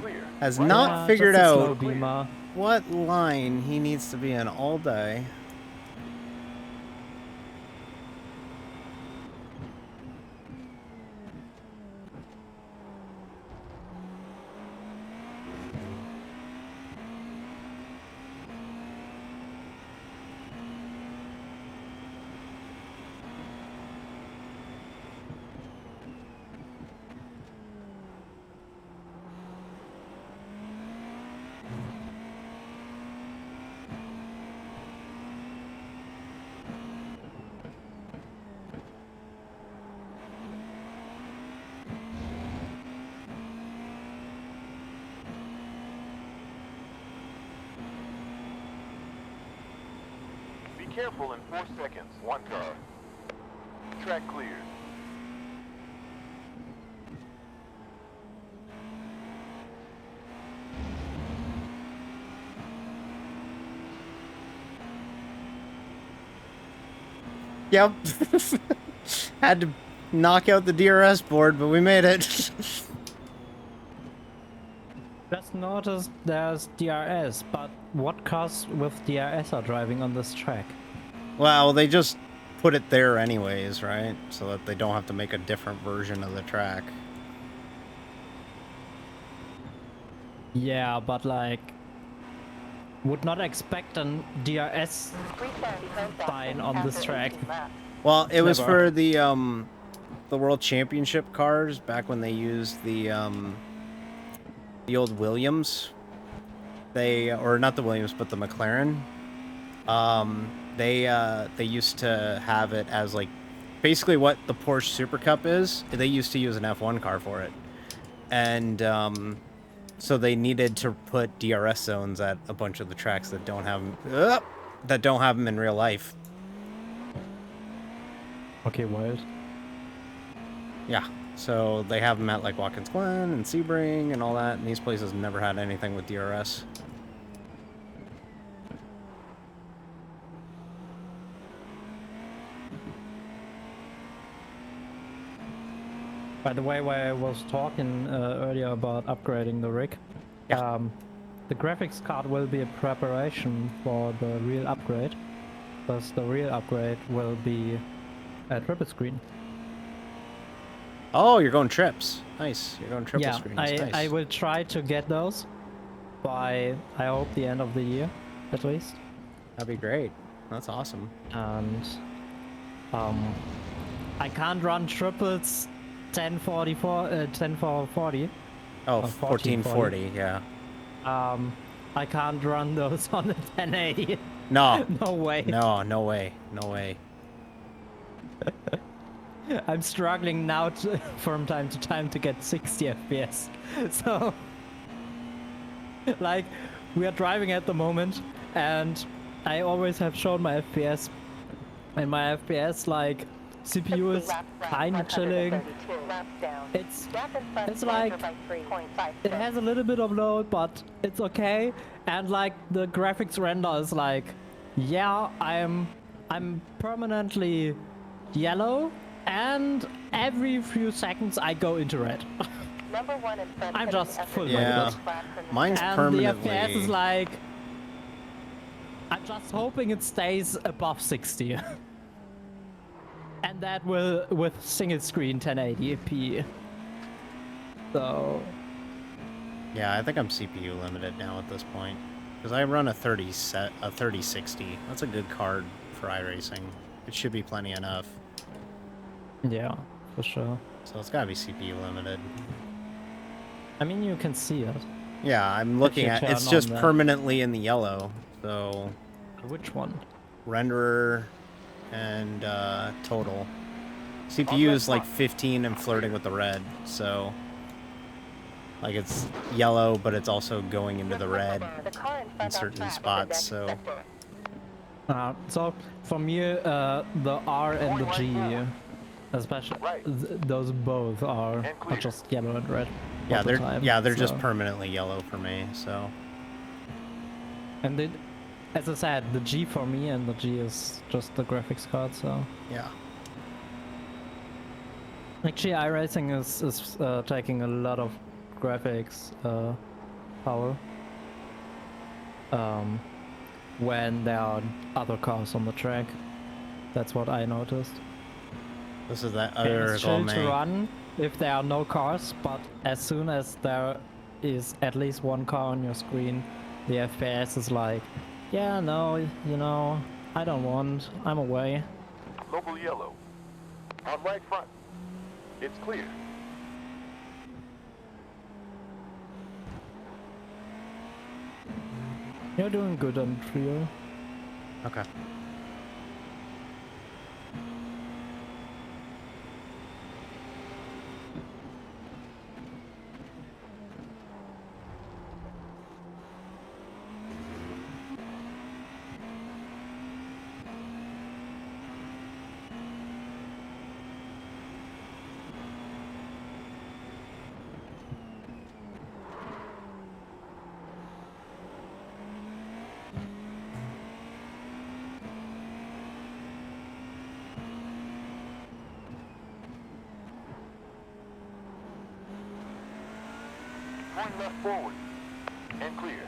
Clear. has Right not now. figured just a slow out beamer. what line he needs to be in all day. Be careful in 4 seconds. 1 car. Track cleared. Yep. Had to knock out the DRS board, but we made it. Just noticed there's DRS, but what cars with DRS are driving on this track? Well, they just put it there anyways, right? So that they don't have to make a different version of the track. Yeah, but like, would not expect an DRS Restart behind sign section on this after track. 18 laps. Well, it was Clever. for the World Championship cars back when they used the old Williams. Or not the Williams, but the McLaren. They used to have it as like basically what the Porsche Super Cup is. They used to use an F1 car for it, and so they needed to put DRS zones at a bunch of the tracks that don't have them in real life. Okay, wild. Yeah, so they have them at like Watkins Glen and Sebring and all that, and these places never had anything with DRS. By the way, while I was talking earlier about upgrading the rig, Yeah. The graphics card will be a preparation for the real upgrade, because the real upgrade will be a triple screen. Oh, you're going trips. Nice. You're going triple Yeah, screens. I Nice. will try to get those by, I hope, the end of the year, at least. That'd be great. That's awesome. And I can't run triples 1040. Oh, 1440. 1440, yeah. I can't run those on the 1080. No. No way. No way. No way. I'm struggling now from time to time to get 60 FPS. So, like, we are driving at the moment, and I always have shown my FPS, and my FPS, like, CPU is kinda chilling. It's like, it has a little bit of load, but it's okay. And like, the graphics render is like, yeah, I'm permanently yellow, and every few seconds I go into red. I'm just full Yeah. loaded. Mine's And permanently. the FPS is like, I'm just hoping it stays above 60. And that will with single screen 1080p. So Yeah, I think I'm CPU limited now at this point. Because I run a 3060. That's a good card for iRacing. It should be plenty enough. yeah, for sure. So it's gotta be CPU limited. I mean, you can see it. Yeah, I'm looking you at turn it's just on the- permanently in the yellow. So Which one? renderer and total. CPU is like 15 and flirting with the red, so like it's yellow, but it's also going into the red in certain spots. So So for me, the R and the G, especially those both are just yellow and red. yeah, all the time, they're just so- permanently yellow for me. So And then, as I said, the G for me, and the G is just the graphics card. So yeah, actually, iRacing is taking a lot of graphics power. When there are other cars on the track, that's what I noticed. this is that And other it's chill to May. run if there are no cars, but as soon as there is at least one car on your screen, the FPS is like, yeah, no, you know, I don't want, I'm away. Local yellow. On right front. It's clear. You're doing good on trio. Okay. Going left forward. And clear.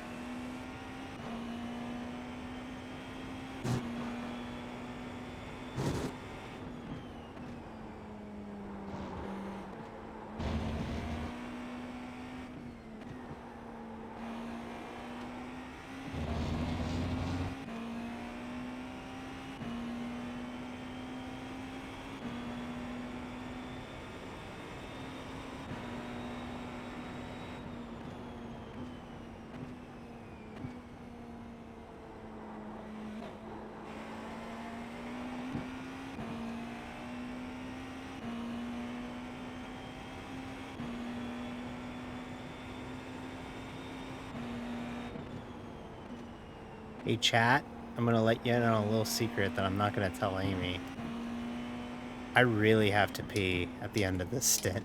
Hey chat, I'm gonna let you in on a little secret that I'm not gonna tell Amy. I really have to pee at the end of this stint.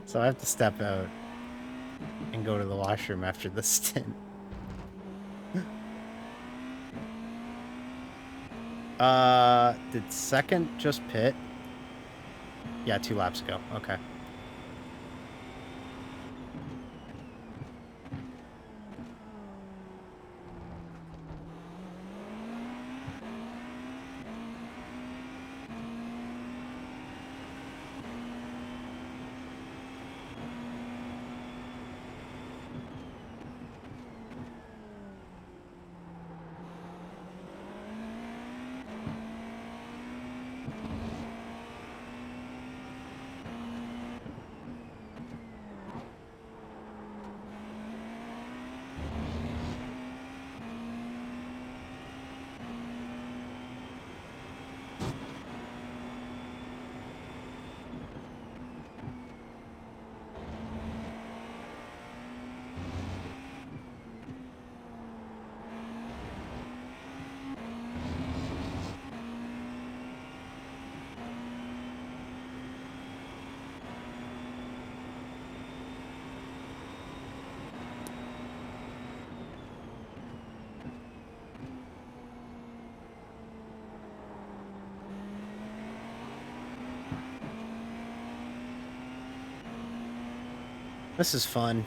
So I have to step out and go to the washroom after this stint. Did second just pit? Yeah, 2 laps ago. Okay. This is fun.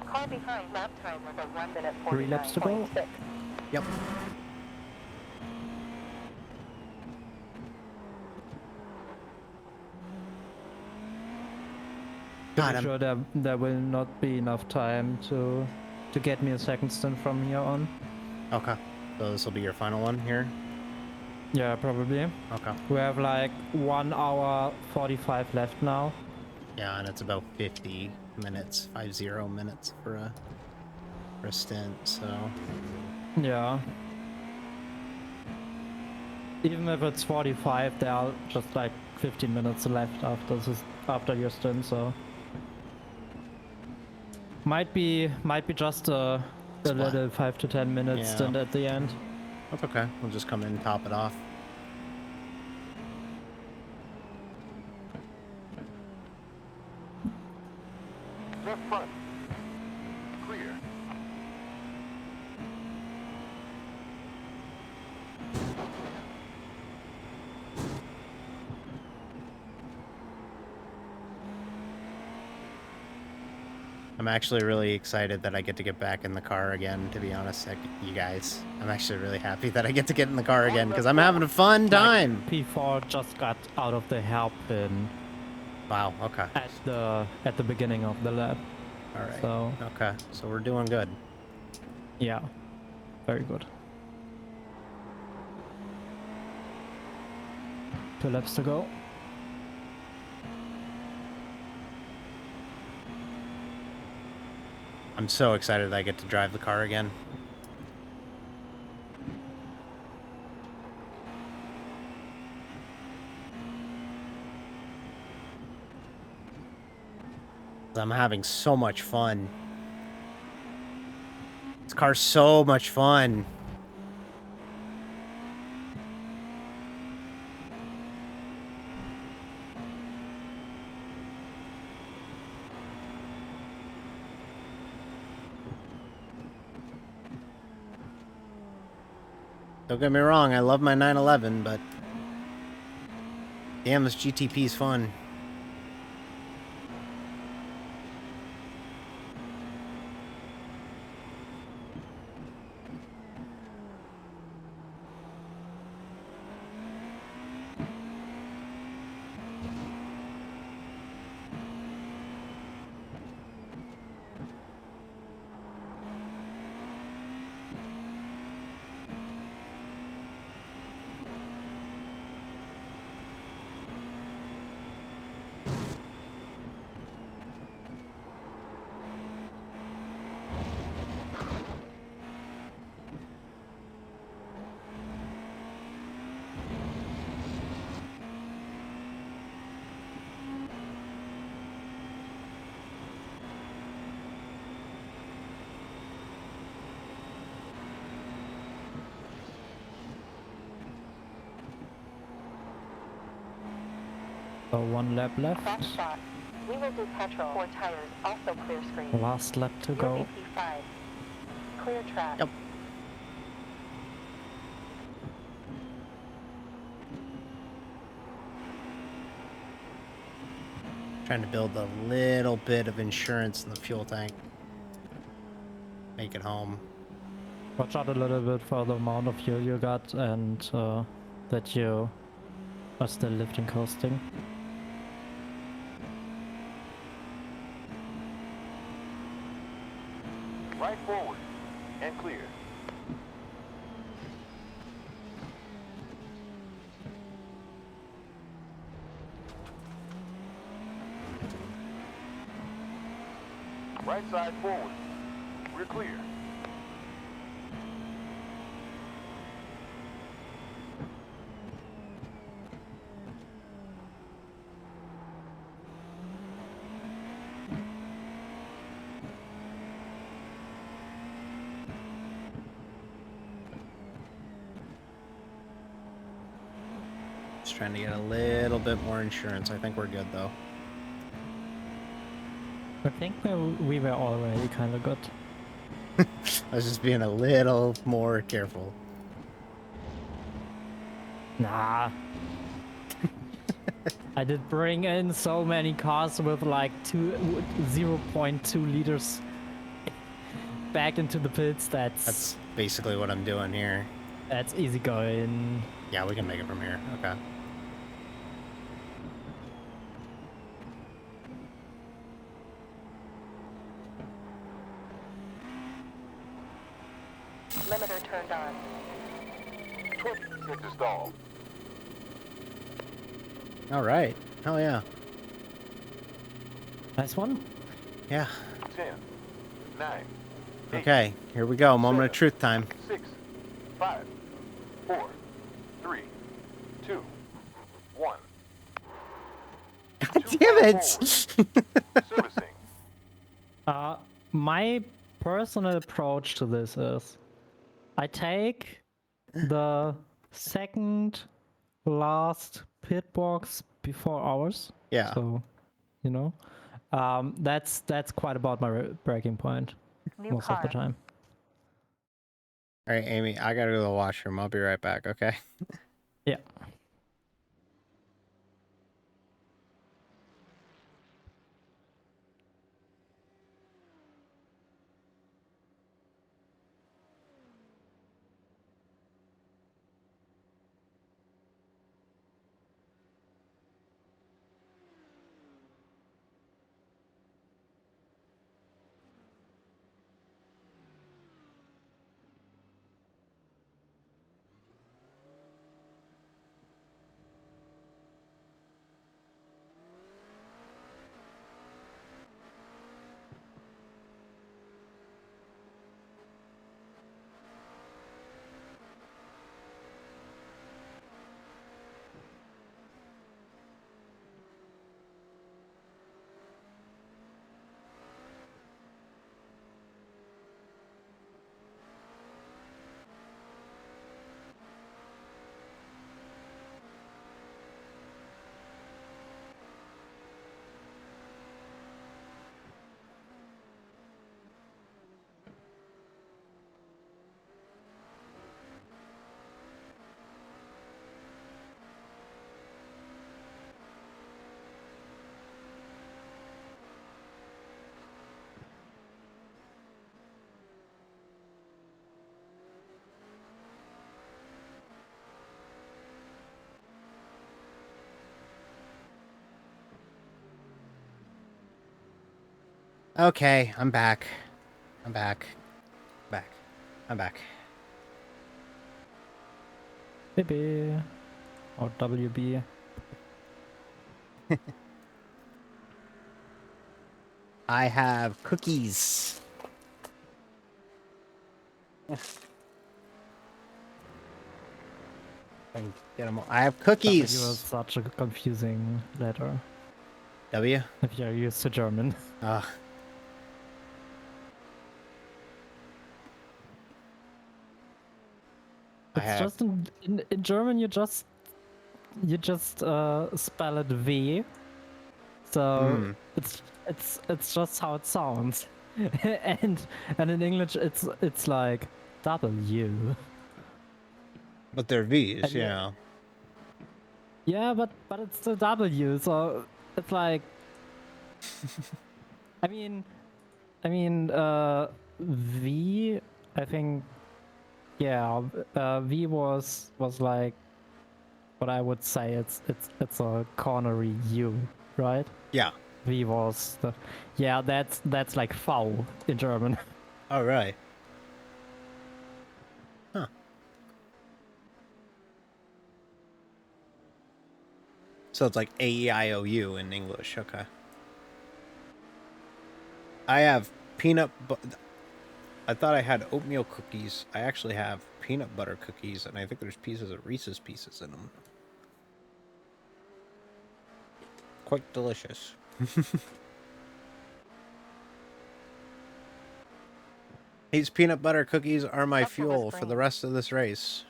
Car behind lap time was a 1 minute 3 laps to go. 49.6. Yep. God, Pretty sure there will not be enough time to get me a second stint from here on. Okay. So this will be your final one here? Yeah, probably. Okay. We have like 1 hour 45 left now. Yeah, and it's about 50 minutes, 50 minutes for a stint, so... Yeah. Even if it's 45, there are just like 15 minutes left after your stint, so might be just a Splat. little 5 to 10 minute Yeah. stint at the end. That's okay. We'll just come in and top it off. Left front. Clear. I'm actually really excited that I get to get back in the car again, to be honest, you guys. I'm actually really happy that I get to get in the car again, because I'm having a fun time. P4 just got out of the hairpin Wow, okay. at the beginning of the lap. All right. So Okay, so we're doing good. yeah, very good. 2 laps to go. I'm so excited that I get to drive the car again. I'm having so much fun. This car's so much fun. Don't get me wrong, I love my 911, but damn, this GTP's fun. So 1 lap left. Cross shot. We will do petrol. 4 tires, also clear screen. Last lap to You'll go. be P5. Clear track. Yep. Trying to build a little bit of insurance in the fuel tank. Make it home. Watch out a little bit for the amount of fuel you got and that you are still lifting coasting. Right forward. And clear. Right side forward. We're clear. Just trying to get a little bit more insurance. I think we're good though. I think we were already kind of good. I was just being a little more careful. Nah, I did bring in so many cars with like 0.2 liters back into the pits. That's basically what I'm doing here. That's easy going. Yeah, we can make it from here. Okay. Limiter turned on. 26 installed. All right. Hell yeah. Nice one. Yeah. 10, 9, 8, Okay. Here we go. Moment of 7, truth time. 6, 5, 4, 3, 2, 1. God damn it! Servicing. My personal approach to this is I take the second last pit box before ours. Yeah. So, you know, that's quite about my breaking point New most of the car. time. All right, Amy. I gotta go to the washroom. I'll be right back. Okay. Yeah. Okay, I'm back. I'm back. Back. I'm back. BB or WB. I have cookies. Get them all. I have W is cookies. such a confusing letter W? if you're used to German. Ugh. I It's have. just in German you just spell it V. So it's just how it sounds. and in English it's like W. But they're V's, And yeah. Yeah, but it's the W, so it's like I mean V, I think, yeah, V was like what I would say it's a cornery U, right? Yeah. V was the, yeah, that's like V in German. All right. Huh. So it's like A-E-I-O-U in English. Okay. I have I thought I had oatmeal cookies. I actually have peanut butter cookies, and I think there's pieces of Reese's Pieces in them. Quite delicious. These peanut butter cookies are my Customer fuel for the screen. rest of this race.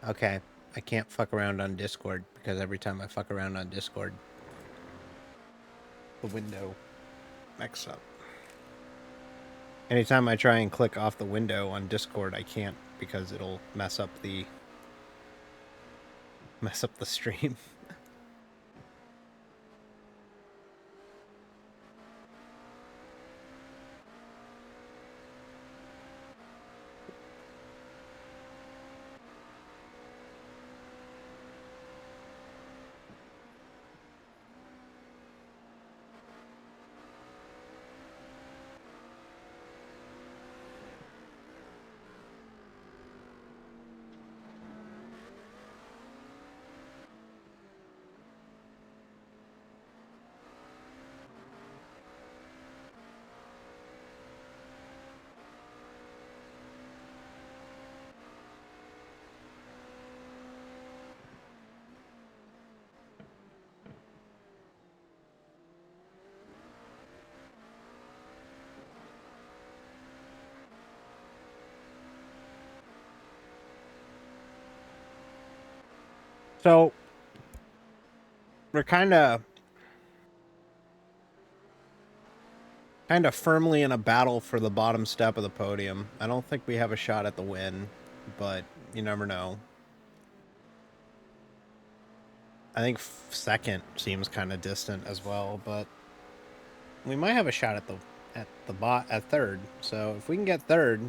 Okay, I can't fuck around on Discord because every time I fuck around on Discord, the window mix up. Anytime I try and click off the window on Discord, I can't because it'll mess up the stream. So we're kind of firmly in a battle for the bottom step of the podium. I don't think we have a shot at the win, but you never know. I think second seems kind of distant as well, but we might have a shot at third. So if we can get third,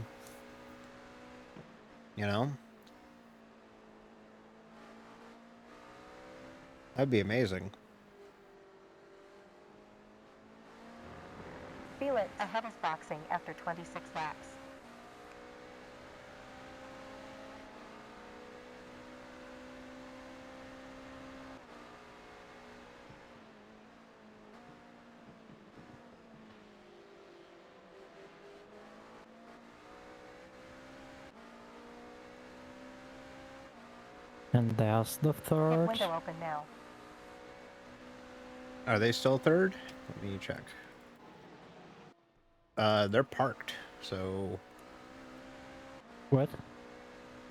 you know, that'd be amazing. Feel it ahead is boxing after 26 laps. And there's the Pit third. window open now. Are they still third? Let me check. They're parked. So What?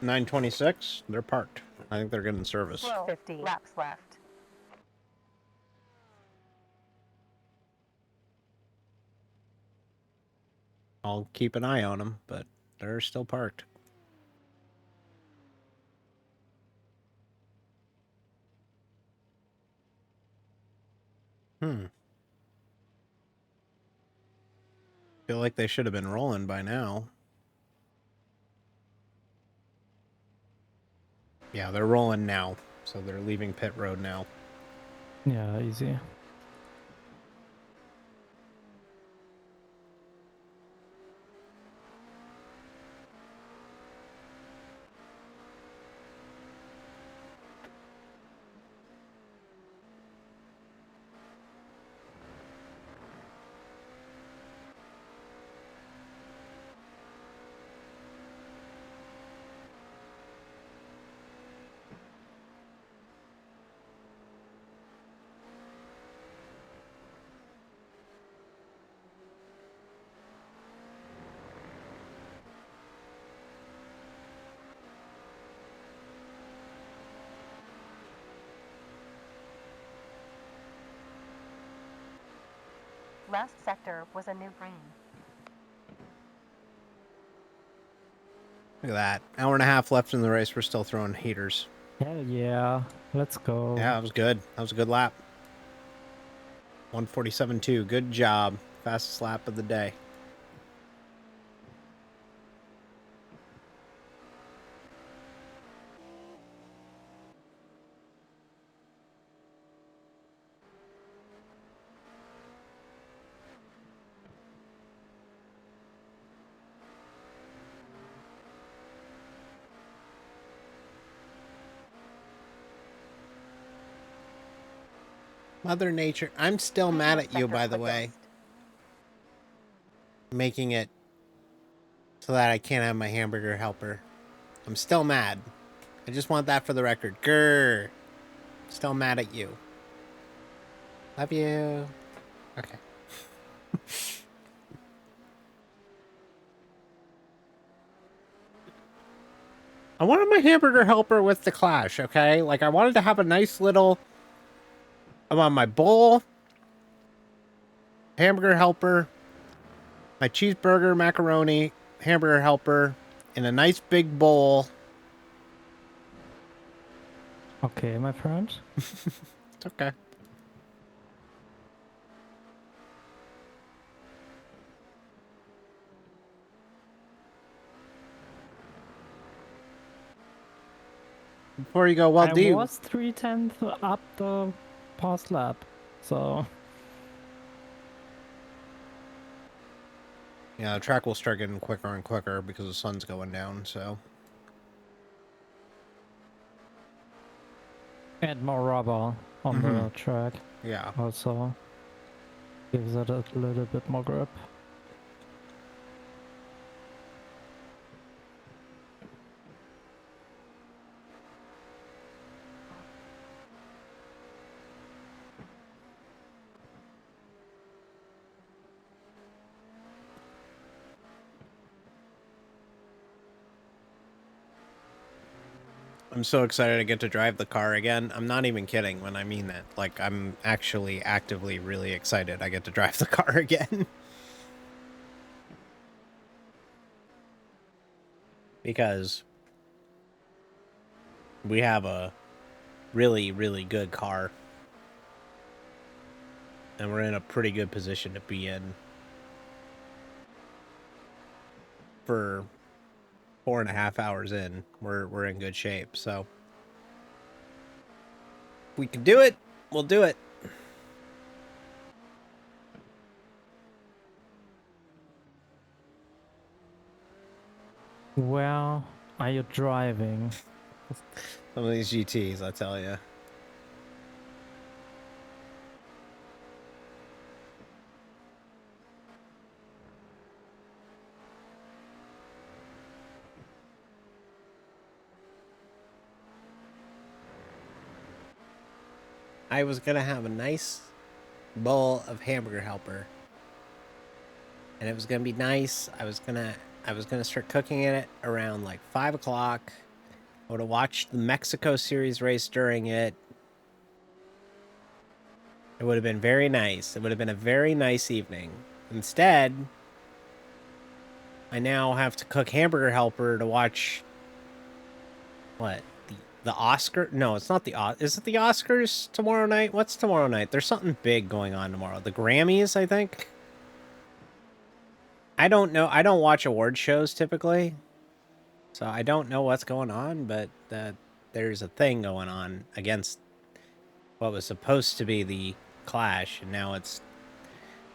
926, they're parked. I think they're getting service. 50 laps left. I'll keep an eye on them, but they're still parked. Feel like they should have been rolling by now. Yeah, they're rolling now. So they're leaving pit road now. Yeah, easy. Last sector was a new green. Look at that. Hour and a half left in the race. We're still throwing heaters. Hell yeah. Let's go. Yeah, that was good. That was a good lap. 147.2. Good job. Fastest lap of the day. Mother Nature. I'm still mad at you, by the way. Making it so that I can't have my hamburger helper. I'm still mad. I just want that for the record. Grr. Still mad at you. Love you. Okay. I wanted my hamburger helper with the Clash, okay? Like, I wanted to have a nice little... I want my bowl. hamburger helper, my cheeseburger, macaroni, hamburger helper, in a nice big bowl. Okay, my friend. It's okay. Before you go, well, I do you? was 3/10 up the past lap, so Yeah, the track will start getting quicker and quicker because the sun's going down, so. add more rubber on the track Yeah. also gives it a little bit more grip. I'm so excited to get to drive the car again. I'm not even kidding when I mean that. Like, I'm actually actively really excited I get to drive the car again. Because we have a really, really good car. And we're in a pretty good position to be in for 4.5 hours in. We're in good shape, so if we can do it, we'll do it. Where are you driving? Some of these GTs, I tell you. I was gonna have a nice bowl of hamburger helper, and it was gonna be nice. I was gonna start cooking it around like 5 o'clock. I would have watched the Mexico Series race during it. It would have been very nice. It would have been a very nice evening. Instead, I now have to cook hamburger helper to watch what? The Oscar? No, it's not the is it the Oscars tomorrow night? What's tomorrow night? There's something big going on tomorrow. The Grammys, I think. I don't know. I don't watch award shows typically. So I don't know what's going on, but there's a thing going on against what was supposed to be the Clash, and now it's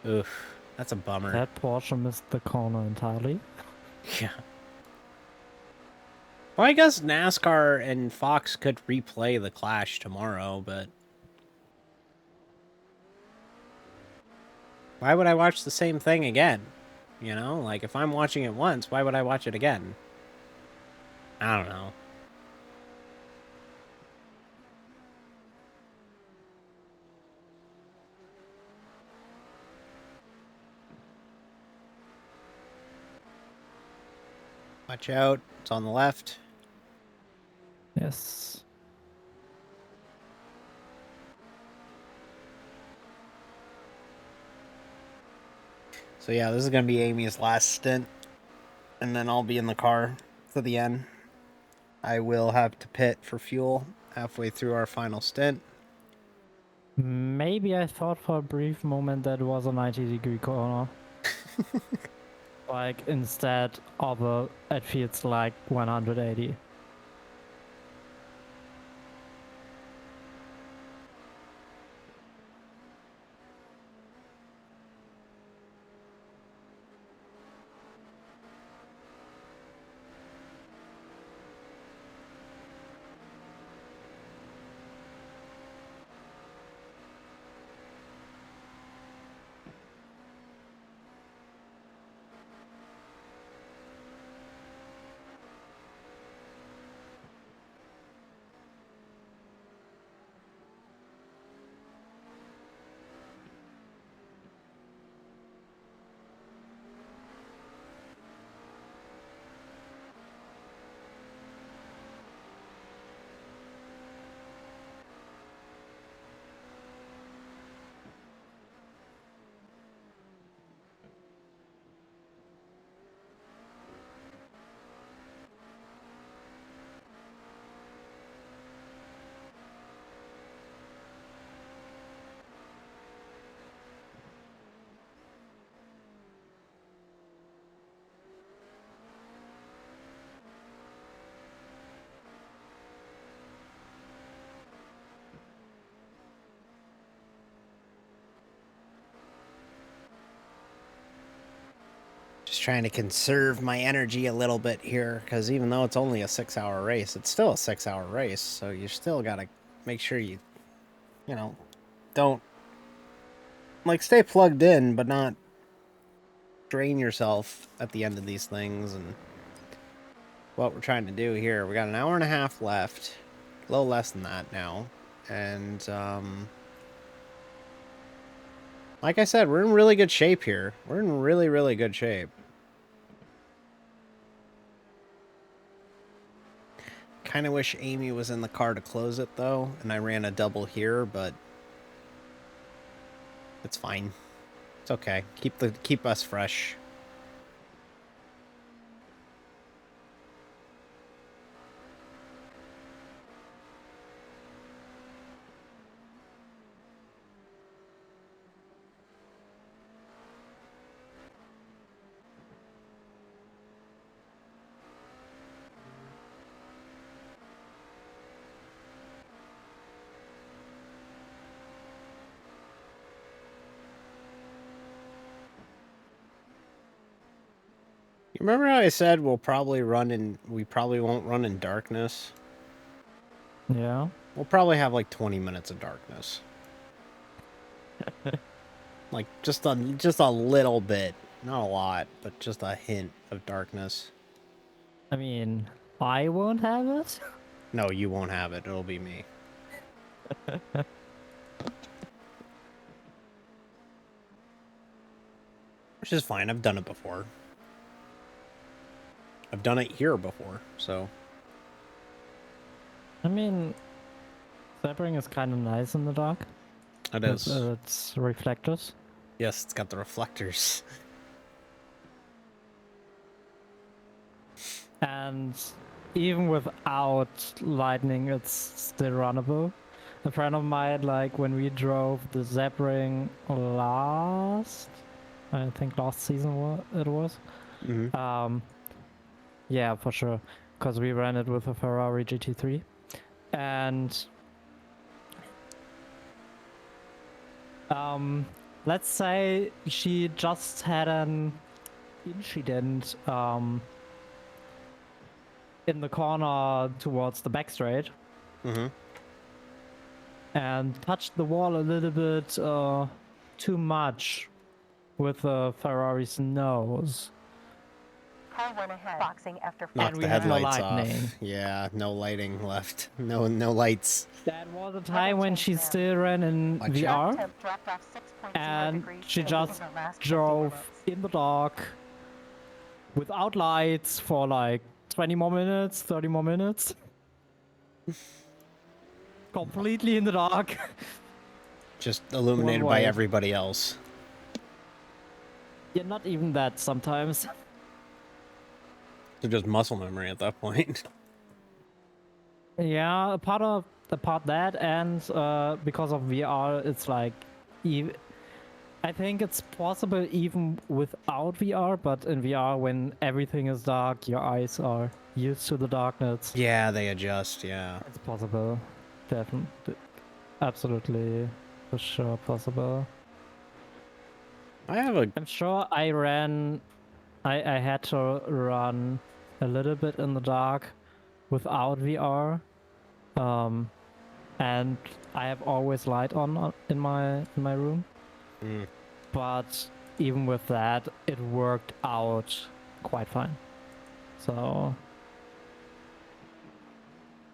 oof. That's a bummer. That Porsche missed the corner entirely. Yeah. Well, I guess NASCAR and Fox could replay the Clash tomorrow, but why would I watch the same thing again? You know, like if I'm watching it once, why would I watch it again? I don't know. Watch out. It's on the left. Yes. So yeah, this is going to be Amy's last stint, and then I'll be in the car for the end. I will have to pit for fuel halfway through our final stint. Maybe I thought for a brief moment that was a 90-degree corner. Like instead of it feels like 180. Just trying to conserve my energy a little bit here, because even though it's only a 6-hour race, it's still a 6-hour race. So you still gotta make sure you know, don't like stay plugged in, but not drain yourself at the end of these things. And what we're trying to do here, we got an hour and a half left, a little less than that now, and like I said, we're in really good shape here. We're in really, really good shape. Kind of wish Amy was in the car to close it though, and I ran a double here, but it's fine. It's okay. Keep us fresh. You remember how I said we probably won't run in darkness? Yeah. We'll probably have like 20 minutes of darkness. Like just a little bit, not a lot, but just a hint of darkness. I mean, I won't have it. No, you won't have it. It'll be me. Which is fine. I've done it before. I've done it here before, so. I mean, Sebring is kind of nice in the dark. It With is. its reflectors. Yes, it's got the reflectors. And even without lightning, it's still runnable. A friend of mine, like when we drove the Sebring I think last season it was. Mm-hmm. Yeah, for sure, because we ran it with a Ferrari GT3, and let's say she just had an incident in the corner towards the back straight. Mm-hmm. And touched the wall a little bit too much with Ferrari's nose. Car 1 ahead. Boxing after Knocked we the had no headlights lightning. off. Yeah, no lighting left. No lights. That was a time when she still ran in Watch VR, Temp dropped off 6.0 and degrees she in just the last 50 drove minutes. in the dark without lights for like 20 more minutes, 30 more minutes. Completely in the dark. Just illuminated by way. everybody else. Yeah, not even that sometimes. So just muscle memory at that point. Yeah, apart that, and because of VR, it's like, I think it's possible even without VR, but in VR, when everything is dark, your eyes are used to the darkness. Yeah, they adjust, yeah. It's possible, definitely, absolutely, for sure possible. I'm sure I had to run a little bit in the dark without VR. And I have always light on in my room. Mm. But even with that, it worked out quite fine. So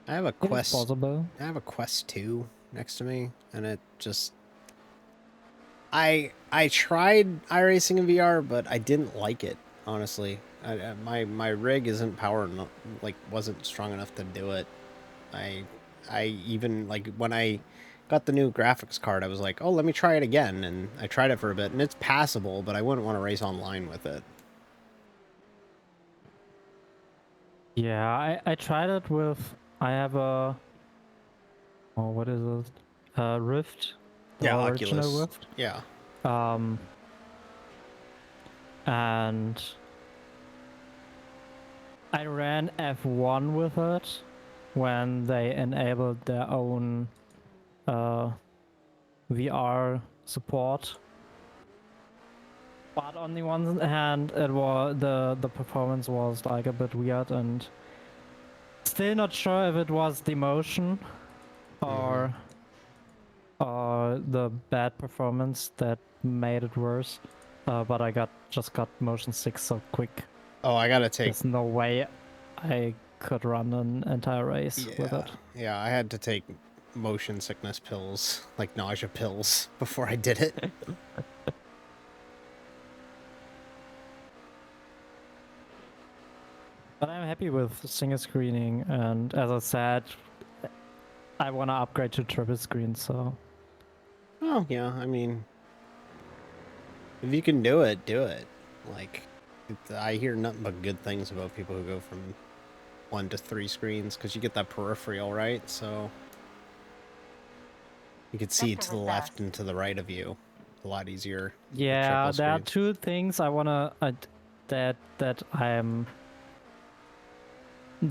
I have a Quest. possible. I have a Quest 2 next to me, and it just. I tried iRacing in VR, but I didn't like it. Honestly, my rig isn't wasn't strong enough to do it. I even like when I got the new graphics card, I was like, oh, let me try it again, and I tried it for a bit, and it's passable, but I wouldn't want to race online with it. Yeah, I tried it with. I have a. Oh, what is it? Rift. The Yeah, original Oculus. Rift. Yeah. And I ran F1 with it when they enabled their own VR support. But on the one hand, it was the performance was like a bit weird, and still not sure if it was the motion or the bad performance that made it worse. But I just got motion sick so quick. Oh, I gotta take. There's no way I could run an entire race with it. Yeah, I had to take motion sickness pills, like nausea pills, before I did it. But I'm happy with single screening, and as I said, I want to upgrade to triple screen, so Oh, yeah, I mean, if you can do it, do it. Like, I hear nothing but good things about people who go from 1 to 3 screens, because you get that peripheral, right? So you can see to the left and to the right of you a lot easier. with yeah, triple there are screens. two things I wanna that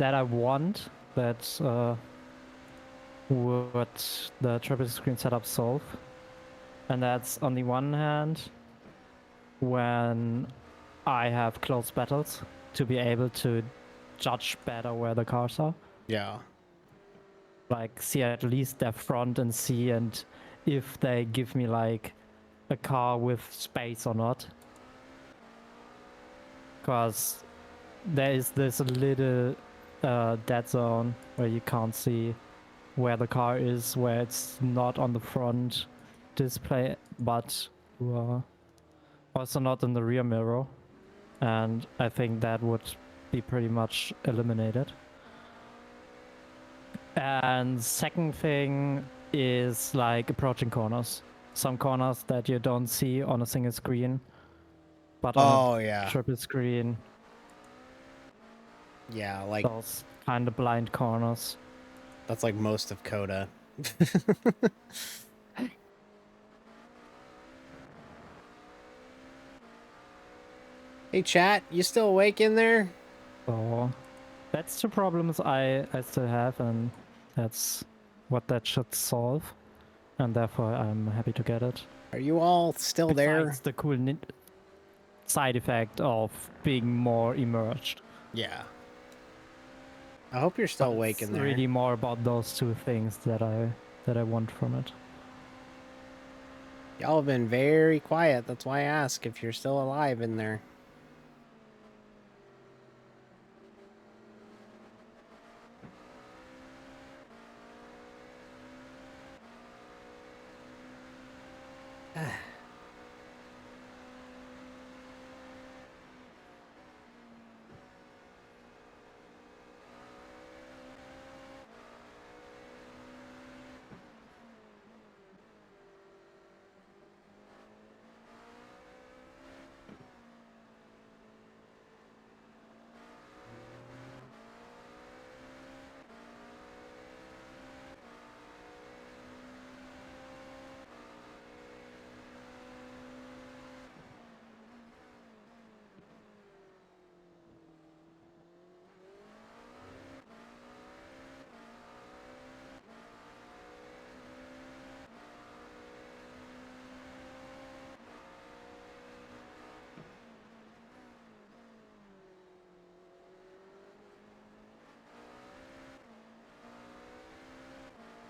I want that would the triple screen setup solve, and that's on the one hand when I have close battles to be able to judge better where the cars are. Yeah. Like see at least their front and see and if they give me like a car with space or not. Because there is this little dead zone where you can't see where the car is, where it's not on the front display, but also not in the rear mirror. And I think that would be pretty much eliminated. And second thing is like approaching corners. Some corners that you don't see on a single screen, but on Oh, a yeah. triple screen, Yeah, like, those kind of blind corners. that's like most of Coda. Hey, chat, you still awake in there? So that's two problems I still have, and that's what that should solve. And therefore, I'm happy to get it. Are you all still there? Besides the cool side effect of being more immersed. Yeah. I hope you're still But awake it's in there. really more about those two things that I want from it. Y'all have been very quiet. That's why I ask if you're still alive in there.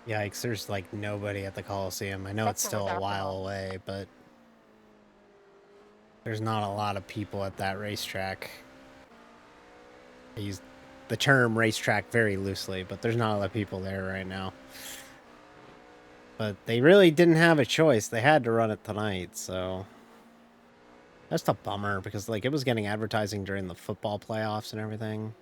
Yikes, there's like nobody at the Coliseum. I know it's still a while away, but there's not a lot of people at that racetrack. I use the term racetrack very loosely, but there's not a lot of people there right now. But they really didn't have a choice. They had to run it tonight, so that's a bummer because like it was getting advertising during the football playoffs and everything.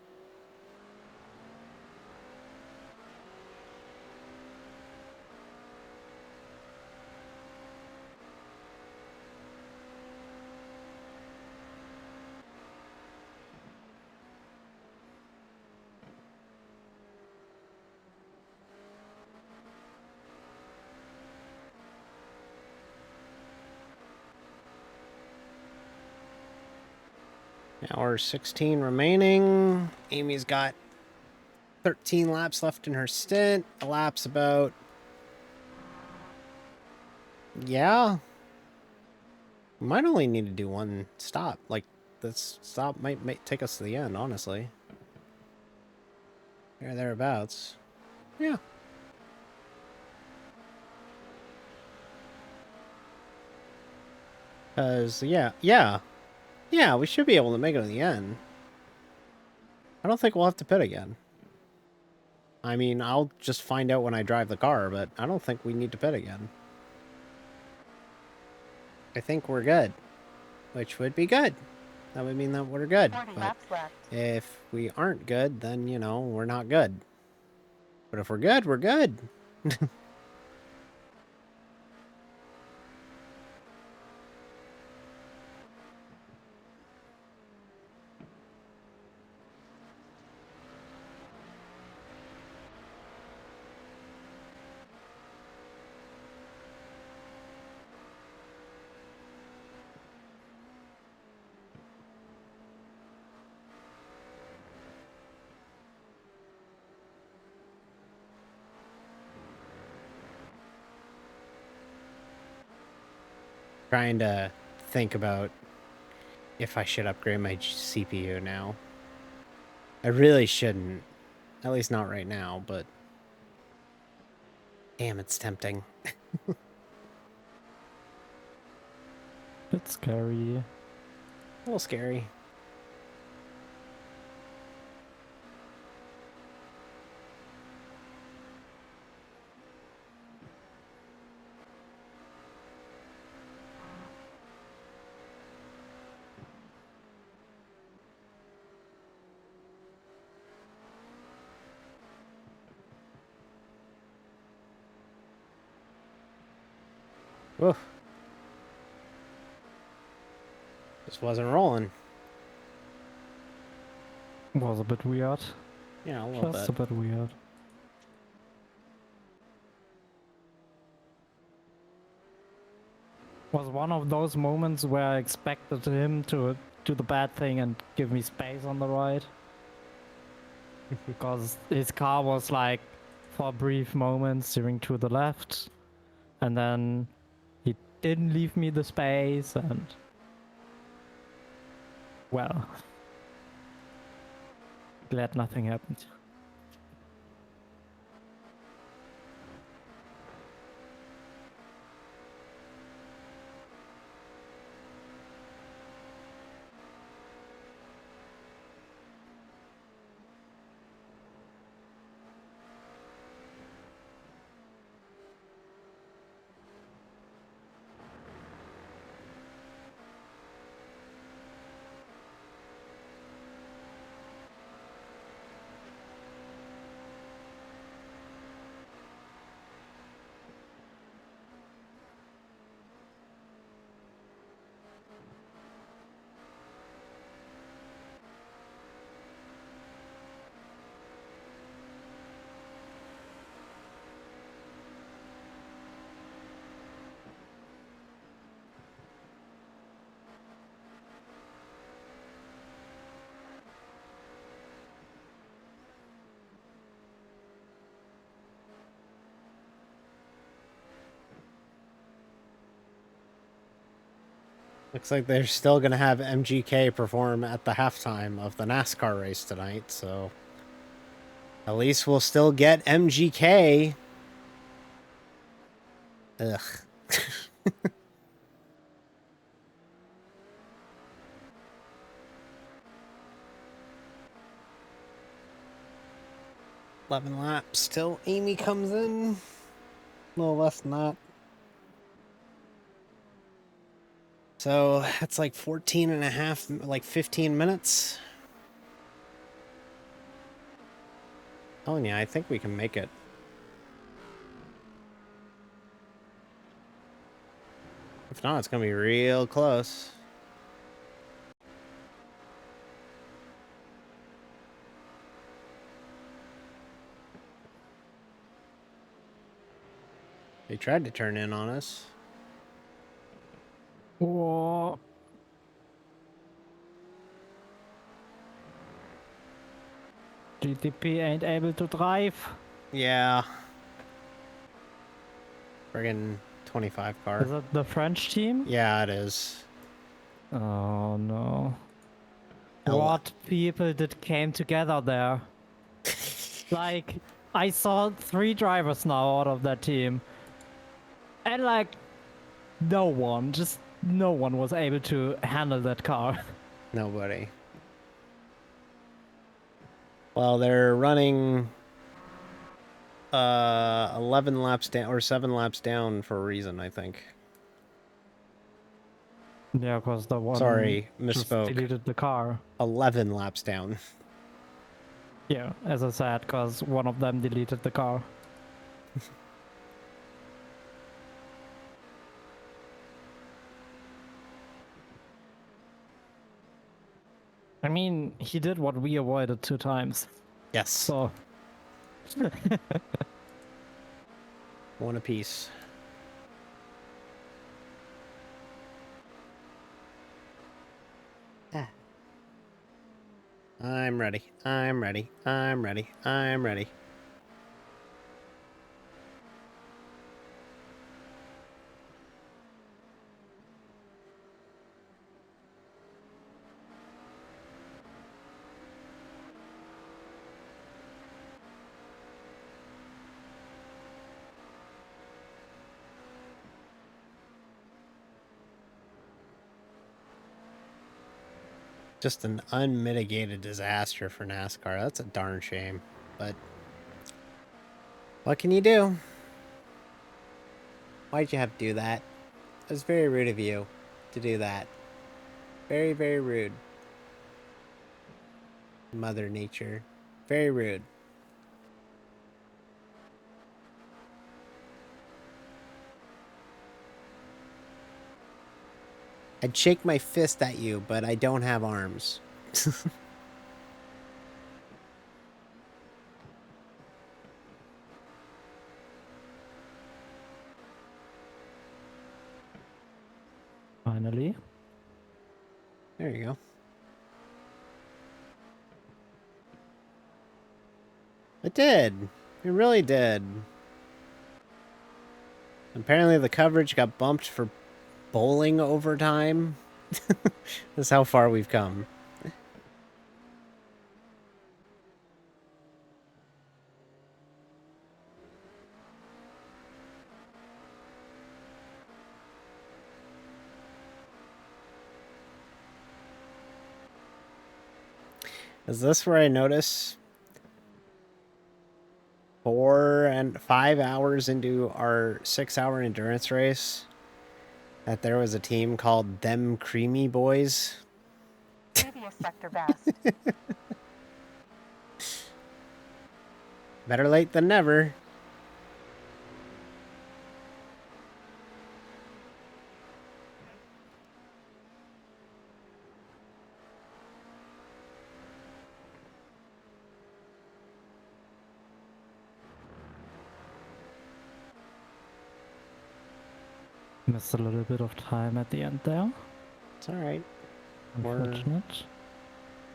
Hour 16 remaining. Amy's got 13 laps left in her stint. A lap's about... Yeah. We might only need to do one stop. Like, this stop might take us to the end, honestly. Or thereabouts. Yeah. Yeah, we should be able to make it to the end. I don't think we'll have to pit again. I mean, I'll just find out when I drive the car, but I don't think we need to pit again. I think we're good, which would be good. That would mean that we're good. 40 But laps left. if we aren't good, then, you know, we're not good. But if we're good, we're good. Trying to think about if I should upgrade my CPU now. I really shouldn't. At least not right now, but... Damn, it's tempting. It's scary. A little scary. Oof. Just wasn't rolling. Was a bit weird. Yeah, a little Just bit. a bit weird. Was one of those moments where I expected him to do the bad thing and give me space on the right. Because his car was like, for a brief moment, steering to the left. And then he didn't leave me the space and... Well... Glad nothing happened. Looks like they're still going to have MGK perform at the halftime of the NASCAR race tonight, so... At least we'll still get MGK. Ugh. $11 laps till Amy comes in. A little less than that. So that's like 14 and a half, like 15 minutes. Telling you, I think we can make it. If not, it's going to be real close. They tried to turn in on us. Whoa. GTP ain't able to drive. Yeah. Friggin' 25 car. Is it the French team? Yeah, it is. Oh no. Ele- What people that came together there? Like, I saw 3 drivers now out of that team. And like, just no one was able to handle that car. Nobody. Well, they're running 11 laps down or 7 laps down for a reason, I think. Yeah, because the one Sorry, just misspoke. deleted the car. 11 laps down. Yeah, as I said, because one of them deleted the car. I mean, he did what we avoided 2 times. Yes. So, One apiece. I'm ready. I'm ready. I'm ready. I'm ready. Just an unmitigated disaster for NASCAR. That's a darn shame. But what can you do? Why'd you have to do that? It was very rude of you to do that. Very, very rude. Mother Nature. Very rude. I'd shake my fist at you, but I don't have arms. finally. There you go. It did. It really did. Apparently the coverage got bumped for bowling overtime. That's how far we've come. Is this where I notice 4 and 5 hours into our 6-hour endurance race that there was a team called Them Creamy Boys? Previous sector best. Better late than never. Missed a little bit of time at the end there. It's alright. We're- Unfortunate.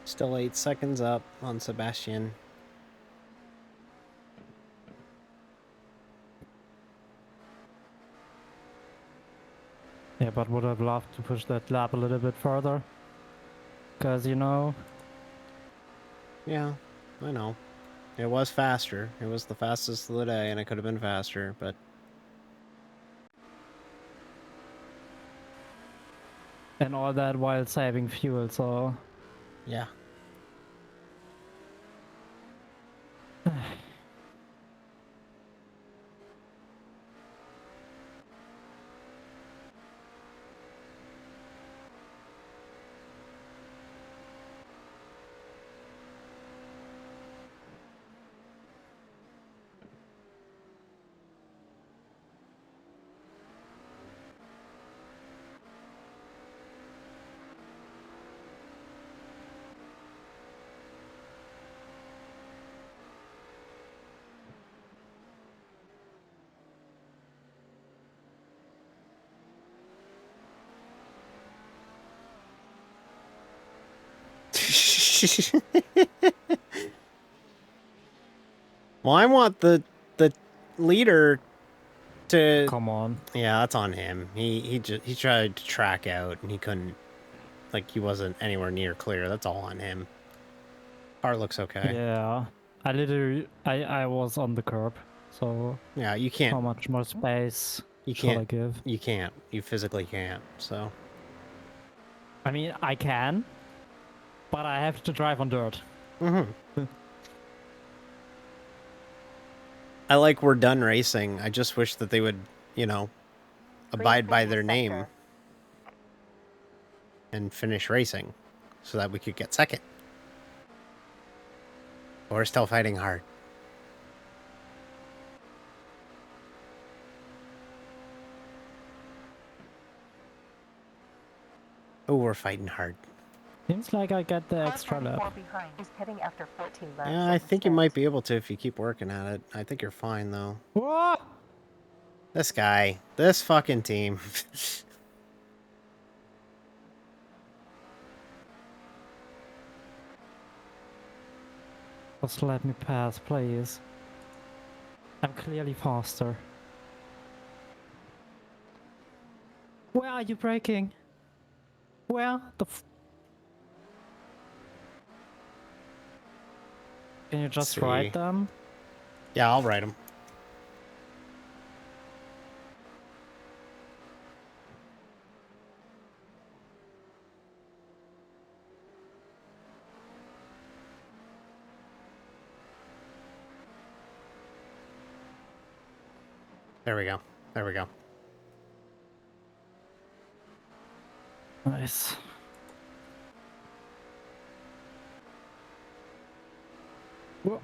Still 8 seconds up on Sebastian. Yeah, but would have loved to push that lap a little bit further. Because, you know, Yeah, I know. It was faster. It was the fastest of the day, and it could have been faster, but and all that while saving fuel, so yeah. Well, I want the leader to. come on. Yeah, that's on him. He tried to track out and he couldn't. like he wasn't anywhere near clear. That's all on him. Car looks okay. Yeah. I was on the curb, so Yeah, you how can't. much more space You should I can't. give? You can't. You physically can't. So I mean, I can, but I have to drive on dirt. I like we're done racing. I just wish that they would, you know, abide by Green their sector. name and finish racing so that we could get second. But we're still fighting hard. Oh, we're fighting hard. Seems like I get the Car extra 44 lap. behind is pitting after 14 laps. Yeah, I of think you stint. might be able to if you keep working at it. I think you're fine, though. Whoa! This guy. This fucking team. Just let me pass, please. I'm clearly faster. Where are you braking? Where the f- Can you just See. ride them? Yeah, I'll write him. There we go. There we go. Nice. Whoa.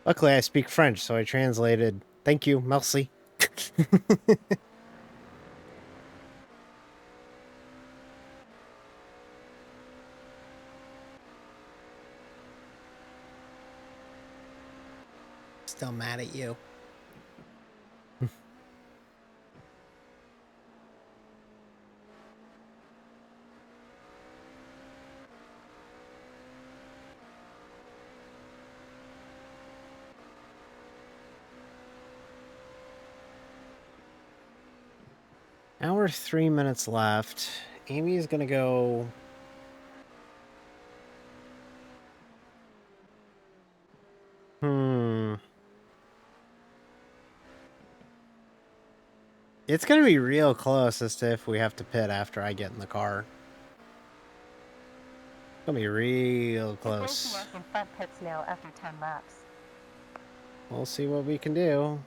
Luckily, I speak French, so I translated. Thank you, merci. Still mad at you. Now we're 3 minutes left. Amy is gonna go. It's gonna be real close as to if we have to pit after I get in the car. It's gonna be real close. Safety in front pits now after 10 laps. We'll see what we can do.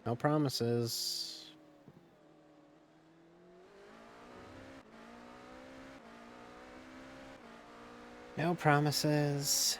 No promises. No promises.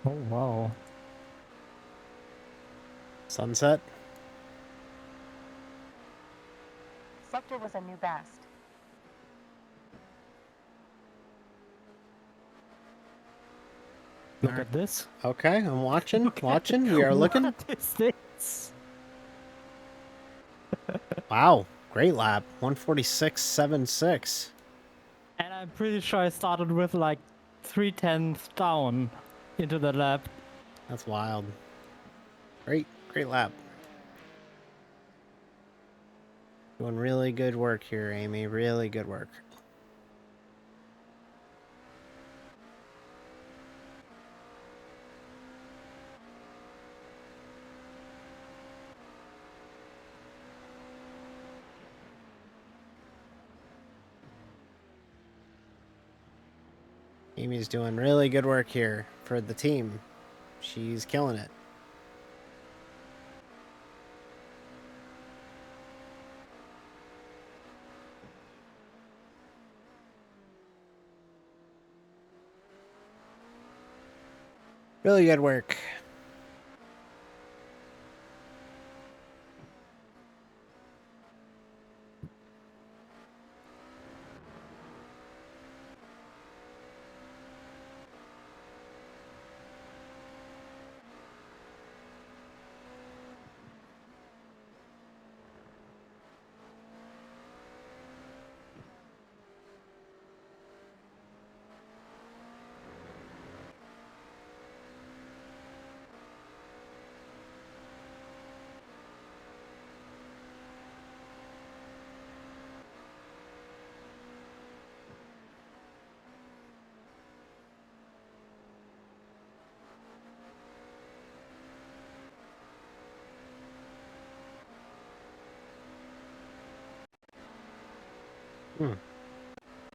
Oh wow. Sunset. Sector was a new best. Look at this. Okay, I'm watching. Watching. We are looking. What is this? Wow, great lap. 146.76. And I'm pretty sure I started with like 3/10 down into the lap. That's wild. Great lap. Doing really good work here, Amy. Really good work. Amy's doing really good work here for the team. She's killing it. Really good work.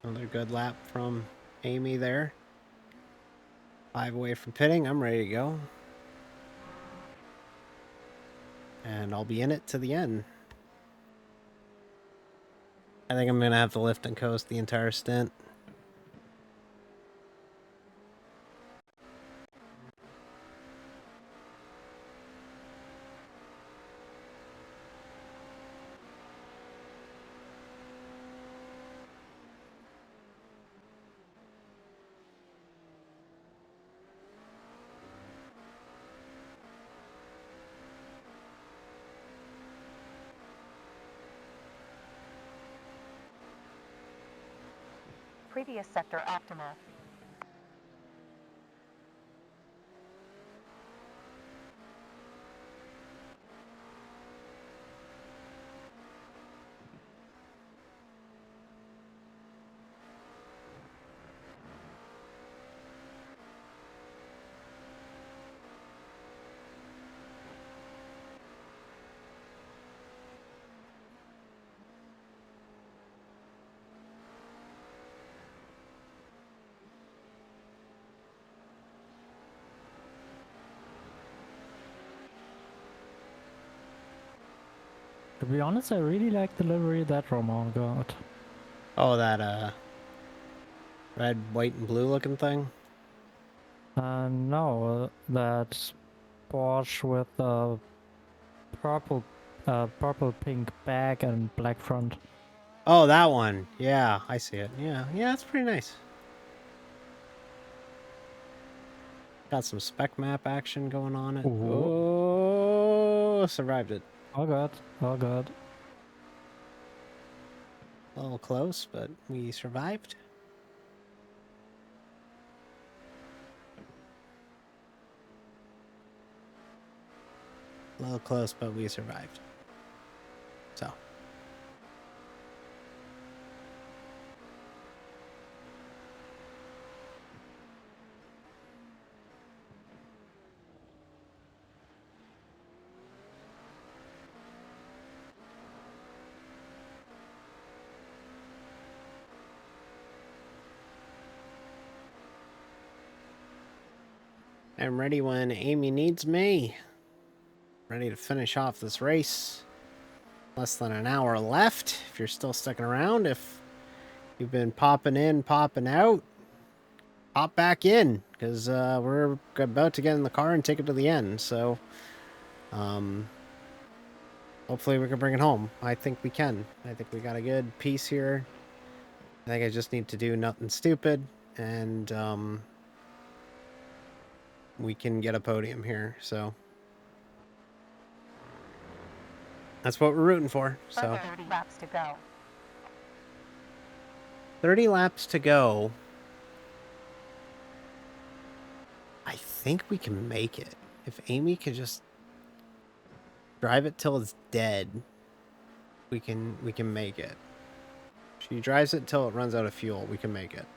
Another good lap from Amy there. 5 away from pitting. I'm ready to go. And I'll be in it to the end. I think I'm going to have to lift and coast the entire stint. Previous sector optimal. To be honest, I really like the livery that Roman got. Oh, that red, white, and blue looking thing? No, that Porsche with the purple, purple pink back and black front. Oh, that one. Yeah, I see it. Yeah, that's pretty nice. Got some spec map action going on. Ooh. Oh, survived it. Oh god, oh god. A little close, but we survived. A little close, but we survived. So. I'm ready when Amy needs me. Ready to finish off this race. Less than an hour left. If you're still sticking around, if you've been popping in, popping out, pop back in, because we're about to get in the car and take it to the end. So, hopefully we can bring it home. I think we can. I think we got a good piece here. I think I just need to do nothing stupid, and we can get a podium here. So that's what we're rooting for. So 30 laps to go. 30 laps to go. I think we can make it. If Amy could just drive it till it's dead, we can make it. She drives it till it runs out of fuel, we can make it.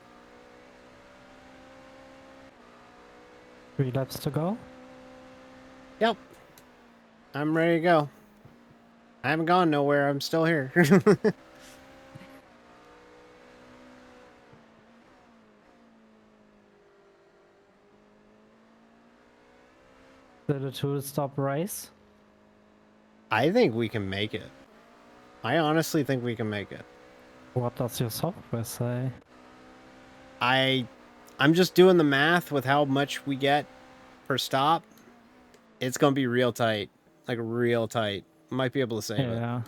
3 laps to go. Yep. I'm ready to go. I haven't gone nowhere. I'm still here. Did a 2-stop race? I think we can make it. I honestly think we can make it. What does your software say? I'm just doing the math with how much we get per stop, it's gonna be real tight, like real tight. Might be able to save it. Yeah.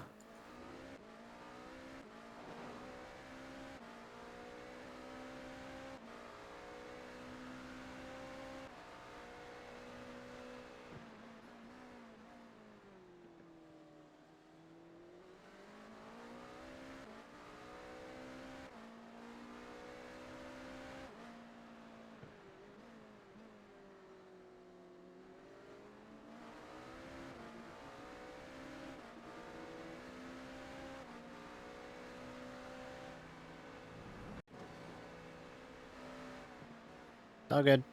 All good.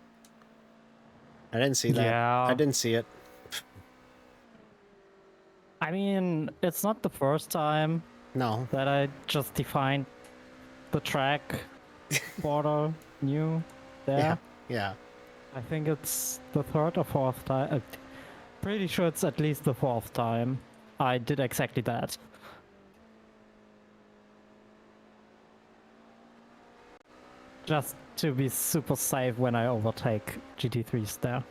I didn't see that. Yeah. I didn't see it. I mean, it's not the first time No. that I just defined the track border new there. Yeah. Yeah. I think it's the third or fourth time. Pretty sure it's at least the fourth time I did exactly that. Just to be super safe when I overtake GT3s there.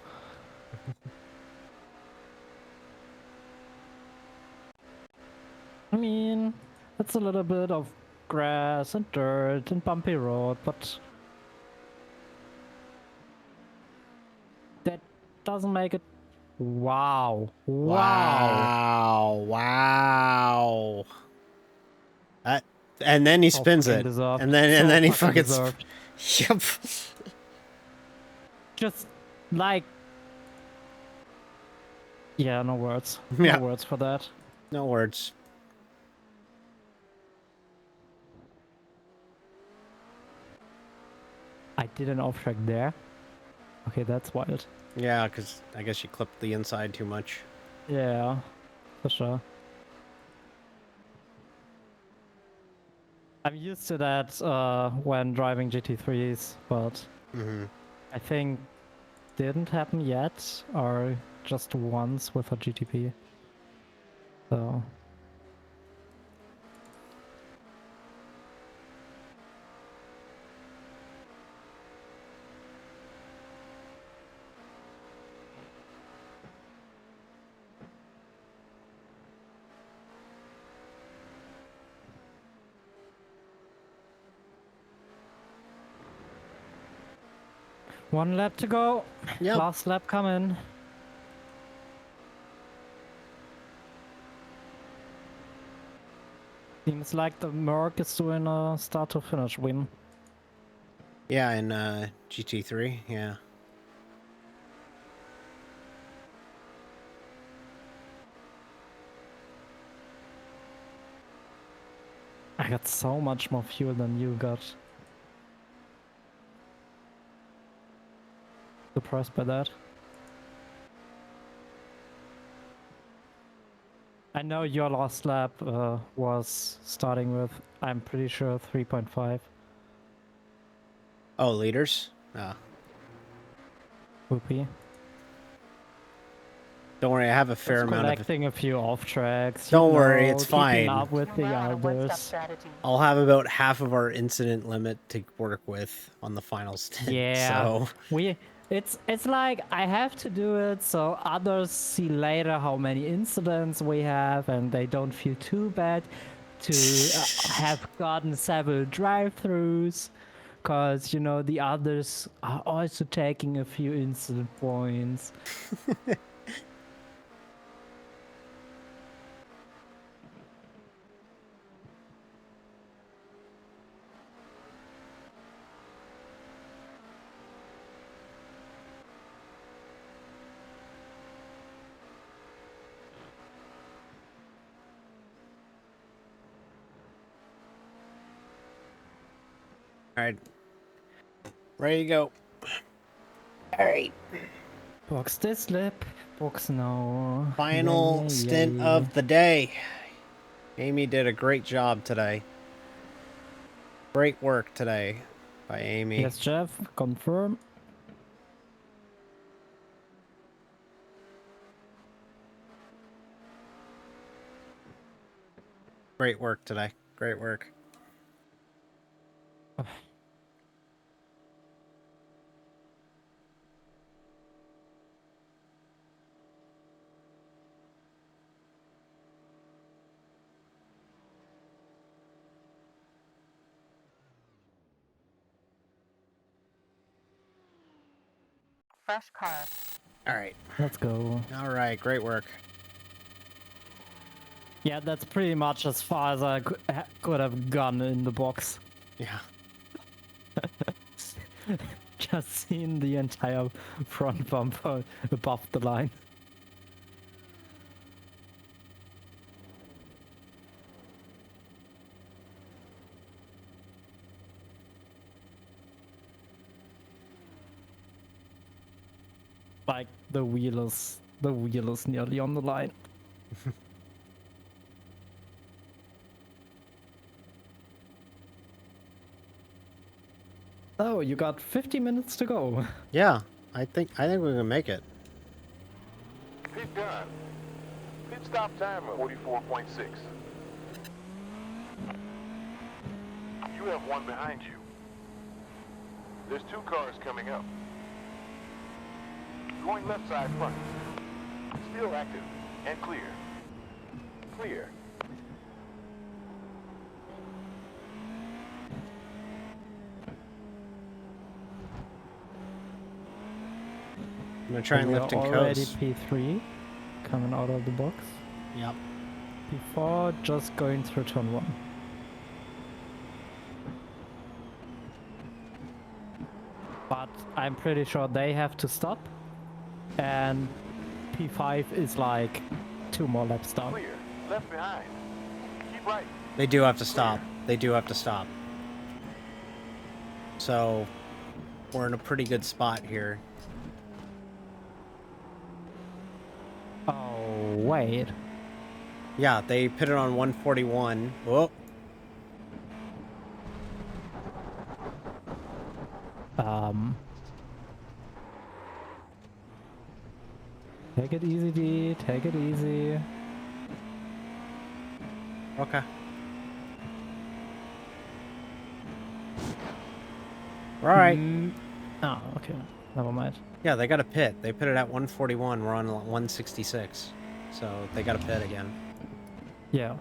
I mean, it's a little bit of grass and dirt and bumpy road, but that doesn't make it. Wow. Wow. Wow. Wow. And then he So spins fucking it. deserved. And then So he fucking fucking deserved. Yep. Just like. Yeah, no words. Yeah. No words for that. No words. I did an off track there. Okay, that's wild. Yeah, because I guess you clipped the inside too much. Yeah, for sure. I'm used to that when driving GT3s, but I think didn't happen yet, or just once with a GTP. So one lap to go. Yep. Last lap coming. Seems like the Merc is doing a start to finish win. Yeah, in GT3, yeah. I got so much more fuel than you got. Surprised by that. I know your last lap was starting with, I'm pretty sure, 3.5 Oh, leaders? Ah. whoopee. Don't worry, I have a fair Just amount of... collecting a few off tracks. Don't you worry, know, it's keeping fine. up with the Rely on a one-stop others. strategy. I'll have about half of our incident limit to work with on the final stint. Yeah, So, it's like I have to do it so others see later how many incidents we have and they don't feel too bad to have gotten several drive-throughs, cause you know the others are also taking a few incident points. alright. Ready to go. Alright. Box this slip, box no. Final stint of the day. Amy did a great job today. Great work today by Amy. Yes, Jeff, confirm. Great work today. Great work. fresh car. All right. Let's go. All right. Great work. Yeah, that's pretty much as far as I could have gone in the box. Yeah. Just seen the entire front bumper above the line. Like the wheel is nearly on the line. Oh, you got 50 minutes to go. Yeah. I think we're gonna make it. Pit done. Pit stop time of 44.6. You have one behind you. There's 2 cars coming up. Going left side front. Still active and clear. Clear. I'm gonna try and lift and already coast. P3 coming out of the box. Yep. Before just going through turn 1. But I'm pretty sure they have to stop. And P5 is like 2 more laps down. Clear. Left behind. Keep right. They do have to stop. They do have to stop. So we're in a pretty good spot here. Oh, wait. Yeah, they pitted on 141. Whoa. Take it easy, D. Take it easy. Okay. All right. Oh, okay. Never mind. Yeah, they got a pit. They pitted at 141. We're on 166. So they got a pit again. Yeah,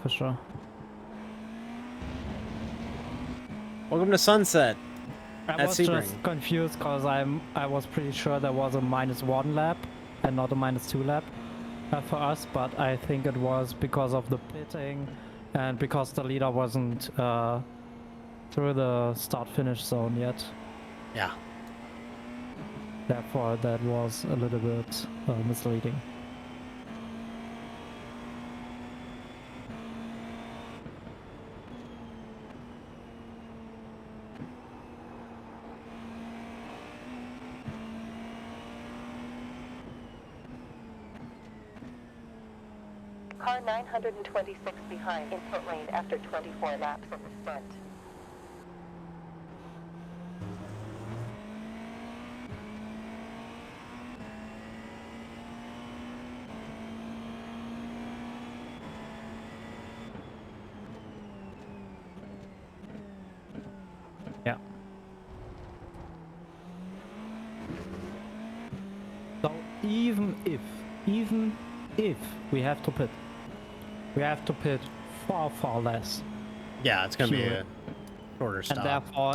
for sure. Welcome to Sunset. I At was Sebring. just confused because I was pretty sure there was a -1 lap and not a -2 lap for us, but I think it was because of the pitting and because the leader wasn't through the start-finish zone yet. Yeah. Therefore, that was a little bit misleading. Car 926 behind in pit lane after 24 laps of the stint. Yeah. So even if we have to pit far less. Yeah, it's gonna be Sure. a shorter stop. And therefore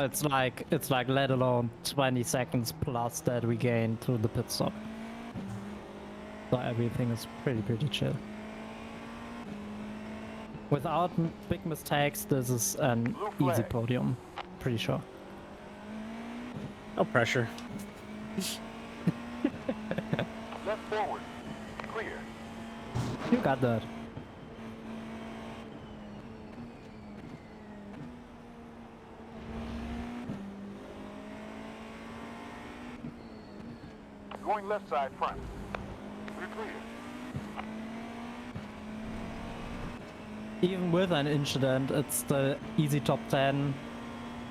it's like let alone 20 seconds plus that we gain through the pit stop. So everything is pretty chill. Without big mistakes, this is an Blue easy flag. podium. Pretty sure. No pressure. Left forward. Clear. You got that. Going left side front. We're clear. Even with an incident, it's the easy top 10,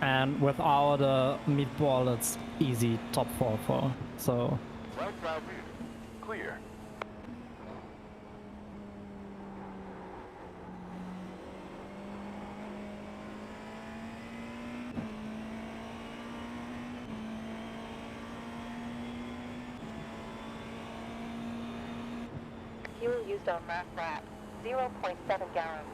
and without a meatball, it's easy top 4. So Right side rear. Clear. Fuel used on last lap, 0.7 gallons.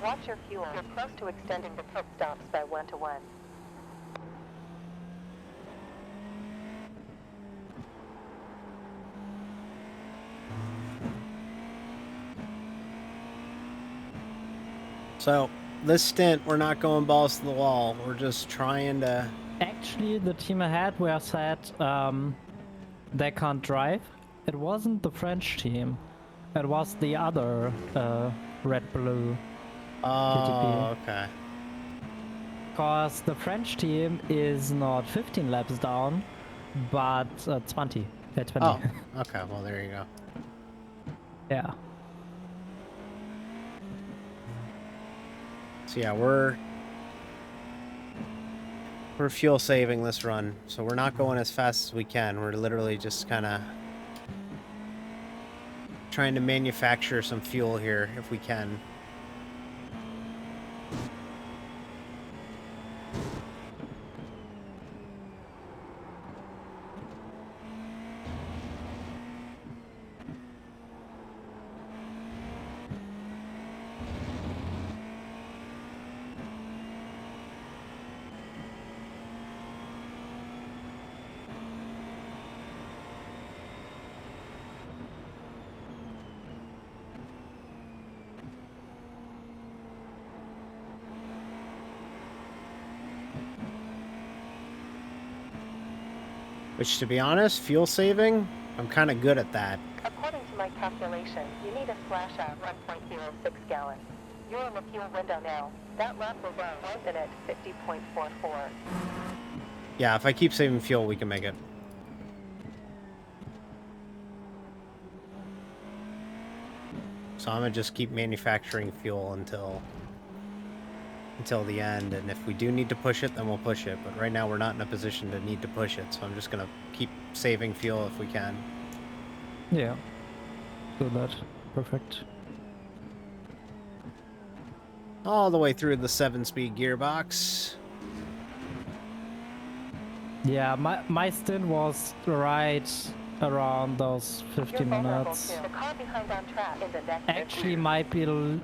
Watch your fuel. You're close to extending the pit stops by 1 to 1. So this stint, we're not going balls to the wall. We're just trying to. Actually, the team ahead were said they can't drive. It wasn't the French team. It was the other red blue GTP. Oh, okay. Because the French team is not 15 laps down, but 20. 20. Oh, okay. Well, there you go. Yeah. So yeah, we're fuel saving this run, so we're not going as fast as we can. We're literally just kind of trying to manufacture some fuel here if we can. Which, to be honest, fuel saving, I'm kind of good at that. According to my calculation, you need a splash out 1.06 gallons. You're in the fuel window now. That lap will run 1 minute 50.44. Yeah, if I keep saving fuel, we can make it. So I'm gonna just keep manufacturing fuel until the end, and if we do need to push it, then we'll push it. But right now we're not in a position to need to push it, so I'm just gonna keep saving fuel if we can. Yeah. Do that. Perfect. All the way through the 7-speed gearbox. Yeah, my stint was right around those 50 You're vulnerable minutes. to the car behind on track in the next. Actually, might be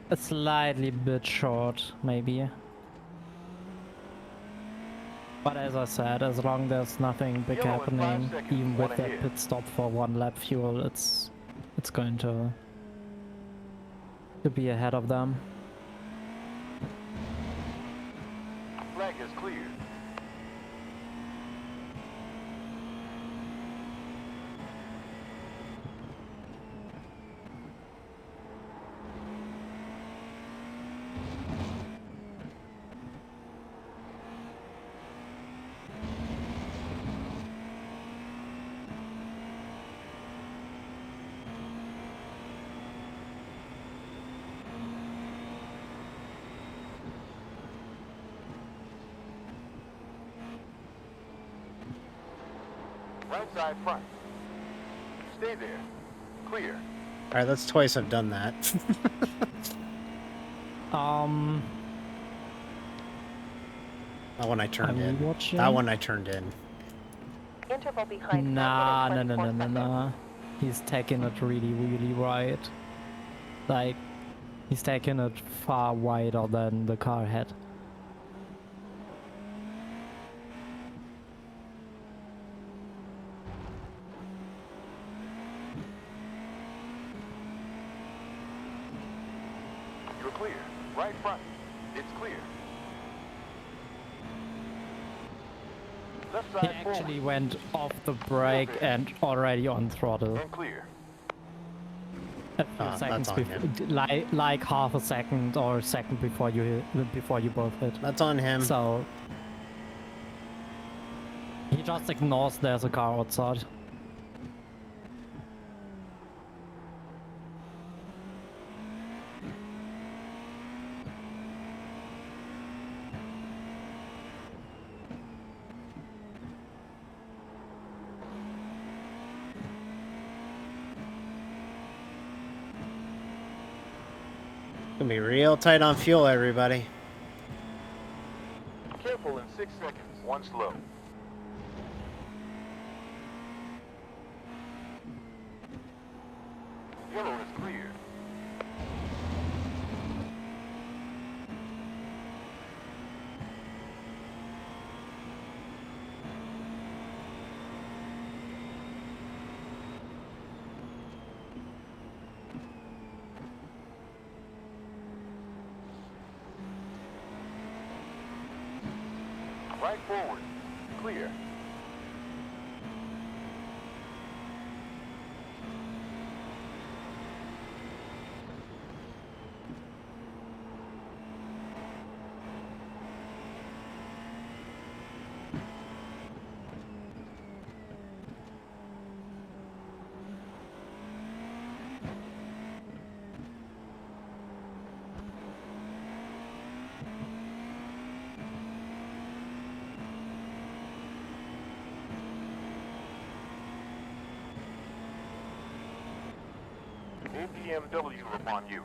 a slightly bit short, maybe. But as I said, as long there's nothing big Yellow in 5 happening, seconds, even one with that ahead. pit stop for 1 lap fuel, it's going to be ahead of them. Flag is cleared. Right side front. Stay there. Clear. Alright, that's twice I've done that. That one I turned I'm in. rewatching. That one I turned in. Interval behind. Nah, 1 minute, 24 seconds. He's taking it really right. Like, he's taking it far wider than the car had. You're clear. Right front. It's clear. Left He side actually forward. went off the brake and already on throttle. And clear. A few that's seconds on before, him. like half a second or a second before you both hit. That's on him. So he just ignores there's a car outside. Gonna be real tight on fuel, everybody. Careful in 6 seconds. One slow. Yellow is clear. side forward. Clear. APMW upon you.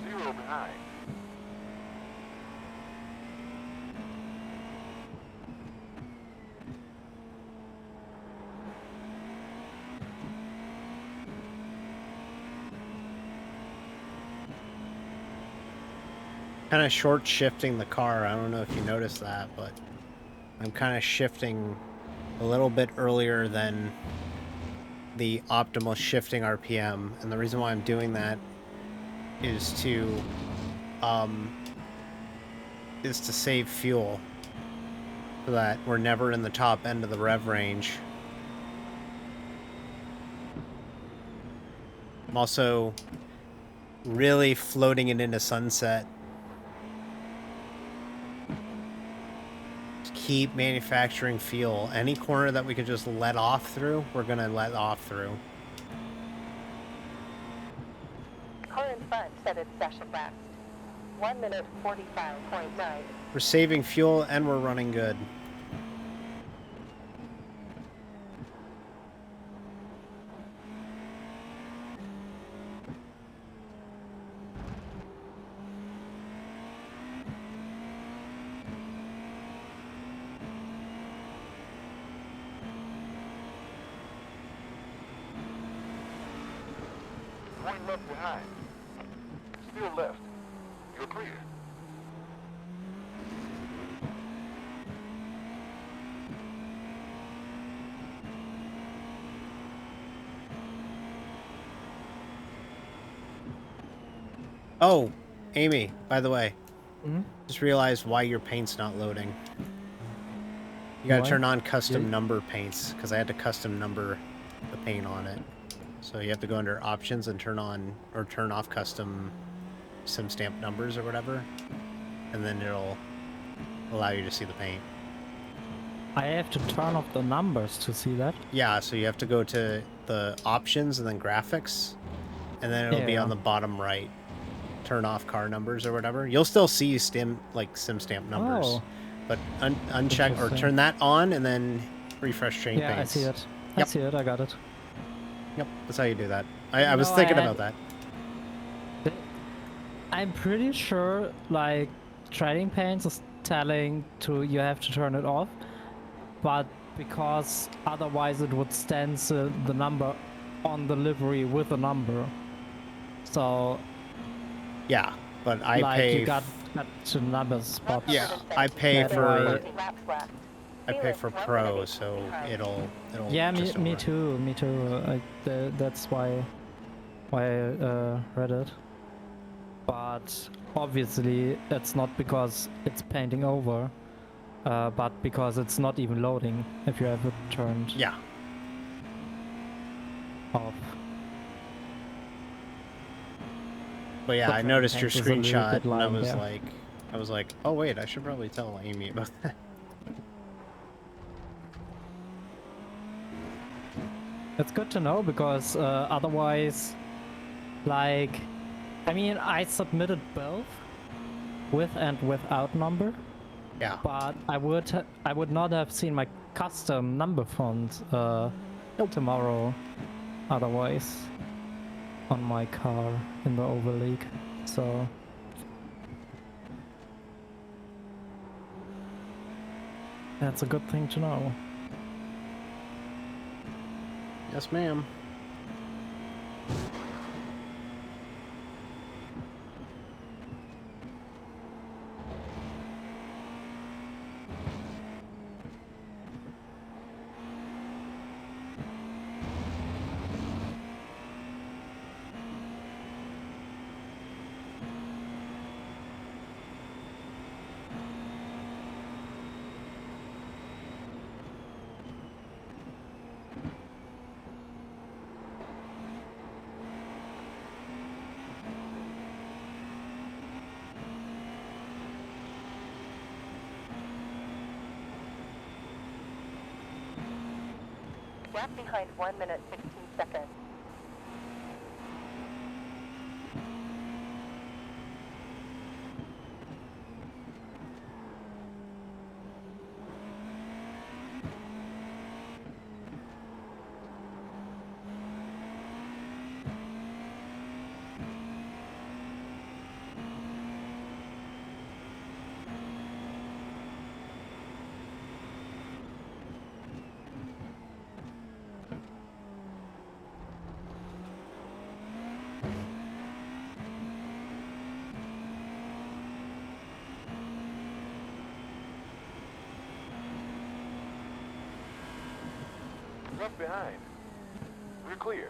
Zero behind. Kind of short shifting the car. I don't know if you noticed that, but I'm kind of shifting a little bit earlier than the optimal shifting RPM. And the reason why I'm doing that is to save fuel so that we're never in the top end of the rev range. I'm also really floating it into sunset. Keep manufacturing fuel. Any corner that we could just let off through, we're gonna let off through. Car in front set its session last. 1 minute 45.9. We're saving fuel and we're running good. Going left behind. Still left. You're clear. Oh, Amy, by the way, Mhm. just realized why your paint's not loading. You gotta Why? turn on custom Yeah. number paints, because I had to custom number the paint on it. So you have to go under options and turn on or turn off custom sim stamp numbers or whatever, and then it'll allow you to see the paint. I have to turn off the numbers to see that. Yeah, so you have to go to the options and then graphics, and then it'll be on Yeah. the bottom right. Turn off car numbers or whatever. You'll still see sim stamp numbers, Oh. but uncheck or Interesting. turn that on and then refresh train Yeah, paints. I see it. I Yep. see it. I got it. Yep, that's how you do that. I was No, thinking I about that. I'm pretty sure like trading paints is telling to you have to turn it off, but because otherwise it would stencil the number on the livery with a number. So Yeah, but I like pay. you got to number spots. Yeah, I pay That for way- 40 laps left. I pay Felix, for 1 Pro, minute so 18 behind. it'll Yeah, just me over. too. Me too. That's why I read it. But obviously it's not because it's painting over, but because it's not even loading if you have it turned Yeah, off. but yeah, The I trading noticed your paints is a little screenshot bit and I lying was there. like, oh wait, I should probably tell Amy about that. It's good to know because otherwise, like, I mean, I submitted both with and without number, Yeah. but I would not have seen my custom number font tomorrow otherwise on my car in the overleague. So that's a good thing to know. Yes, ma'am. Left behind 1 minute 16 seconds. Left behind. We're clear.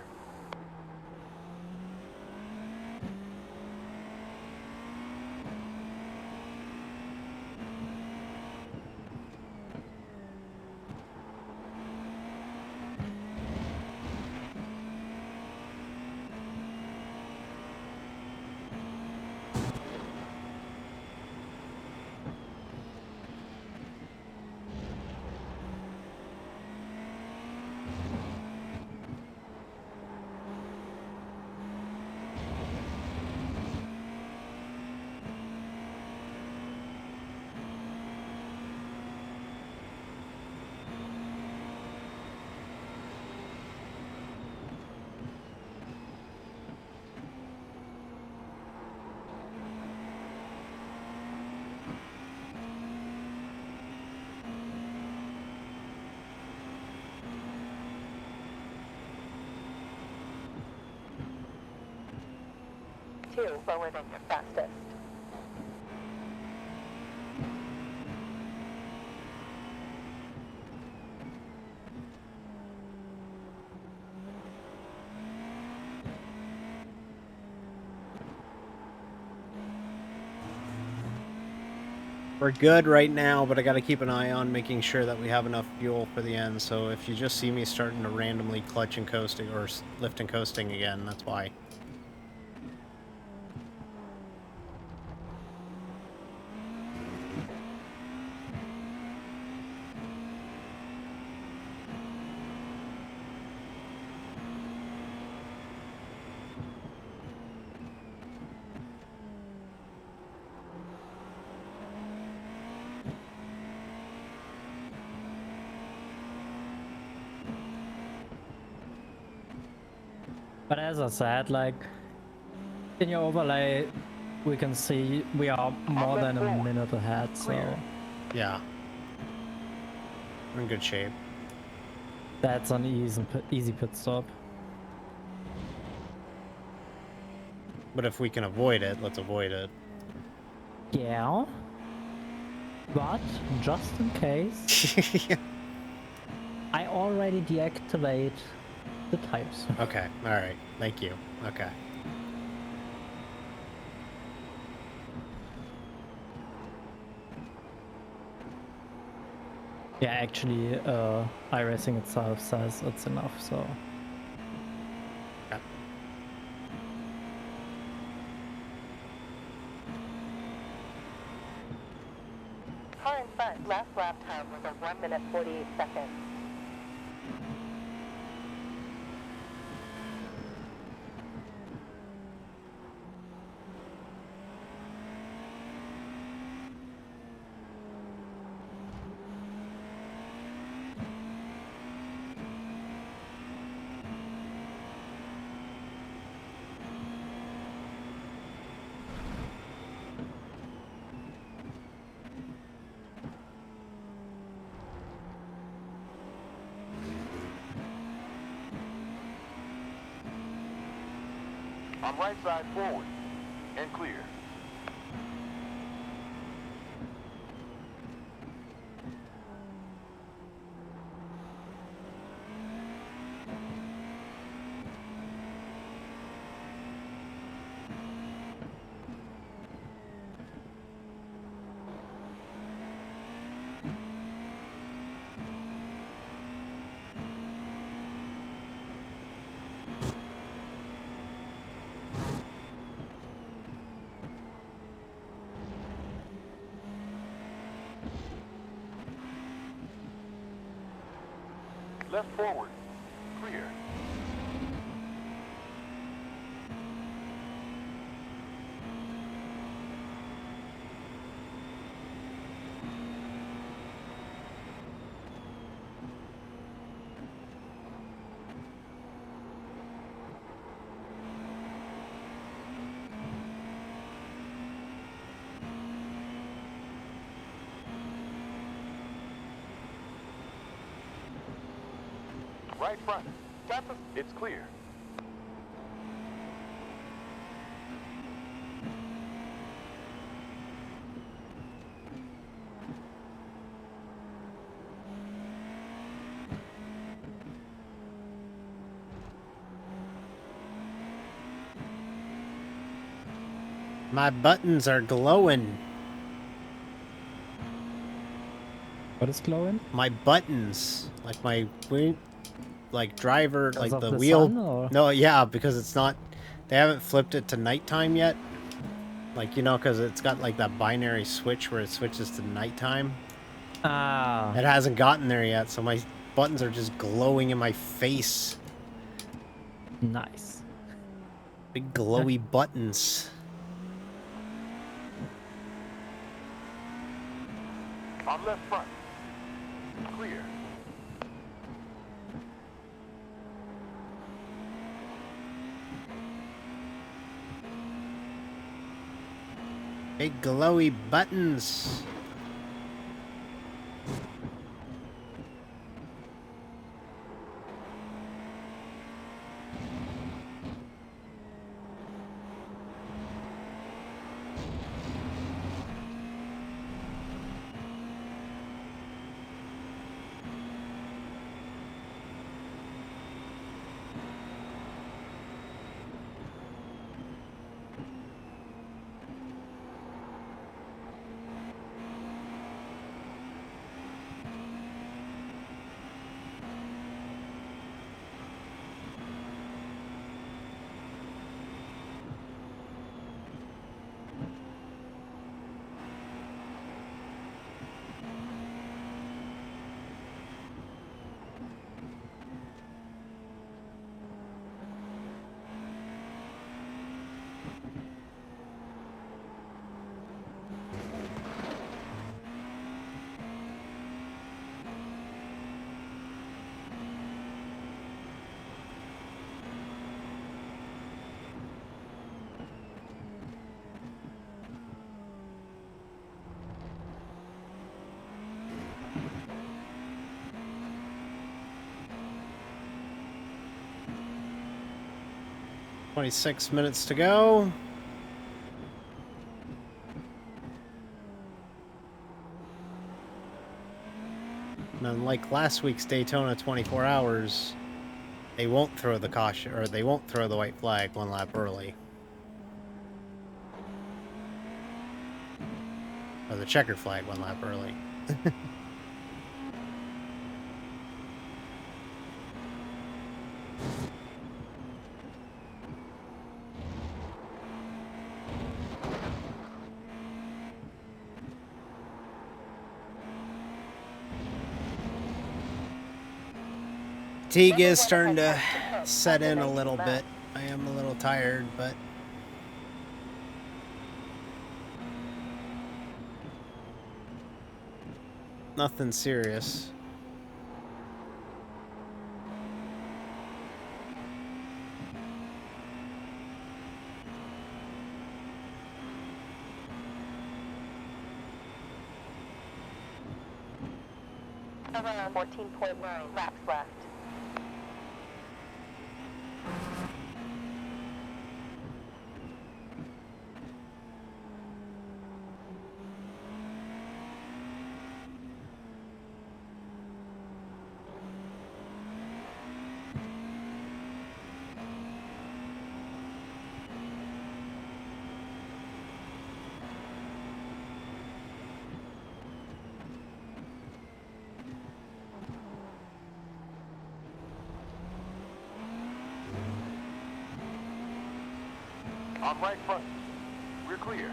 Two, slower than your fastest. We're good right now, but I gotta keep an eye on making sure that we have enough fuel for the end, so if you just see me starting to randomly clutch and coasting, or lift and coasting again, that's why. But as I said, like, in your overlay, we can see we are more than a minute ahead, so Yeah. We're in good shape. that's an easy pit stop. But if we can avoid it, let's avoid it. Yeah. But, just in case, I already deactivate the tires. Okay, alright. Thank you. Okay. Yeah, actually, iRacing itself says it's enough, so... Okay. Car in front, last lap time was a 1 minute 48 seconds. On right side forward. And clear. Left forward. Clear. Right front. It's clear. My buttons are glowing. What is glowing? My buttons, like my like driver, Because like of the the wheel. sun, or? No, yeah, because it's not. They haven't flipped it to nighttime yet. Like, you know, because it's got like that binary switch where it switches to nighttime. Ah, It hasn't gotten there yet, so my buttons are just glowing in my face. nice. Big glowy buttons. On left front. Clear. Big glowy buttons. "26 minutes to go. And unlike last week's Daytona 24 hours, they won't throw the caution, or they won't throw the white flag one lap early. Or the checkered flag one lap early. Fatigue is starting to set in a little bit. I am a little tired, but nothing serious. Around 14.9 laps left. On right front. We're clear.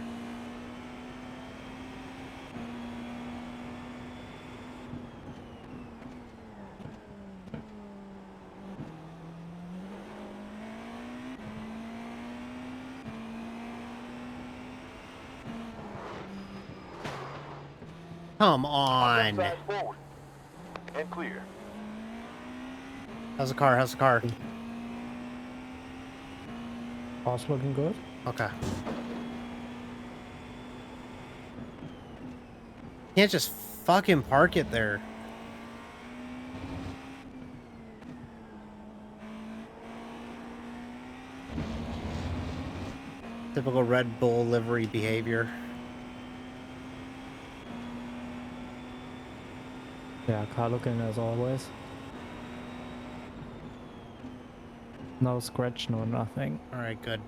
Come Left on. side forward. And clear. How's the car? How's the car? Car's looking good. Okay. Can't just fucking park it there. Typical Red Bull livery behavior. Yeah, car looking as always. No scratch, no nothing. Alright, good.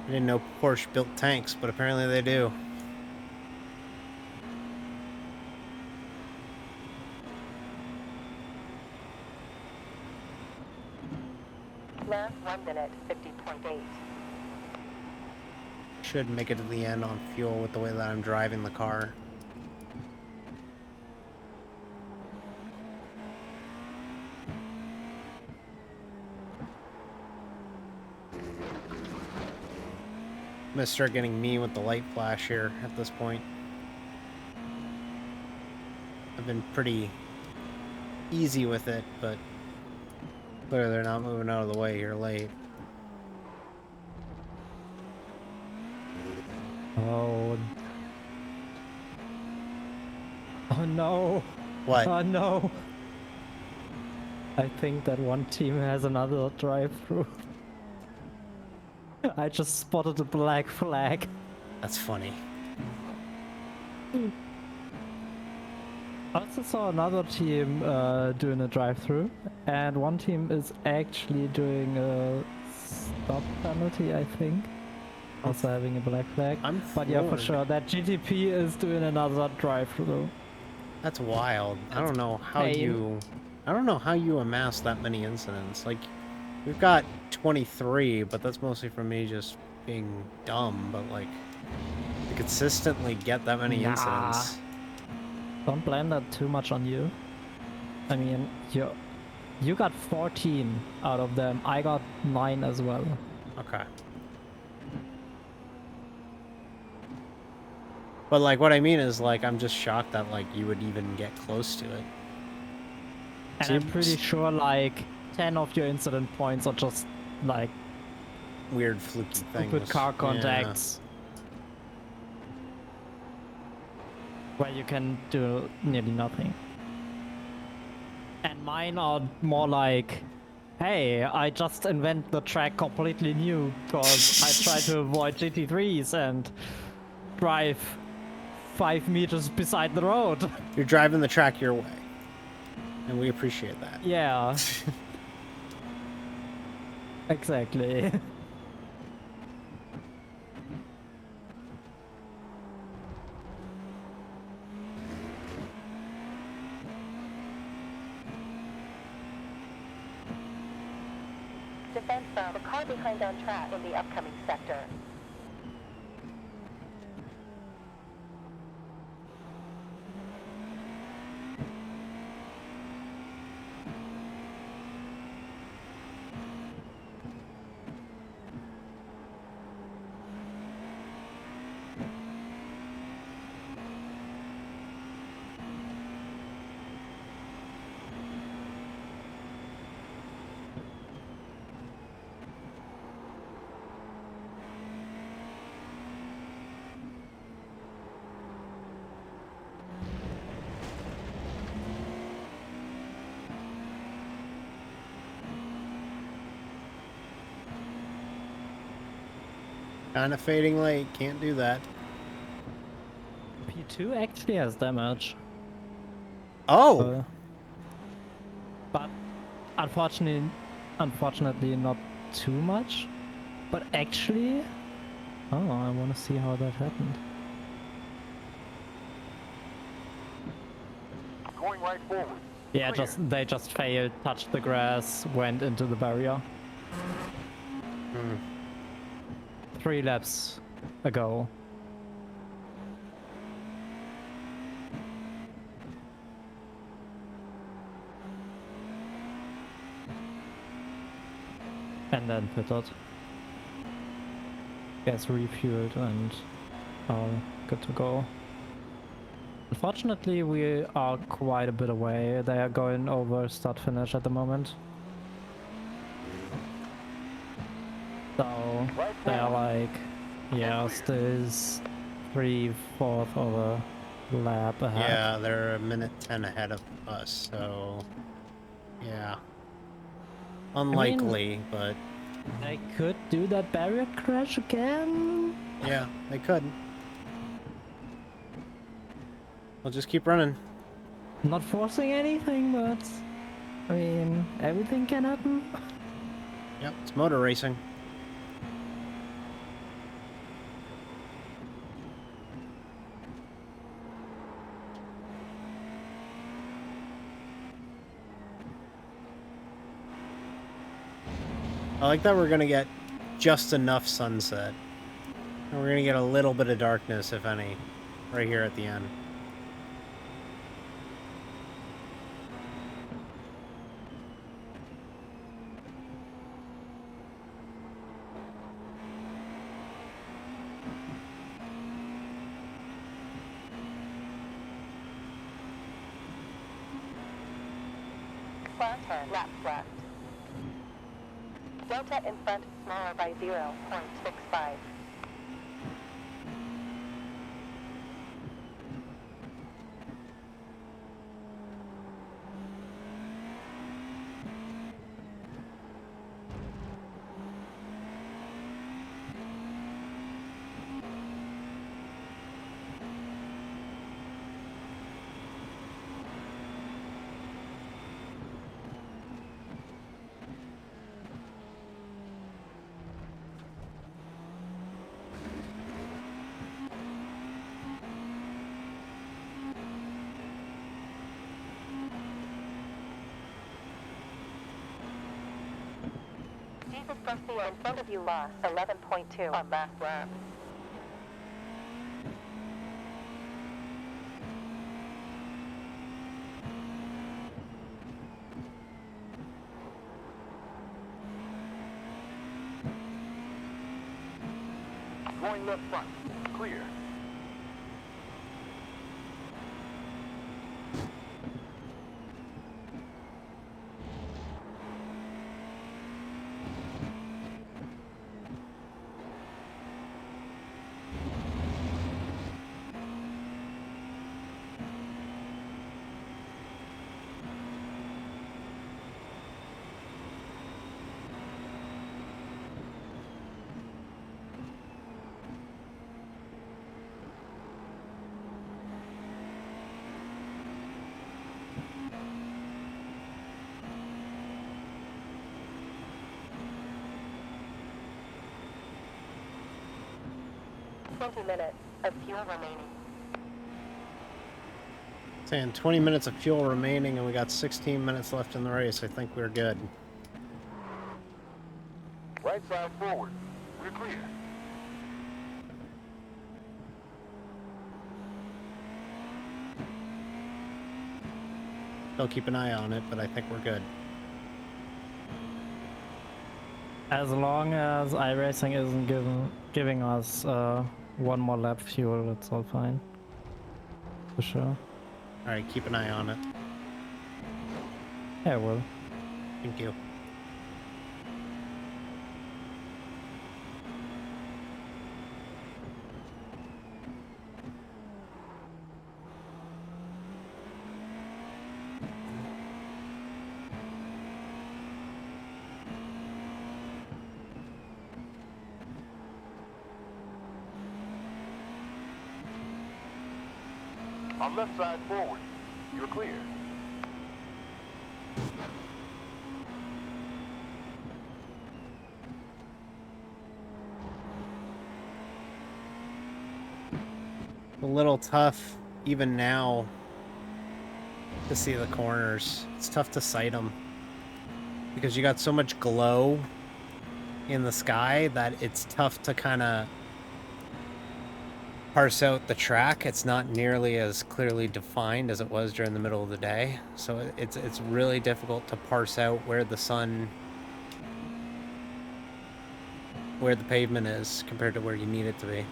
I didn't know Porsche built tanks, but apparently they do. Lap 1 minute 50.8. Should make it to the end on fuel with the way that I'm driving the car. I'm gonna start getting mean with the light flash here at this point. I've been pretty easy with it, but clearly they're not moving out of the way here late. Oh. Oh no. What? Oh no. I think that one team has another drive-through. I just spotted a black flag. That's funny. I also saw another team doing a drive-through, and one team is actually doing a stop penalty, I think. Also having a black flag. I'm But yeah, for floored. sure, that GTP is doing another drive-through. That's wild. I don't know how Pain. I don't know how you amass that many incidents. Like, we've got 23, but that's mostly from me just being dumb, but like, to consistently get that many Nah. incidents. Don't blame that too much on you. I mean, you got 14 out of them. I got 9 as well. Okay. But like, what I mean is like, I'm just shocked that like you would even get close to it. And I'm pretty sure like 10 of your incident points are just like Weird fluky things. stupid car Yeah. contacts. Where you can do nearly nothing. And mine are more like, hey, I just invent the track completely new because I try to avoid GT3s and drive 5 meters beside the road. You're driving the track your way. And we appreciate that. Yeah. Exactly. Defense found a car behind on track in the upcoming sector. Kind of fading late. Can't do that. P2 actually has damage. Oh! But unfortunately not too much. But actually, oh, I want to see how that happened. Going right forward. Yeah, Clear. they just failed, touched the grass, went into the barrier. 3 laps ago. And then pitted. Gas refueled and all good to go. Unfortunately, we are quite a bit away. They are going over start finish at the moment. So Right they're forward. like, yeah, still 3/4 of a lap ahead. Yeah, they're a minute 10 ahead of us, so yeah. I mean, Unlikely, but they could do that barrier crash again. yeah, they could. We'll just keep running. Not forcing anything, but I mean, everything can happen. Yep, it's motor racing. I like that we're gonna get just enough sunset. And we're gonna get a little bit of darkness, if any, right here at the end. Flat 10, lap left. Delta in front smaller by 0.65. Jesus Garcia in front of you lost 11.2 on last lap. Going left front. Clear. Twenty minutes of fuel remaining. Saying 20 minutes of fuel remaining, and we got 16 minutes left in the race. I think we're good. Right side forward. We're clear. They'll keep an eye on it, but I think we're good. As long as iRacing isn't giving us one more lap fuel, it's all fine. For sure. Alright, keep an eye on it. Yeah, well. Thank you. On left side forward. You're clear. A little tough, even now, to see the corners. It's tough to sight them. Because you got so much glow in the sky that it's tough to kind of parse out the track. It's not nearly as clearly defined as it was during the middle of the day. So it's really difficult to parse out where the pavement is compared to where you need it to be.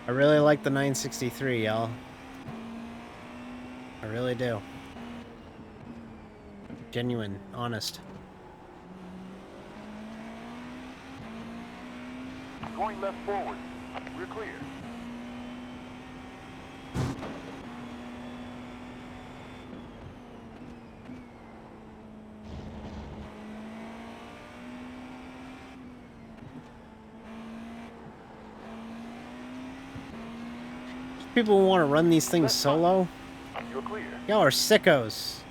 I really like the 963, y'all. I really do. Genuine, honest. Going left forward. We're clear. People want to run these things solo. You're clear. Y'all are sickos.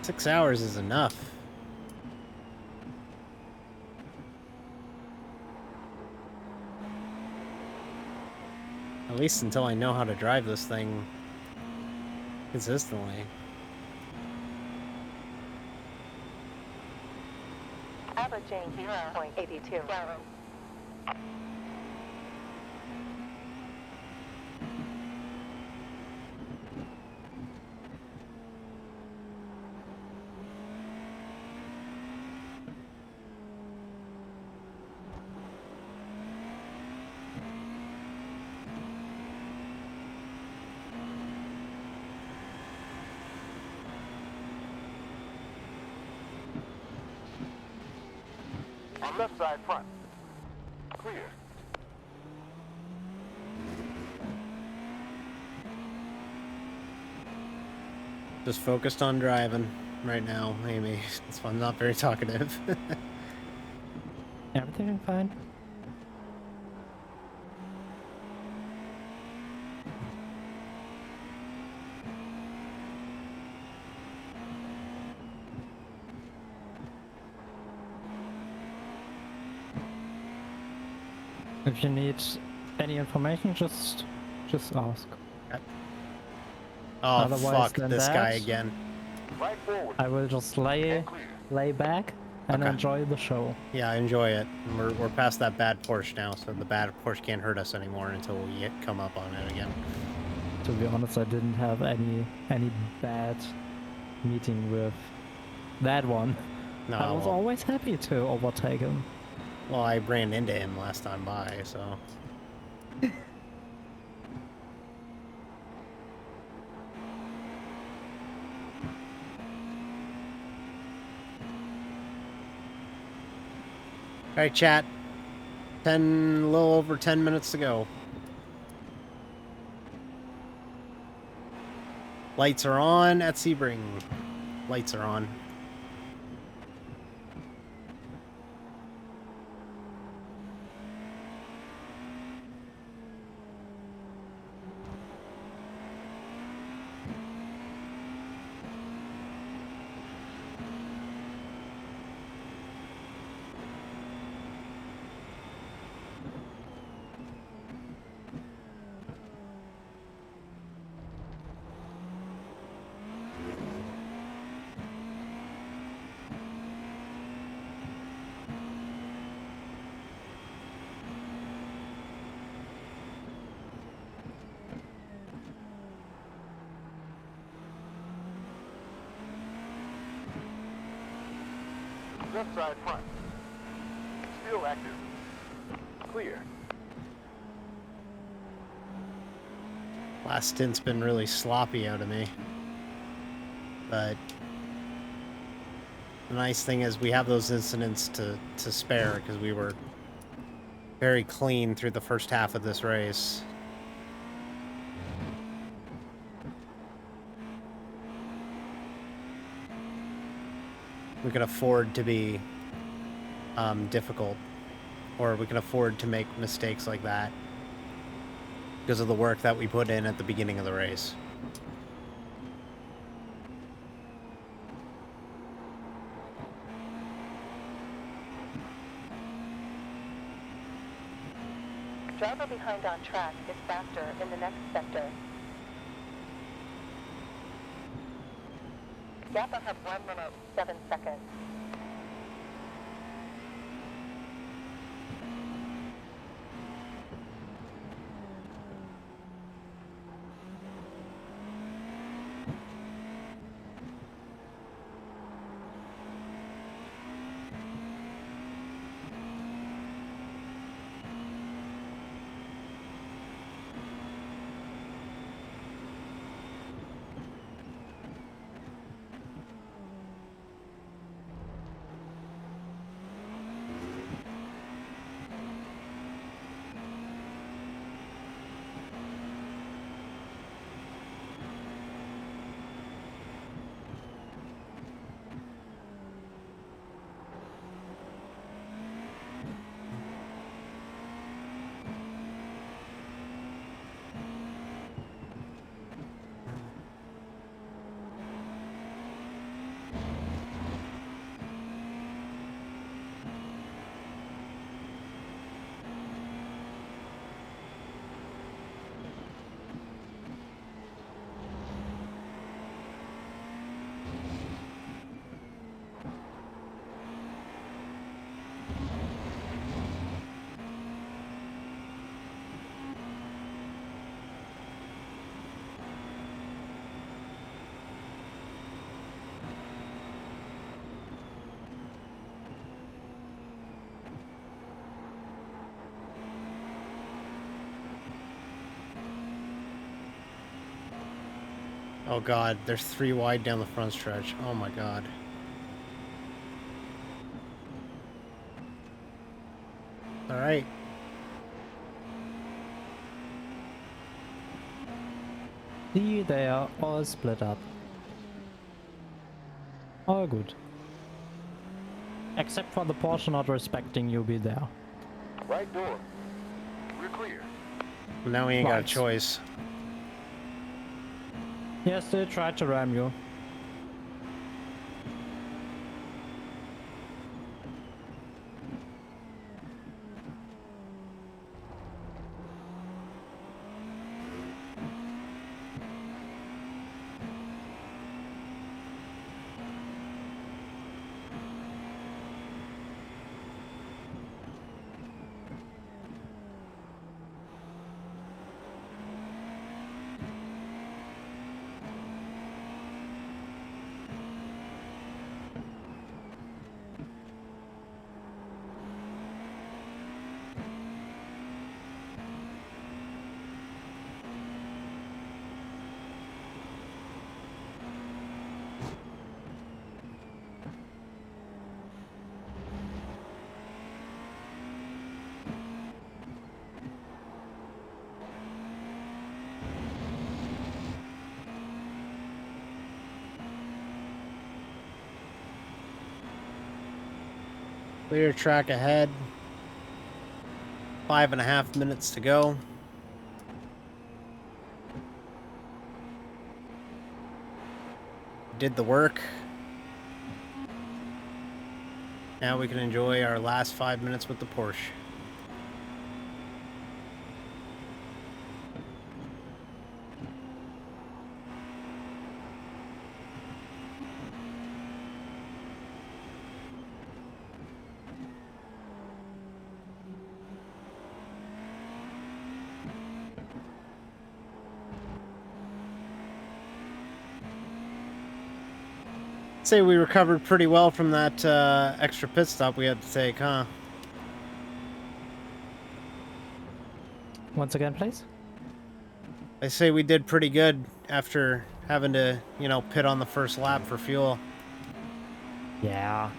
6 hours is enough. At least until I know how to drive this thing consistently. Averaging 0.82 gallons. On left side front. Clear. Just focused on driving right now, Amy. That's why I'm not very talkative. Everything fine? If you need any information, just ask. Oh, Otherwise fuck than this guy that- again. Right forward. I will just lay back and Okay. enjoy the show. Yeah, I enjoy it. We're past that bad Porsche now, so the bad Porsche can't hurt us anymore until we come up on it again. To be honest, I didn't have any bad meeting with that one. No, I was well, always happy to overtake him. well, I ran into him last time by, so... Alright, chat. A little over 10 minutes to go. Lights are on at Sebring. Lights are on. Left side front. Still active. Clear. Last stint's been really sloppy out of me. But the nice thing is we have those incidents to spare because we were very clean through the first half of this race. We can afford to be difficult, or we can afford to make mistakes like that because of the work that we put in at the beginning of the race. Driver behind on track is faster in the next sector. Gap ahead 1 minute, 7 seconds. Oh god, there's 3 wide down the front stretch. Oh my god. Alright. See, they are all split up. All good. Except for the Porsche not respecting you be there. Right door. We're clear. Now we ain't got a Right. choice. Yes, they tried to ram you. Clear track ahead. 5.5 minutes to go. Did the work. Now we can enjoy our last 5 minutes with the Porsche. Say we recovered pretty well from that extra pit stop we had to take, huh? Once again, please. I say we did pretty good after having to, you know, pit on the first lap for fuel. Yeah.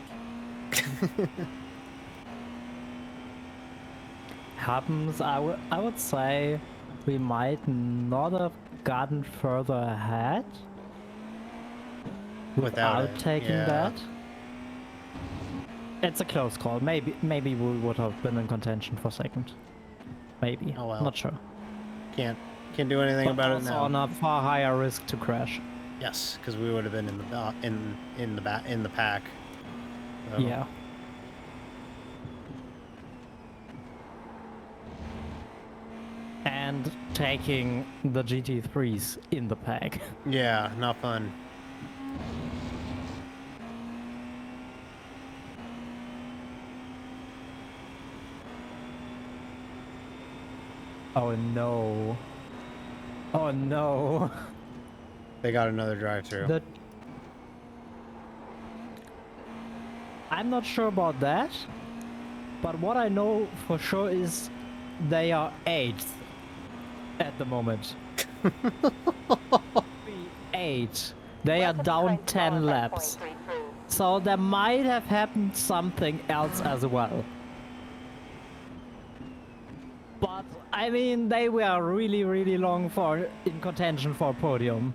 Happens. I would say we might not have gotten further ahead Without it, taking yeah. that. It's a close call. Maybe we would have been in contention for second. Maybe. Oh well. Not sure. Can't do anything But about it also now. on a far higher risk to crash. Yes, because we would have been in the in the pack. So, Yeah. And taking the GT3s in the pack. Yeah, not fun. Oh no. Oh no. They got another drive-through. The... I'm not sure about that, but what I know for sure is they are 8th at the moment. 8. They are Welcome down behind 10 stall at laps. 5.3 through. So there might have happened something else as well. But I mean, they were really long in contention for podium.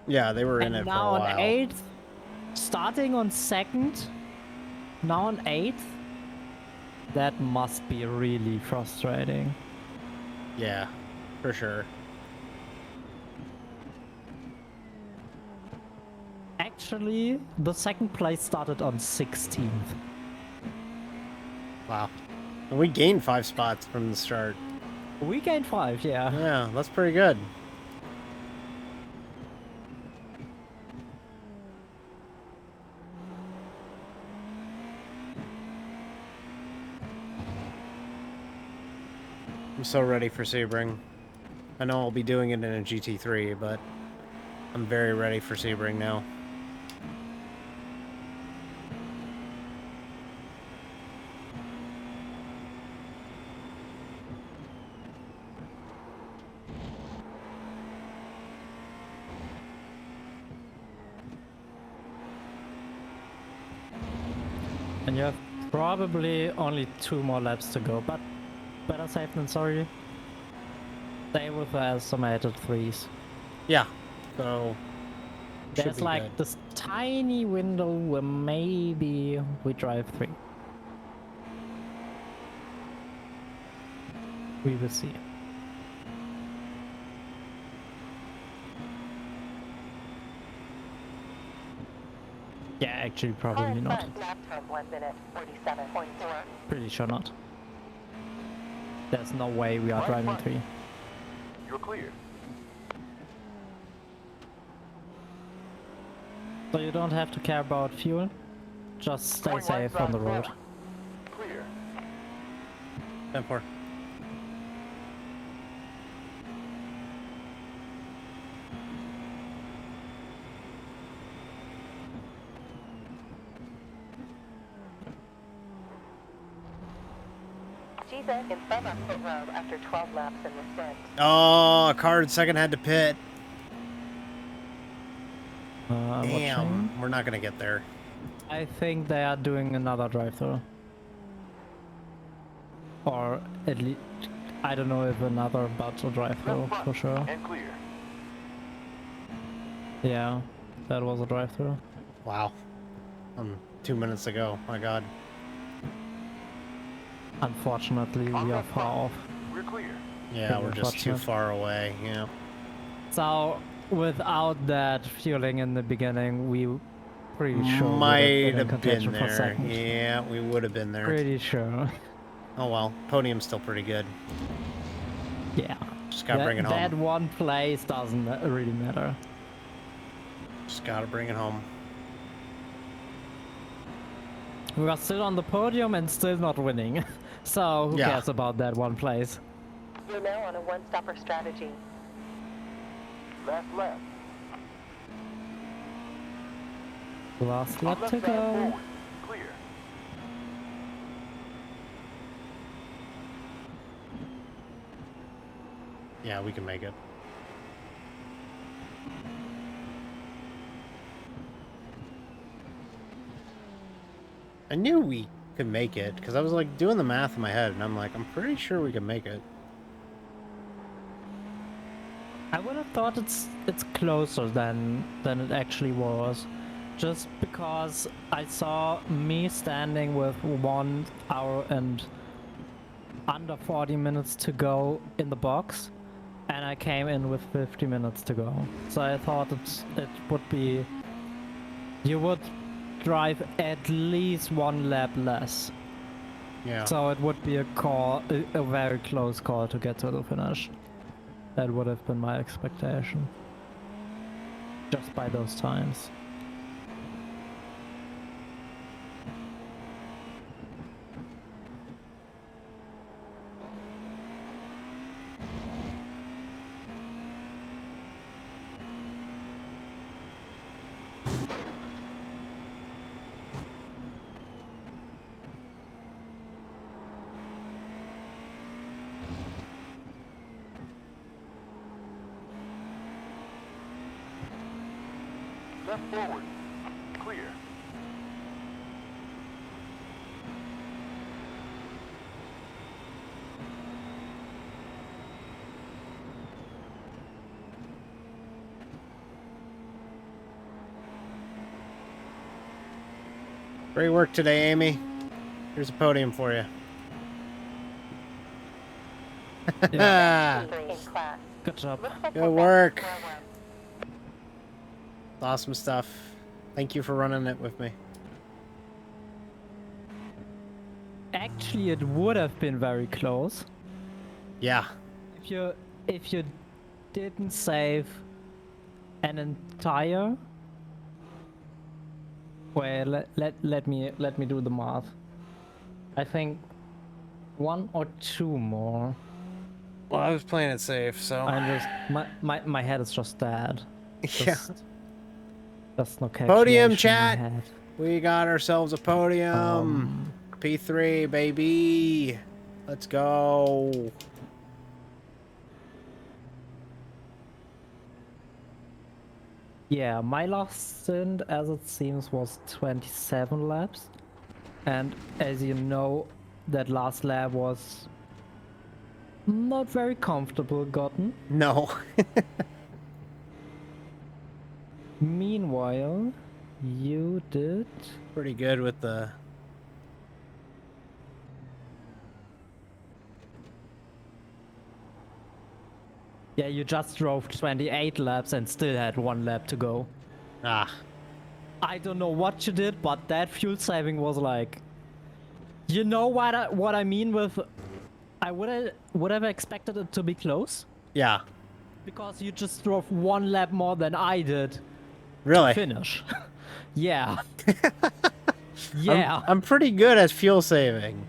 Yeah, they were in And it for now a on while. 8th, starting on 2nd, now on 8th. That must be really frustrating. Yeah, for sure. Actually, the second place started on 16th. Wow. And we gained 5 spots from the start. We gained 5, yeah. Yeah, that's pretty good. I'm so ready for Sebring. I know I'll be doing it in a GT3, but I'm very ready for Sebring now. And you have probably only 2 more laps to go, but better safe than sorry. Stay with the estimated 3s. Yeah. So should There's be like good. this tiny window where maybe we drive 3. We will see. Yeah, actually Car probably in not. front, lap time 1 minute 47.4. Pretty sure not. There's no way we are Right driving front. 3. You're clear. So you don't have to care about fuel. Just stay Going right safe on side the road. forward. Clear. 10-4. Jesus in front on pit road after 12 laps in the stint. Oh, a car in second had to pit. I'm watching. Damn, we're not gonna get there. I think they are doing another drive-through. Or at least, I don't know if another, but a drive-through Left front. for sure. And clear. Yeah, that was a drive-through. Wow. 2 minutes ago. My God. Unfortunately, we are far off. We're clear. Yeah, Pretty we're just too unfortunate. far away. Yeah. So, without that fueling in the beginning, we pretty sure would Might have been in have contention been for there. second. Yeah, we would have been there. Pretty sure. Oh well. Podium's still pretty good. Yeah. Just gotta bring it That home. one place doesn't really matter. Just gotta bring it home. We are still on the podium and still not winning. So who Yeah. cares about that one place? You're now on a one-stopper strategy. Last lap. Last On lap left to side go. forward. Clear. Yeah, we can make it. I knew we could make it because I was like doing the math in my head and I'm like, I'm pretty sure we can make it. I would have thought it's closer than it actually was. Just because I saw me standing with 1 hour and under 40 minutes to go in the box, and I came in with 50 minutes to go. So I thought it would be, you would drive at least 1 lap less. Yeah. So it would be a very close call to get to the finish. That would have been my expectation. Just by those times. Left forward. Clear. Great work today, Amy. Here's a podium for you. Yeah. In class. Good job. Looks like Good we're back to work. square one. Awesome stuff. Thank you for running it with me. Actually, it would have been very close Yeah. if you didn't save an entire. Well, let me do the math. I think 1 or 2 more. Well, I was playing it safe, so. I just my head is just dead. Yeah. That's no calculation Podium in my chat. head. We got ourselves a podium. P3, baby. Let's go. Yeah, my last stint, as it seems, was 27 laps, And as you know, that last lap was not very comfortable gotten. No. Meanwhile, you did... Pretty good with the... Yeah, you just drove 28 laps and still had 1 lap to go. Ah. I don't know what you did, but that fuel saving was like... You know what I mean with... I would have expected it to be close. Yeah. Because you just drove 1 lap more than I did to Really? finish. Yeah. Yeah. I'm pretty good at fuel saving.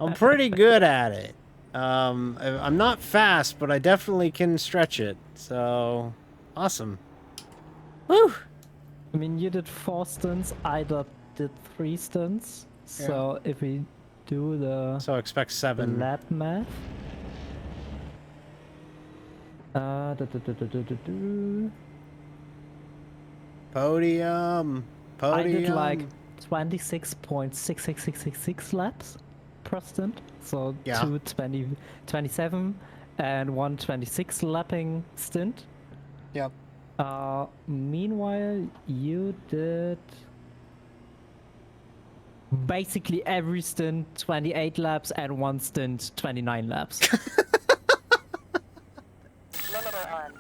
I'm pretty good at it. I'm not fast, but I definitely can stretch it. So, awesome. Woo! I mean, you did 4 stints, I did 3 stints. So if we do the, So expect 7. lap math. Podium. I did like 26.66666 laps per stint. So Yeah. 27 and 126 lapping stint. Yep. Meanwhile, you did basically every stint 28 laps and 1 stint 29 laps. Limiter on.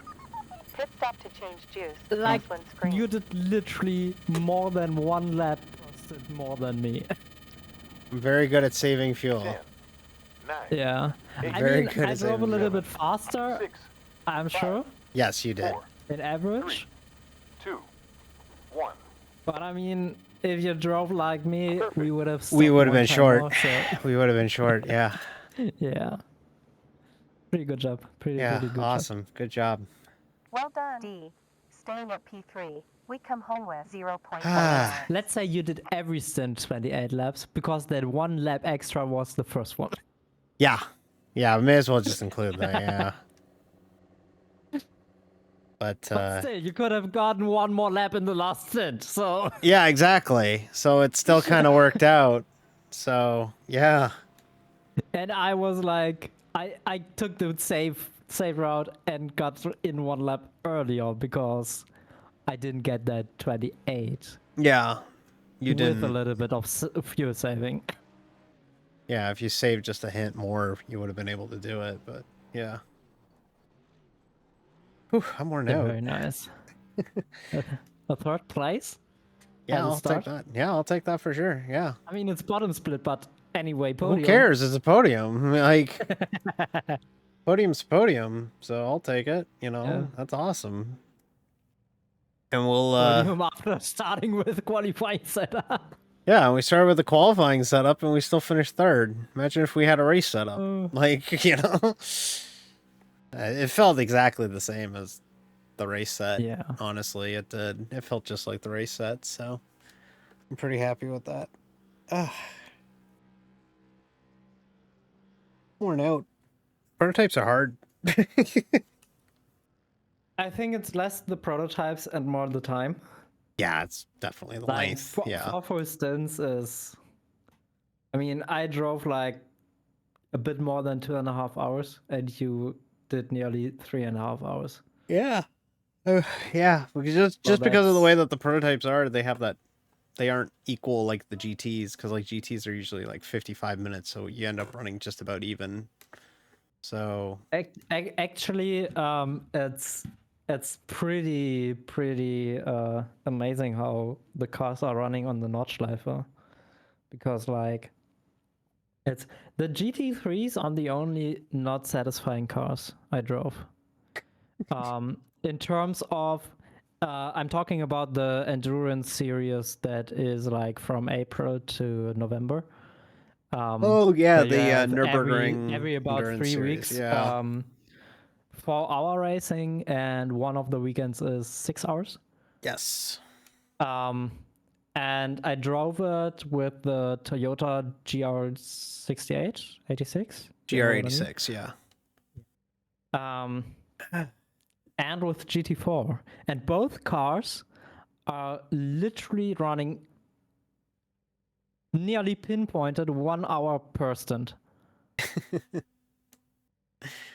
Pit stop to change juice. Like, Crosswind screen. you did literally more than 1 lap per stint more than me. I'm very good at saving fuel. 10, 9, Yeah. I Very mean, good I at drove a saving little fuel. bit faster, 6, I'm sure, Yes, you did. 4, in average. 2, 1. But I mean, if you drove like me, we would have We stopped would have one been time short. more, so, We would have been short. Yeah. yeah. Pretty good job. Pretty Yeah. good job. Awesome. Good job. Well done. D. Staying at P3. We come home with 0.1 Ah. hours. Let's say you did every stint 28 laps, because that 1 lap extra was the first one. Yeah. Yeah. We may as well just include that. Yeah. But But still, you could have gotten 1 more lap in the last stint, so... yeah, exactly. So it still kind of worked out. So yeah. And I was like, I took the safe route and got in 1 lap earlier because I didn't get that 28 Yeah. You with a didn't. little bit of fuel saving. Yeah. If you saved just a hint more, you would have been able to do it. But yeah. Whew, I'm worn Yeah, out. very nice. A 3rd place? Yeah, as a I'll start? take that. Yeah, I'll take that for sure. Yeah. I mean, it's bottom split, but anyway, podium. Who cares? It's a podium. Like, podium's podium, so I'll take it. You know, Yeah. that's awesome. And we'll, Podium after starting with qualifying setup. yeah, we started with the qualifying setup and we still finished 3rd. Imagine if we had a race setup. Like, you know, it felt exactly the same as the race set. Yeah. Honestly, it did. It felt just like the race set, so I'm pretty happy with that. Worn out. Prototypes are hard. I think it's less the prototypes and more the time. Yeah, it's definitely the Like, length. Yeah. for instance, is... I mean, I drove like a bit more than 2.5 hours, and you did nearly 3.5 hours. Yeah. Yeah, because just because of the way that the prototypes are, they have that they aren't equal like the GTs, because like GTs are usually like 55 minutes, so you end up running just about even. So Actually, it's pretty amazing how the cars are running on the Nordschleife, because like it's the GT3s are the only not satisfying cars I drove. In terms of I'm talking about the endurance series that is like from April to November. oh yeah, where you the have Nürburgring every about endurance 3 series, weeks. Yeah. 4-hour racing, and one of the weekends is 6 hours. Yes. And I drove it with the Toyota GR68, 86. GR86, yeah. And with GT4, and both cars are literally running nearly pinpointed 1 hour per stint.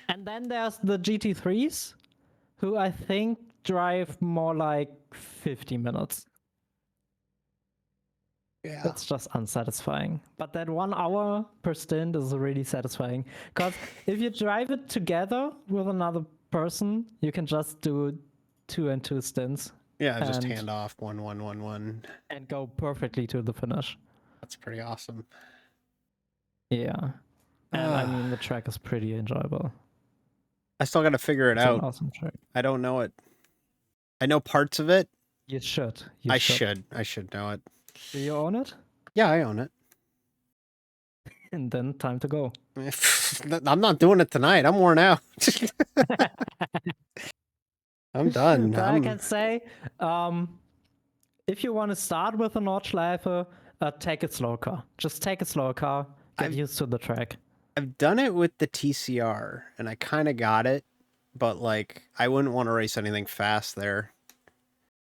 And then there's the GT3s, who I think drive more like 50 minutes. Yeah. It's just unsatisfying. But that 1 hour per stint is really satisfying. Because if you drive it together with another person, you can just do 2 and 2 stints. Yeah, just and, hand off 1-1-1-1. And go perfectly to the finish. That's pretty awesome. Yeah. And I mean, the track is pretty enjoyable. I still got to figure it It's out. an awesome track. I don't know it. I know parts of it. You should. I should know it. Do you own it? Yeah, I own it. And then time to go. I'm not doing it tonight. I'm worn out. I'm done. But I can say, if you want to start with a Nordschleife, take a slow car. Just take a slow car. Get used to the track. I've done it with the TCR, and I kind of got it, but like I wouldn't want to race anything fast there.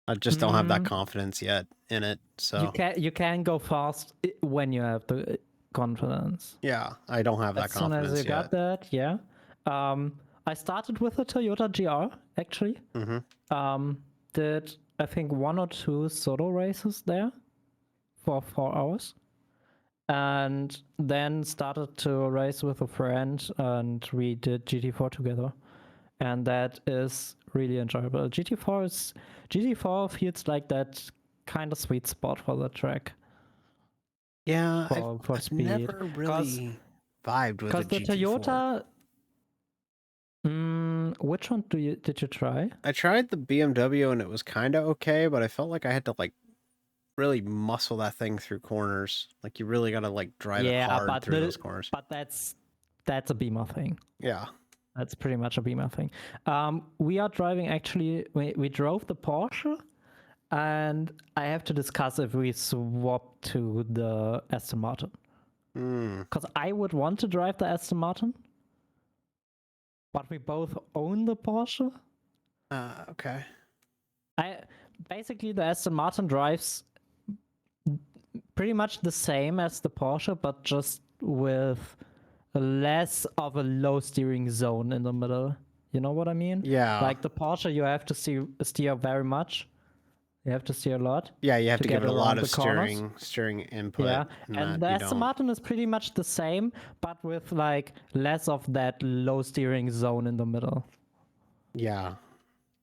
I just don't have that confidence yet in it. So you can go fast when you have the confidence. Yeah, I don't have that confidence yet. As soon as you got that, yeah. I started with a Toyota GR actually. Did I think 1 or 2 solo races there for 4 hours, and then started to race with a friend, and we did GT4 together, and that is really enjoyable. GT4 feels like that kind of sweet spot for the track. Yeah, for I've speed. never really vibed with Because the GT4. Toyota, which one did you try? I tried the BMW and it was kind of okay, but I felt like I had to like really muscle that thing through corners. Like you really got to like drive it hard through those corners. But that's a Beamer thing. Yeah. That's pretty much a Beamer thing. We are driving actually, we drove the Porsche, and I have to discuss if we swap to the Aston Martin. Because I would want to drive the Aston Martin, but we both own the Porsche. Okay. Basically the Aston Martin drives pretty much the same as the Porsche, but just with less of a low steering zone in the middle. You know what I mean? Yeah. Like the Porsche, you have to steer very much. You have to steer a lot. Yeah, you have to give it a lot of corners. steering input. Yeah, and the Aston Martin is pretty much the same, but with like less of that low steering zone in the middle. Yeah.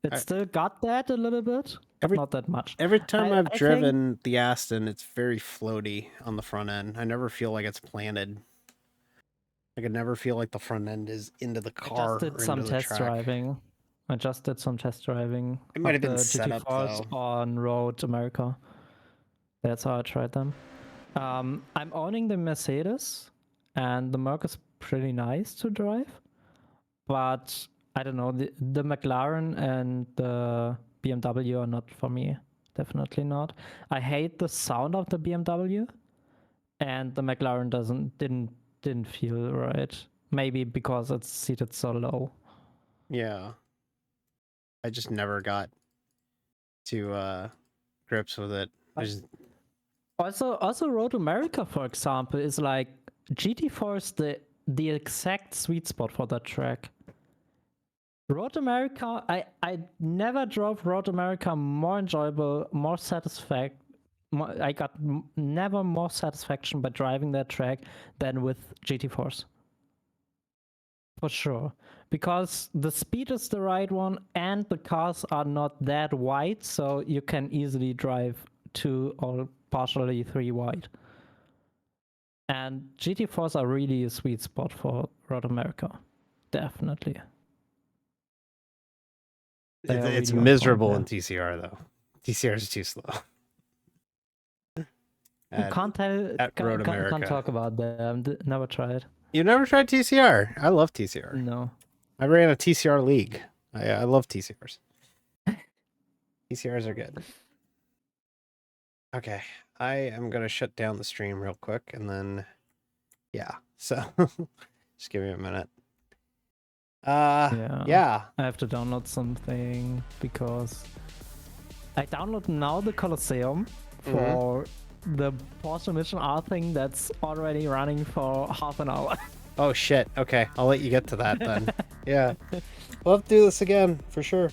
It still got that a little bit, but not that much. Every time I've driven the Aston, it's very floaty on the front end. I never feel like it's planted. I could never feel like the front end is into the car. I just did some test driving. It might have been set up though. On Road America. That's how I tried them. I'm owning the Mercedes, and the Merc is pretty nice to drive, but I don't know, the McLaren and the BMW are not for me. Definitely not. I hate the sound of the BMW, and the McLaren didn't feel right. Maybe because it's seated so low. Yeah. I just never got to grips with it. Also Road America, for example, is like GT4 is the exact sweet spot for that track. Road America, I never drove Road America more enjoyable, more satisfaction. I got never more satisfaction by driving that track than with GT4s. For sure. Because the speed is the right one, and the cars are not that wide, so you can easily drive 2 or partially 3 wide. And GT4s are really a sweet spot for Road America. Definitely. It's miserable in TCR though. TCR is too slow. Can't talk about them. Never tried. You never tried TCR? I love TCR. No. I ran a TCR league. I love TCRs. TCRs are good. Okay. I am going to shut down the stream real quick and then, yeah. So, just give me a minute. Yeah. I have to download something because I download now the Colosseum for the Porsche Mission R thing that's already running for half an hour. Oh shit. Okay, I'll let you get to that then. Yeah, we'll have to do this again for sure.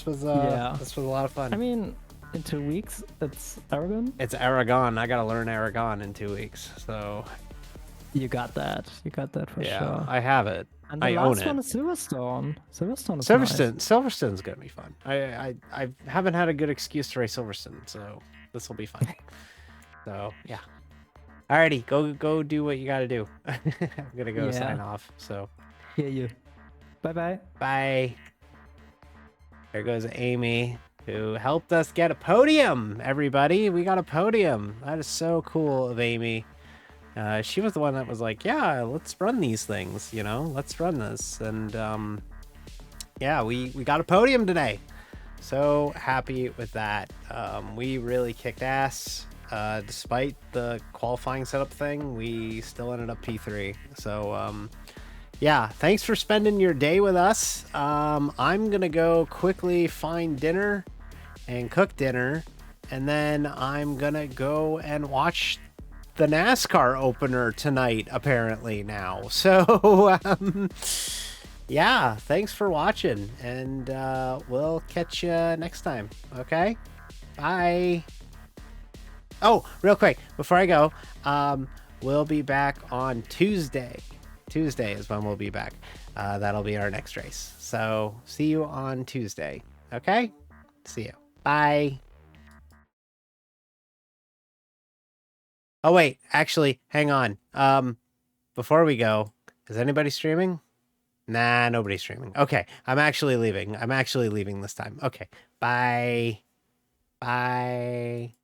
Yeah. This was a lot of fun. I mean, in 2 weeks, it's Aragon. It's Aragon. I gotta learn Aragon in 2 weeks. So You got that. You got that for yeah, sure. I have it. And the I own last it. one is Silverstone. Silverstone is Silverstone's gonna be fun. I haven't had a good excuse to race Silverstone, so this will be fun. So yeah. Alrighty, go do what you gotta do. I'm gonna go sign off. So nice. Yeah, you. Bye bye. bye. There goes Amy, who helped us get a podium. Everybody, we got a podium. That is so cool of Amy. She was the one that was like, yeah, let's run these things, you know, let's run this. And yeah, we got a podium today. So happy with that. We really kicked ass. Despite the qualifying setup thing, we still ended up P3. So yeah, thanks for spending your day with us. I'm gonna go quickly find dinner and cook dinner, and then I'm gonna go and watch the NASCAR opener tonight, apparently now. So yeah, thanks for watching, and we'll catch you next time. Okay, bye. Oh, real quick before I go, we'll be back on Tuesday. Tuesday is when we'll be back. That'll be our next race. So see you on Tuesday. Okay, see you. Bye. Oh wait, actually, hang on. Before we go, is anybody streaming? Nah, nobody's streaming. Okay, I'm actually leaving. I'm actually leaving this time. Okay, bye. Bye.